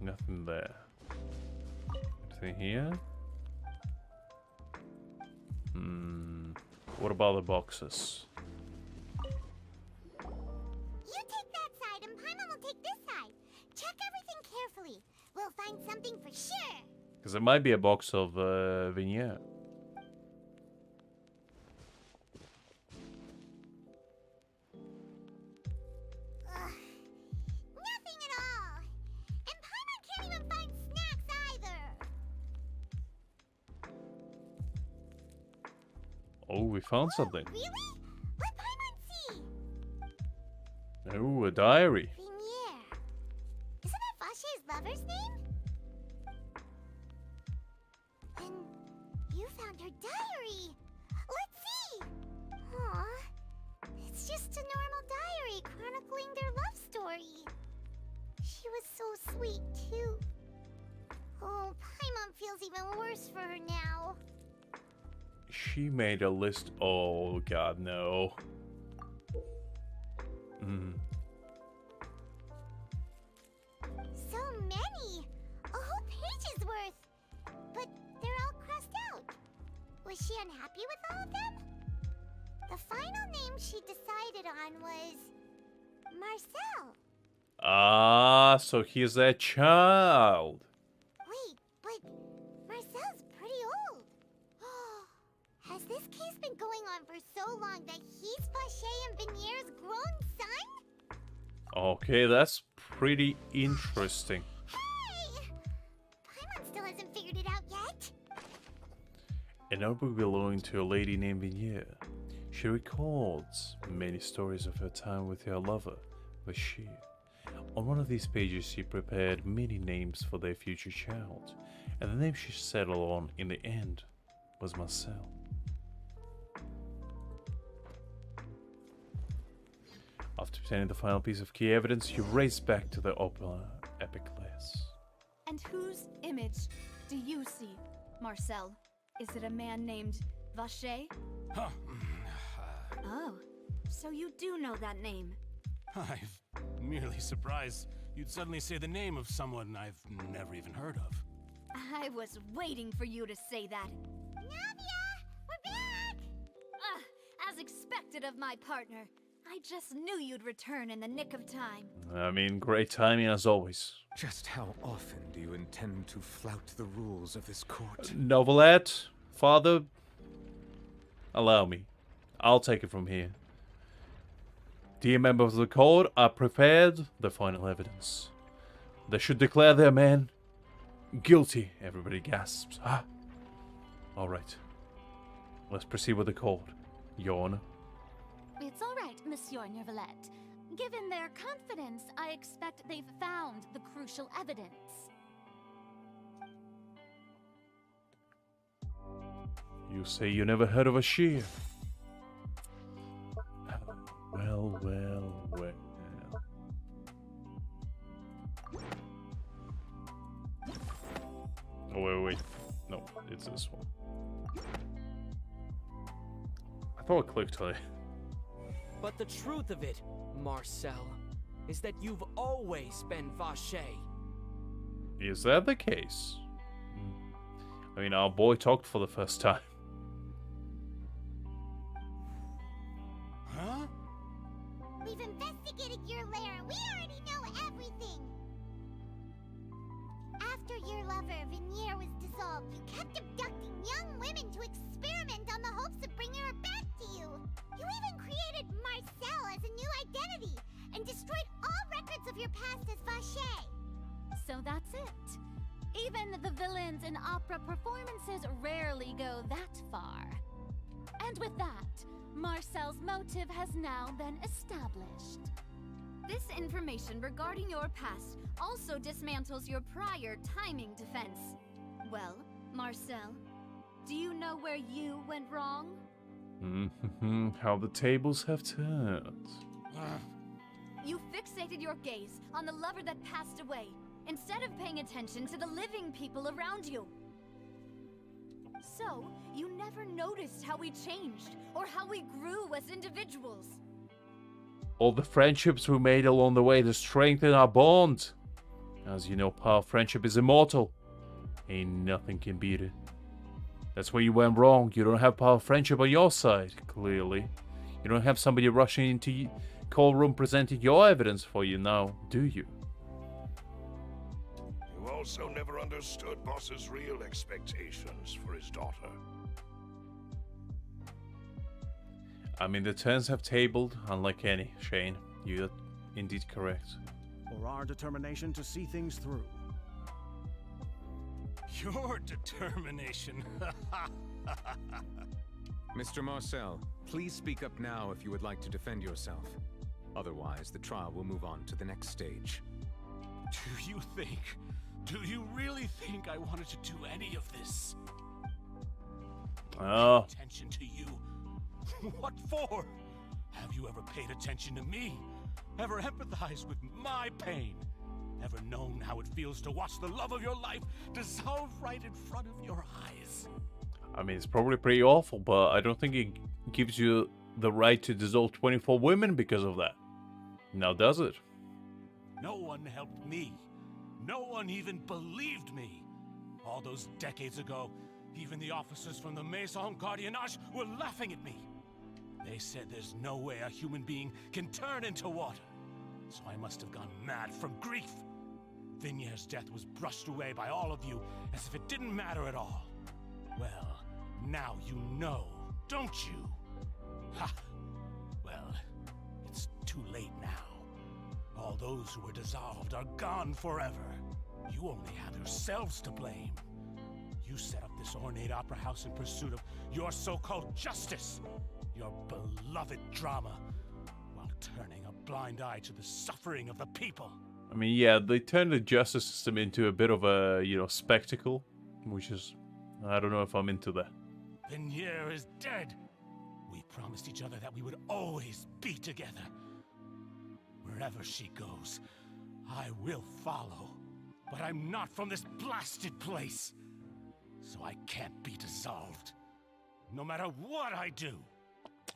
Nothing there. Anything here? What about the boxes? You take that side and Paimon will take this side. Check everything carefully. We'll find something for sure. Because there might be a box of vignette. Nothing at all. And Paimon can't even find snacks either. Oh, we found something. Really? Let Paimon see. Oh, a diary. Vignere. Isn't that Vache's lover's name? And you found her diary. Let's see. Aw. It's just a normal diary chronicling their love story. She was so sweet, too. Oh, Paimon feels even worse for her now. She made a list. Oh, God, no. So many! A whole page's worth! But they're all crossed out. Was she unhappy with all of them? The final name she decided on was Marcel. Ah, so he's a child. Wait, but Marcel's pretty old. Has this been going on for so long that he's Vacher and Venier's grown son? Okay, that's pretty interesting. Hey! Paimon still hasn't figured it out yet. An notebook belonging to a lady named Venier. She records many stories of her time with her lover, Vacher. On one of these pages, she prepared many names for their future child, and the name she settled on in the end was Marcel. After obtaining the final piece of key evidence, you race back to the Epicless. And whose image do you see, Marcel? Is it a man named Vacher? Oh, so you do know that name. I'm merely surprised you'd suddenly say the name of someone I've never even heard of. I was waiting for you to say that. Navia! We're back! As expected of my partner. I just knew you'd return in the nick of time. I mean, great timing as always. Just how often do you intend to flout the rules of this court? Neuvillette, father, allow me. I'll take it from here. Dear members of the court, I prepared the final evidence. They should declare their man guilty. Everybody gasps. Alright. Let's proceed with the court. Your Honor. It's all right, Monsieur Neuvillette. Given their confidence, I expect they've found the crucial evidence. You say you never heard of a shear? Well. Oh, wait. No, it's this one. I thought I clicked on it. But the truth of it, Marcel, is that you've always been Vacher. Is that the case? I mean, our boy talked for the first time. Huh? We've investigated your lair and we already know everything. After your lover, Venier, was dissolved, you kept abducting young women to experiment on the hopes of bringing her back to you. You even created Marcel as a new identity and destroyed all records of your past as Vacher. So that's it. Even the villains in opera performances rarely go that far. And with that, Marcel's motive has now been established. This information regarding your past also dismantles your prior timing defense. Well, Marcel, do you know where you went wrong? How the tables have turned. You fixated your gaze on the lover that passed away, instead of paying attention to the living people around you. So, you never noticed how we changed, or how we grew as individuals. All the friendships we made along the way to strengthen our bond. As you know, power friendship is immortal. Ain't nothing can beat it. That's where you went wrong. You don't have power friendship on your side, clearly. You don't have somebody rushing into call room presenting your evidence for you now, do you? You also never understood Boss's real expectations for his daughter. I mean, the turns have tabled, unlike any, Shane. You're indeed correct. For our determination to see things through. Your determination. Mr. Marcel, please speak up now if you would like to defend yourself. Otherwise, the trial will move on to the next stage. Do you really think I wanted to do any of this? Oh. Attention to you. What for? Have you ever paid attention to me? Ever empathized with my pain? Ever known how it feels to watch the love of your life dissolve right in front of your eyes? I mean, it's probably pretty awful, but I don't think it gives you the right to dissolve 24 women because of that. Now does it? No one helped me. No one even believed me. All those decades ago, even the officers from the Maison Gardiennage were laughing at me. They said there's no way a human being can turn into water. So I must have gone mad from grief. Vinier's death was brushed away by all of you as if it didn't matter at all. Well, now you know don't you? Ha! Well, it's too late now. All those who were dissolved are gone forever. You only have yourselves to blame. You set up this ornate opera house in pursuit of your so-called justice, your beloved drama, while turning a blind eye to the suffering of the people. I mean, yeah, they turned the justice system into a bit of a, spectacle, which is, I don't know if I'm into that. Vignier is dead. We promised each other that we would always be together. Wherever she goes, I will follow. But I'm not from this blasted place. So I can't be dissolved. No matter what I do.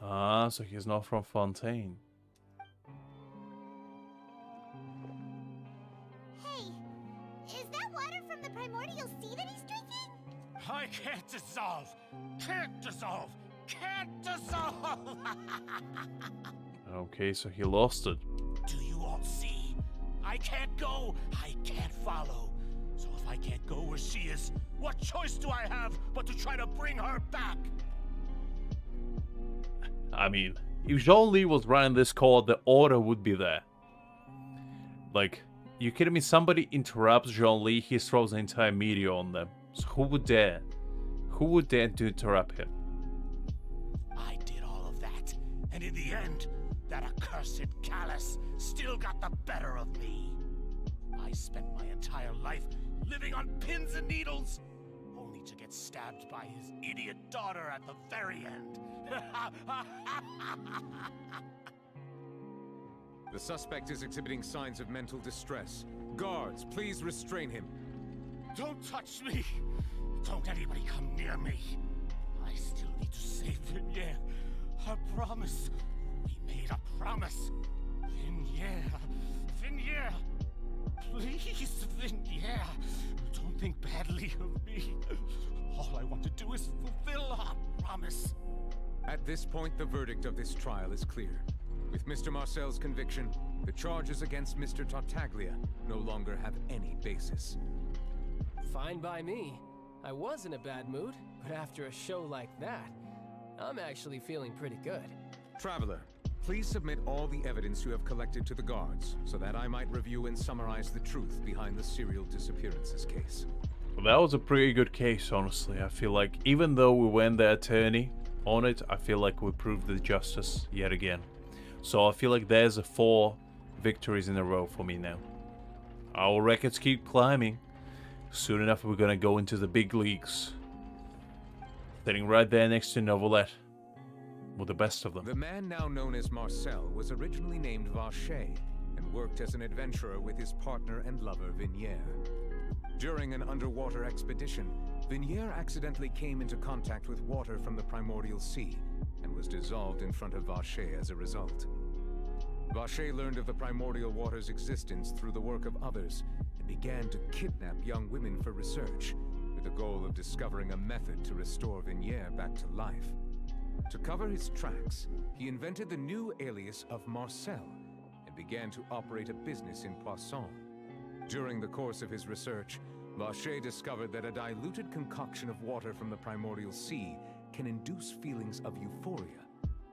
Ah, so he's not from Fontaine. Hey, is that water from the primordial sea that he's drinking? I can't dissolve. Can't dissolve. Can't dissolve. Okay, so he lost it. Do you all see? I can't go. I can't follow. So if I can't go where she is, what choice do I have but to try to bring her back? I mean, if Jean-Lee was running this court, the order would be there. Like, you kidding me? Somebody interrupts Jean-Lee, he throws an entire meteor on them. So who would dare? Who would dare to interrupt him? I did all of that, and in the end, that accursed Callus still got the better of me. I spent my entire life living on pins and needles, only to get stabbed by his idiot daughter at the very end. The suspect is exhibiting signs of mental distress. Guards, please restrain him. Don't touch me! Don't anybody come near me! I still need to save Vignier. Our promise. We made a promise. Vignier! Please, Vignier! Don't think badly of me. All I want to do is fulfill our promise. At this point, the verdict of this trial is clear. With Mr. Marcel's conviction, the charges against Mr. Tartaglia no longer have any basis. Fine by me. I was in a bad mood, but after a show like that, I'm actually feeling pretty good. Traveler, please submit all the evidence you have collected to the guards, so that I might review and summarize the truth behind the serial disappearances case. Well, that was a pretty good case, honestly. I feel like, even though we went the attorney on it, I feel like we proved the justice yet again. So I feel like there's 4 victories in a row for me now. Our records keep climbing. Soon enough, we're gonna go into the big leagues. Sitting right there next to Neuvillette. With the best of them. The man now known as Marcel was originally named Vacher and worked as an adventurer with his partner and lover Vignier. During an underwater expedition, Vignier accidentally came into contact with water from the primordial sea and was dissolved in front of Vacher as a result. Vacher learned of the primordial water's existence through the work of others and began to kidnap young women for research, with the goal of discovering a method to restore Vignier back to life. To cover his tracks, he invented the new alias of Marcel and began to operate a business in Poisson. During the course of his research, Vacher discovered that a diluted concoction of water from the primordial sea can induce feelings of euphoria,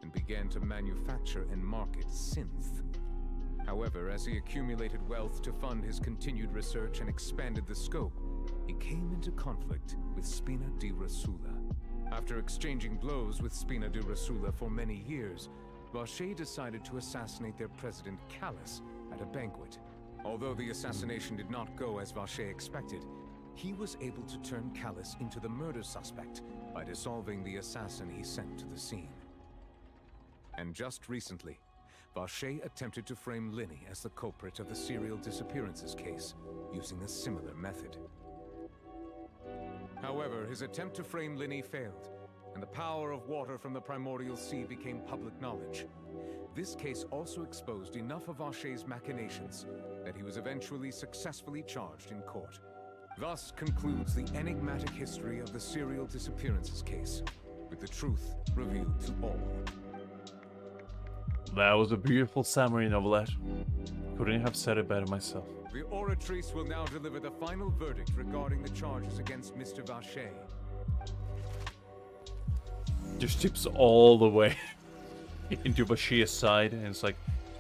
and began to manufacture and market synth. However, as he accumulated wealth to fund his continued research and expanded the scope, he came into conflict with Spina di Rosula. After exchanging blows with Spina di Rosula for many years, Vacher decided to assassinate their president Callus at a banquet. Although the assassination did not go as Vacher expected, he was able to turn Callus into the murder suspect by dissolving the assassin he sent to the scene. And just recently, Vacher attempted to frame Linny as the culprit of the serial disappearances case, using a similar method. However, his attempt to frame Linny failed, and the power of water from the primordial sea became public knowledge. This case also exposed enough of Vacher's machinations that he was eventually successfully charged in court. Thus concludes the enigmatic history of the serial disappearances case, with the truth revealed to all. That was a beautiful summary, Neuvillette. Couldn't have said it better myself. The oratrice will now deliver the final verdict regarding the charges against Mr. Vacher. Just tips all the way into Bashir's side, and it's like,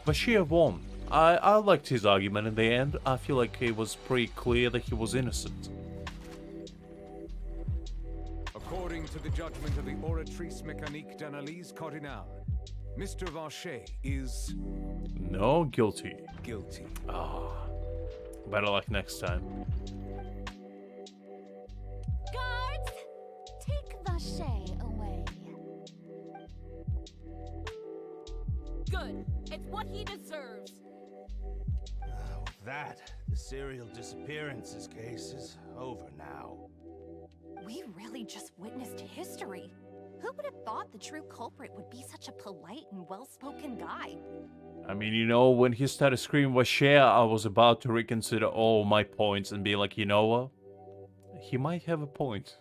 Bashir won. I liked his argument in the end. I feel like it was pretty clear that he was innocent. According to the judgment of the Oratrice Mécanique d'Analyse Cardinal, Mr. Vacher is... No, guilty. Guilty. Better luck next time. Guards, take Vacher away. Good. It's what he deserves. With that, the serial disappearances case is over now. We really just witnessed history. Who would have thought the true culprit would be such a polite and well-spoken guy? I mean, you know, when he started screaming Vacher, I was about to reconsider all my points and be like, you know what? He might have a point.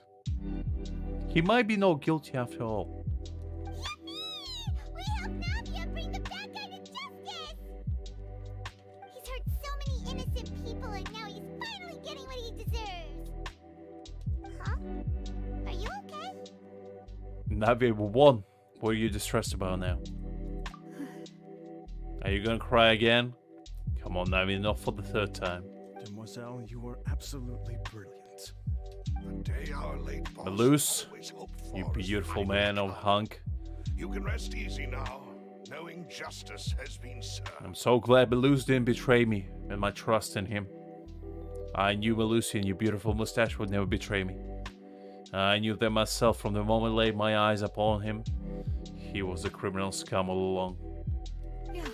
He might be not guilty after all. We helped Navia bring the bad guy to justice! He's hurt so many innocent people and now he's finally getting what he deserves. Huh? Are you okay? Navia won. What are you distressed about now? Are you gonna cry again? Come on, Navia, not for the third time. Demoiselle, you were absolutely brilliant. The day our late boss Malus, always hoped for you is beautiful finally man of come. hunk. You can rest easy now, knowing justice has been served. I'm so glad Malus didn't betray me and my trust in him. I knew Malus and your beautiful mustache would never betray me. I knew that myself from the moment I laid my eyes upon him. He was a criminal scum all along. Yeah.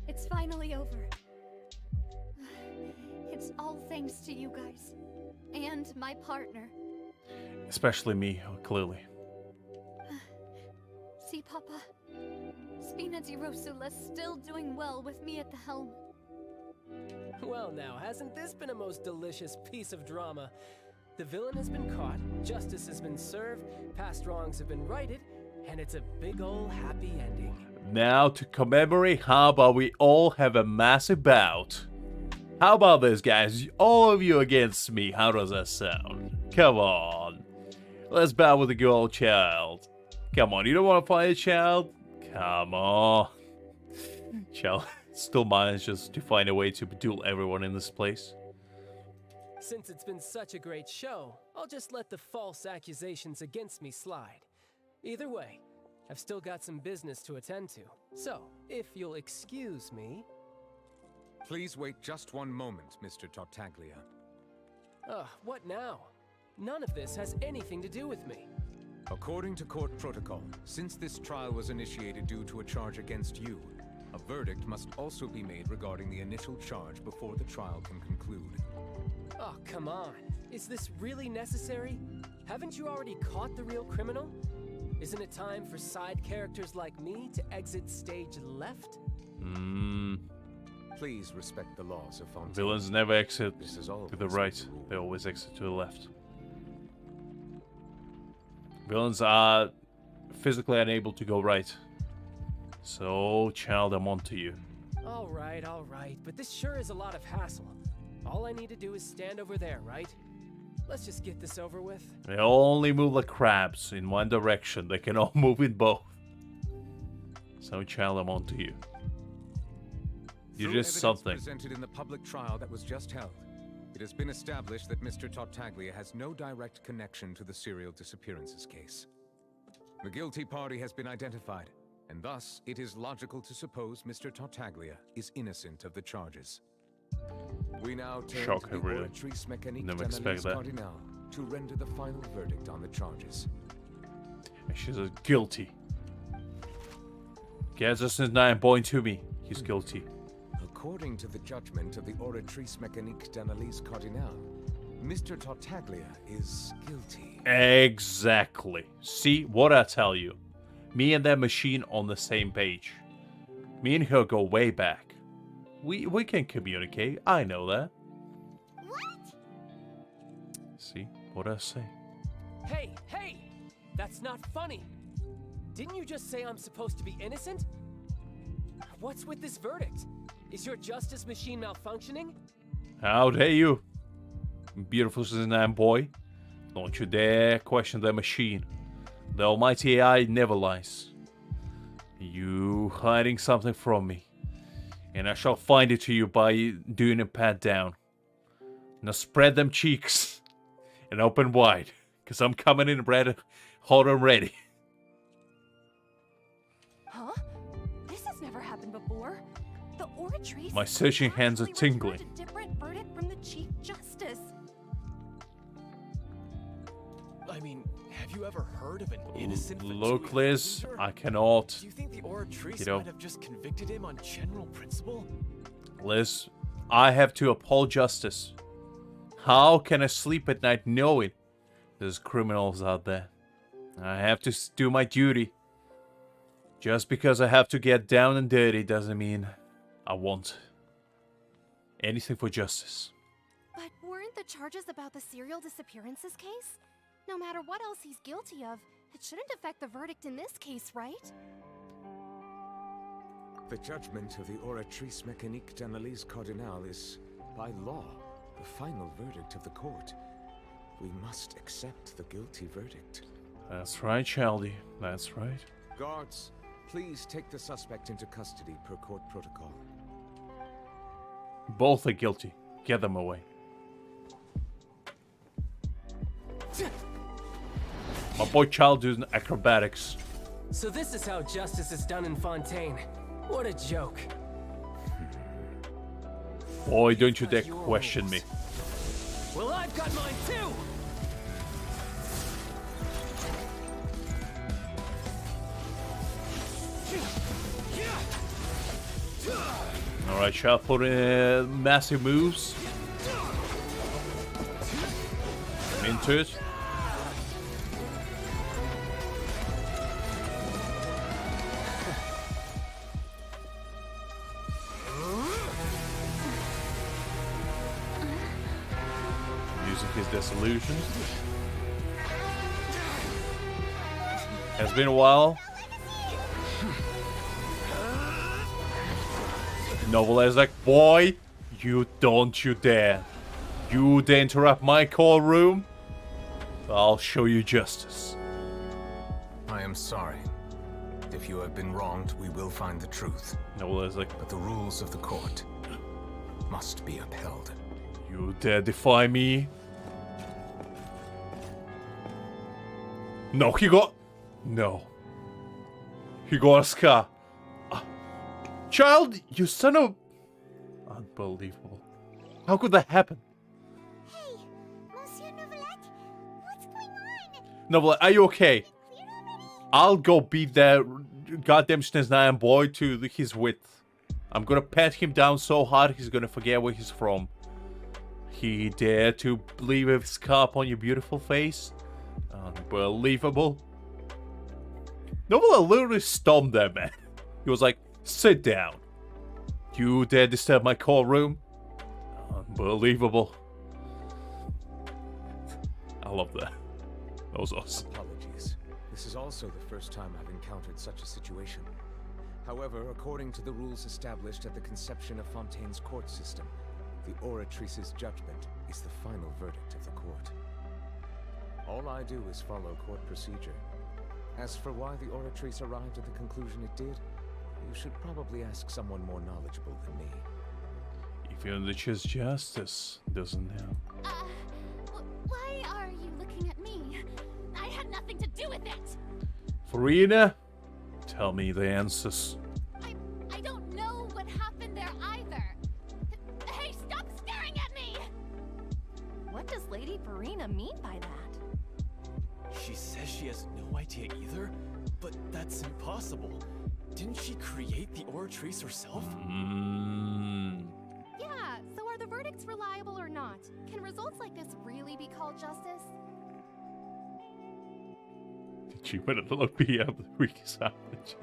It's finally over. It's all thanks to you guys. And my partner. Especially me, clearly. See, Papa? Spina di Rosula's still doing well with me at the helm. Well now, hasn't this been a most delicious piece of drama? The villain has been caught, justice has been served, past wrongs have been righted, and it's a big ol' happy ending. Now, to commemorate, how about we all have a massive bout? How about this, guys? All of you against me. How does that sound? Come on. Let's bout with the good old child. Come on, you don't want to fight a child? Come on. Child still manages to find a way to duel everyone in this place. Since it's been such a great show, I'll just let the false accusations against me slide. Either way, I've still got some business to attend to. So, if you'll excuse me... Please wait just one moment, Mr. Tartaglia. What now? None of this has anything to do with me. According to court protocol, since this trial was initiated due to a charge against you, a verdict must also be made regarding the initial charge before the trial can conclude. Oh, come on. Is this really necessary? Haven't you already caught the real criminal? Isn't it time for side characters like me to exit stage left? Please respect the laws of fontaine. Villains never exit to the right. the They always exit to the left. Villains are physically unable to go right. So, child, I'm on to you. All right, but this sure is a lot of hassle. All I need to do is stand over there, right? Let's just get this over with. They only move like crabs in one direction. They can all move in both. So, child, I'm on to you. You Through just evidence something. presented in the public trial that was just held, it has been established that Mr. Tartaglia has no direct connection to the serial disappearances case. The guilty party has been identified, and thus it is logical to suppose Mr. Tartaglia is innocent of the charges. We now turn Shocker, to the really. Oratrice Mécanique Never expect d'Analyse that. Cardinal to render the final verdict on the charges. And she's guilty. Gazos is 9 pointing to me. He's guilty. According to the judgment of the Oratrice Mécanique d'Analyse Cardinal, Mr. Tartaglia is guilty. Exactly. See what I tell you. Me and that machine on the same page. Me and her go way back. We can communicate. I know that. What? See what I say. Hey! That's not funny! Didn't you just say I'm supposed to be innocent? What's with this verdict? Is your justice machine malfunctioning? How dare you, beautiful 69 boy. Don't you dare question the machine. The almighty AI never lies. You hiding something from me, and I shall find it to you by doing a pat down. Now spread them cheeks and open wide, cause I'm coming in ready, hot and ready. Huh? This has never happened before. The Oratrice. My searching hands are tingling. A different verdict from the Chief Justice. I mean, have you ever heard of an innocent Look, Liz, I cannot. Do you think the Oratrice You know, might have just convicted him on general principle? Liz, I have to uphold justice. How can I sleep at night knowing there's criminals out there? I have to do my duty. Just because I have to get down and dirty doesn't mean I won't. Anything for justice. But weren't the charges about the serial disappearances case? No matter what else he's guilty of, it shouldn't affect the verdict in this case, right? The judgment of the Oratrice Mécanique d'Analyse Cardinal is, by law, the final verdict of the court. We must accept the guilty verdict. That's right, Childy. That's right. Guards, please take the suspect into custody per court protocol. Both are guilty. Get them away. My boy Child doing acrobatics. So this is how justice is done in Fontaine. What a joke. Boy, don't you dare question me. Well, I've got mine too! Alright, shall put in massive moves into it. Using his disillusion. Has been a while. Neuvillette is like, boy, you dare. You dare interrupt my courtroom? I'll show you justice. I am sorry. If you have been wronged, we will find the truth. Neuvillette is like, but the rules of the court must be upheld. You dare defy me? No, he got... No. He got a scar. Child, you son of... Unbelievable. How could that happen? Hey, Monsieur Neuvillette, what's going on? Neuvillette, are you okay? I'll go beat that goddamn Snaznayan boy to his width. I'm gonna pat him down so hard he's gonna forget where he's from. He dared to leave a scar upon your beautiful face? Unbelievable. Neuvillette literally stomped that man. He was like, sit down. You dare disturb my courtroom? Unbelievable. I love that. That was awesome. Apologies. This is also the first time I've encountered such a situation. However, according to the rules established at the conception of Fontaine's court system, the Oratrice's judgment is the final verdict of the court. All I do is follow court procedure. As for why the Oratrice arrived at the conclusion it did, you should probably ask someone more knowledgeable than me. Even the Chief Justice doesn't know. Why are you looking at me? I had nothing to do with it! Farina, tell me the answers. I don't know what happened there either. Hey, stop staring at me! What does Lady Farina mean by that? She says she has no idea either, but that's impossible. Didn't she create the Oratrice herself? Yeah, so are the verdicts reliable or not? Can results like this really be called justice? She would have looked be the weakest savage.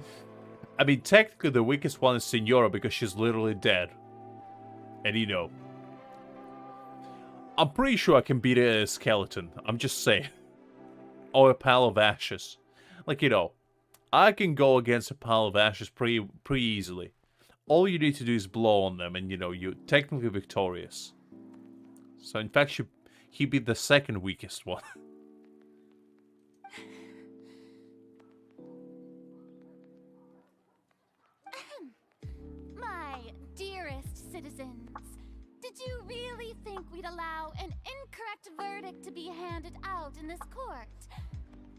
I mean, technically the weakest one is Signora because she's literally dead. And you know. I'm pretty sure I can beat a skeleton. I'm just saying. Or a pile of ashes. Like, you know. I can go against a pile of ashes pretty easily. All you need to do is blow on them and, you know, you're technically victorious. So, in fact, he'd be the second weakest one. we'd allow an incorrect verdict to be handed out in this court?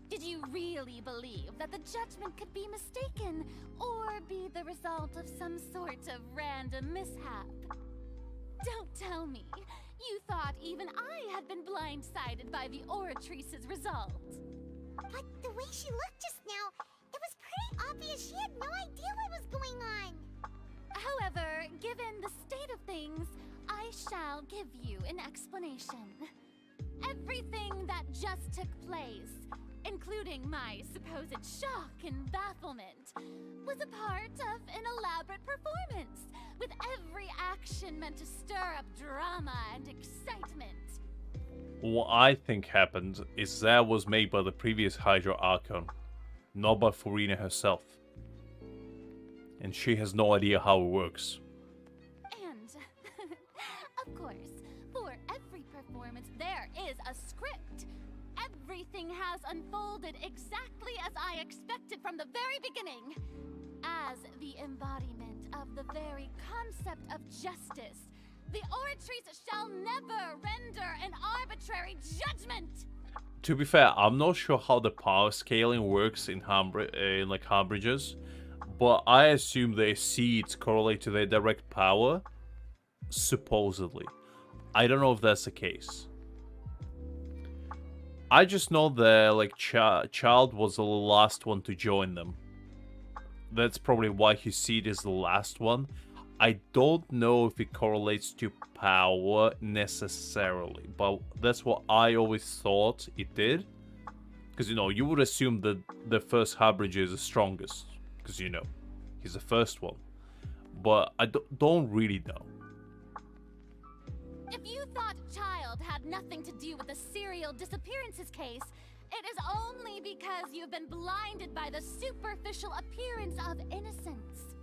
Did you really believe that the judgment could be mistaken or be the result of some sort of random mishap? Don't tell me you thought even I had been blindsided by the Oratrice's result. But the way she looked just now, it was pretty obvious she had no idea what was going on. However, given the state of things, I shall give you an explanation. Everything that just took place, including my supposed shock and bafflement, was a part of an elaborate performance, with every action meant to stir up drama and excitement. What I think happened is that was made by the previous Hydra Archon, not by Furina herself. And she has no idea how it works. And, of course, for every performance there is a script. Everything has unfolded exactly as I expected from the very beginning. As the embodiment of the very concept of justice, the Oratrice shall never render an arbitrary judgment! To be fair, I'm not sure how the power scaling works in Harbingers, but I assume their seeds correlate to their direct power, supposedly. I don't know if that's the case. I just know the child was the last one to join them. That's probably why his seed is the last one. I don't know if it correlates to power necessarily, but that's what I always thought it did. Because, you know, you would assume that the first Harbinger is the strongest. Because, you know, he's the first one. But I don't really know. If you thought Child had nothing to do with the serial disappearances case, it is only because you've been blinded by the superficial appearance of innocence.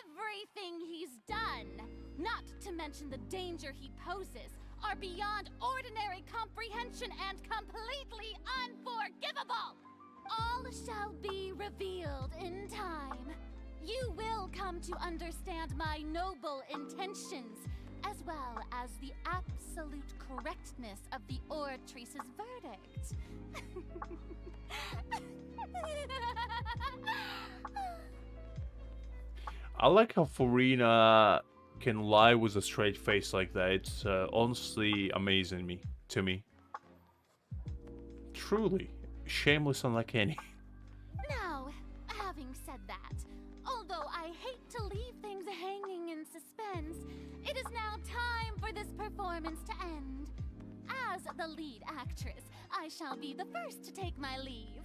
Everything he's done, not to mention the danger he poses, are beyond ordinary comprehension and completely unforgivable. All shall be revealed in time. You will come to understand my noble intentions, as well as the absolute correctness of the Oratrice's verdict. I like how Furina can lie with a straight face like that. It's honestly amazing to me. Truly, shameless unlike any. Now, having said that, although I hate to leave things hanging in suspense, it is now time for this performance to end. As the lead actress, I shall be the first to take my leave.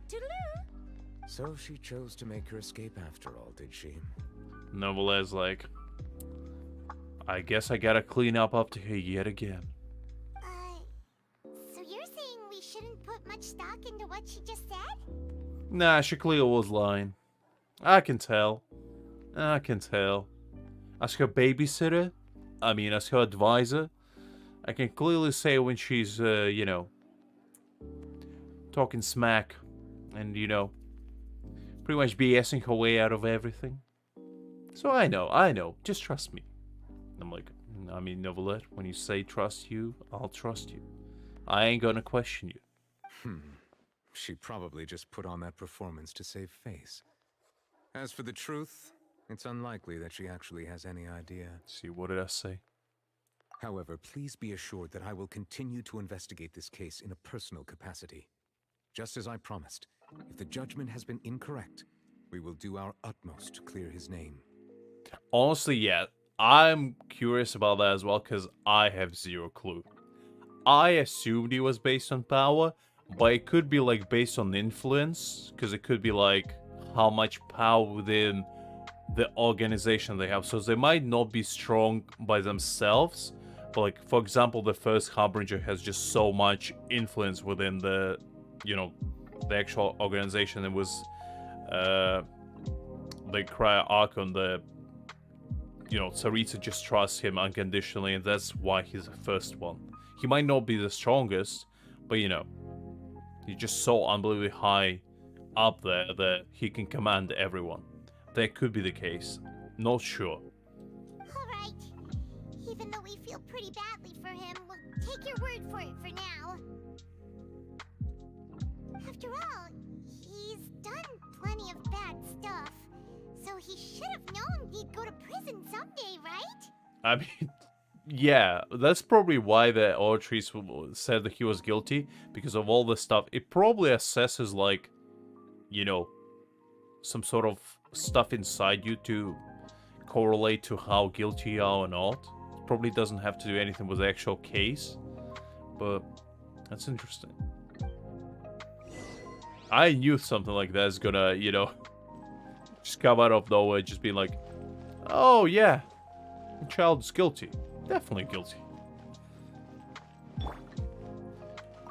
Toodaloo! So she chose to make her escape after all, did she? Neuvillette's like, I guess I gotta clean up after her yet again. So you're saying we shouldn't put much stock into what she just said? Nah, she clearly was lying. I can tell. As her babysitter, as her advisor, I can clearly say when she's, you know, talking smack and, you know, pretty much BSing her way out of everything. So I know, just trust me. I'm like, Neuvillette, when you say trust you, I'll trust you. I ain't gonna question you. She probably just put on that performance to save face. As for the truth, it's unlikely that she actually has any idea. See, what did I say? However, please be assured that I will continue to investigate this case in a personal capacity. Just as I promised, if the judgment has been incorrect, we will do our utmost to clear his name. Honestly, yeah, I'm curious about that as well, because I have zero clue. I assumed he was based on power, but it could be like based on influence, because it could be like how much power within the organization they have. So they might not be strong by themselves, but like, for example, the first Harbinger has just so much influence within the, you know, the actual organization. It was the Cryo Archon, you know, Tsaritsa just trusts him unconditionally, and that's why he's the first one. He might not be the strongest, but you know, he's just so unbelievably high up there that he can command everyone. That could be the case. Not sure. Alright. Even though we feel pretty badly for him. We'll take your word for it for now. After all, he's done plenty of bad stuff. So he should have known he'd go to prison someday, right? I mean, yeah, that's probably why the authorities said that he was guilty, because of all this stuff. It probably assesses, like, you know, some sort of stuff inside you to correlate to how guilty you are or not. It probably doesn't have to do anything with the actual case, but that's interesting. I knew something like that is gonna, you know, just come out of nowhere, just be like, oh yeah, the child is guilty. Definitely guilty.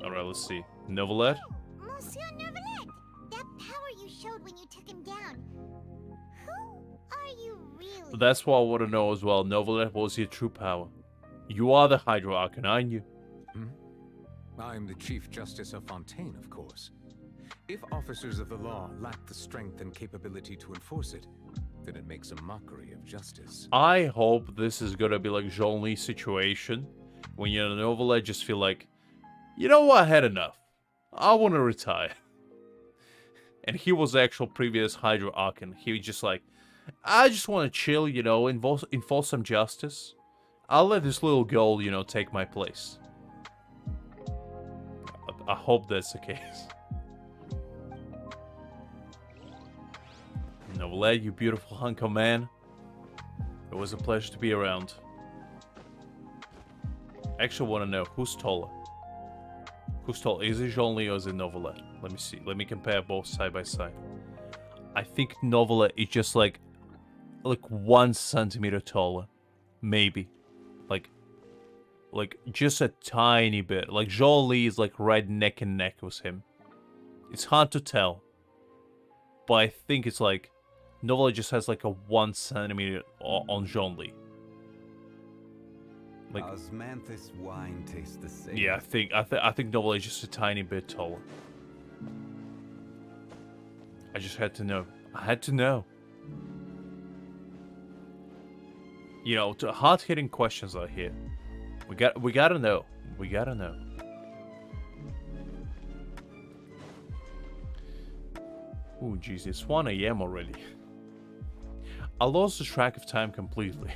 Alright, let's see. Neuvillette? Monsieur Neuvillette, that power you showed when you took him down. Who are you really? That's what I want to know as well. Neuvillette, what was your true power? You are the Hydro Archon, aren't you? I'm the Chief Justice of Fontaine, of course. If officers of the law lack the strength and capability to enforce it, then it makes a mockery of justice. I hope this is gonna be like Zhongli's situation, when you're in Neuvillette, just feel like, you know what, I had enough. I want to retire. And he was the actual previous Hydro Archon. He was just like, I just want to chill, you know, enforce some justice. I'll let this little girl, you know, take my place. I hope that's the case. Neuvillette, you beautiful hunk of man. It was a pleasure to be around. I actually want to know, who's taller? Who's taller? Is it Zhongli or is it Neuvillette? Let me see. Let me compare both side by side. I think Neuvillette is just like 1 centimeter taller. Maybe. Like just a tiny bit. Like Zhongli is like right neck and neck with him. It's hard to tell. But I think it's like Neuvillette just has like a 1 centimeter on Zhongli. Like, Osmanthus wine tastes the same. yeah, I think Neuvillette is just a tiny bit taller. I just had to know. I had to know. You know, hard-hitting questions out here. We gotta know. We gotta know. Ooh, jeez, it's 1 AM already. I lost the track of time completely.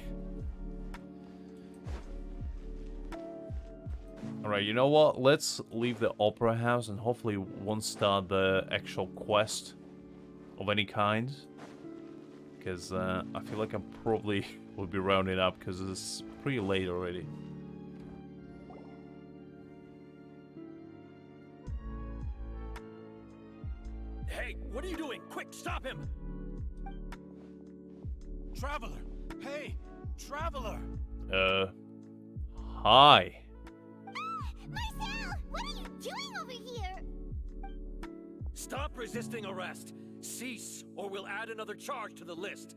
Alright, you know what? Let's leave the Opera House and hopefully won't start the actual quest of any kind. Because I feel like I probably will be rounding up because it's pretty late already. Hey, what are you doing? Quick, stop him! Traveler! Hey! Traveler! Hi. Marcel! What are you doing over here? Stop resisting arrest! Cease, or we'll add another charge to the list.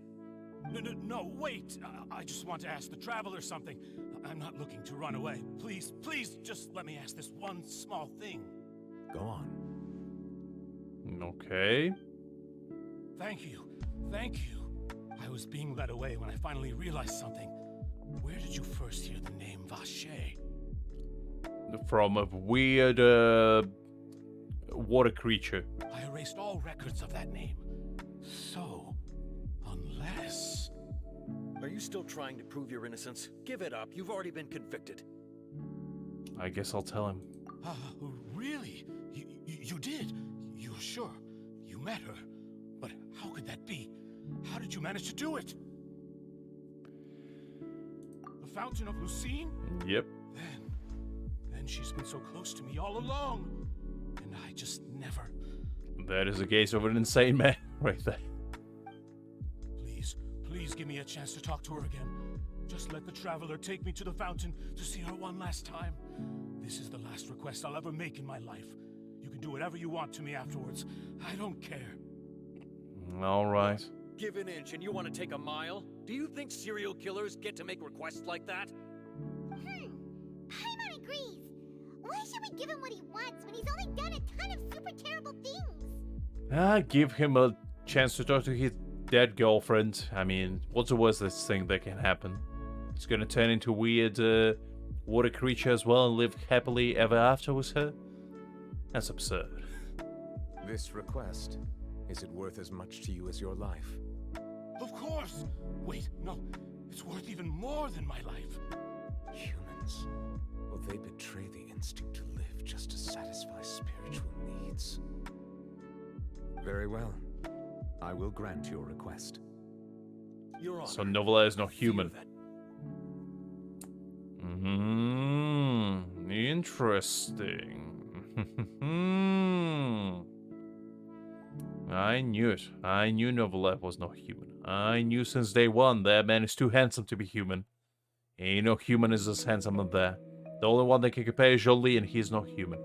No, wait! I just want to ask the Traveler something. I'm not looking to run away. Please, just let me ask this one small thing. Go on. Okay. Thank you. I was being led away when I finally realized something. Where did you first hear the name Vacher? From a weird water creature. I erased all records of that name. So, unless... Are you still trying to prove your innocence? Give it up. You've already been convicted. I guess I'll tell him. Really? You did? You're sure? You met her? But how could that be? How did you manage to do it? The Fountain of Lucine? Yep. Then she's been so close to me all along. And I just never... That is a case of an insane man right there. Please give me a chance to talk to her again. Just let the Traveler take me to the fountain to see her one last time. This is the last request I'll ever make in my life. You can do whatever you want to me afterwards. I don't care. All right. Give an inch and you want to take a mile? Do you think serial killers get to make requests like that? Paimon agrees. Why should we give him what he wants when he's only done a ton of super terrible things? Give him a chance to talk to his dead girlfriend. I mean, what's the worst thing that can happen? It's gonna turn into weird water creature as well and live happily ever after with her? That's absurd. This request, is it worth as much to you as your life? Of course! Wait, no. It's worth even more than my life. Humans. Will they betray the instinct to live just to satisfy spiritual needs? Very well. I will grant your request. Your Honor, So Neuvillette is not human. Interesting. I knew it. I knew Neuvillette was not human. I knew since day one that man is too handsome to be human. Ain't no human is as handsome as that. The only one that can compare is Jolie, and he's not human.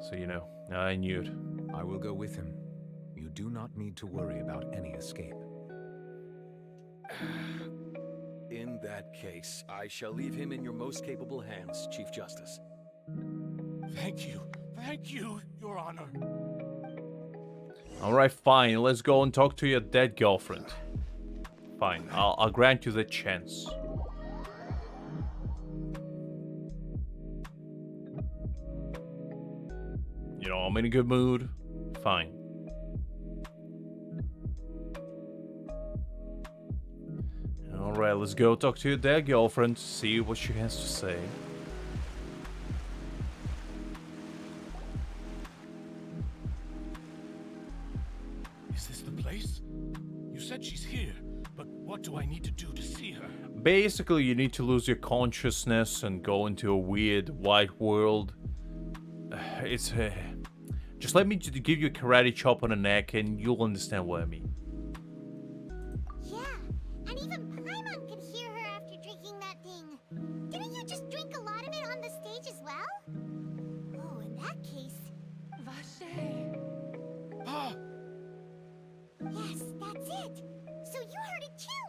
So, you know, I knew it. I will go with him. You do not need to worry about any escape. In that case, I shall leave him in your most capable hands, Chief Justice. Thank you, Your Honor. Alright, fine. Let's go and talk to your dead girlfriend. Fine, I'll grant you the chance. You know, I'm in a good mood. Fine. Alright, let's go talk to your dead girlfriend, see what she has to say. Is this the place? You said she's here, but what do I need to do to see her? Basically, you need to lose your consciousness and go into a weird white world. It's just let me give you a karate chop on the neck and you'll understand what I mean. Yeah, and even Paimon could hear her after drinking that thing. Didn't you just drink a lot of it on the stage as well? Oh, in that case... Vache. Ah! Yes, that's it. So you heard it too.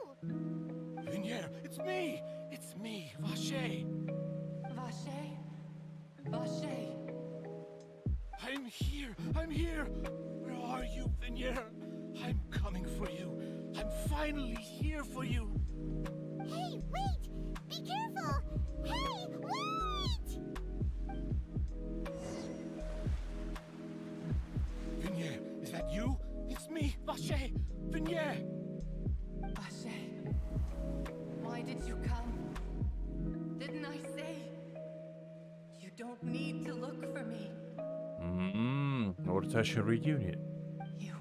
Vinier, it's me! It's me, Vache. Vache. Vache. I'm here! Where are you, Vinier? I'm coming for you. I'm finally here for you. Hey, wait! Be careful! Hey, wait! Vinier, is that you? It's me, Vache! Vinier! Vache. Why did you come? Didn't I say? You don't need to look for me. Ortasia reunion. You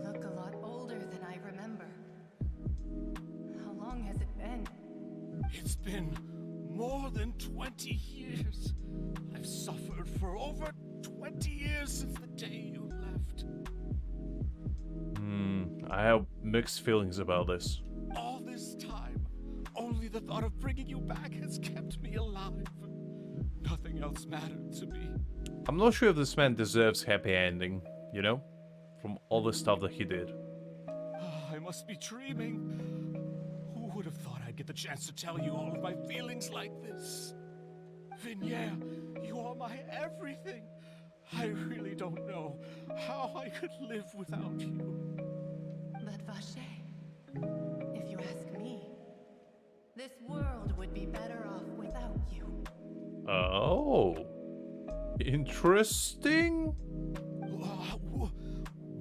look a lot older than I remember. How long has it been? It's been more than 20 years. I've suffered for over 20 years since the day you left. I have mixed feelings about this. All this time, only the thought of bringing you back has kept me alive. Nothing else mattered to me. I'm not sure if this man deserves happy ending, you know? From all the stuff that he did. I must be dreaming. Who would have thought I'd get the chance to tell you all of my feelings like this? Vinier, you are my everything. I really don't know how I could live without you. But Vache, if you ask me, this world would be better off without you. Oh. Interesting.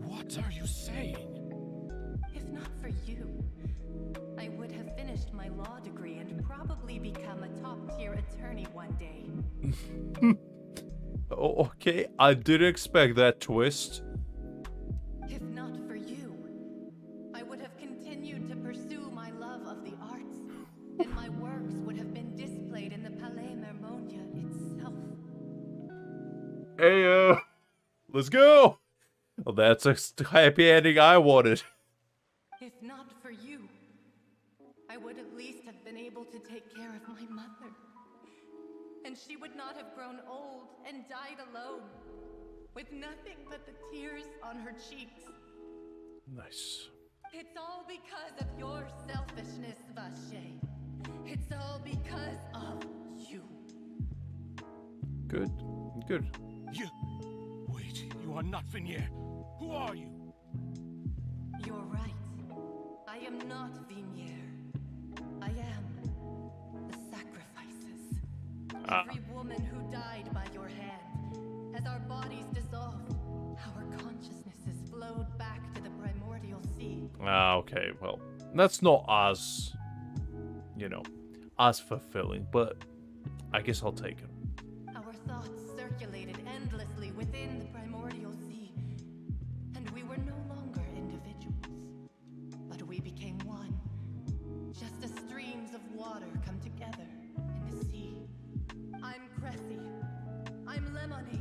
What are you saying? If not for you, I would have finished my law degree and probably become a top-tier attorney one day. Oh, okay, I didn't expect that twist. If not for you, I would have continued to pursue my love of the arts, and my works would have been displayed in the Palais Mermonia itself. Hey, let's go! Well, that's a happy ending I wanted. If not for you, I would at least have been able to take care of my mother. And she would not have grown old and died alone, with nothing but the tears on her cheeks. Nice. It's all because of your selfishness, Vache. It's all because of you. Good. Good. Wait, you are not Vinier. Who are you? You're right. I am not Vinier. I am the sacrifice. Every woman who died by your hand. As our bodies dissolve, our consciousnesses flowed back to the primordial sea. Okay, well, that's not as, you know, as fulfilling, but I guess I'll take it. Our thoughts circulated endlessly within the primordial sea, and we were no longer individuals, but we became one, just as streams of water come together in the sea. I'm Cressy. I'm Lemony.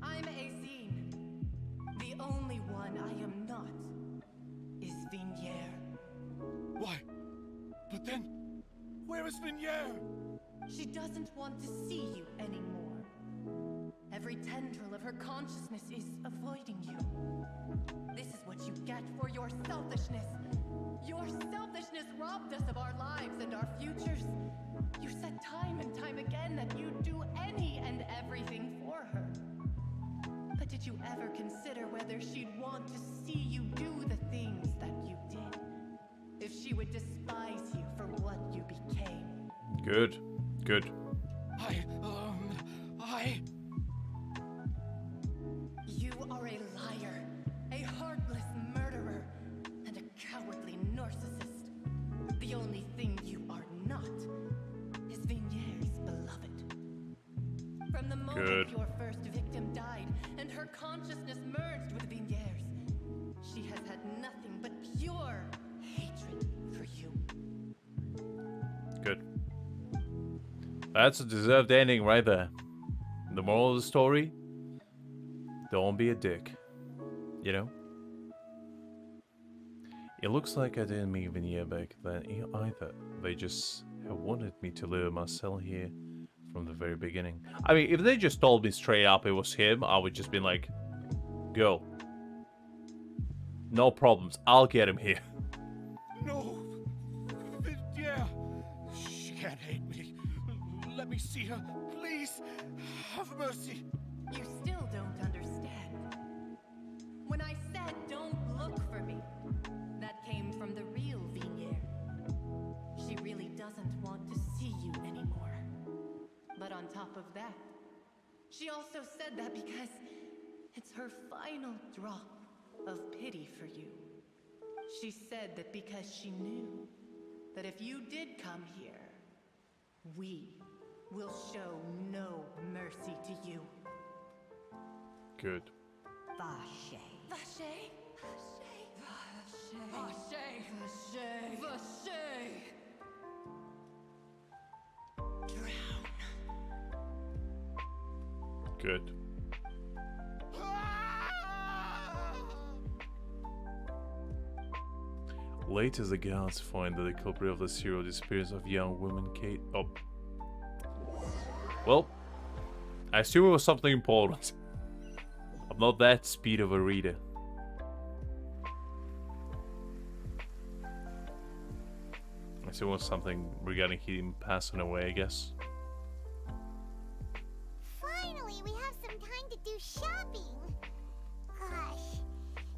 I'm Azine. The only one I am not is Vignier. Why? But then, where is Vignier? She doesn't want to see you anymore. Every tendril of her consciousness is avoiding you. This is what you get for your selfishness. Your selfishness robbed us of our lives and our futures. You said time and time again that you'd do any and everything for her. But did you ever consider whether she'd want to see you do the things that you did? If she would despise you for what you became? Good. Good. You are a liar, a heartless murderer, and a cowardly narcissist. The only thing you are not is Vignier's beloved. From the moment your first victim died and her consciousness merged with Vignier's, she has had nothing but pure hatred for you. Good. That's a deserved ending right there. The moral of the story? Don't be a dick. You know? It looks like I didn't meet Vignier back then either. They just have wanted me to lure Marcel here from the very beginning. I mean, if they just told me straight up it was him, I would just been like, go. No problems. I'll get him here. No. Yeah. She can't hate me. Let me see her. Please. Have mercy. You still don't understand. When I said don't look for me, that came from the real Vignier. She really doesn't want to see you anymore. But on top of that, she also said that because it's her final drop of pity for you. She said that because she knew that if you did come here, we will show no mercy to you. Good. Vache. Vache. Vache. Vache. Vache. Drown. Good. Later, the guards find that the culprit of the serial disappearance of young woman Kate. Oh. Well, I assume it was something important. I'm not that speed of a reader. I assume it was something regarding him passing away, I guess. Finally, we have some time to do shopping. Gosh,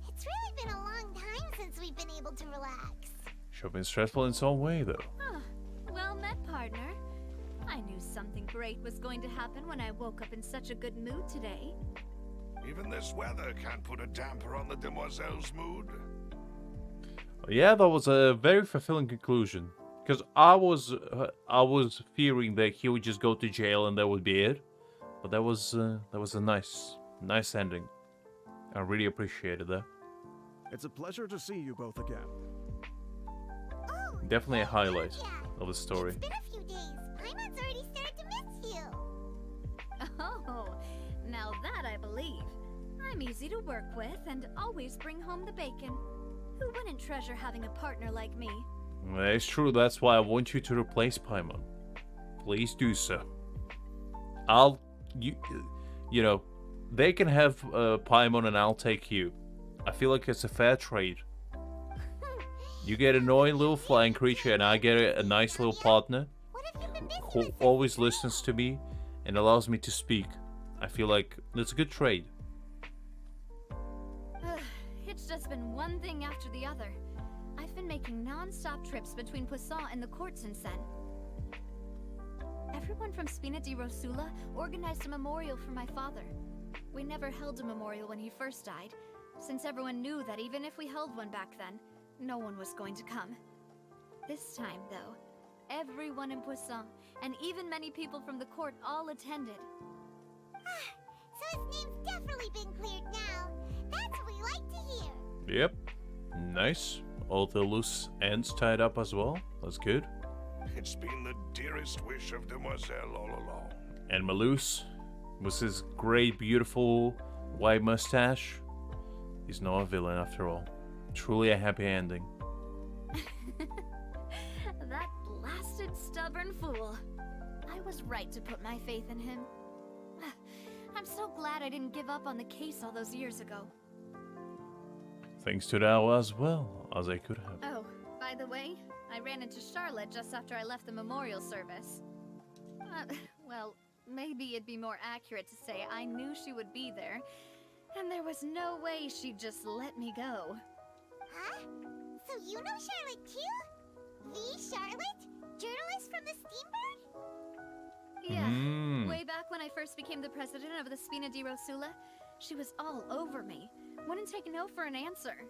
it's really been a long time since we've been able to relax. Shopping's stressful in its own way, though. Well met, partner. I knew something great was going to happen when I woke up in such a good mood today. Even this weather can't put a damper on the demoiselle's mood. Yeah, that was a very fulfilling conclusion. Because I was fearing that he would just go to jail and that would be it. But that was a nice ending. I really appreciated that. It's a pleasure to see you both again. Definitely a highlight of the story. It's been a few days. Paimon's already started to miss you. Oh, now that I believe. I'm easy to work with and always bring home the bacon. Who wouldn't treasure having a partner like me? It's true, that's why I want you to replace Paimon. Please do so. You know, they can have Paimon and I'll take you. I feel like it's a fair trade. You get an annoying little flying creature and I get a nice little partner who always listens to me and allows me to speak. I feel like it's a good trade. It's just been one thing after the other. I've been making non-stop trips between Poisson and the courts in Sen. everyone from Spina di Rosula organized a memorial for my father. We never held a memorial when he first died, since everyone knew that even if we held one back then, no one was going to come. This time, though, everyone in Poisson, and even many people from the court, all attended. So his name's definitely been cleared now. That's what we like to hear. Yep. Nice. All the loose ends tied up as well. That's good. It's been the dearest wish of Demoiselle all along. And Malus, with his great, beautiful white mustache, he's not a villain after all. Truly a happy ending. That blasted stubborn fool. I was right to put my faith in him. I'm so glad I didn't give up on the case all those years ago. Thanks to that as well as I could have. Oh, by the way, I ran into Charlotte just after I left the memorial service. Well, maybe it'd be more accurate to say I knew she would be there, and there was no way she'd just let me go. Huh? So you know Charlotte too? The Charlotte? Journalist from the Steambird? Yeah, way back when I first became the president of the Spina di Rosula, she was all over me. Wouldn't take no for an answer.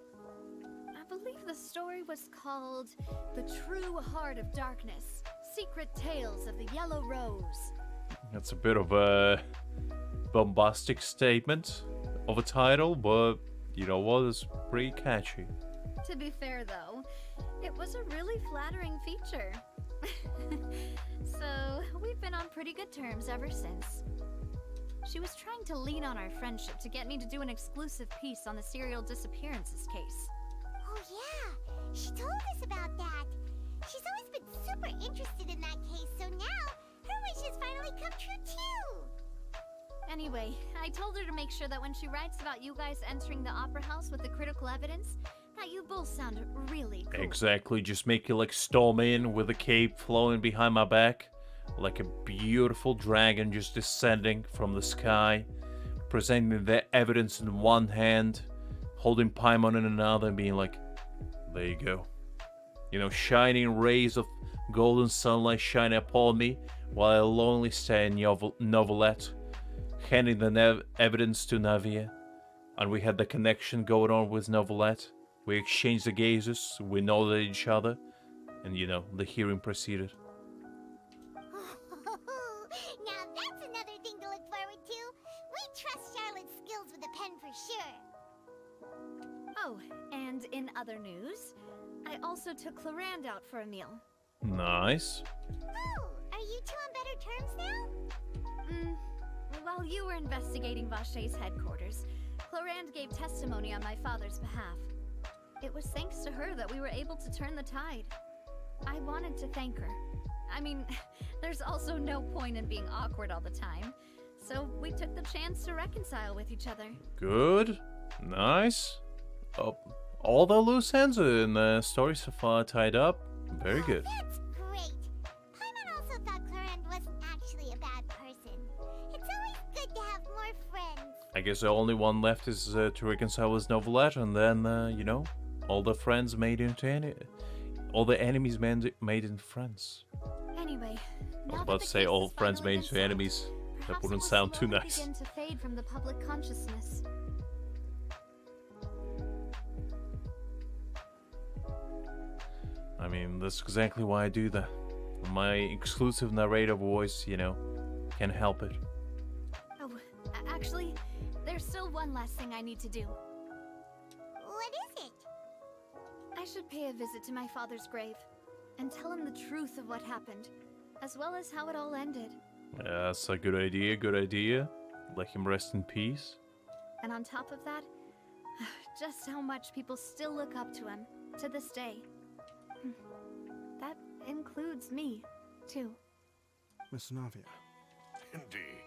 I believe the story was called The True Heart of Darkness, Secret Tales of the Yellow Rose. That's a bit of a bombastic statement of a title, but you know what? It's pretty catchy. To be fair, though, it was a really flattering feature. So, we've been on pretty good terms ever since. She was trying to lean on our friendship to get me to do an exclusive piece on the serial disappearances case. Oh yeah, she told us about that. She's always been super interested in that case, so now her wish has finally come true too. Anyway, I told her to make sure that when she writes about you guys entering the opera house with the critical evidence, that you both sound really cool. Exactly, just make it like storm in with a cape flowing behind my back, like a beautiful dragon just descending from the sky, presenting the evidence in one hand, holding Paimon in another, and being like, there you go. You know, shining rays of golden sunlight shining upon me while I lonely stay in Neuvillette, handing the evidence to Navia. And we had the connection going on with Neuvillette. We exchanged the gazes, we nodded at each other, and you know, the hearing proceeded. Now that's another thing to look forward to. We trust Charlotte's skills with a pen for sure. Oh, and in other news, I also took Clarand out for a meal. Nice. Oh, are you two on better terms now? While you were investigating Vaché's headquarters, Clarand gave testimony on my father's behalf. It was thanks to her that we were able to turn the tide. I wanted to thank her. I mean, there's also no point in being awkward all the time, so we took the chance to reconcile with each other. Good. Nice. Oh, all the loose ends in the story so far tied up. Very good. That's great. Paimon also thought Clarand wasn't actually a bad person. It's always good to have more friends. I guess the only one left is to reconcile with Neuvillette, and then, you know, all the friends made into all the enemies made into friends. Anyway, I was about to say all friends made into enemies. That wouldn't sound too nice. Begin to fade from the public consciousness. I mean, that's exactly why I do that. My exclusive narrator voice, you know, can't help it. Oh, actually, there's still one last thing I need to do. What is it? I should pay a visit to my father's grave and tell him the truth of what happened, as well as how it all ended. Yeah, that's a good idea, good idea. Let him rest in peace. And on top of that, just how much people still look up to him to this day. That includes me, too. Miss Navia. Indeed.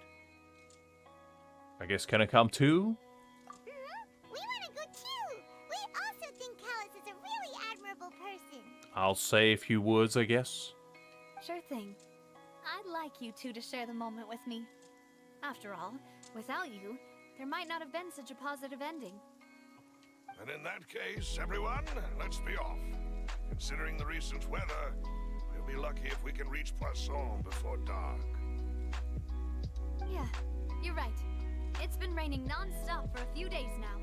I guess can I come too? We want to go too. We also think Callus is a really admirable person. I'll say a few words, I guess. Sure thing. I'd like you two to share the moment with me. After all, without you, there might not have been such a positive ending. And in that case, everyone, let's be off. Considering the recent weather, we'll be lucky if we can reach Poisson before dark. Yeah, you're right. It's been raining non-stop for a few days now.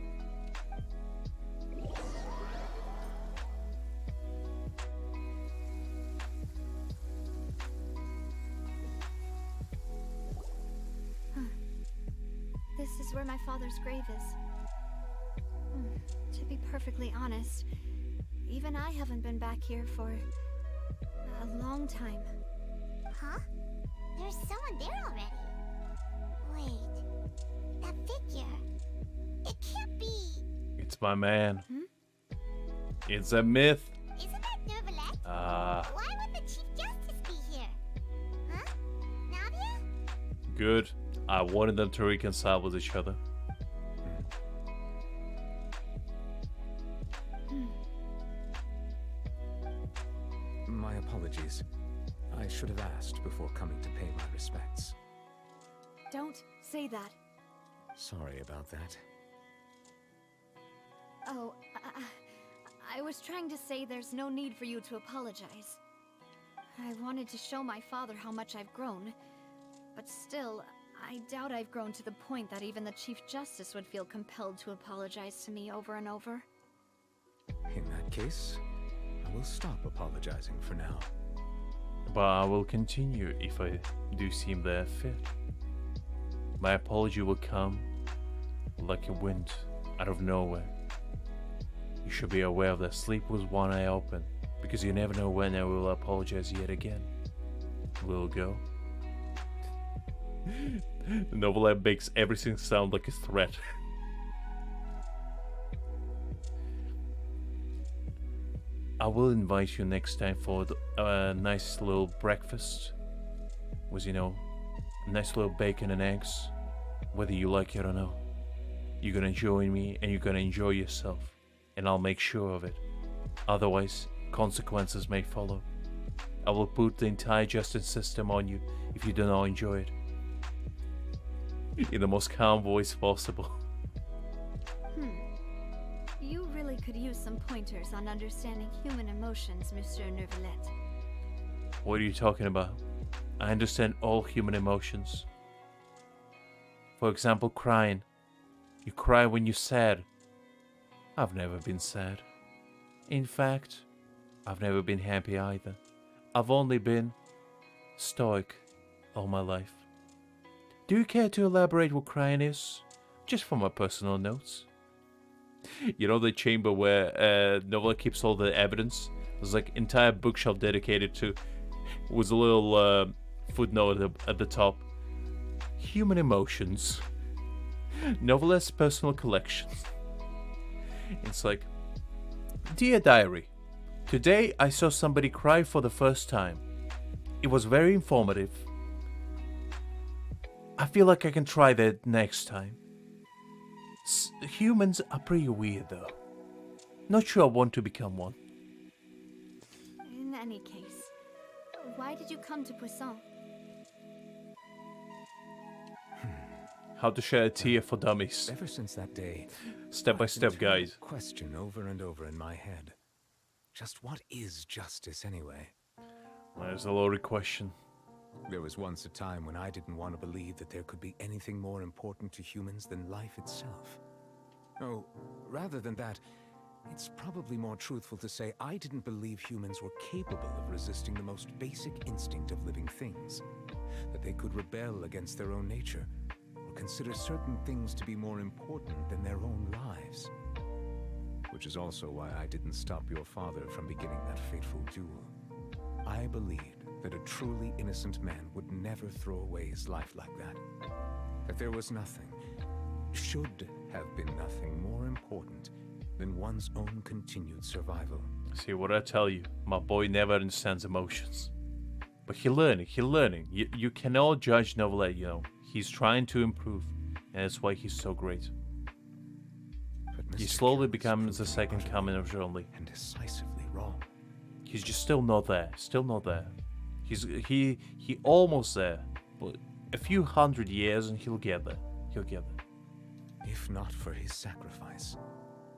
This is where my father's grave is. To be perfectly honest, even I haven't been back here for a long time. Huh? There's someone there already. Wait, that figure. It can't be. It's my man. It's a myth. Isn't that Neuvillette? Ah. Why would the Chief Justice be here? Huh? Navia? Good. I wanted them to reconcile with each other. My apologies. I should have asked before coming to pay my respects. Don't say that. Sorry about that. Oh, I was trying to say there's no need for you to apologize. I wanted to show my father how much I've grown, but still, I doubt I've grown to the point that even the Chief Justice would feel compelled to apologize to me over and over. In that case, I will stop apologizing for now. But I will continue if I do seem there fit. My apology will come like a wind out of nowhere. You should be aware that sleep was one eye open, because you never know when I will apologize yet again. Will go? Neuvillette makes everything sound like a threat. I will invite you next time for a nice little breakfast with, you know, a nice little bacon and eggs, whether you like it or not. You're gonna join me and you're gonna enjoy yourself, and I'll make sure of it. Otherwise, consequences may follow. I will put the entire justice system on you if you do not enjoy it. In the most calm voice possible. You really could use some pointers on understanding human emotions, Monsieur Neuvillette. What are you talking about? I understand all human emotions. For example, crying. You cry when you're sad. I've never been sad. In fact, I've never been happy either. I've only been stoic all my life. Do you care to elaborate what crying is? Just for my personal notes. You know the chamber where Neuvillette keeps all the evidence? There's like entire bookshelf dedicated to, with a little footnote at the top. Human emotions. Neuvillette's personal collection. It's like, Dear Diary, today I saw somebody cry for the first time. It was very informative. I feel like I can try that next time. Humans are pretty weird though. Not sure I want to become one. In any case, why did you come to Poisson? How to share a tear for dummies. Ever since that day, step by step, guys. Question over and over in my head. Just what is justice anyway? There's a loaded question. There was once a time when I didn't want to believe that there could be anything more important to humans than life itself. Oh, rather than that, it's probably more truthful to say I didn't believe humans were capable of resisting the most basic instinct of living things. That they could rebel against their own nature, or consider certain things to be more important than their own lives. Which is also why I didn't stop your father from beginning that fateful duel. I believed that a truly innocent man would never throw away his life like that. That there was nothing, should have been nothing more important than one's own continued survival. See what I tell you, my boy never understands emotions. But he's learning. You cannot judge Neuvillette, you know. He's trying to improve, and that's why he's so great. He slowly becomes the second coming of Zhongli. And decisively wrong. He's just still not there. He almost there, but a few hundred years and he'll get there. If not for his sacrifice,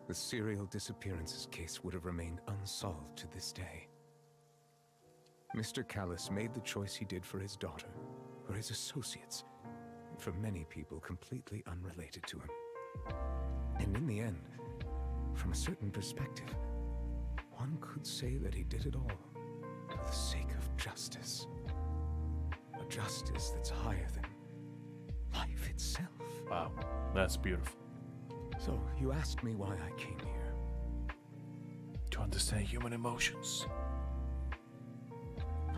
the serial disappearances case would have remained unsolved to this day. Mr. Callis made the choice he did for his daughter, or his associates, and for many people completely unrelated to him. And in the end, from a certain perspective, one could say that he did it all for the sake of justice. A justice that's higher than life itself. Wow, that's beautiful. So, you asked me why I came here. To understand human emotions.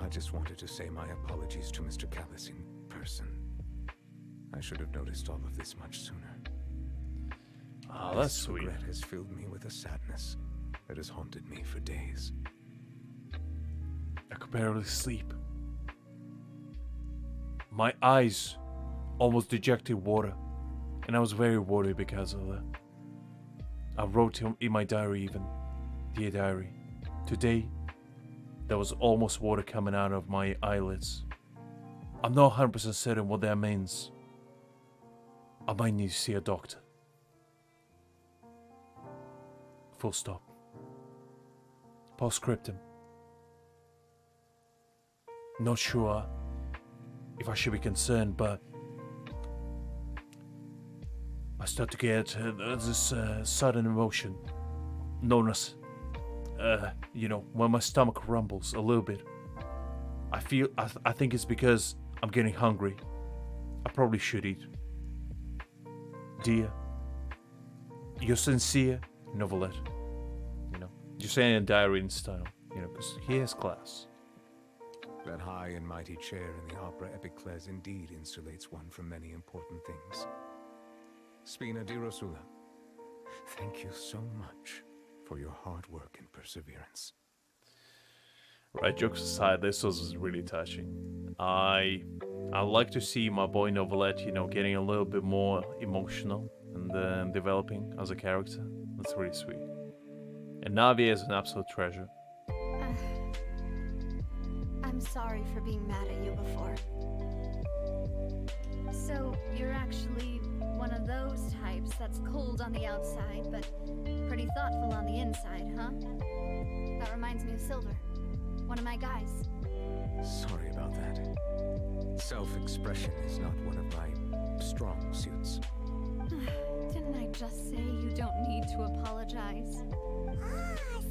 I just wanted to say my apologies to Mr. Callis in person. I should have noticed all of this much sooner. Ah, that's sweet. Regret has filled me with a sadness that has haunted me for days. I could barely sleep. My eyes almost dejected water, and I was very worried because of that. I wrote in my diary even, dear diary, today there was almost water coming out of my eyelids. I'm not 100% certain what that means. I might need to see a doctor. Full stop. Postscriptum. Not sure if I should be concerned, but I start to get this sudden emotion known as, when my stomach rumbles a little bit. I think it's because I'm getting hungry. I probably should eat. Dear, you're sincere, Neuvillette. You're saying a diary in style, because he has class. That high and mighty chair in the opera Epiclese indeed insulates one from many important things. Spina di Rosula, thank you so much for your hard work and perseverance. Right, jokes aside, this was really touching. I like to see my boy Neuvillette, getting a little bit more emotional and then developing as a character. That's really sweet. And Navi is an absolute treasure. I'm sorry for being mad at you before. So, you're actually one of those types that's cold on the outside, but pretty thoughtful on the inside, huh? That reminds me of Silver, one of my guys. Sorry about that. Self-expression is not one of my strong suits. Didn't I just say you don't need to apologize?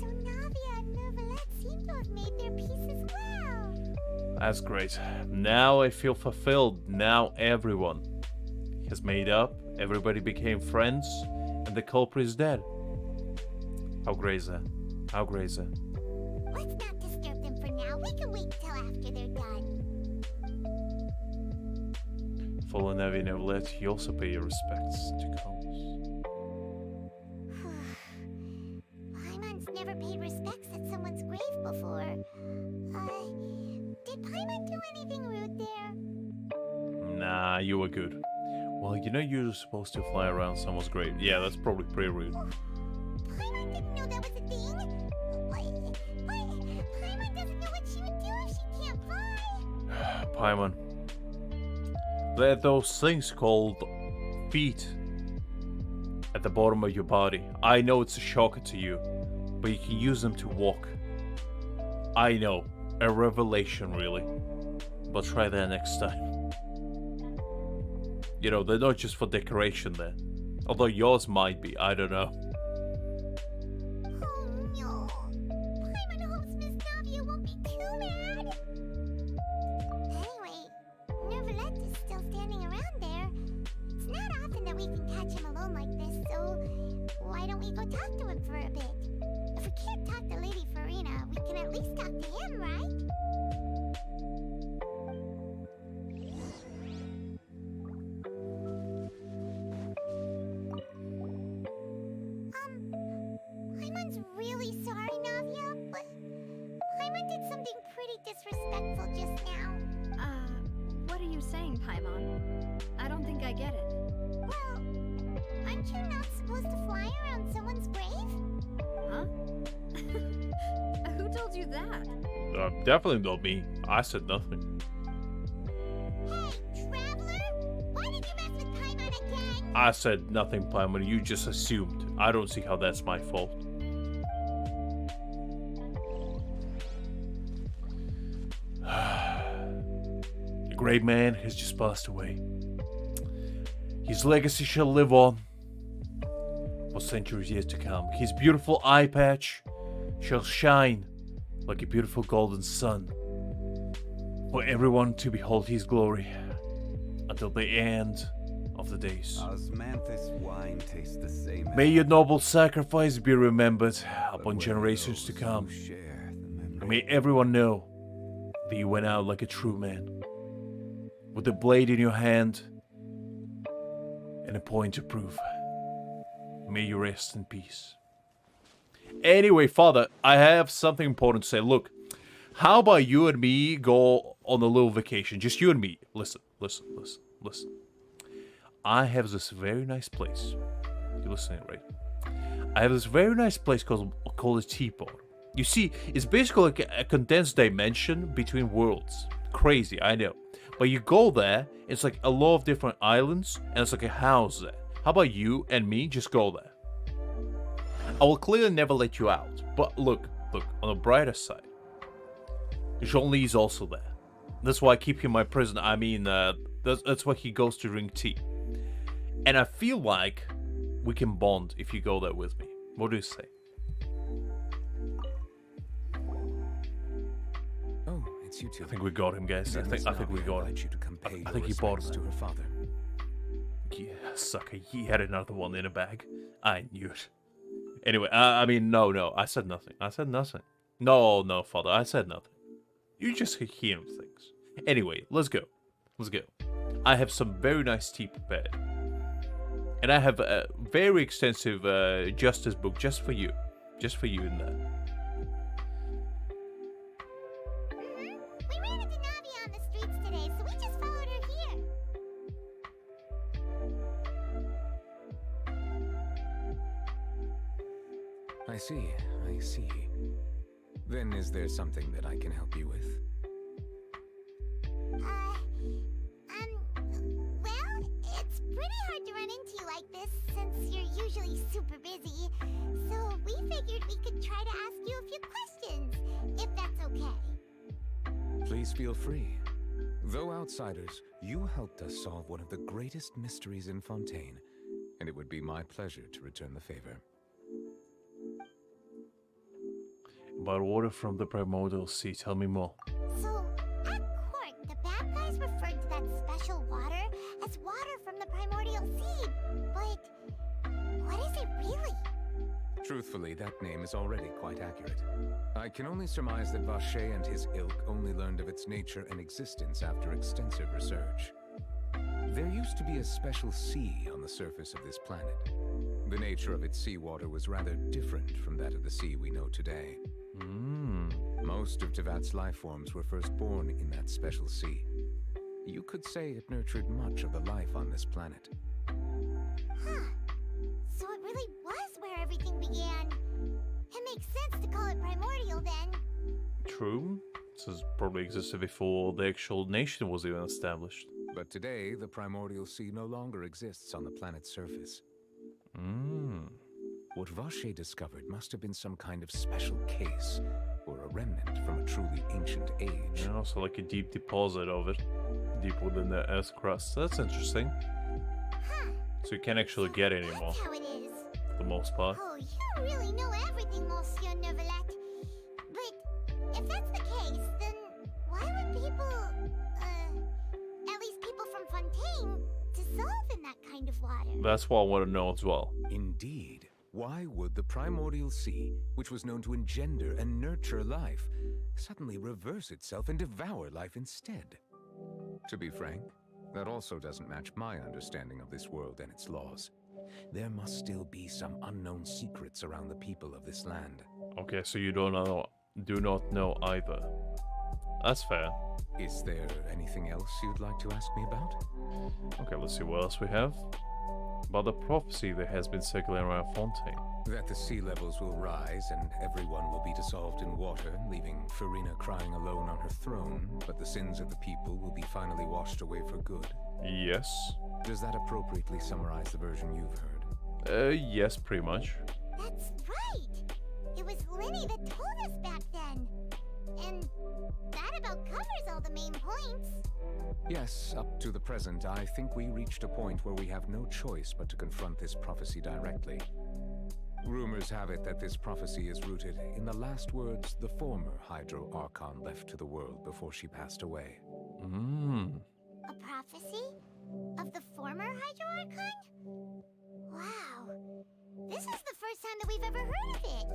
So Navia and Neuvillette seem to have made their peace as well. That's great. Now I feel fulfilled. Now everyone has made up, everybody became friends, and the culprit is dead. How great is that? How great is that? Let's not disturb them for now. We can wait till after they're done. Follow Navi and Neuvillette, you also pay your respects to Combs. Paimon's never paid respects at someone's grave before. Did Paimon do anything rude there? Nah, you were good. Well, you're supposed to fly around someone's grave. Yeah, that's probably pretty rude. Paimon didn't know that was a thing. Paimon doesn't know what she would do if she can't fly. Paimon. There are those things called feet at the bottom of your body. I know it's a shocker to you, but you can use them to walk. I know, a revelation really. But try that next time. They're not just for decoration there. Although yours might be, I don't know. Oh no. Paimon hopes Miss Navia won't be too mad. Anyway, Neuvillette is still standing around there. It's not often that we can catch him alone like this, so why don't we go talk to him for a bit? If we can't talk to Lady Farina, we can at least talk to him, right? Paimon's really sorry, Navia, but Paimon did something pretty disrespectful just now. What are you saying, Paimon? I don't think I get it. Well, aren't you not supposed to fly around someone's grave? Huh? Who told you that? Definitely not me. I said nothing. Hey, Traveler! Why did you mess with Paimon again? I said nothing, Paimon. You just assumed. I don't see how that's my fault. great man has just passed away. His legacy shall live on for centuries yet to come. His beautiful eye patch shall shine like a beautiful golden sun for everyone to behold his glory until the end of the days. Osmanthus wine tastes the same. May your noble sacrifice be remembered upon generations to come. And may everyone know that you went out like a true man, with a blade in your hand and a point to prove. May you rest in peace. Anyway, Father, I have something important to say. Look, how about you and me go on a little vacation? Just you and me. Listen. I have this very nice place. You're listening, right? I have this very nice place called a teapot. You see, it's basically like a condensed dimension between worlds. Crazy, I know. But you go there, it's like a lot of different islands, and it's like a house there. How about you and me just go there? I will clearly never let you out. But look, on the brighter side, Jean-Li is also there. That's why I keep him in my prison. I mean, that's why he goes to drink tea. And I feel like we can bond if you go there with me. What do you say? Oh, it's you two. I think we got him, guys. I think we got him. I think he bought him. To her father. Yeah, sucker. He had another one in a bag. I knew it. Anyway, I mean, no. I said nothing. No, Father. I said nothing. You just hear things. Anyway, let's go. I have some very nice tea prepared. And I have a very extensive justice book just for you. Just for you in there. We ran into Navi on the streets today, so we just followed her here. I see. Then is there something that I can help you with? Well, it's pretty hard to run into you like this since you're usually super busy. So we figured we could try to ask you a few questions, if that's okay. Please feel free. Though outsiders, you helped us solve one of the greatest mysteries in Fontaine, and it would be my pleasure to return the favor. About water from the primordial sea, tell me more. So, at court, the bad guys referred to that special water as water from the primordial sea. But what is it really? Truthfully, that name is already quite accurate. I can only surmise that Vacher and his ilk only learned of its nature and existence after extensive research. There used to be a special sea on the surface of this planet. The nature of its seawater was rather different from that of the sea we know today. Most of Tevat's life forms were first born in that special sea. You could say it nurtured much of the life on this planet. Huh. So it really was where everything began. It makes sense to call it primordial then. True. This probably existed before the actual nation was even established. But today, the primordial sea no longer exists on the planet's surface. What Vacher discovered must have been some kind of special case, or a remnant from a truly ancient age. And also like a deep deposit of it, deep within the Earth's crust. That's interesting. Huh. So you can't actually get it anymore, That's how it is. for the most part. Oh, you really know everything, Monsieur Neuvillette. But if that's the case, then why would people, at least people from Fontaine, dissolve in that kind of water? That's what I want to know as well. Indeed. Why would the primordial sea, which was known to engender and nurture life, suddenly reverse itself and devour life instead? To be frank, that also doesn't match my understanding of this world and its laws. There must still be some unknown secrets around the people of this land. Okay, so you do not know either. That's fair. Is there anything else you'd like to ask me about? Okay, let's see what else we have. About the prophecy that has been circulating around Fontaine. That the sea levels will rise and everyone will be dissolved in water, leaving Farina crying alone on her throne, but the sins of the people will be finally washed away for good. Yes. Does that appropriately summarize the version you've heard? Yes, pretty much. That's right. It was Lenny that told us back then. And that about covers all the main points. Yes, up to the present, I think we reached a point where we have no choice but to confront this prophecy directly. Rumors have it that this prophecy is rooted in the last words the former Hydro Archon left to the world before she passed away. A prophecy? Of the former Hydro Archon? Wow. This is the first time that we've ever heard of it.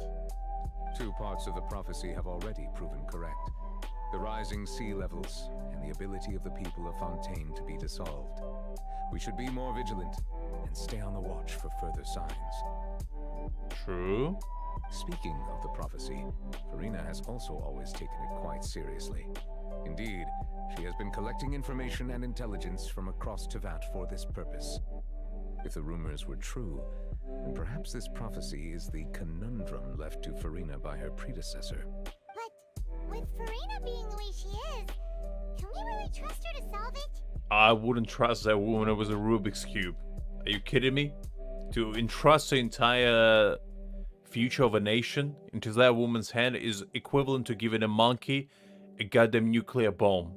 2 parts of the prophecy have already proven correct. The rising sea levels and the ability of the people of Fontaine to be dissolved. We should be more vigilant and stay on the watch for further signs. True. Speaking of the prophecy, Farina has also always taken it quite seriously. Indeed, she has been collecting information and intelligence from across Tevat for this purpose. If the rumors were true, then perhaps this prophecy is the conundrum left to Farina by her predecessor. But with Farina being the way she is, can we really trust her to solve it? I wouldn't trust that woman with a Rubik's Cube. Are you kidding me? To entrust the entire future of a nation into that woman's hand is equivalent to giving a monkey a goddamn nuclear bomb.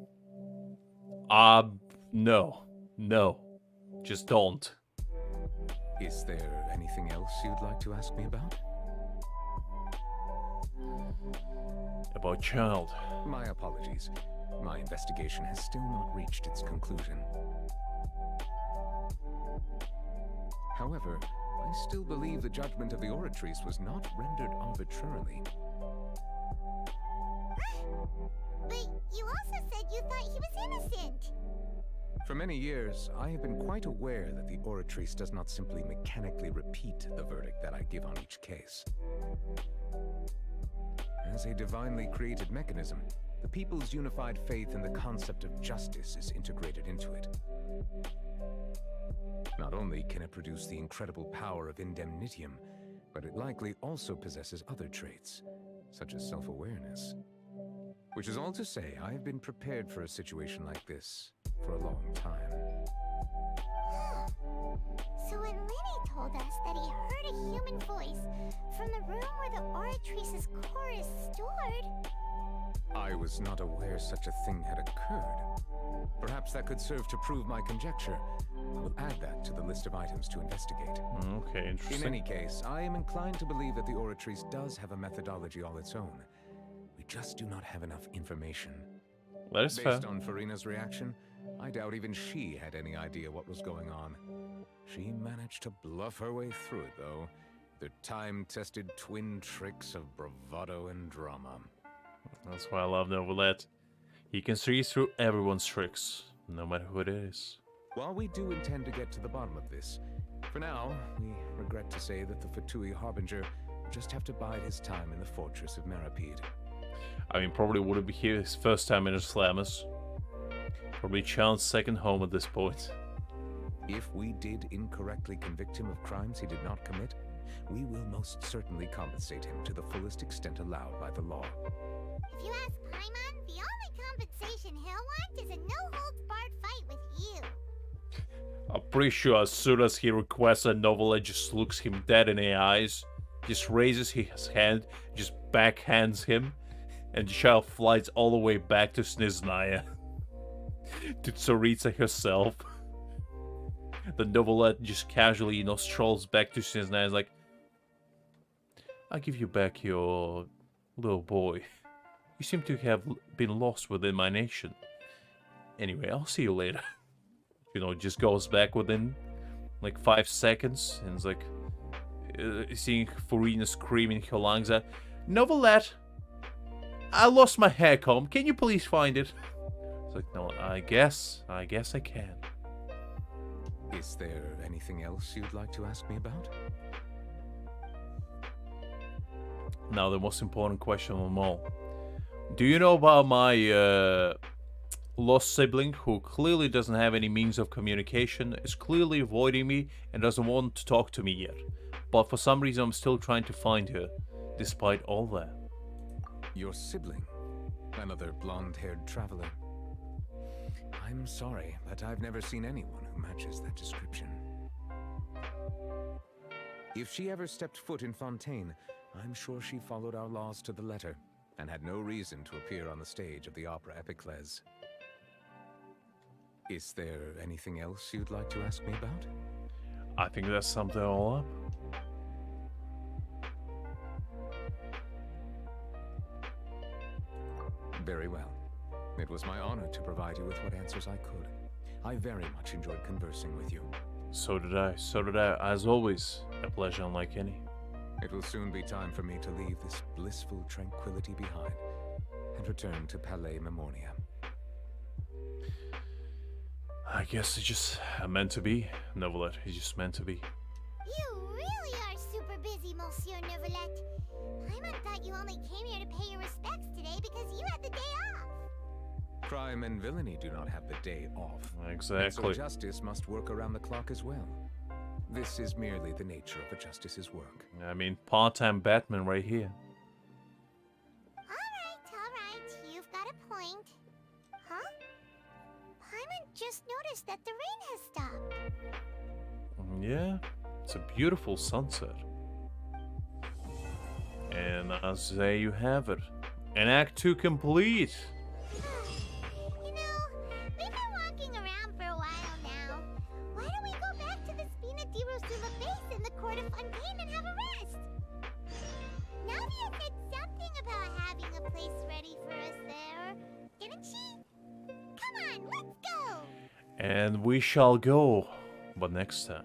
No. Just don't. Is there anything else you'd like to ask me about? About Child. My apologies. My investigation has still not reached its conclusion. However, I still believe the judgment of the Oratrice was not rendered arbitrarily. But you also said you thought he was innocent. For many years, I have been quite aware that the Oratrice does not simply mechanically repeat the verdict that I give on each case. As a divinely created mechanism, the people's unified faith in the concept of justice is integrated into it. Not only can it produce the incredible power of indemnitium, but it likely also possesses other traits, such as self-awareness. Which is all to say, I have been prepared for a situation like this for a long time. So when Lenny told us that he heard a human voice from the room where the Oratrice's core is stored... I was not aware such a thing had occurred. Perhaps that could serve to prove my conjecture. I will add that to the list of items to investigate. Okay, interesting. In any case, I am inclined to believe that the Oratrice does have a methodology all its own. We just do not have enough information. That is fair. Based on Farina's reaction, I doubt even she had any idea what was going on. She managed to bluff her way through it, though. The time-tested twin tricks of bravado and drama. That's why I love Neuvillette. He can see through everyone's tricks, no matter who it is. While we do intend to get to the bottom of this, for now, we regret to say that the Fatui Harbinger will just have to bide his time in the fortress of Meripede. I mean, probably wouldn't be here his first time in the Slammers. Probably Child's second home at this point. If we did incorrectly convict him of crimes he did not commit, we will most certainly compensate him to the fullest extent allowed by the law. If you ask Paimon, the only compensation he'll want is a no-holds-barred fight with you. I'm pretty sure as soon as he requests that Neuvillette just looks him dead in the eyes, just raises his hand, just backhands him, and the child flies all the way back to Sniznaya. To Tsaritsa herself. The Neuvillette just casually, strolls back to Sniznaya, is like, I'll give you back your little boy. You seem to have been lost within my nation. Anyway, I'll see you later. Just goes back within like 5 seconds, and it's like seeing Farina screaming her lungs out, Neuvillette, I lost my hair comb. Can you please find it? It's like, no, I guess I can. Is there anything else you'd like to ask me about? Now, the most important question of them all. Do you know about my lost sibling who clearly doesn't have any means of communication, is clearly avoiding me, and doesn't want to talk to me yet? But for some reason, I'm still trying to find her, despite all that. Your sibling? Another blonde-haired traveler? I'm sorry, but I've never seen anyone who matches that description. If she ever stepped foot in Fontaine, I'm sure she followed our laws to the letter. and had no reason to appear on the stage of the opera Epicles. Is there anything else you'd like to ask me about? I think that sums it all up. Very well. It was my honor to provide you with what answers I could. I very much enjoyed conversing with you. So did I. So did I. As always, a pleasure unlike any. It will soon be time for me to leave this blissful tranquility behind and return to Palais Memoria. I guess it's just meant to be, Neuvillette. It's just meant to be. You really are super busy, Monsieur Neuvillette. Paimon thought you only came here to pay your respects today because you had the day off. Crime and villainy do not have the day off. Exactly. And so justice must work around the clock as well. This is merely the nature of a justice's work. I mean, part-time Batman right here. Alright, you've got a point. Huh? Paimon just noticed that the rain has stopped. Yeah, it's a beautiful sunset. And as there you have it. An Act 2 complete! You know, we've been walking around for a while now. Why don't we go back to the Spina di Rosula base in the court of Fontaine and have a rest? Navia said something about having a place ready for us there, didn't she? Come on, let's go! And we shall go, but next time.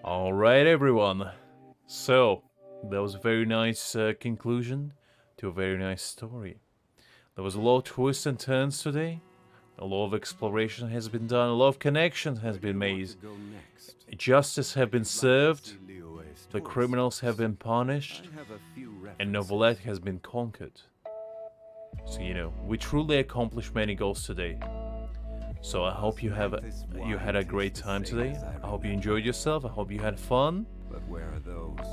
Alright everyone, so that was a very nice conclusion to a very nice story. There was a lot of twists and turns today, a lot of exploration has been done, a lot of connections has been made, justice have been served, the criminals have been punished, and Neuvillette has been conquered. So you know, we truly accomplished many goals today. So I hope you had a great time today. I hope you enjoyed yourself. I hope you had fun.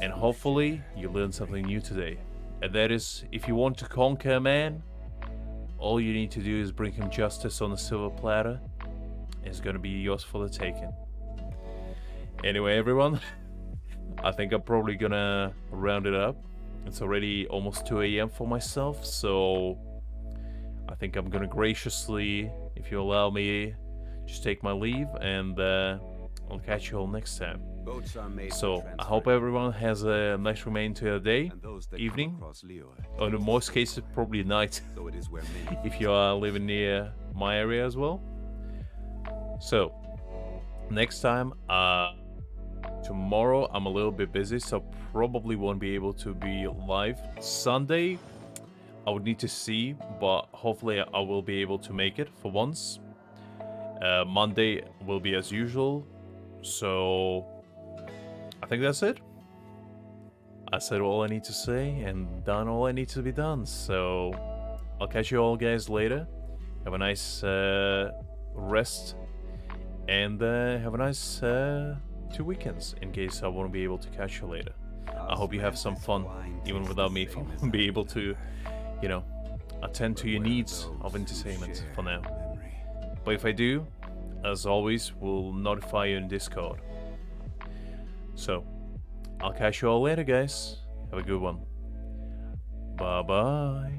And hopefully you learned something new today. And that is, if you want to conquer a man, all you need to do is bring him justice on a silver platter. It's gonna be yours for the taking. Anyway, everyone, I think I'm probably gonna round it up. It's already almost 2 AM for myself, so I think I'm gonna graciously, if you allow me, just take my leave, and I'll catch you all next time. So I hope everyone has a nice remainder to their day, evening, or in most cases probably night, if you are living near my area as well. So next time, tomorrow I'm a little bit busy, so probably won't be able to be live. Sunday I would need to see, but hopefully I will be able to make it for once. Monday will be as usual, so I think that's it. I said all I need to say and done all I need to be done, so I'll catch you all guys later. Have a nice rest, and have a nice 2 weekends in case I won't be able to catch you later. I hope you have some fun, even without me be able to, you know, attend to your needs of entertainment for now. But if I do, as always, we'll notify you in Discord. So, I'll catch you all later, guys. Have a good one. Bye-bye.